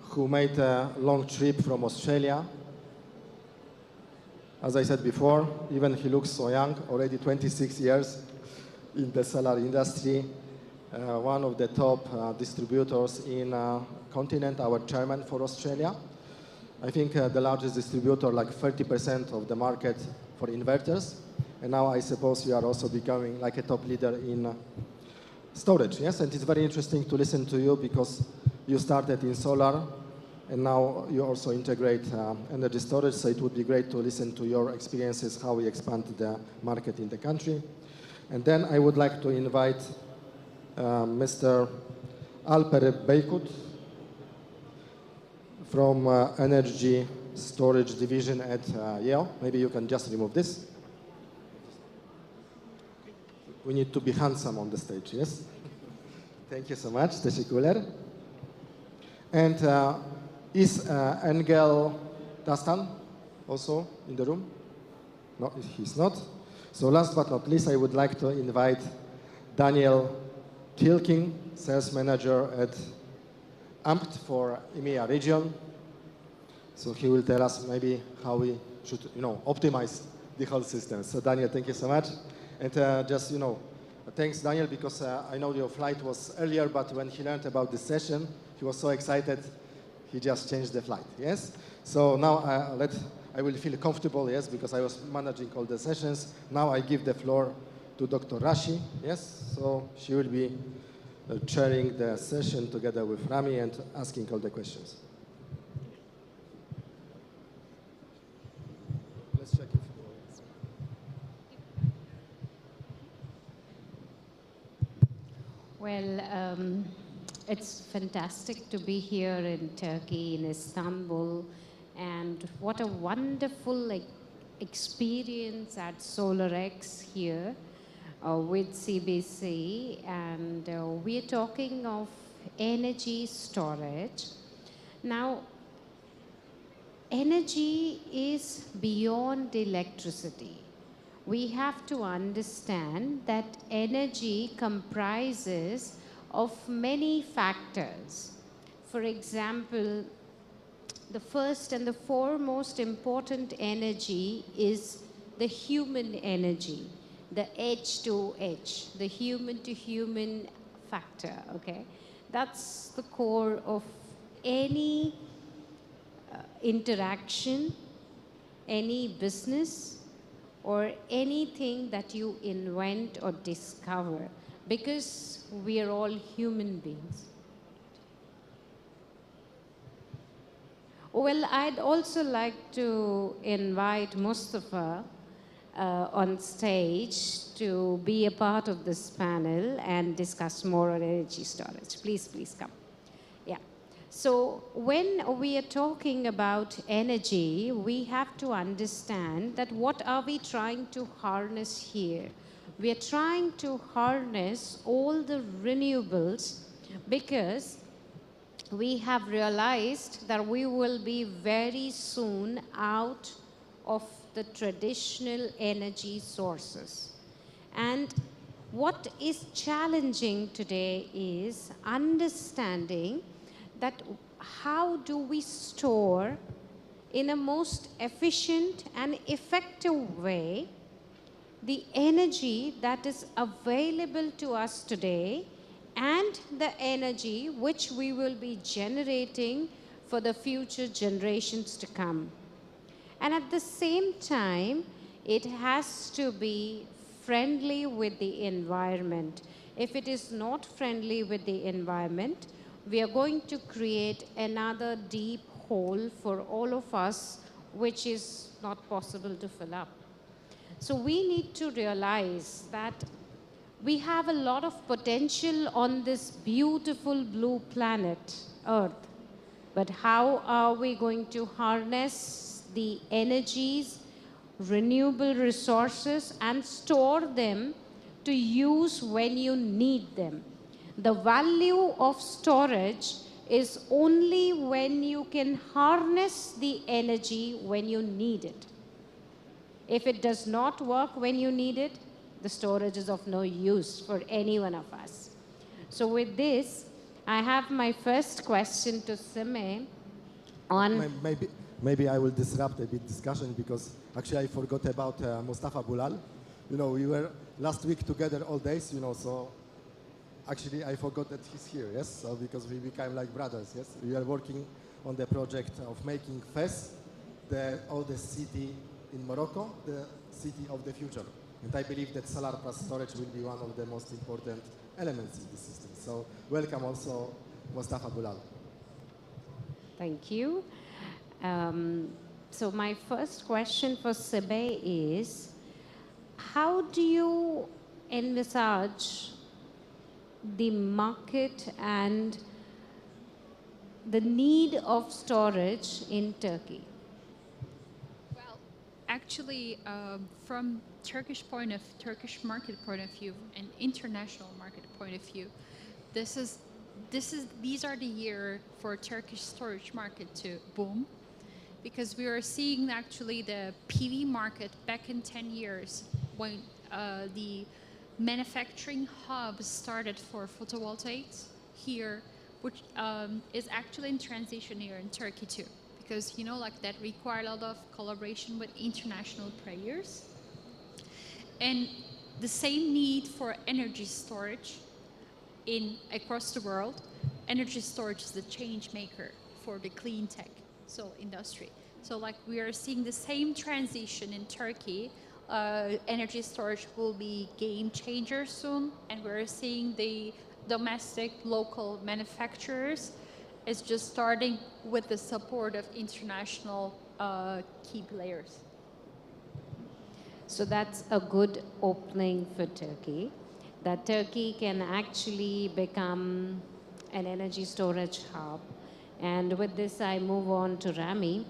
who made a long trip from Australia. As I said before, even he looks so young, already 26 years in the solar industry, one of the top distributors in continent, our chairman for Australia. I think the largest distributor, like 30% of the market for inverters. And now I suppose you are also becoming like a top leader in storage, yes? And it's very interesting to listen to you because you started in solar and now you also integrate energy storage, so it would be great to listen to your experiences, how we expand the market in the country. And then I would like to invite Mr. Alper Beykut from Energy Storage Division at Yale. Maybe you can just remove this. We need to be handsome on the stage, yes? Thank you so much, teşekkürler. And is Engel Dastan also in the room? No, he's not. So last but not least, I would like to invite Daniel Tilking, sales manager at AMPT for EMEA region. So he will tell us maybe how we should, optimize the whole system. So Daniel, thank you so much. And just, thanks Daniel, because I know your flight was earlier, but when he learned about this session, he was so excited, he just changed the flight, yes? So now I will feel comfortable, yes, because I was managing all the sessions. Now I give the floor to Dr. Rashi, yes? So she will be chairing the session together with Rami and asking all the questions. Let's check if Well, it's fantastic to be here in Turkey, in Istanbul, and what a wonderful experience at SolarEX here with CBC, and we're talking of energy storage. Now, energy is beyond electricity. We have to understand that energy comprises of many factors. For example, the first and the foremost important energy is the human energy, the H2H, the human to human factor, okay? That's the core of any interaction, any business, or anything that you invent or discover, because we are all human beings. Well, I'd also like to invite Mustafa on stage to be a part of this panel and discuss more on energy storage. Please, please come. Yeah. So when we are talking about energy, we have to understand that what are we trying to harness here? We are trying to harness all the renewables because we have realized that we will be very soon out of the traditional energy sources. And what is challenging today is understanding that how do we store in a most efficient and effective way the energy that is available to us today and the energy which we will be generating for the future generations to come. And at the same time, it has to be friendly with the environment. If it is not friendly with the environment, we are going to create another deep hole for all of us, which is not possible to fill up. So we need to realize that we have a lot of potential on this beautiful blue planet, Earth. But how are we going to harness the energies, renewable resources, and store them to use when you need them? The value of storage is only when you can harness the energy when you need it. If it does not work when you need it, the storage is of no use for any one of us. So with this, I have my first question to Sime on... Maybe I will disrupt a bit discussion because actually I forgot about Mustafa Bulal. You know, we were last week together all days, you know, so actually I forgot that he's here, yes? So because we became like brothers, yes? We are working on the project of making Fez, the oldest city in Morocco, the city of the future. And I believe that solar plus storage will be one of the most important elements in this system. So welcome also Mustafa Bulal. Thank you. So my first question for Sebe is, how do you envisage the market and the need of storage in Turkey? Well, actually, from Turkish market point of view and international market point of view, these are the year for Turkish storage market to boom, because we are seeing actually the PV market back in 10 years when the manufacturing hubs started for photovoltaics here, which is actually in transition here in Turkey too, because you know, like that require a lot of collaboration with international players. And the same need for energy storage across the world. Energy storage is the change maker for the clean tech industry. So like we are seeing the same transition in Turkey. Energy storage will be game changer soon, and we're seeing the domestic local manufacturers is just starting with the support of international key players. So that's a good opening for Turkey, that Turkey can actually become an energy storage hub. And with this, I move on to Rami.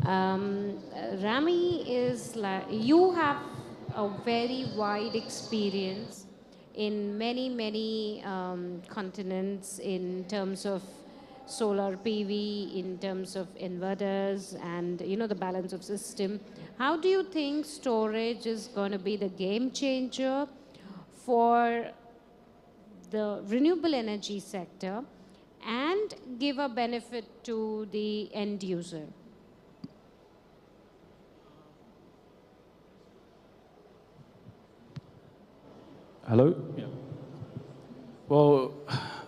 Rami is like, you have a very wide experience in many continents in terms of solar PV in terms of inverters and, you know, the balance of system. How do you think storage is going to be the game changer for the renewable energy sector and give a benefit to the end user? Hello? Yeah. Well,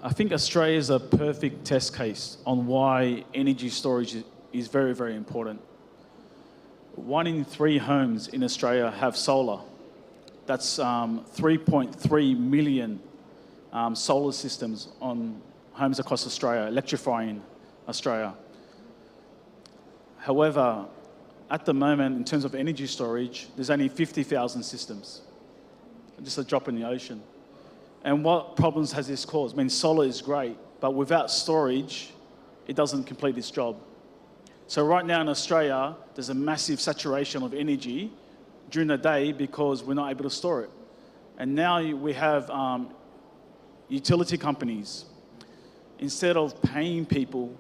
I think Australia is a perfect test case on why energy storage is very, very important. 1 in 3 homes in Australia have solar. That's 3.3 million solar systems on homes across Australia, electrifying Australia. However, at the moment, in terms of energy storage, there's only 50,000 systems. Just a drop in the ocean. And what problems has this caused? I mean, solar is great, but without storage, it doesn't complete its job. So right now in Australia, there's a massive saturation of energy during the day because we're not able to store it. And now we have utility companies. Instead of paying people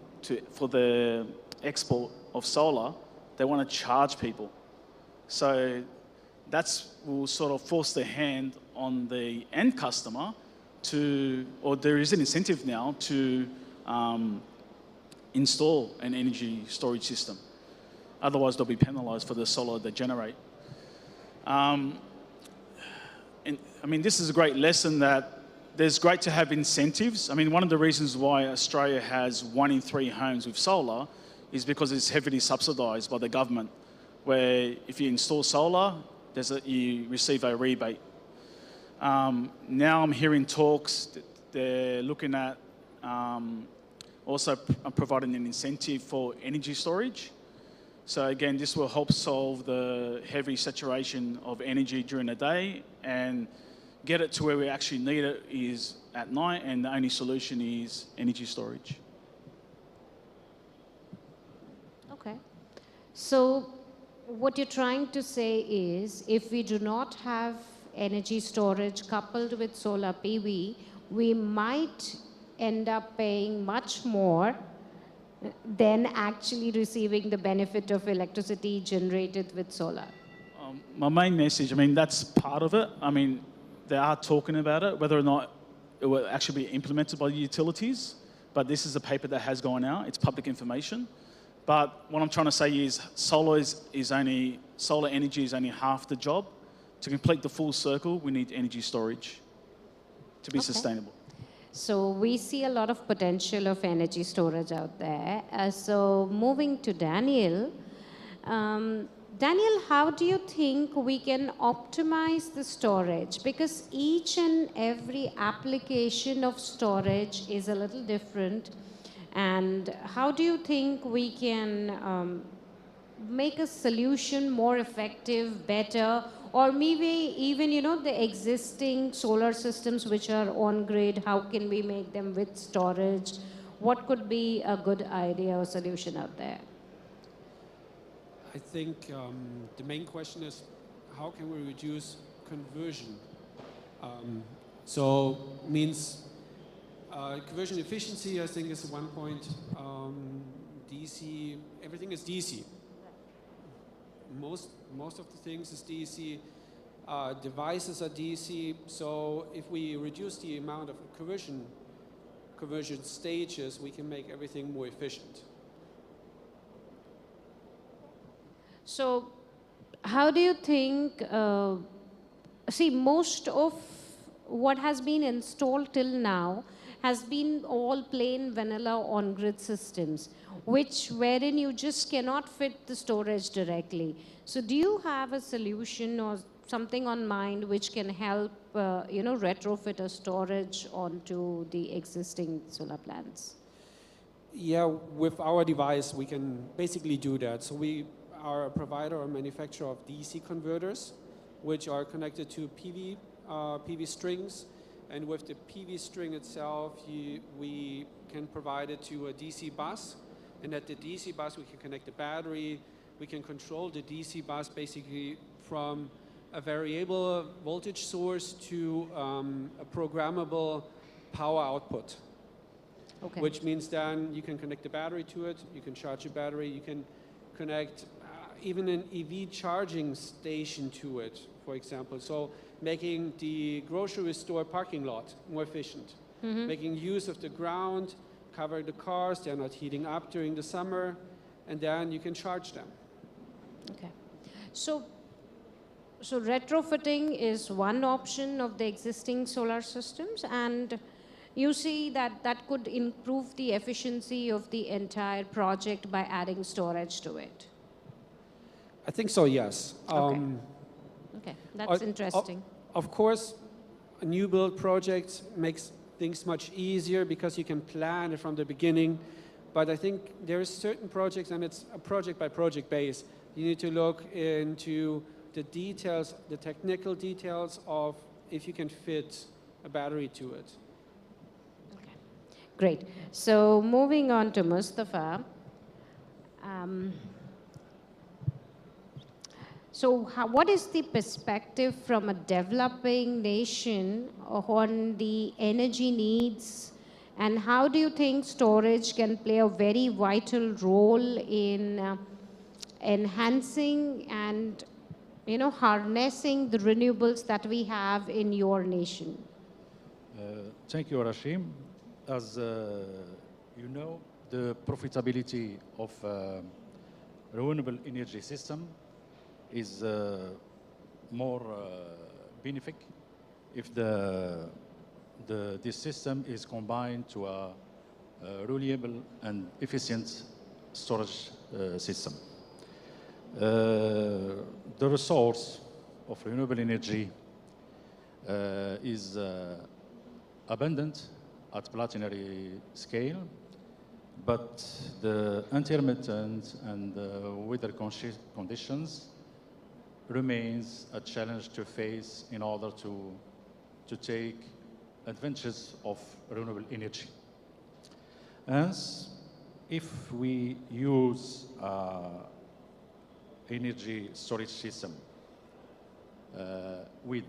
for the export of solar, they want to charge people. So will sort of force the hand on the end customer or there is an incentive now to install an energy storage system. Otherwise, they'll be penalized for the solar they generate. And I mean, this is a great lesson that there's great to have incentives. I mean, one of the reasons why Australia has 1 in 3 homes with solar is because it's heavily subsidised by the government, where if you install solar, you receive a rebate. Now I'm hearing talks that they're looking at also providing an incentive for energy storage. So again, this will help solve the heavy saturation of energy during the day and get it to where we actually need it is at night, and the only solution is energy storage. Okay. So what you're trying to say is, if we do not have energy storage coupled with solar PV, we might end up paying much more than actually receiving the benefit of electricity generated with solar. My main message, I mean, that's part of it. I mean, they are talking about it, whether or not it will actually be implemented by the utilities, but this is a paper that has gone out. It's public information. But what I'm trying to say is solar energy is only half the job. To complete the full circle, we need energy storage to be sustainable. So we see a lot of potential of energy storage out there. So moving to Daniel. Daniel, how do you think we can optimize the storage? Because each and every application of storage is a little different. And how do you think we can make a solution more effective, better, or maybe even, you know, the existing solar systems which are on grid, how can we make them with storage? What could be a good idea or solution out there? I think the main question is, how can we reduce conversion? So means conversion efficiency, I think, is 1 point. DC, everything is DC. Most of the things is DC. Devices are DC. So if we reduce the amount of conversion stages, we can make everything more efficient. So how do you think, see, most of what has been installed till now has been all plain vanilla on-grid systems, wherein you just cannot fit the storage directly. So do you have a solution or something on mind which can help, you know, retrofit a storage onto the existing solar plants? Yeah, with our device, we can basically do that. So we are a provider or manufacturer of DC converters, which are connected to PV strings. And with the PV string itself, we can provide it to a DC bus. And at the DC bus, we can connect the battery. We can control the DC bus basically from a variable voltage source to a programmable power output. Okay. Which means then you can connect the battery to it, you can charge a battery, you can connect even an EV charging station to it, for example. So making the grocery store parking lot more efficient, making use of the ground, cover the cars, they're not heating up during the summer, and then you can charge them. Okay. So retrofitting is one option of the existing solar systems, and you see that that could improve the efficiency of the entire project by adding storage to it? I think so, yes. Okay, that's interesting. Of course, a new build project makes things much easier because you can plan it from the beginning. But I think there are certain projects, and it's a project by project base. You need to look into the details, the technical details of if you can fit a battery to it. Okay, great. So moving on to Mustafa. What is the perspective from a developing nation on the energy needs, and how do you think storage can play a very vital role in enhancing and harnessing the renewables that we have in your nation? Thank you, Rashim. As you know, the profitability of renewable energy system is more benefic if this system is combined to a reliable and efficient storage system. The resource of renewable energy is abundant at planetary scale, but the intermittent and weather conditions remains a challenge to face in order to take advantage of renewable energy. Hence, if we use energy storage system with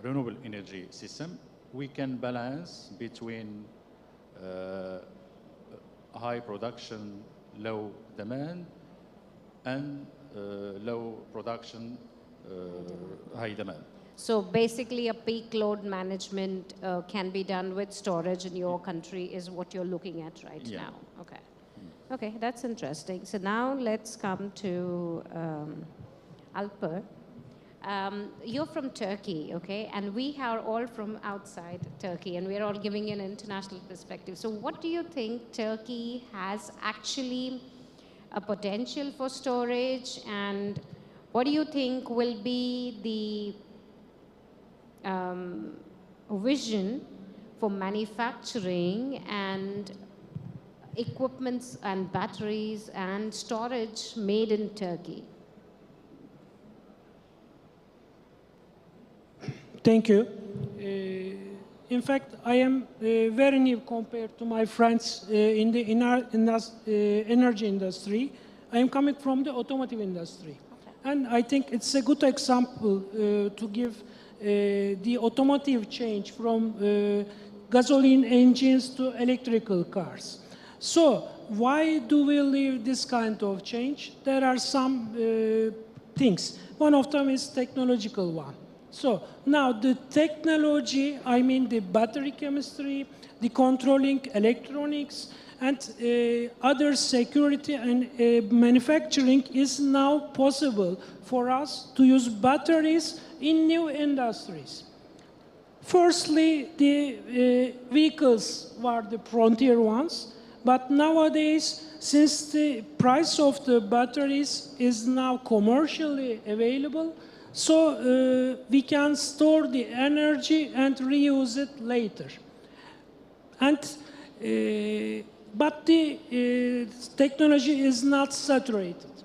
renewable energy system, we can balance between high production, low demand, and low production, high demand. So basically a peak load management can be done with storage in your country is what you're looking at right now. Okay. Okay, that's interesting. So now let's come to Alper. You're from Turkey, okay? And we are all from outside Turkey, and we're all giving an international perspective. So what do you think Turkey has actually a potential for storage, and what do you think will be the vision for manufacturing and equipments and batteries and storage made in Turkey? Thank you. In fact, I am very new compared to my friends in the energy industry. I am coming from the automotive industry. Okay. And I think it's a good example to give the automotive change from gasoline engines to electrical cars. So why do we leave this kind of change? There are some things. One of them is technological one. So now the technology, I mean the battery chemistry, the controlling electronics, and other security and manufacturing is now possible for us to use batteries in new industries. Firstly, the vehicles were the frontier ones, but nowadays, since the price of the batteries is now commercially available, so we can store the energy and reuse it later. And, but the technology is not saturated.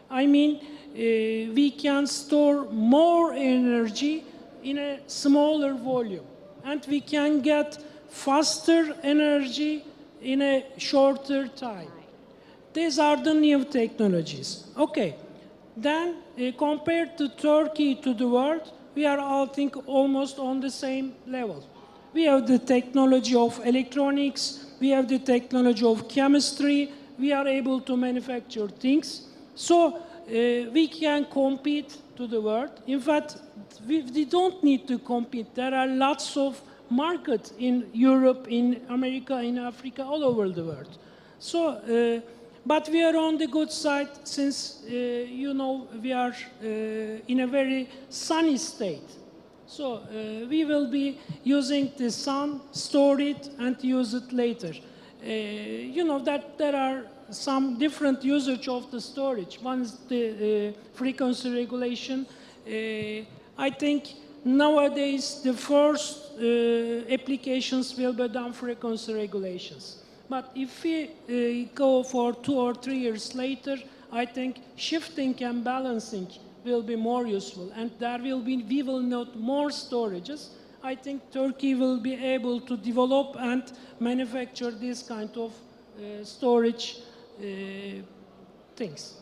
I mean, we can store more energy in a smaller volume, and we can get faster energy in a shorter time. These are the new technologies. Okay. Then, compared to Turkey to the world, we are all think almost on the same level. We have the technology of electronics, we have the technology of chemistry, we are able to manufacture things. So we can compete to the world. In fact, we don't need to compete. There are lots of markets in Europe, in America, in Africa, all over the world. So, but we are on the good side since, you know, we are in a very sunny state. So we will be using the sun, store it, and use it later. You know that there are some different usage of the storage. One is the frequency regulation. I think nowadays the first applications will be done frequency regulations. But if we go for 2 or 3 years later, I think shifting and balancing will be more useful, and there will be, we will need more storages. I think Turkey will be able to develop and manufacture this kind of storage things.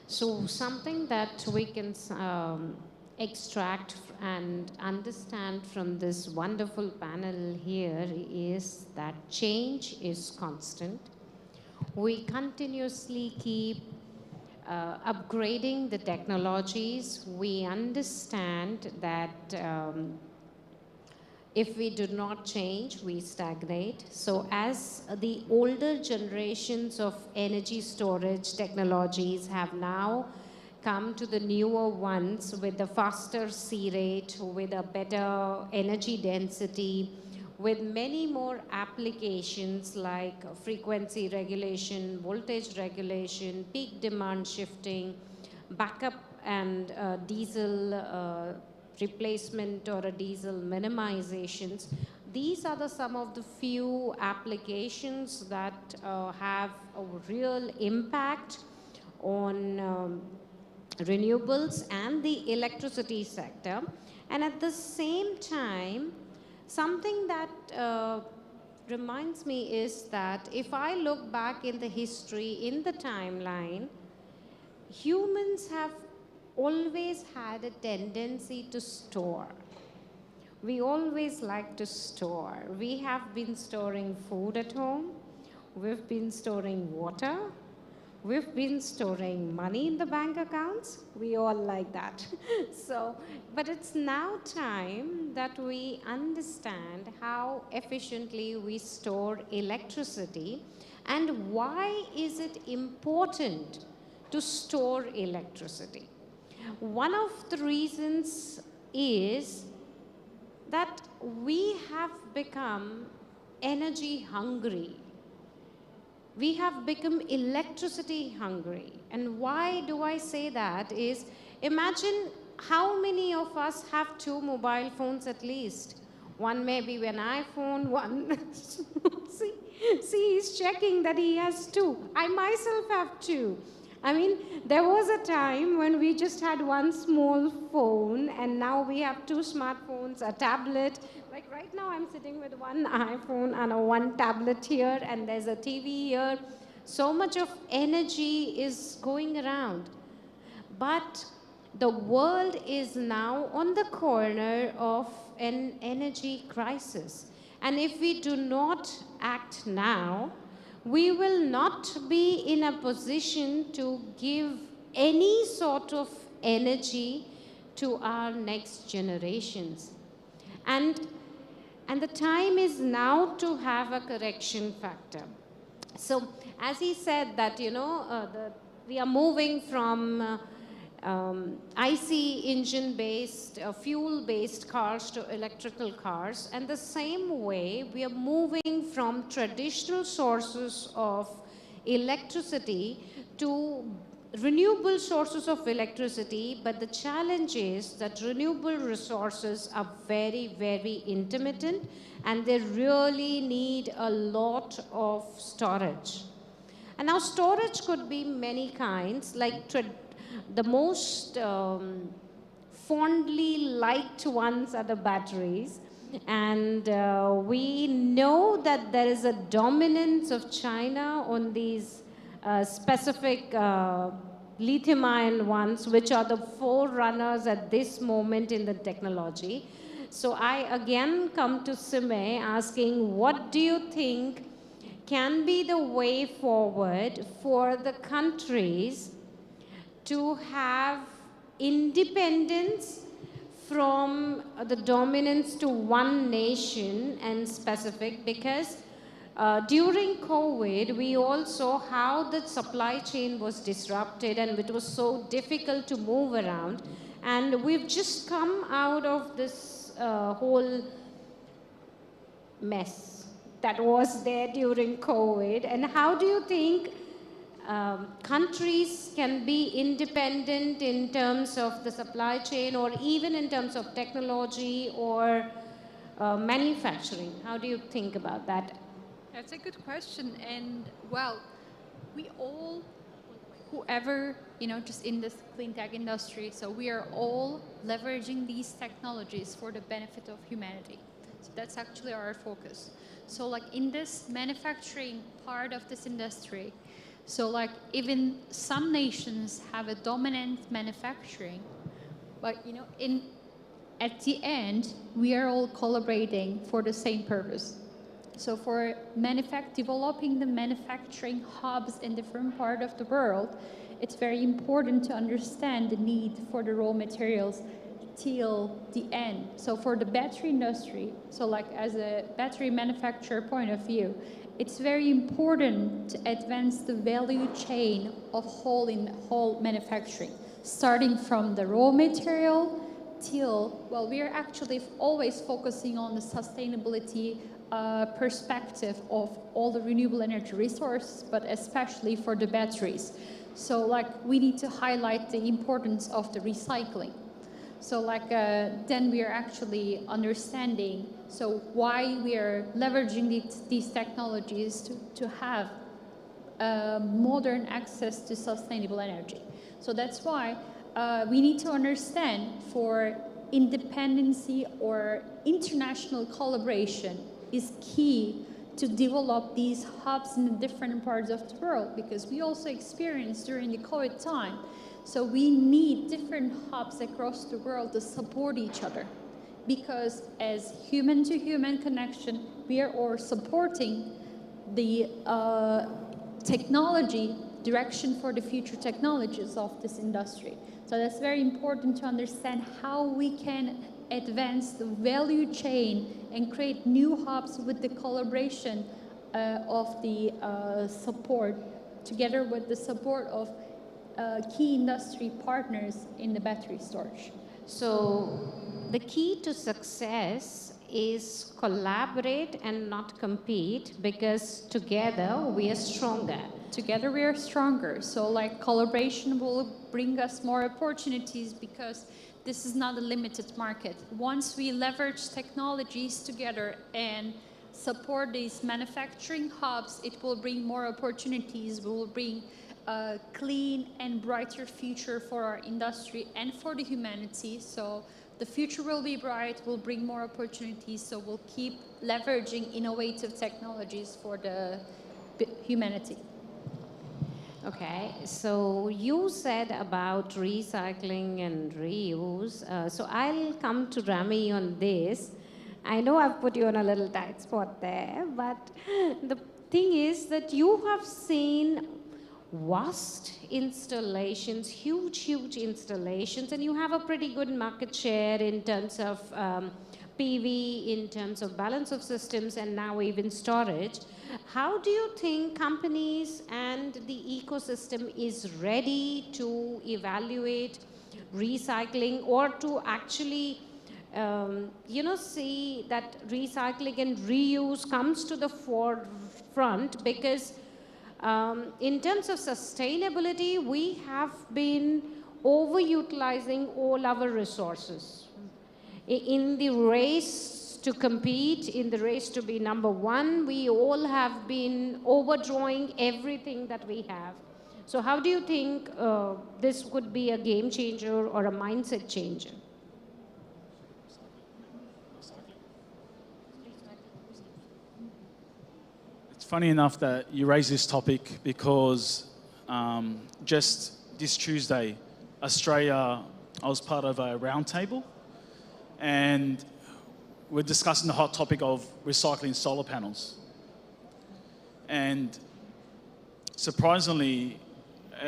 So something that we can extract and understand from this wonderful panel here is that change is constant. We continuously keep upgrading the technologies. We understand that if we do not change, we stagnate. So as the older generations of energy storage technologies have now come to the newer ones with the faster C rate, with a better energy density, with many more applications like frequency regulation, voltage regulation, peak demand shifting, backup and diesel replacement or a diesel minimizations. These are some of the few applications that have a real impact on renewables and the electricity sector. And at the same time, something that reminds me is that if I look back in the history, in the timeline, humans have always had a tendency to store. We always like to store. We have been storing food at home. We've been storing water. We've been storing money in the bank accounts. We all like that. So, but it's now time that we understand how efficiently we store electricity and why is it important to store electricity. One of the reasons is that we have become energy hungry. We have become electricity hungry. And why do I say that is, imagine how many of us have 2 mobile phones at least. One may be an iPhone, one, see, he's checking that he has 2. I myself have 2. I mean, there was a time when we just had 1 small phone, and now we have 2 smartphones, a tablet. Like right now, I'm sitting with 1 iPhone and 1 tablet here, and there's a TV here. So much of energy is going around. But the world is now on the corner of an energy crisis. And if we do not act now, we will not be in a position to give any sort of energy to our next generations. And the time is now to have a correction factor. So as he said that, you know, we are moving from IC engine-based, fuel-based cars to electrical cars. And the same way, we are moving from traditional sources of electricity to renewable sources of electricity. But the challenge is that renewable resources are very, very intermittent, and they really need a lot of storage. And now storage could be many kinds, like the most fondly liked ones are the batteries. And we know that there is a dominance of China on these specific lithium-ion ones, which are the forerunners at this moment in the technology. So I again come to Sime asking, what do you think can be the way forward for the countries to have independence from the dominance to one nation and specific? Because during COVID, we all saw how the supply chain was disrupted and it was so difficult to move around. And we've just come out of this whole mess that was there during COVID. And how do you think countries can be independent in terms of the supply chain or even in terms of technology or manufacturing? How do you think about that? That's a good question. And well, we all, whoever, just in this clean tech industry, so we are all leveraging these technologies for the benefit of humanity. So that's actually our focus. So like in this manufacturing part of this industry, so like even some nations have a dominant manufacturing, but at the end, we are all collaborating for the same purpose. So for developing the manufacturing hubs in different parts of the world, it's very important to understand the need for the raw materials till the end. So for the battery industry, so like as a battery manufacturer point of view, it's very important to advance the value chain of whole manufacturing, starting from the raw material till, well, we are actually always focusing on the sustainability perspective of all the renewable energy resources, but especially for the batteries. So like we need to highlight the importance of the recycling. So like then we are actually understanding so why we are leveraging these technologies to have modern access to sustainable energy. So that's why we need to understand for independency or international collaboration is key to develop these hubs in the different parts of the world, because we also experienced during the COVID time. So we need different hubs across the world to support each other, because as human-to-human connection, we are all supporting the technology direction for the future technologies of this industry. So that's very important to understand how we can advance the value chain and create new hubs with the collaboration of the support, together with the support of key industry partners in the battery storage. So the key to success is collaborate and not compete, because together we are stronger. Together we are stronger. So like collaboration will bring us more opportunities, because this is not a limited market. Once we leverage technologies together and support these manufacturing hubs, it will bring more opportunities, will bring a clean and brighter future for our industry and for the humanity. So the future will be bright, will bring more opportunities, so we'll keep leveraging innovative technologies for the humanity. Okay, so you said about recycling and reuse. So I'll come to Rami on this. I know I've put you on a little tight spot there, but the thing is that you have seen vast installations, huge installations, and you have a pretty good market share in terms of PV, in terms of balance of systems, and now even storage. How do you think companies and the ecosystem is ready to evaluate recycling, or to actually see that recycling and reuse comes to the forefront? Because in terms of sustainability, we have been overutilizing all our resources. In the race to compete, in the race to be number one, we all have been overdrawing everything that we have. So how do you think this could be a game changer or a mindset changer? It's funny enough that you raise this topic, because just this Tuesday, Australia, I was part of a roundtable, and we're discussing the hot topic of recycling solar panels. And surprisingly,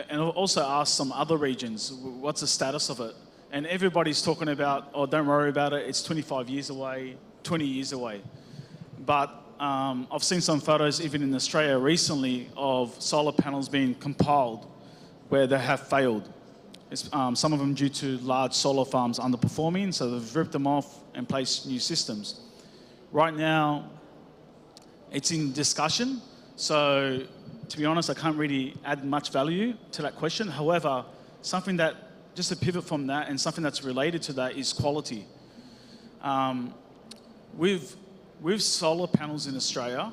and also asked some other regions, what's the status of it? And everybody's talking about, oh, don't worry about it, it's 25 years away, 20 years away. But I've seen some photos even in Australia recently of solar panels being compiled where they have failed. Some of them due to large solar farms underperforming, so they've ripped them off and placed new systems. Right now, it's in discussion, so to be honest, I can't really add much value to that question. However, something that, just to pivot from that, and something that's related to that is quality. With solar panels in Australia,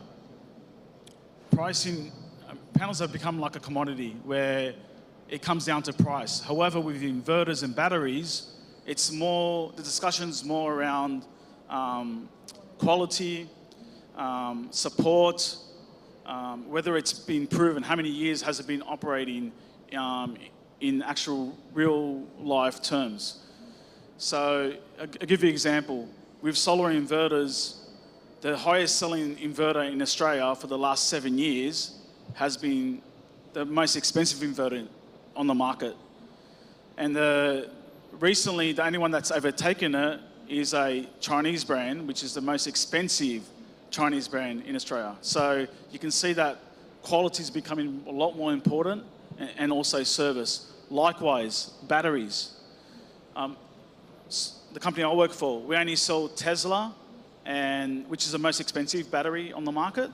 pricing, panels have become like a commodity where it comes down to price. However, with inverters and batteries, it's more, the discussion's more around quality, support, whether it's been proven, how many years has it been operating in actual real life terms. So I'll give you an example. With solar inverters, the highest selling inverter in Australia for the last 7 years has been the most expensive inverter on the market. And recently, the only one that's overtaken it is a Chinese brand, which is the most expensive Chinese brand in Australia. So you can see that quality is becoming a lot more important, and also service. Likewise, batteries. The company I work for, we only sell Tesla, which is the most expensive battery on the market.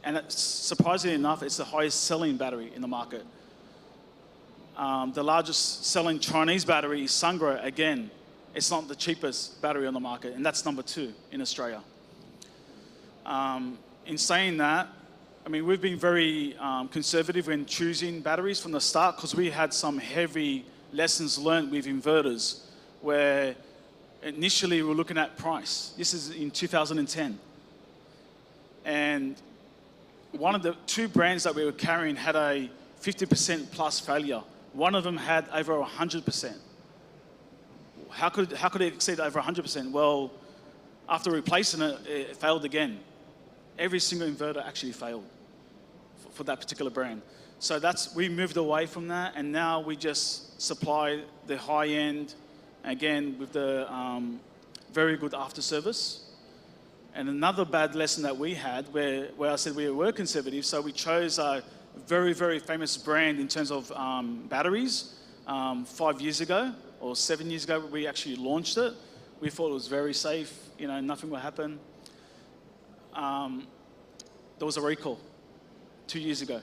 And surprisingly enough, it's the highest selling battery in the market. The largest selling Chinese battery is Sungrow. Again, it's not the cheapest battery on the market, and that's number 2 in Australia. In saying that, I mean, we've been very conservative when choosing batteries from the start, because we had some heavy lessons learned with inverters, where initially we were looking at price. This is in 2010. And one of the 2 brands that we were carrying had a 50% plus failure. One of them had over 100%. How could it exceed over 100%? Well, after replacing it, it failed again. Every single inverter actually failed for that particular brand. So we moved away from that, and now we just supply the high end, again, with the very good after service. And another bad lesson that we had, where I said we were conservative, so we chose a very, very famous brand in terms of batteries 5 years ago, or 7 years ago, we actually launched it. We thought it was very safe, you know, nothing will happen. There was a recall 2 years ago.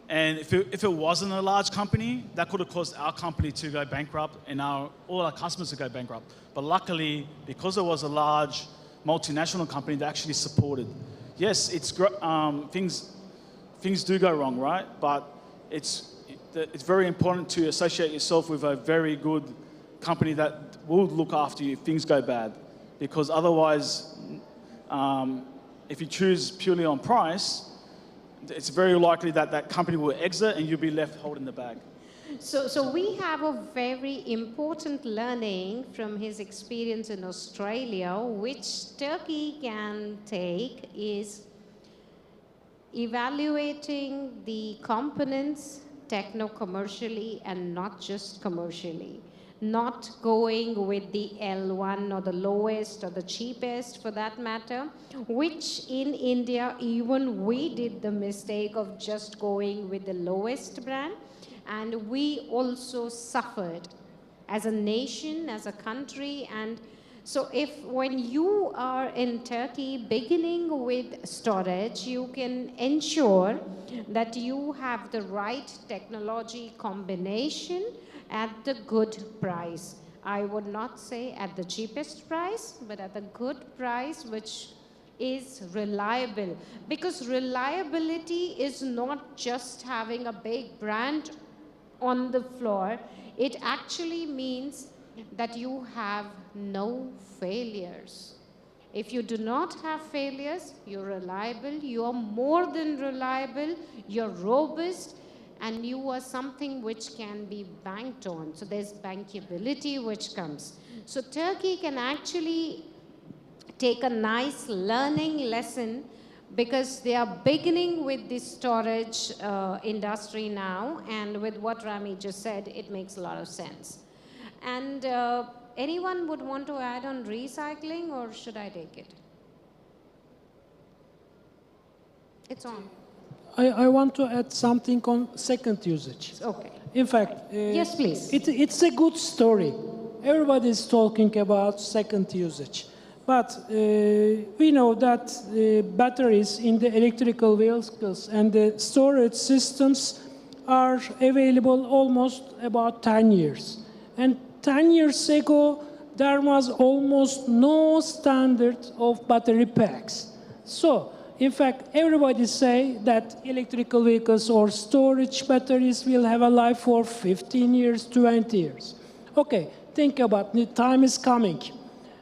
And if it wasn't a large company, that could have caused our company to go bankrupt and all our customers to go bankrupt. But luckily, because it was a large multinational company, they actually supported. Yes, things do go wrong, right? But it's very important to associate yourself with a very good company that will look after you if things go bad. Because otherwise, if you choose purely on price, it's very likely that that company will exit and you'll be left holding the bag. So we have a very important learning from his experience in Australia, which Turkey can take, is evaluating the components techno-commercially and not just commercially. Not going with the L1 or the lowest or the cheapest for that matter, which in India, even we did the mistake of just going with the lowest brand, and we also suffered as a nation, as a country. And so when you are in Turkey beginning with storage, you can ensure that you have the right technology combination at the good price. I would not say at the cheapest price, but at the good price, which is reliable. Because reliability is not just having a big brand on the floor. It actually means that you have no failures. If you do not have failures, you're reliable, you're more than reliable, you're robust, and you are something which can be banked on. So there's bankability which comes. So Turkey can actually take a nice learning lesson, because they are beginning with the storage industry now, and with what Rami just said, it makes a lot of sense. And anyone would want to add on recycling, or should I take it? It's on. I want to add something on second usage. Okay. In fact, yes, please. It's a good story. Everybody is talking about second usage. But we know that batteries in the electrical vehicles and the storage systems are available almost about 10 years. And 10 years ago, there was almost no standard of battery packs. So, in fact, everybody say that electrical vehicles or storage batteries will have a life for 15 years, 20 years. Okay, think about it, time is coming.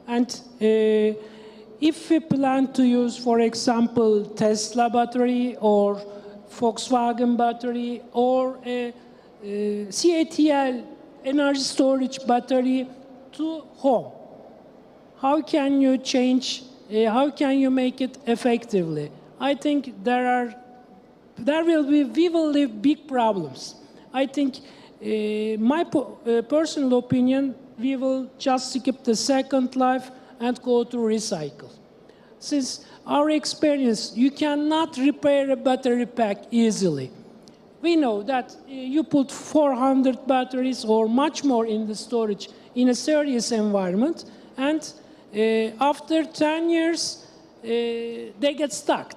And if we plan to use, for example, Tesla battery or Volkswagen battery or a CATL energy storage battery to home, how can you change, how can you make it effectively? I think we will have big problems. I think my personal opinion, we will just skip the second life and go to recycle. Since our experience, you cannot repair a battery pack easily. We know that you put 400 batteries or much more in the storage in a serious environment, and after 10 years, they get stuck.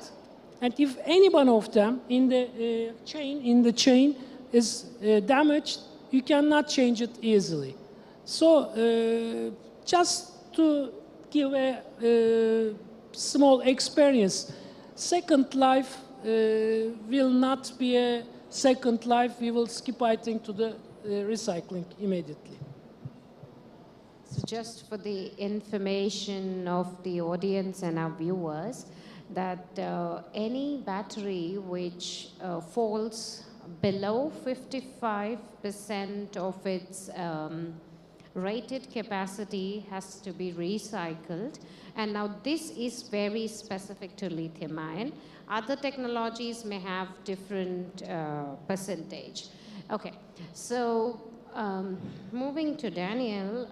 And if any one of them in the chain is damaged, you cannot change it easily. So just to give a small experience, second life will not be a second life. We will skip, I think, to the recycling immediately. So just for the information of the audience and our viewers, that any battery which falls below 55% of its rated capacity has to be recycled. And now this is very specific to lithium ion. Other technologies may have different percentage. Okay, so moving to Daniel,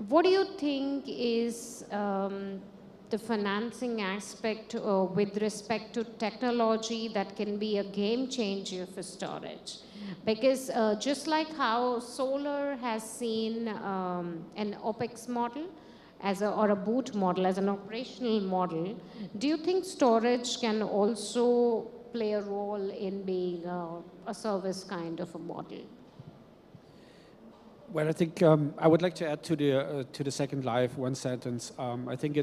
what do you think is the financing aspect with respect to technology that can be a game changer for storage? Because just like how solar has seen an OPEX model or a boot model as an operational model, do you think storage can also play a role in being a service kind of a model? Well, I think I would like to add to the second life one sentence. I think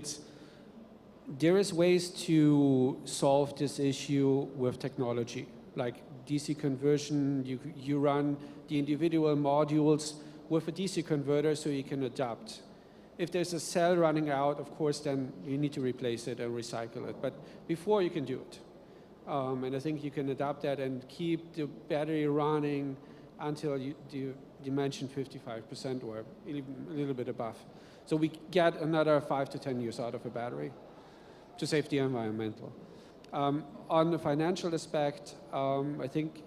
there is ways to solve this issue with technology, like DC conversion. You run the individual modules with a DC converter so you can adapt. If there's a cell running out, of course, then you need to replace it and recycle it. But before, you can do it. And I think you can adapt that and keep the battery running until you mentioned 55% or even a little bit above. So we get another 5 to 10 years out of a battery to save the environmental. On the financial aspect, I think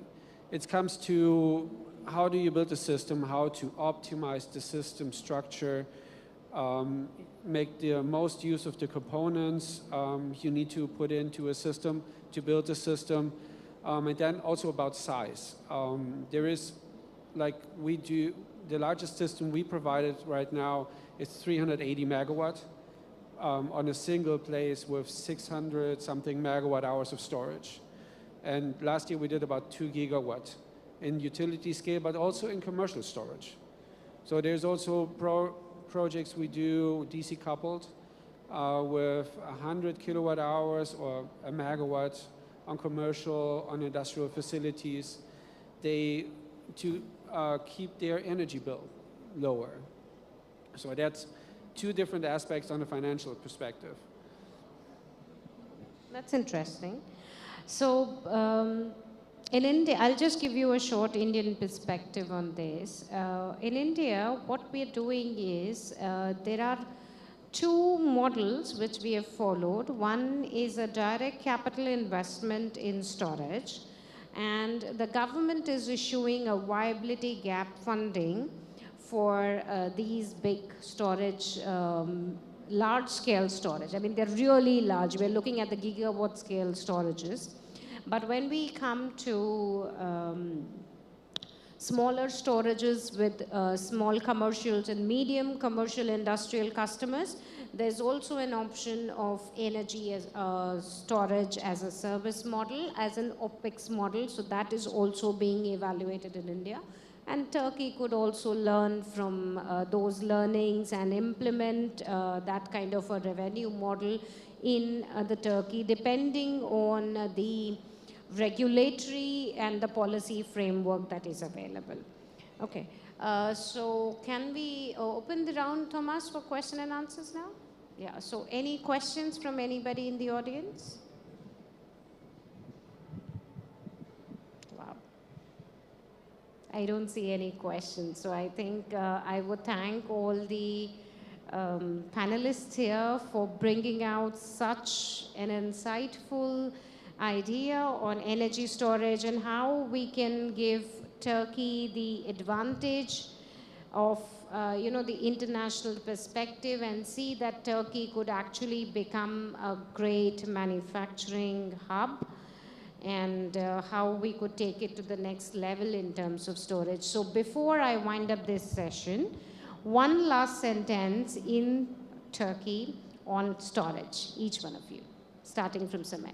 it comes to how do you build a system, how to optimize the system structure, make the most use of the components you need to put into a system to build a system, and then also about size. There is, like we do, the largest system we provided right now is 380 megawatt on a single place with 600 something megawatt hours of storage. And last year we did about 2 gigawatt in utility scale, but also in commercial storage. So there's also projects we do DC coupled with 100 kilowatt hours or a megawatt on commercial, on industrial facilities. To keep their energy bill lower. So that's two different aspects on a financial perspective. That's interesting. So in India, I'll just give you a short Indian perspective on this. In India, what we're doing is there are two models which we have followed. One is a direct capital investment in storage, and the government is issuing a viability gap funding for these big storage, large-scale storage. I mean, they're really large. We're looking at the gigawatt-scale storages. But when we come to smaller storages with small commercials and medium commercial industrial customers, there's also an option of energy as storage as a service model, as an OpEx model. So that is also being evaluated in India. And Turkey could also learn from those learnings and implement that kind of a revenue model in the Turkey, depending on the regulatory and the policy framework that is available. Okay, so can we open the round, Thomas, for question and answers now? Yeah, so any questions from anybody in the audience? Wow. I don't see any questions, so I think I would thank all the panelists here for bringing out such an insightful idea on energy storage and how we can give Turkey the advantage of the international perspective and see that Turkey could actually become a great manufacturing hub, and how we could take it to the next level in terms of storage. So before I wind up this session, one last sentence in Turkey on storage, each one of you, starting from Samay.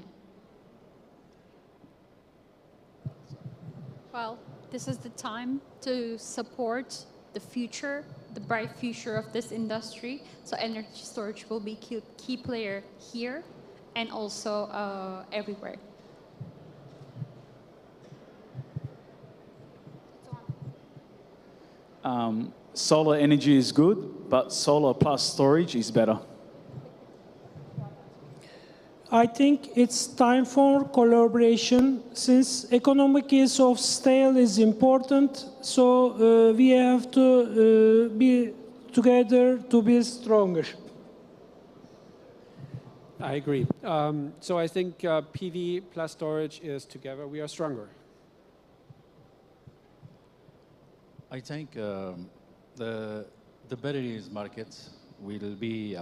Well, this is the time to support the future, the bright future of this industry. So energy storage will be a key player here and also everywhere. Solar energy is good, but solar plus storage is better. I think it's time for collaboration, since economies of scale is important. So we have to be together to be stronger. I agree. So I think PV plus storage is together, we are stronger. I think the batteries market will be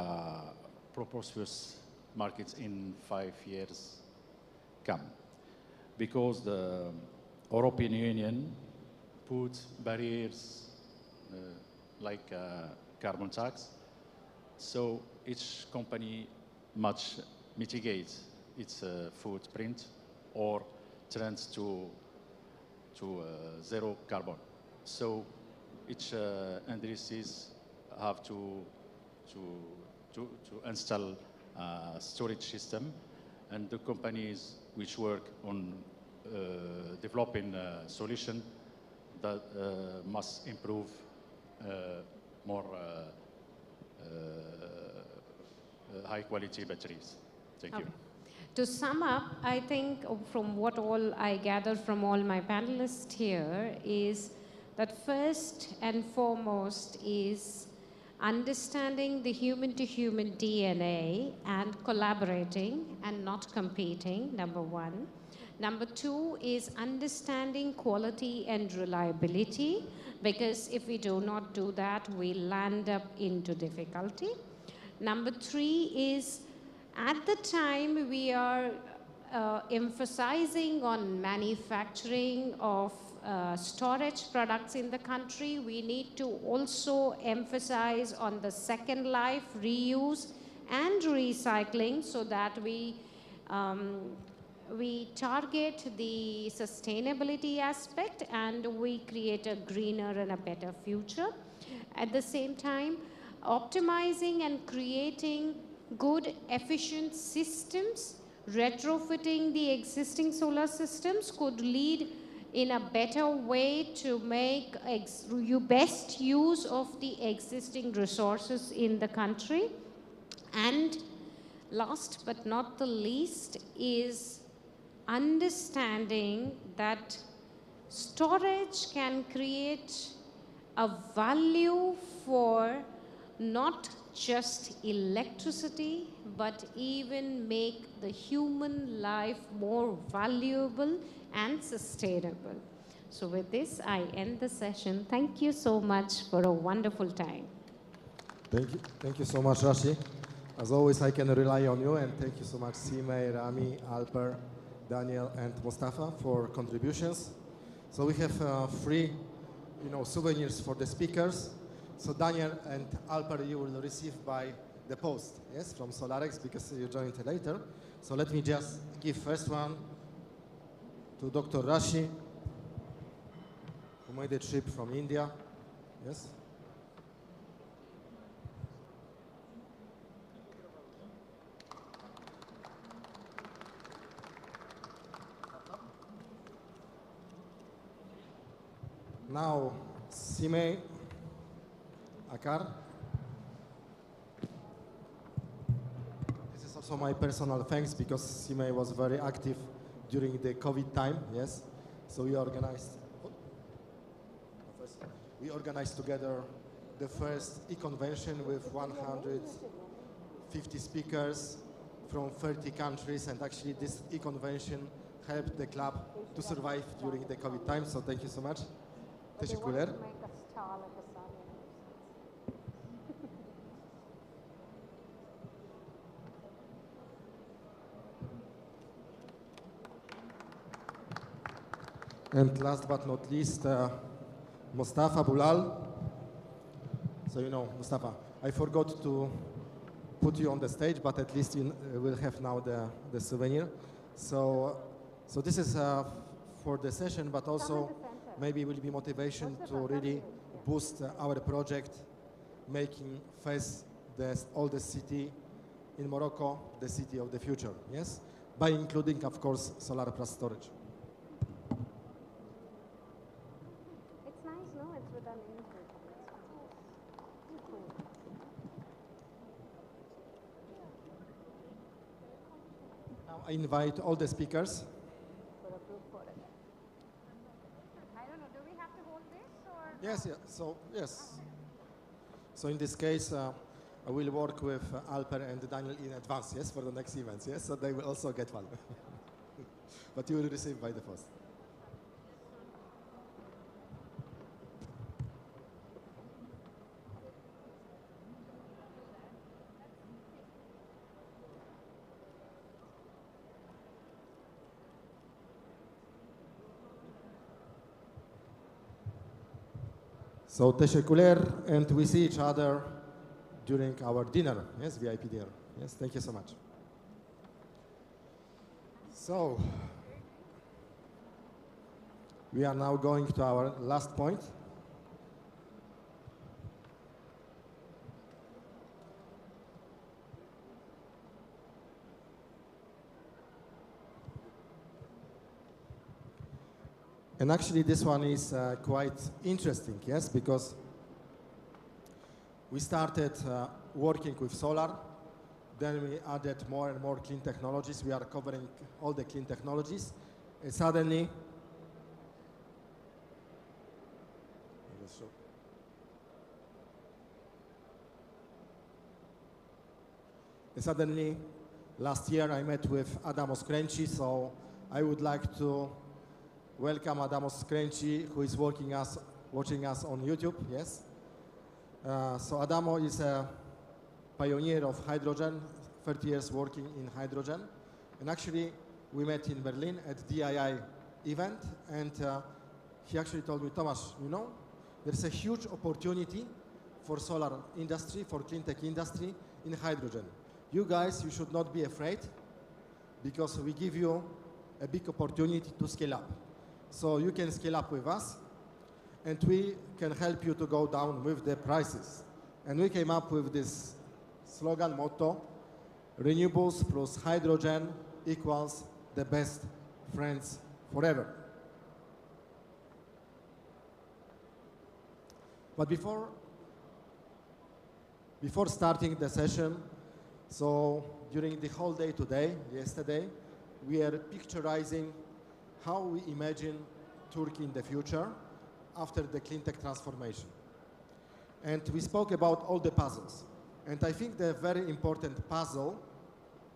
prosperous markets in 5 years come, because the European Union put barriers like carbon tax, so each company must mitigate its footprint or trends to zero carbon. So each industries have to install storage system, and the companies which work on developing a solution that must improve more high quality batteries. Thank you. To sum up, I think from what all I gathered from all my panelists here is that first and foremost is understanding the human-to-human DNA and collaborating and not competing, number one. Number two is understanding quality and reliability, because if we do not do that, we land up into difficulty. Number three is, at the time we are emphasizing on manufacturing of storage products in the country, we need to also emphasize on the second life, reuse and recycling, so that we target the sustainability aspect and we create a greener and a better future. At the same time, optimizing and creating good, efficient systems, retrofitting the existing solar systems could lead in a better way to make best use of the existing resources in the country. And last but not the least is understanding that storage can create a value for not just electricity, but even make the human life more valuable and sustainable. So with this, I end the session. Thank you so much for a wonderful time. Thank you so much, Rashi. As always, I can rely on you, and thank you so much, Simei, Rami, Alper, Daniel, and Mustafa for contributions. So we have free, souvenirs for the speakers. So Daniel and Alper, you will receive by the post, yes, from SolarEX, because you joined later. So let me just give first one to Dr. Rashi, who made a trip from India, yes. Now, Simei Akar. This is also my personal thanks because Simei was very active during the COVID time, yes. So we organized together the first e-convention with 150 speakers from 30 countries, and actually this e-convention helped the club to survive during the COVID time, so thank you so much. Teşekkürler. And last but not least, Mustafa Bulal. So Mustafa, I forgot to put you on the stage, but at least you will have now the souvenir. So this is for the session, but also maybe will be motivation to really boost our project, making Fez the oldest city in Morocco, the city of the future, yes? By including, of course, solar plus storage. It's nice, no? It's with an Now I invite all the speakers. Yes, yeah. So yes. So in this case, I will work with Alper and Daniel in advance, yes, for the next events, yes. So they will also get one, but you will receive by the post. So teşekkürler, and we see each other during our dinner, yes, VIP dinner. Yes, thank you so much. So, we are now going to our last point. And actually this one is quite interesting, yes, because we started working with solar, then we added more and more clean technologies. We are covering all the clean technologies. And suddenly, last year I met with Adamos Krenci, so I would like to welcome Adamos Krenci, who is watching us on YouTube, yes. So Adamo is a pioneer of hydrogen, 30 years working in hydrogen. And actually, we met in Berlin at DII event, and he actually told me, Tomasz, there's a huge opportunity for solar industry, for clean tech industry in hydrogen. You guys, you should not be afraid, because we give you a big opportunity to scale up. So you can scale up with us, and we can help you to go down with the prices. And we came up with this slogan, motto, renewables plus hydrogen equals the best friends forever. But before starting the session, so during the whole day today, yesterday, we are picturizing how we imagine Turkey in the future after the clean tech transformation. And we spoke about all the puzzles. And I think the very important puzzle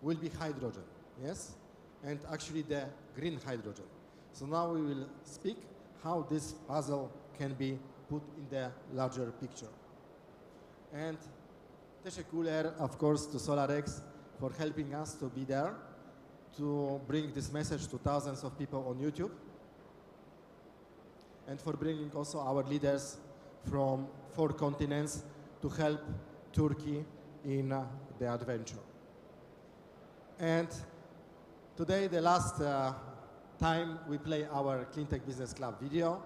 will be hydrogen, yes? And actually the green hydrogen. So now we will speak how this puzzle can be put in the larger picture. And teşekkürler, of course, to SolarEX for helping us to be there, to bring this message to thousands of people on YouTube, and for bringing also our leaders from 4 continents to help Turkey in the adventure. And today, the last time we play our Cleantech Business Club video.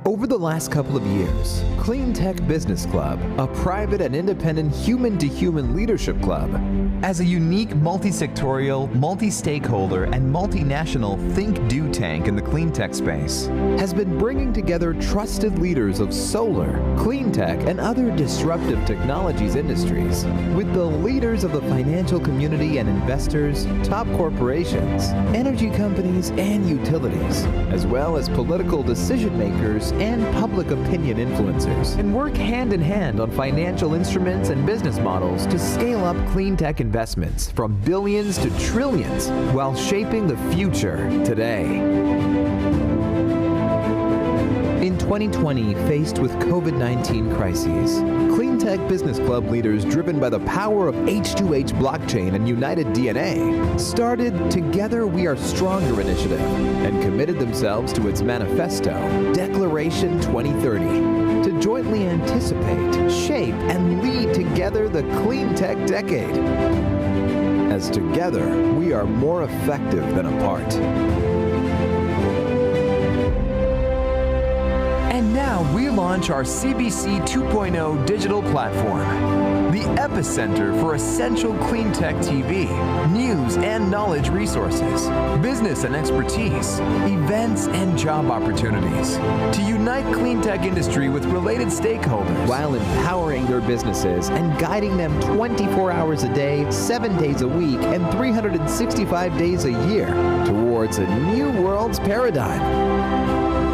Over the last couple of years, Cleantech Business Club, a private and independent human-to-human leadership club, as a unique multi-sectorial, multi-stakeholder, and multinational think-do tank in the cleantech space, has been bringing together trusted leaders of solar, cleantech, and other disruptive technologies industries with the leaders of the financial community and investors, top corporations, energy companies, and utilities, as well as political decision makers and public opinion influencers, and work hand in hand on financial instruments and business models to scale up clean tech investments from billions to trillions while shaping the future today. In 2020, faced with COVID-19 crises, Cleantech Business Club leaders driven by the power of H2H blockchain and United DNA started Together We Are Stronger initiative and committed themselves to its manifesto, Declaration 2030, to jointly anticipate, shape, and lead together the clean tech decade. As together, we are more effective than apart. And now we launch our CBC 2.0 digital platform, the epicenter for essential clean tech TV, news and knowledge resources, business and expertise, events and job opportunities, to unite clean tech industry with related stakeholders while empowering their businesses and guiding them 24 hours a day, 7 days a week, and 365 days a year towards a new world's paradigm.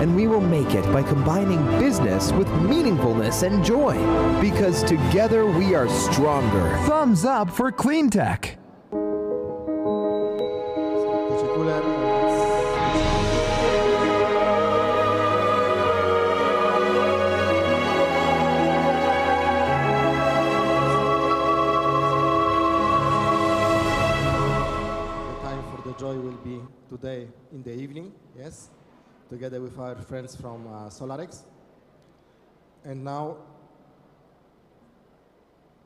And we will make it by combining business with meaningfulness and joy, because together we are stronger. Thumbs up for clean tech. The time for the joy will be today in the evening, yes, together with our friends from SolarEX. And now,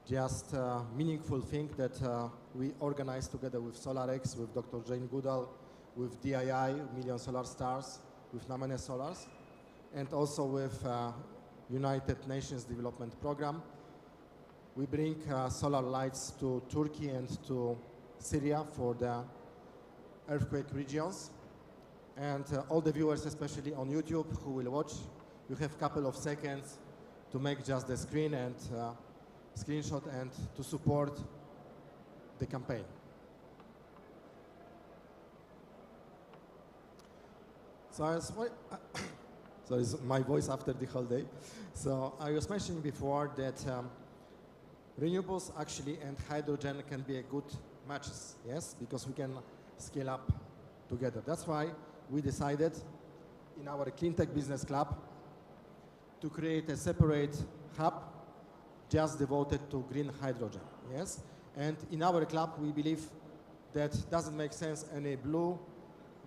just a meaningful thing that we organized together with SolarEX, with Dr. Jane Goodall, with DII, Million Solar Stars, with Namene Solars, and also with United Nations Development Program. We bring solar lights to Turkey and to Syria for the earthquake regions. And all the viewers, especially on YouTube, who will watch, you have a couple of seconds to make just the screen and screenshot and to support the campaign. So sorry, my voice after the whole day. So I was mentioning before that renewables actually and hydrogen can be a good matches, yes, because we can scale up together. That's why we decided in our Cleantech Business Club to create a separate hub just devoted to green hydrogen, yes? And in our club, we believe that doesn't make sense any blue,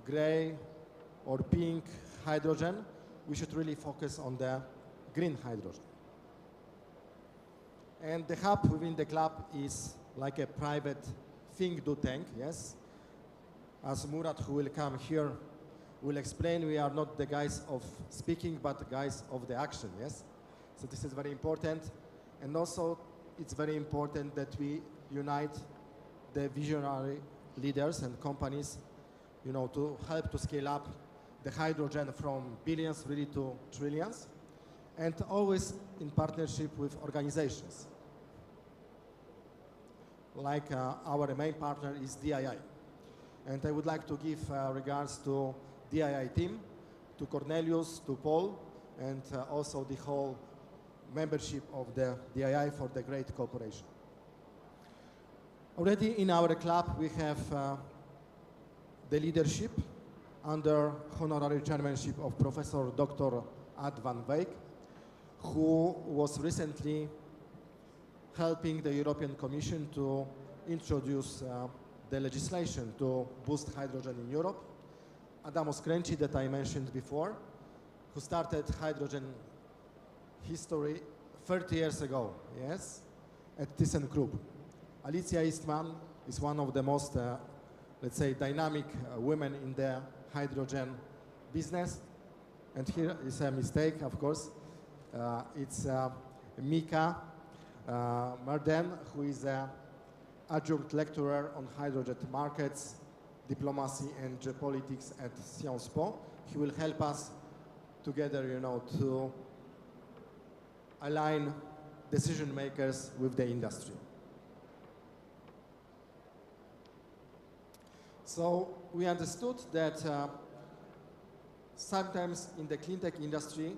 gray, or pink hydrogen. We should really focus on the green hydrogen. And the hub within the club is like a private think-do tank, yes? As Murat, who will come here, will explain, we are not the guys of speaking, but the guys of the action, yes? So this is very important. And also, it's very important that we unite the visionary leaders and companies, you know, to help to scale up the hydrogen from billions really to trillions, and always in partnership with organizations. Like our main partner is DII. And I would like to give regards to DII team, to Cornelius, to Paul, and also the whole membership of the DII for the great cooperation. Already in our club, we have the leadership under honorary chairmanship of Professor Dr. Ad van Wijk, who was recently helping the European Commission to introduce the legislation to boost hydrogen in Europe. Adamos Kręci, that I mentioned before, who started hydrogen history 30 years ago, yes, at ThyssenKrupp. Alicia Eastman is one of the most, let's say, dynamic women in the hydrogen business. And here is a mistake, of course. It's Mika Marden, who is an adjunct lecturer on hydrogen markets, diplomacy and geopolitics at Sciences Po. He will help us together, you know, to align decision makers with the industry. So we understood that sometimes in the clean tech industry,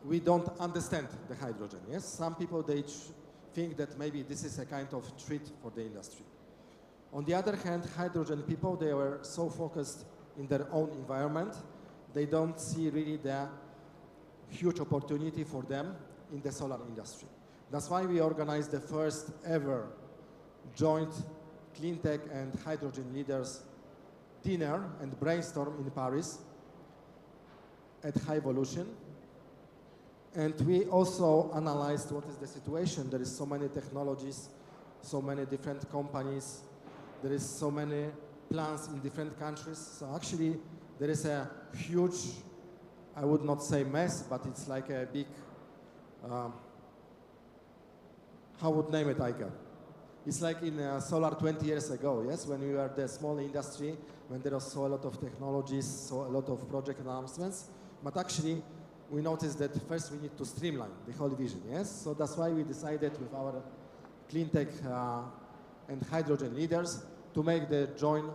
we don't understand the hydrogen, yes? Some people, they think that maybe this is a kind of treat for the industry. On the other hand, hydrogen people, they were so focused in their own environment, they don't see really the huge opportunity for them in the solar industry. That's why we organized the first ever joint clean tech and hydrogen leaders dinner and brainstorm in Paris at Highvolution. And we also analyzed what is the situation. There is so many technologies, so many different companies, there is so many plans in different countries. So actually, there is a huge, I would not say mess, but it's like a big, how would name it, Aika? It's like in solar 20 years ago, yes, when we were the small industry, when there was so a lot of technologies, so a lot of project announcements. But actually, we noticed that first we need to streamline the whole vision, yes? So that's why we decided with our clean tech and hydrogen leaders to make the joint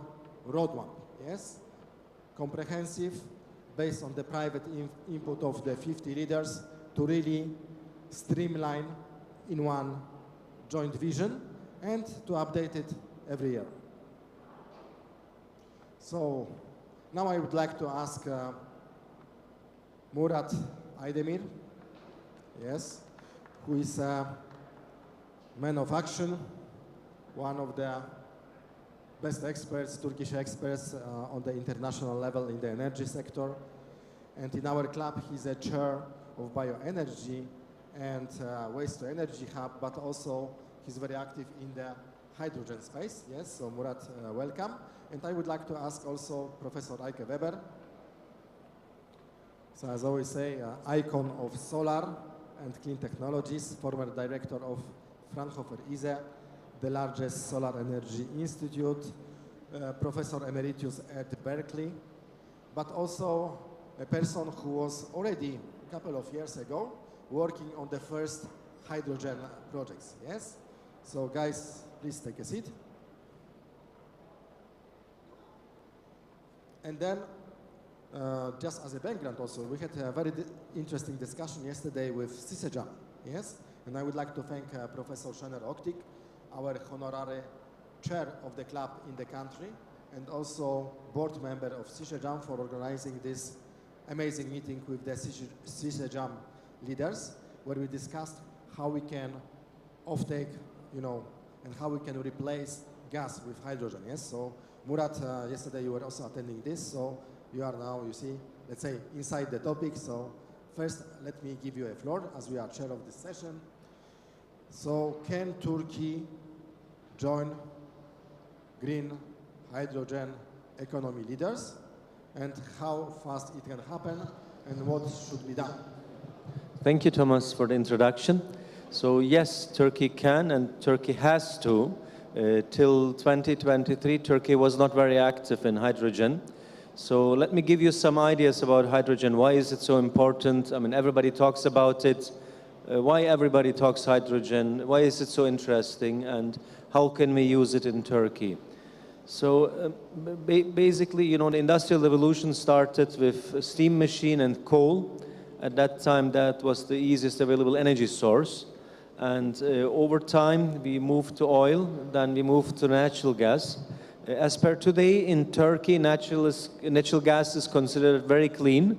roadmap, yes? Comprehensive, based on the private input of the 50 leaders to really streamline in one joint vision and to update it every year. So now I would like to ask Murat Aydemir, yes, who is a man of action, one of the best experts, Turkish experts on the international level in the energy sector. And in our club, he's a chair of bioenergy and waste to energy hub, but also he's very active in the hydrogen space. Yes, so Murat, welcome. And I would like to ask also Professor Eike Weber. So as I always say, icon of solar and clean technologies, former director of Fraunhofer ISE, the largest solar energy institute, professor emeritus at Berkeley, but also a person who was already a couple of years ago working on the first hydrogen projects, yes? So guys, please take a seat. And then, just as a background also, we had a very interesting discussion yesterday with Sisejam, yes? And I would like to thank Professor Schener Oktik, our honorary chair of the club in the country, and also board member of Sisejam for organizing this amazing meeting with the Sisejam leaders, where we discussed how we can offtake, you know, and how we can replace gas with hydrogen, yes? So Murat, yesterday you were also attending this, so you are now, you see, let's say, inside the topic. So first, let me give you a floor, as we are chair of this session. So can Turkey join green hydrogen economy leaders, and how fast it can happen, and what should be done? Thank you, Thomas, for the introduction. So yes, Turkey can and Turkey has to. Till 2023, Turkey was not very active in hydrogen. So let me give you some ideas about hydrogen. Why is it so important? I mean, everybody talks about it. Why everybody talks hydrogen? Why is it so interesting? And how can we use it in Turkey? So basically, you know, the Industrial Revolution started with a steam machine and coal. At that time, that was the easiest available energy source. And over time, we moved to oil, then we moved to natural gas. As per today, in Turkey, natural gas is considered very clean.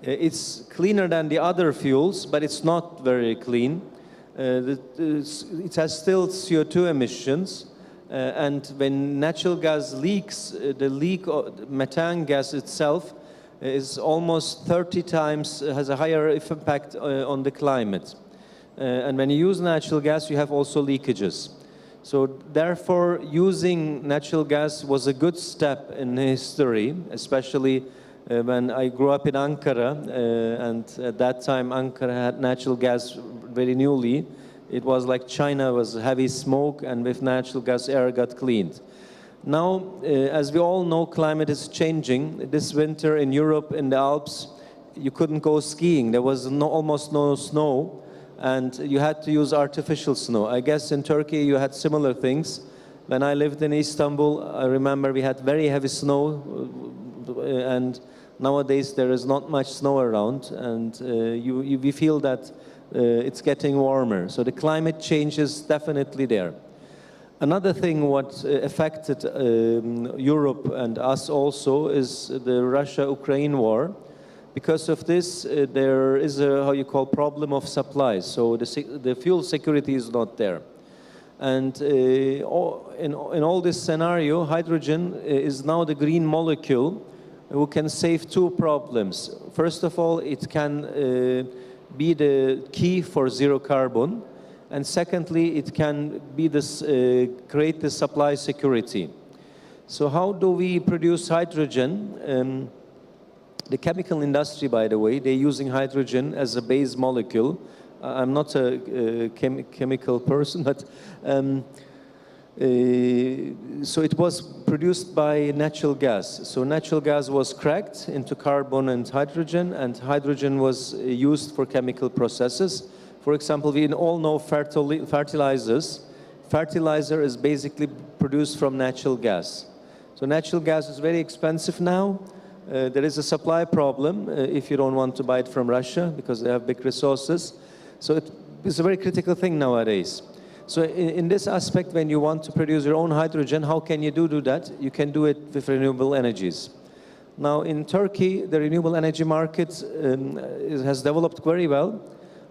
It's cleaner than the other fuels, but it's not very clean. It has still CO2 emissions. And when natural gas leaks, the leak of methane gas itself is almost 30 times, has a higher impact on the climate. And when you use natural gas, you have also leakages. So therefore, using natural gas was a good step in history, especially when I grew up in Ankara, and at that time Ankara had natural gas very newly. It was like China was heavy smoke, and with natural gas, air got cleaned. Now, as we all know, climate is changing. This winter in Europe, in the Alps, you couldn't go skiing. There was almost no snow, and you had to use artificial snow. I guess in Turkey you had similar things. When I lived in Istanbul, I remember we had very heavy snow, and nowadays there is not much snow around, and we feel that it's getting warmer. So the climate change is definitely there. Another thing what affected Europe and us also is the Russia-Ukraine war. Because of this, there is a, how you call, problem of supply. So the fuel security is not there. And in all this scenario, hydrogen is now the green molecule who can save two problems. First of all, it can be the key for zero carbon. And secondly, it can be this, create the supply security. So how do we produce hydrogen? The chemical industry, by the way, they're using hydrogen as a base molecule. I'm not a chemical person, but so it was produced by natural gas. So natural gas was cracked into carbon and hydrogen was used for chemical processes. For example, we all know fertilizers. Fertilizer is basically produced from natural gas. So natural gas is very expensive now. There is a supply problem if you don't want to buy it from Russia because they have big resources. So it's a very critical thing nowadays. So in this aspect, when you want to produce your own hydrogen, how can you do that? You can do it with renewable energies. Now in Turkey, the renewable energy market has developed very well,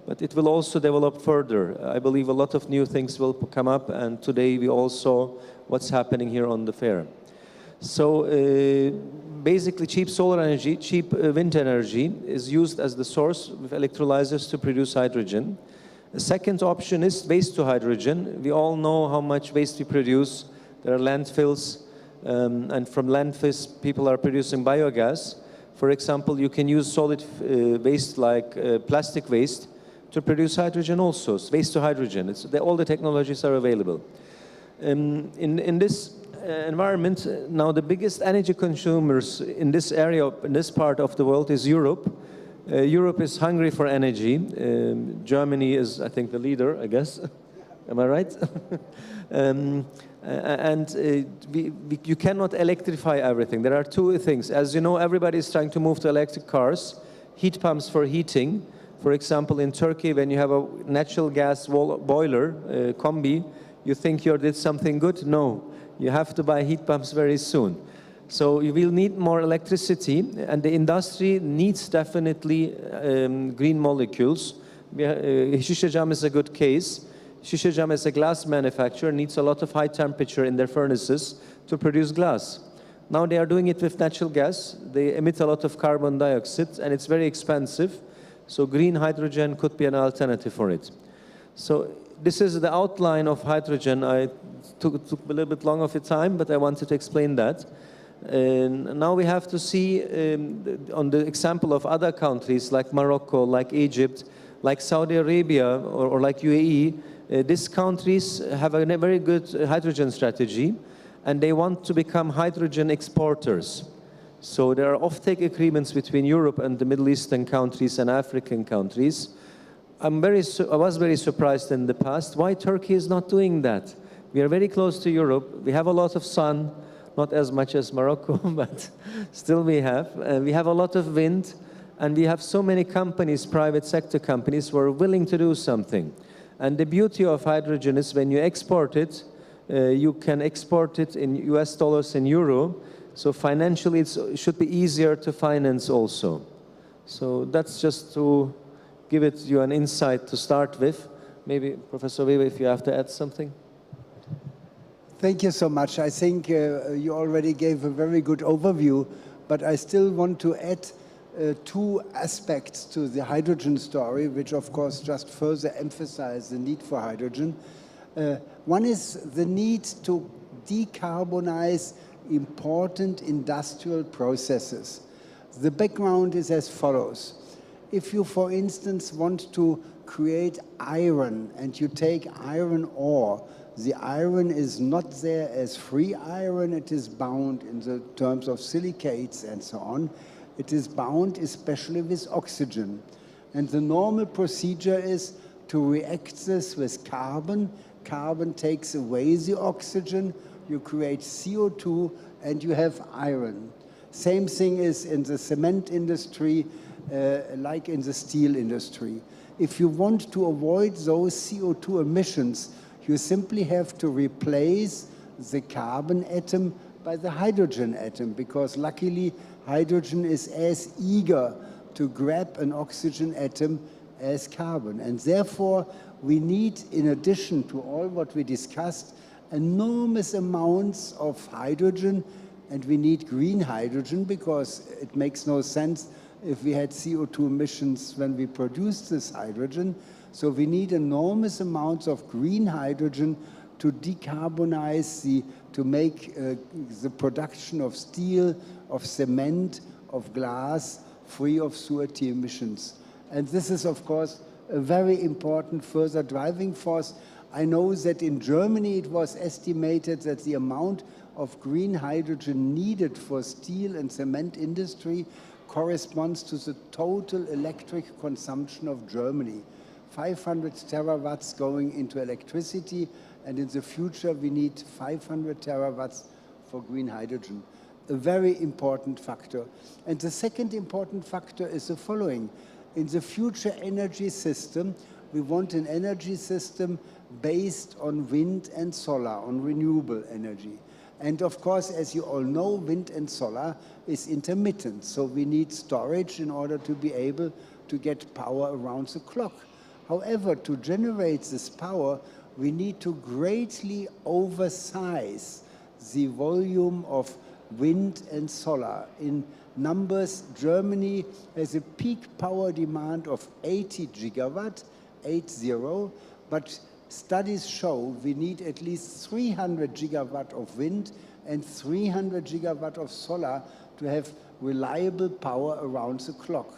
but it will also develop further. I believe a lot of new things will come up, and today we all saw what's happening here on the fair. So basically cheap solar energy, cheap wind energy is used as the source with electrolyzers to produce hydrogen. The second option is waste to hydrogen. We all know how much waste we produce. There are landfills, and from landfills people are producing biogas. For example, you can use solid waste like plastic waste to produce hydrogen also. It's waste to hydrogen. All the technologies are available. In this environment, now the biggest energy consumers in this area, in this part of the world, is Europe. Europe is hungry for energy. Germany is, I think, the leader, I guess. Am I right? You cannot electrify everything. There are two things. As you know, everybody is trying to move to electric cars, heat pumps for heating. For example, in Turkey, when you have a natural gas boiler, combi, you think you did something good? No. You have to buy heat pumps very soon. So you will need more electricity, and the industry needs definitely green molecules. Şişecam is a good case. Şişecam as a glass manufacturer needs a lot of high temperature in their furnaces to produce glass. Now they are doing it with natural gas. They emit a lot of carbon dioxide, and it's very expensive. So green hydrogen could be an alternative for it. So this is the outline of hydrogen. I took a little bit long of your time, but I wanted to explain that. And now we have to see on the example of other countries like Morocco, like Egypt, like Saudi Arabia, or like UAE. These countries have a very good hydrogen strategy, and they want to become hydrogen exporters. So there are offtake agreements between Europe and the Middle Eastern countries and African countries. I was very surprised in the past why Turkey is not doing that. We are very close to Europe. We have a lot of sun, not as much as Morocco, but still we have. We have a lot of wind, and we have so many companies, private sector companies, who are willing to do something. And the beauty of hydrogen is when you export it, you can export it in US dollars and euro. So financially, it should be easier to finance also. So that's just to give you an insight to start with. Maybe, Professor Weber, if you have to add something. Thank you so much. I think you already gave a very good overview, but I still want to add two aspects to the hydrogen story, which of course just further emphasize the need for hydrogen. One is the need to decarbonize important industrial processes. The background is as follows. If you, for instance, want to create iron and you take iron ore, the iron is not there as free iron, it is bound in the terms of silicates and so on. It is bound especially with oxygen. And the normal procedure is to react this with carbon. Carbon takes away the oxygen, you create CO2, and you have iron. Same thing is in the cement industry, like in the steel industry. If you want to avoid those CO2 emissions, you simply have to replace the carbon atom by the hydrogen atom, because luckily hydrogen is as eager to grab an oxygen atom as carbon. And therefore, we need, in addition to all what we discussed, enormous amounts of hydrogen, and we need green hydrogen, because it makes no sense if we had CO2 emissions when we produce this hydrogen. So we need enormous amounts of green hydrogen to decarbonize to make the production of steel, of cement, of glass free of CO2 emissions. And this is, of course, a very important further driving force. I know that in Germany it was estimated that the amount of green hydrogen needed for steel and cement industry corresponds to the total electric consumption of Germany. 500 terawatts going into electricity, and in the future we need 500 terawatts for green hydrogen. A very important factor. And the second important factor is the following. In the future energy system, we want an energy system based on wind and solar, on renewable energy. And of course, as you all know, wind and solar is intermittent. So we need storage in order to be able to get power around the clock. However, to generate this power, we need to greatly oversize the volume of wind and solar. In numbers, Germany has a peak power demand of 80 gigawatt, 80, but studies show we need at least 300 gigawatt of wind and 300 gigawatt of solar to have reliable power around the clock.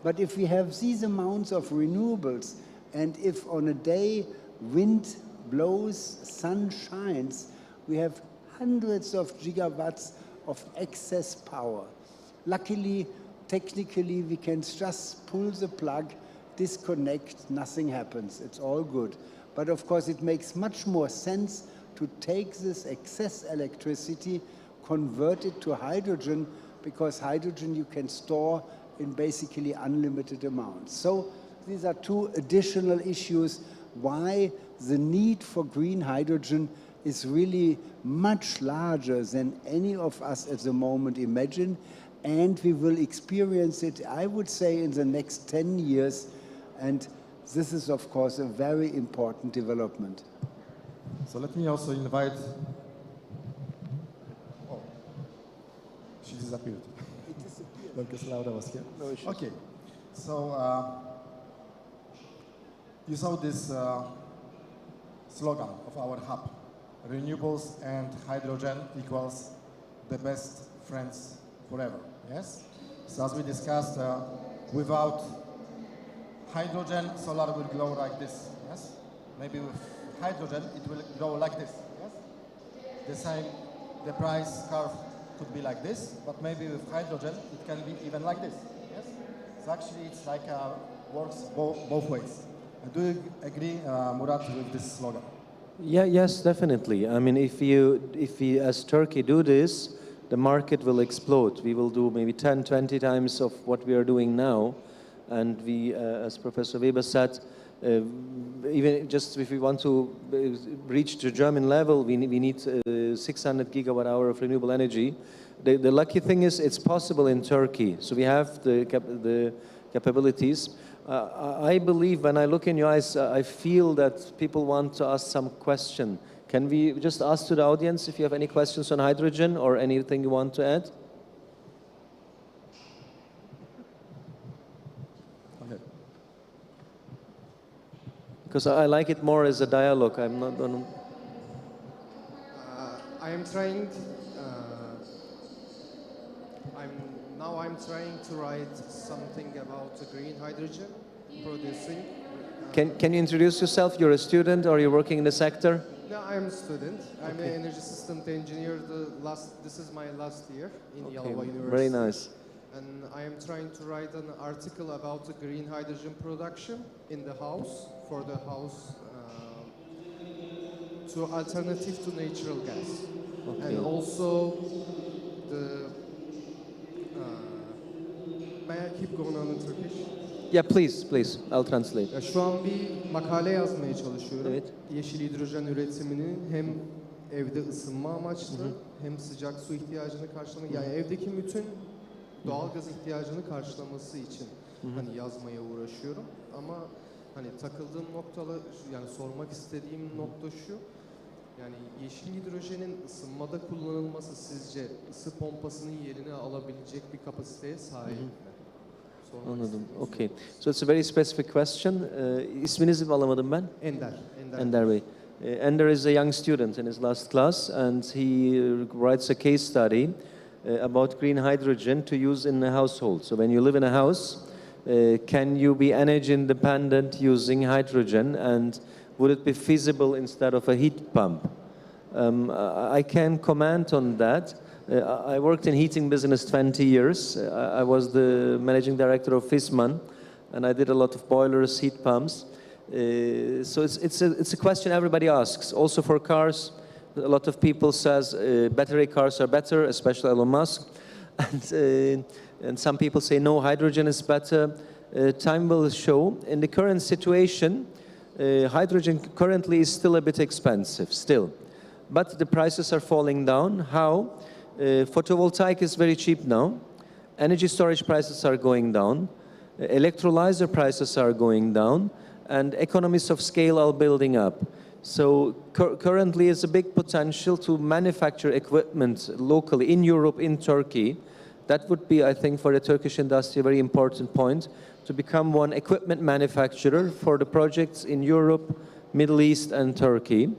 But if we have these amounts of renewables, and if on a day wind blows, sun shines, we have hundreds of gigawatts of excess power. Luckily, technically, we can just pull the plug, disconnect, nothing happens. It's all good. But of course, it makes much more sense to take this excess electricity, convert it to hydrogen, because hydrogen you can store in basically unlimited amounts. So these are two additional issues why the need for green hydrogen is really much larger than any of us at the moment imagine, and we will experience it, I would say, in the next 10 years, and this is, of course, a very important development. So let me also invite... Oh, she disappeared. It disappeared. Lucas Laura was here. No issues. Okay, so you saw this slogan of our hub, renewables and hydrogen equals the best friends forever, yes? So as we discussed, without hydrogen, solar will grow like this, yes? Maybe with hydrogen, it will grow like this, yes? The same, the price curve could be like this, but maybe with hydrogen, it can be even like this, yes? So actually, it's like works both ways. Do you agree, Murat, with this slogan? Yeah, yes, definitely. I mean, if we as Turkey do this, the market will explode. We will do maybe 10, 20 times of what we are doing now. And we, as Professor Weber said, even just if we want to reach the German level, we need 600 gigawatt hour of renewable energy. The lucky thing is it's possible in Turkey. So we have the capabilities. I believe when I look in your eyes, I feel that people want to ask some question. Can we just ask to the audience if you have any questions on hydrogen or anything you want to add? Okay. Because I like it more as a dialogue. I'm not going to... I am trying... I'm trying to write something about green hydrogen producing. Can you introduce yourself? You're a student or you're working in the sector? No, I'm a student. I'm an energy systems engineer. This is my last year in Yalova University. Very nice. And I am trying to write an article about the green hydrogen production in the house, for the house, to alternative to natural gas. Okay. And also the... may I keep going on in Turkish? Yeah, please, I'll translate. Şu an bir makale yazmaya çalışıyorum. Evet. Yeşil hidrojen üretiminin hem evde ısınma amaçlı hem sıcak su ihtiyacını karşılamak, yani evdeki bütün doğalgaz ihtiyacını karşılaması için hani yazmaya uğraşıyorum. Ama hani takıldığım noktalar, yani sormak istediğim nokta şu. Yani yeşil hidrojenin ısınmada kullanılması sizce ısı pompasının yerini alabilecek bir kapasiteye sahip mi? Anladım. Okay. So it's a very specific question. İsminizi mi alamadım ben? Ender Bey. Ender is a young student in his last class, and he writes a case study about green hydrogen to use in a household. So when you live in a house, can you be energy independent using hydrogen, and would it be feasible instead of a heat pump? I can comment on that. I worked in heating business 20 years. I was the managing director of Fisman, and I did a lot of boilers, heat pumps. So it's a question everybody asks. Also for cars, a lot of people says battery cars are better, especially Elon Musk, and some people say no, hydrogen is better. Time will show. In the current situation, hydrogen currently is still a bit expensive, still, but the prices are falling down. How? Photovoltaic is very cheap now. Energy storage prices are going down. Electrolyzer prices are going down. And economies of scale are building up. So currently is a big potential to manufacture equipment locally in Europe, in Turkey. That would be, I think, for the Turkish industry, a very important point, to become one equipment manufacturer for the projects in Europe, Middle East, and Turkey.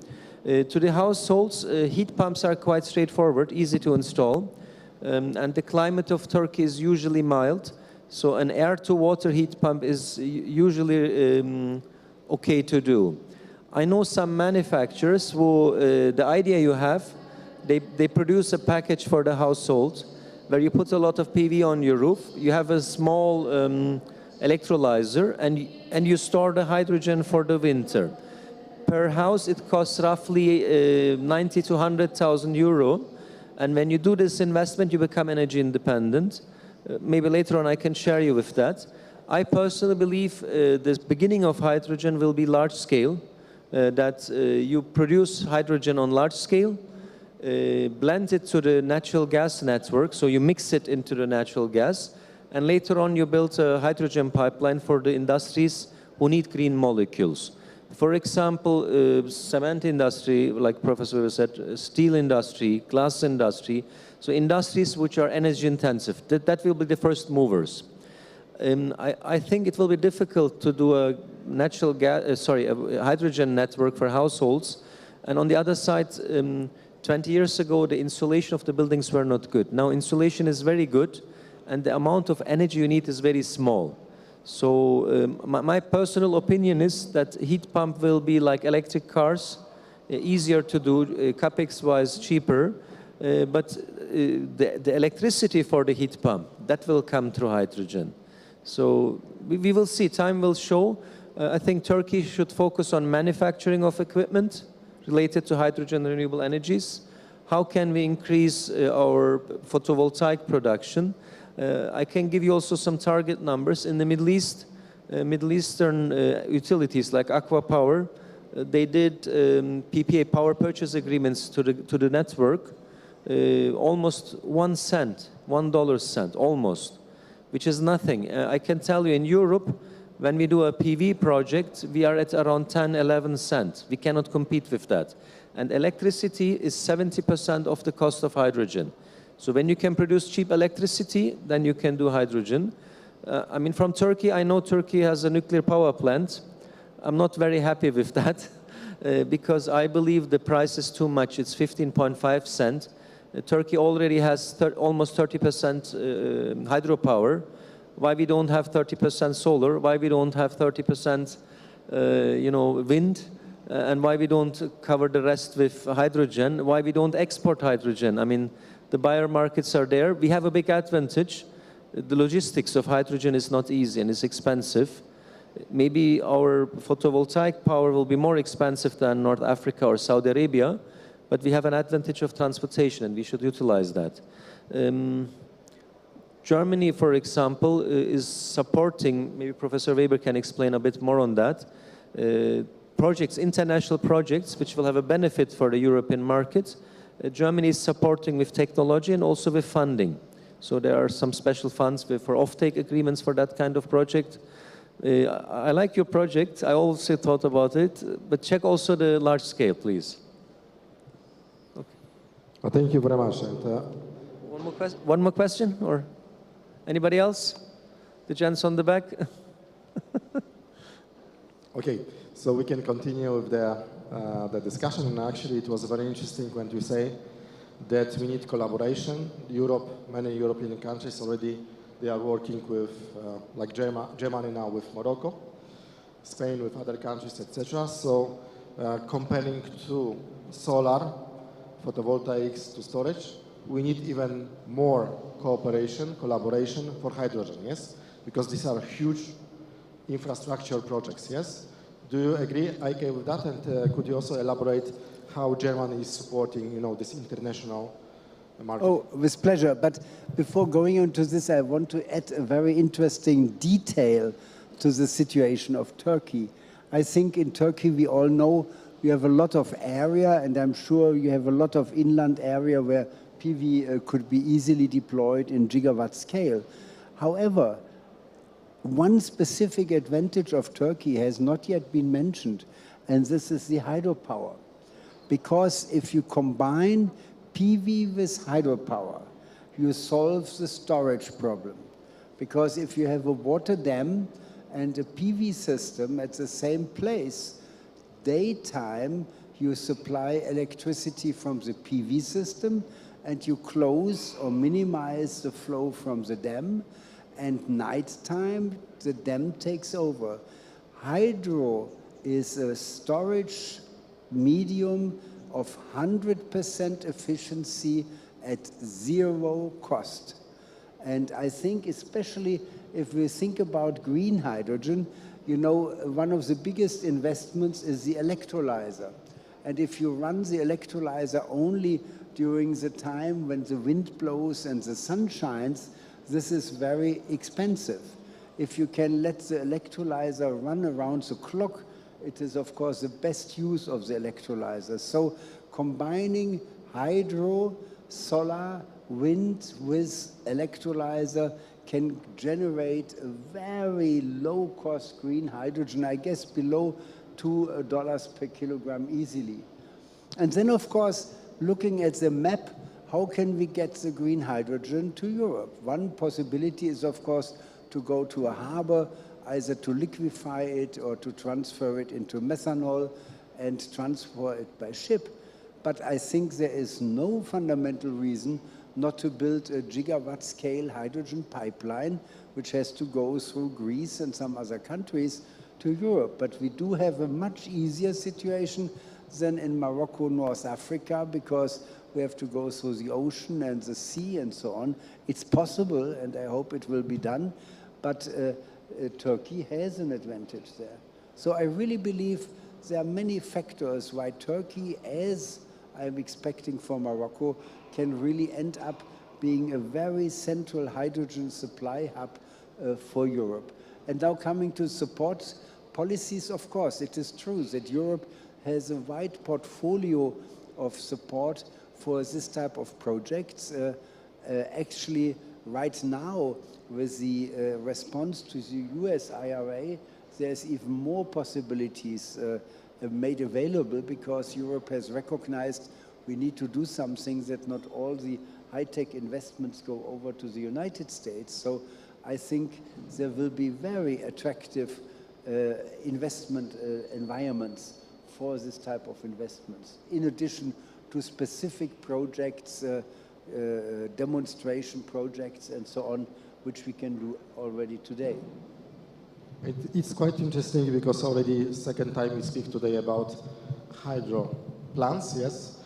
To the households, heat pumps are quite straightforward, easy to install, and the climate of Turkey is usually mild, so an air-to-water heat pump is usually okay to do. I know some manufacturers who, the idea you have, they produce a package for the household where you put a lot of PV on your roof, you have a small electrolyzer, and you store the hydrogen for the winter. Per house, it costs roughly 90 to 100,000 euro. And when you do this investment, you become energy independent. Maybe later on I can share you with that. I personally believe the beginning of hydrogen will be large scale, that you produce hydrogen on large scale, blend it to the natural gas network, so you mix it into the natural gas, and later on you build a hydrogen pipeline for the industries who need green molecules. For example, cement industry, like Professor Weber said, steel industry, glass industry, so industries which are energy intensive, that will be the first movers. I think it will be difficult to do a natural gas, a hydrogen network for households, and on the other side, 20 years ago, the insulation of the buildings were not good. Now insulation is very good, and the amount of energy you need is very small. So my personal opinion is that heat pump will be like electric cars, easier to do, capex-wise cheaper, but the electricity for the heat pump, that will come through hydrogen. So we will see, time will show. I think Turkey should focus on manufacturing of equipment related to hydrogen and renewable energies. How can we increase our photovoltaic production? I can give you also some target numbers. In the Middle East, Middle Eastern utilities like Aqua Power, they did PPA, power purchase agreements to the network, almost 1 cent, $1 almost, which is nothing. I can tell you in Europe, when we do a PV project, we are at around 10, 11 cents. We cannot compete with that. And electricity is 70% of the cost of hydrogen. So when you can produce cheap electricity, then you can do hydrogen. I mean, from Turkey, I know Turkey has a nuclear power plant. I'm not very happy with that because I believe the price is too much. It's 15.5 cents. Turkey already has almost 30% hydropower. Why we don't have 30% solar? Why we don't have 30% wind? And why we don't cover the rest with hydrogen? Why we don't export hydrogen? I mean, the buyer markets are there. We have a big advantage. The logistics of hydrogen is not easy and it's expensive. Maybe our photovoltaic power will be more expensive than North Africa or Saudi Arabia, but we have an advantage of transportation and we should utilize that. Germany, for example, is supporting, maybe Professor Weber can explain a bit more on that, projects, international projects, which will have a benefit for the European market. Germany is supporting with technology and also with funding. So there are some special funds for offtake agreements for that kind of project. I like your project. I also thought about it, but check also the large scale, please. Okay. Well, thank you very much. And, one more question, or anybody else? The gents on the back. Okay, so we can continue with the discussion. And actually, it was very interesting when you say that we need collaboration. Europe, many European countries already, they are working with, like Germany now with Morocco, Spain with other countries, etc. So comparing to solar, photovoltaics to storage, we need even more cooperation, collaboration for hydrogen, yes? Because these are huge infrastructure projects, yes? Do you agree, Ike, with that? And could you also elaborate how Germany is supporting, this international market? Oh, with pleasure. But before going into this, I want to add a very interesting detail to the situation of Turkey. I think in Turkey, we all know we have a lot of area, and I'm sure you have a lot of inland area where PV could be easily deployed in gigawatt scale. However, one specific advantage of Turkey has not yet been mentioned, and this is the hydropower. Because if you combine PV with hydropower, you solve the storage problem. Because if you have a water dam and a PV system at the same place, daytime you supply electricity from the PV system and you close or minimize the flow from the dam, and nighttime the dam takes over. Hydro is a storage medium of 100% efficiency at zero cost. And I think especially if we think about green hydrogen, one of the biggest investments is the electrolyzer. And if you run the electrolyzer only during the time when the wind blows and the sun shines, this is very expensive. If you can let the electrolyzer run around the clock, it is, of course, the best use of the electrolyzer. So combining hydro, solar, wind with electrolyzer can generate a very low-cost green hydrogen, I guess below $2 per kilogram easily. And then, of course, looking at the map, how can we get the green hydrogen to Europe? One possibility is, of course, to go to a harbor, either to liquefy it or to transfer it into methanol and transfer it by ship. but I think there is no fundamental reason not to build a gigawatt-scale hydrogen pipeline, which has to go through Greece and some other countries to Europe. But we do have a much easier situation than in Morocco, North Africa, because we have to go through the ocean and the sea and so on. It's possible, and I hope it will be done, but Turkey has an advantage there. So I really believe there are many factors why Turkey, as I'm expecting for Morocco, can really end up being a very central hydrogen supply hub for Europe. And now coming to support policies, of course, it is true that Europe has a wide portfolio of support for this type of projects. Actually, right now, with the response to the US IRA, there's even more possibilities made available, because Europe has recognized we need to do something that not all the high-tech investments go over to the United States. So I think there will be very attractive investment environments for this type of investments, in addition to specific projects, demonstration projects and so on, which we can do already today. It's quite interesting because already second time we speak today about hydro plants, yes.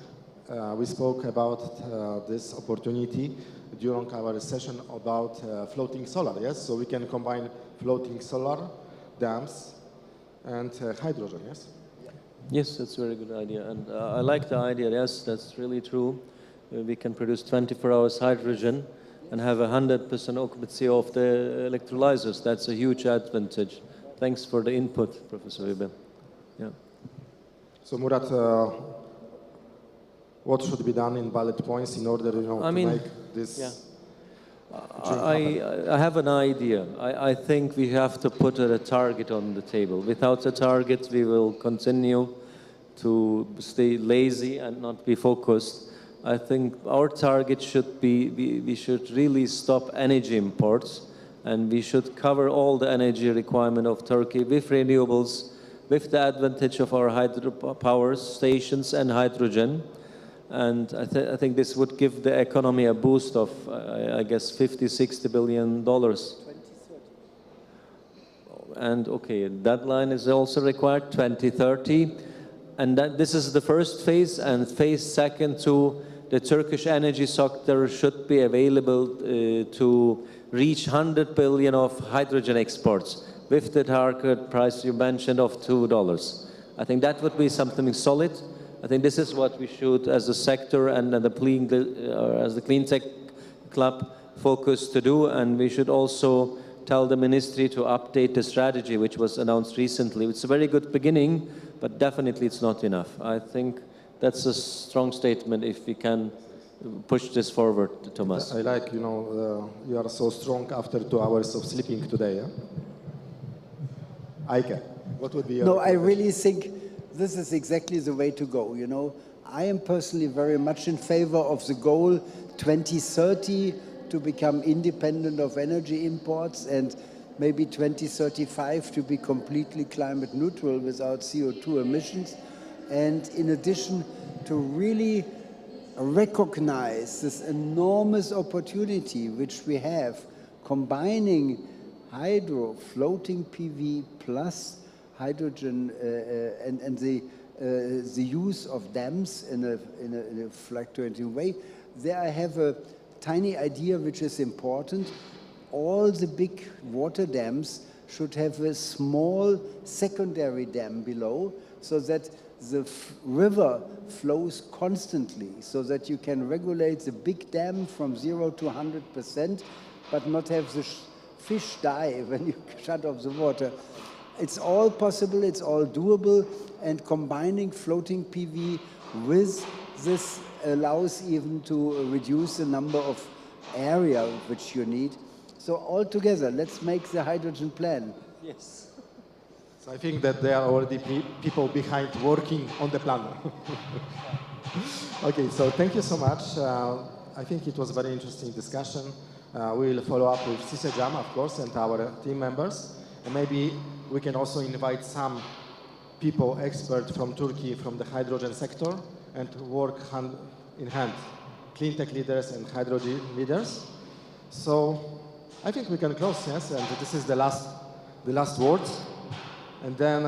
We spoke about this opportunity during our session about floating solar, yes? So we can combine floating solar, dams, and hydrogen, yes? Yes, that's a very good idea. And I like the idea, yes, that's really true. We can produce 24 hours hydrogen and have 100% occupancy of the electrolyzers. That's a huge advantage. Thanks for the input, Professor Weber. Yeah. So Murat, what should be done in bullet points in order, to make this? Yeah. I have an idea. I think we have to put a target on the table. Without a target, we will continue to stay lazy and not be focused. I think our target should be, we should really stop energy imports, and we should cover all the energy requirement of Turkey with renewables, with the advantage of our hydropower stations and hydrogen. And I think this would give the economy a boost of, I guess, $50–60 billion. And okay, deadline is also required, 2030. And this is the first phase, and phase second to the Turkish energy sector should be available to reach 100 billion of hydrogen exports with the target price you mentioned of $2. I think that would be something solid. I think this is what we should, as a sector and as the Clean Tech Club, focus to do. And we should also tell the ministry to update the strategy, which was announced recently. It's a very good beginning, but definitely it's not enough. I think that's a strong statement if we can push this forward, Thomas. I like, you are so strong after 2 hours of sleeping today. Yeah? Eike, what would be your... No, I really think this is exactly the way to go, I am personally very much in favor of the goal 2030 to become independent of energy imports, and maybe 2035 to be completely climate neutral without CO2 emissions. And in addition, to really recognize this enormous opportunity which we have, combining hydro, floating PV plus hydrogen and the use of dams in a fluctuating way. There I have a tiny idea which is important. All the big water dams should have a small secondary dam below, so that the river flows constantly, so that you can regulate the big dam from 0 to 100%, but not have the fish die when you shut off the water. It's all possible, it's all doable, and combining floating PV with this allows even to reduce the number of area which you need. So all together, let's make the hydrogen plan. Yes. So I think that there are already people behind working on the plan. Okay, so thank you so much. I think it was a very interesting discussion. We will follow up with Sisecam, of course, and our team members. And maybe we can also invite some people, experts from Turkey, from the hydrogen sector, and work hand in hand, clean tech leaders and hydrogen leaders. So I think we can close, yes, and this is the last words. And then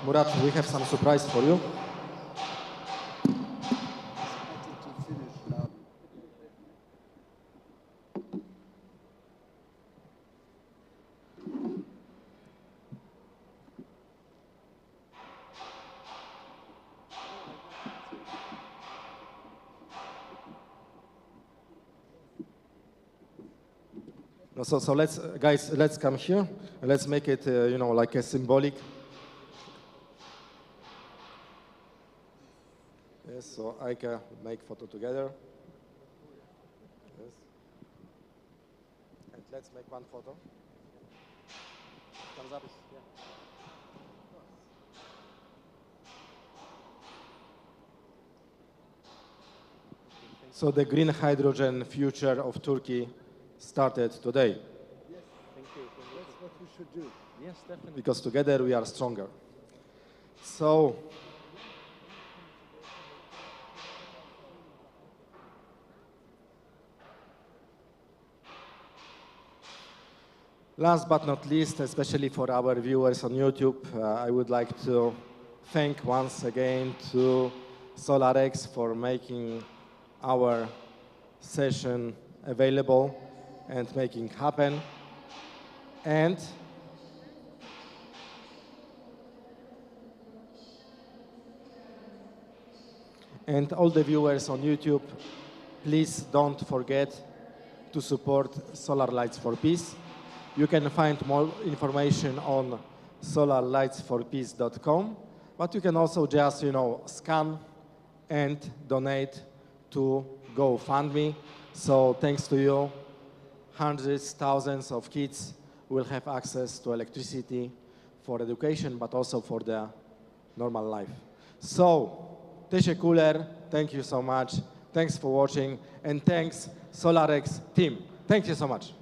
Murat, we have some surprise for you. So let's come here and let's make it, like a symbolic. Yes, so I can make photo together. Yes. And let's make one photo. Thumbs up. Yeah. So the green hydrogen future of Turkey started today. Yes, thank you. That's what we should do. Yes, definitely. Because together we are stronger. So, last but not least, especially for our viewers on YouTube, I would like to thank once again to SolarEX for making our session available and making happen. And all the viewers on YouTube, please don't forget to support Solar Lights for Peace. You can find more information on solarlightsforpeace.com, but you can also just, scan and donate to GoFundMe. So thanks to you, hundreds, thousands of kids will have access to electricity for education, but also for their normal life. So, teşekkürler, thank you so much. Thanks for watching, and thanks SolarEX team. Thank you so much.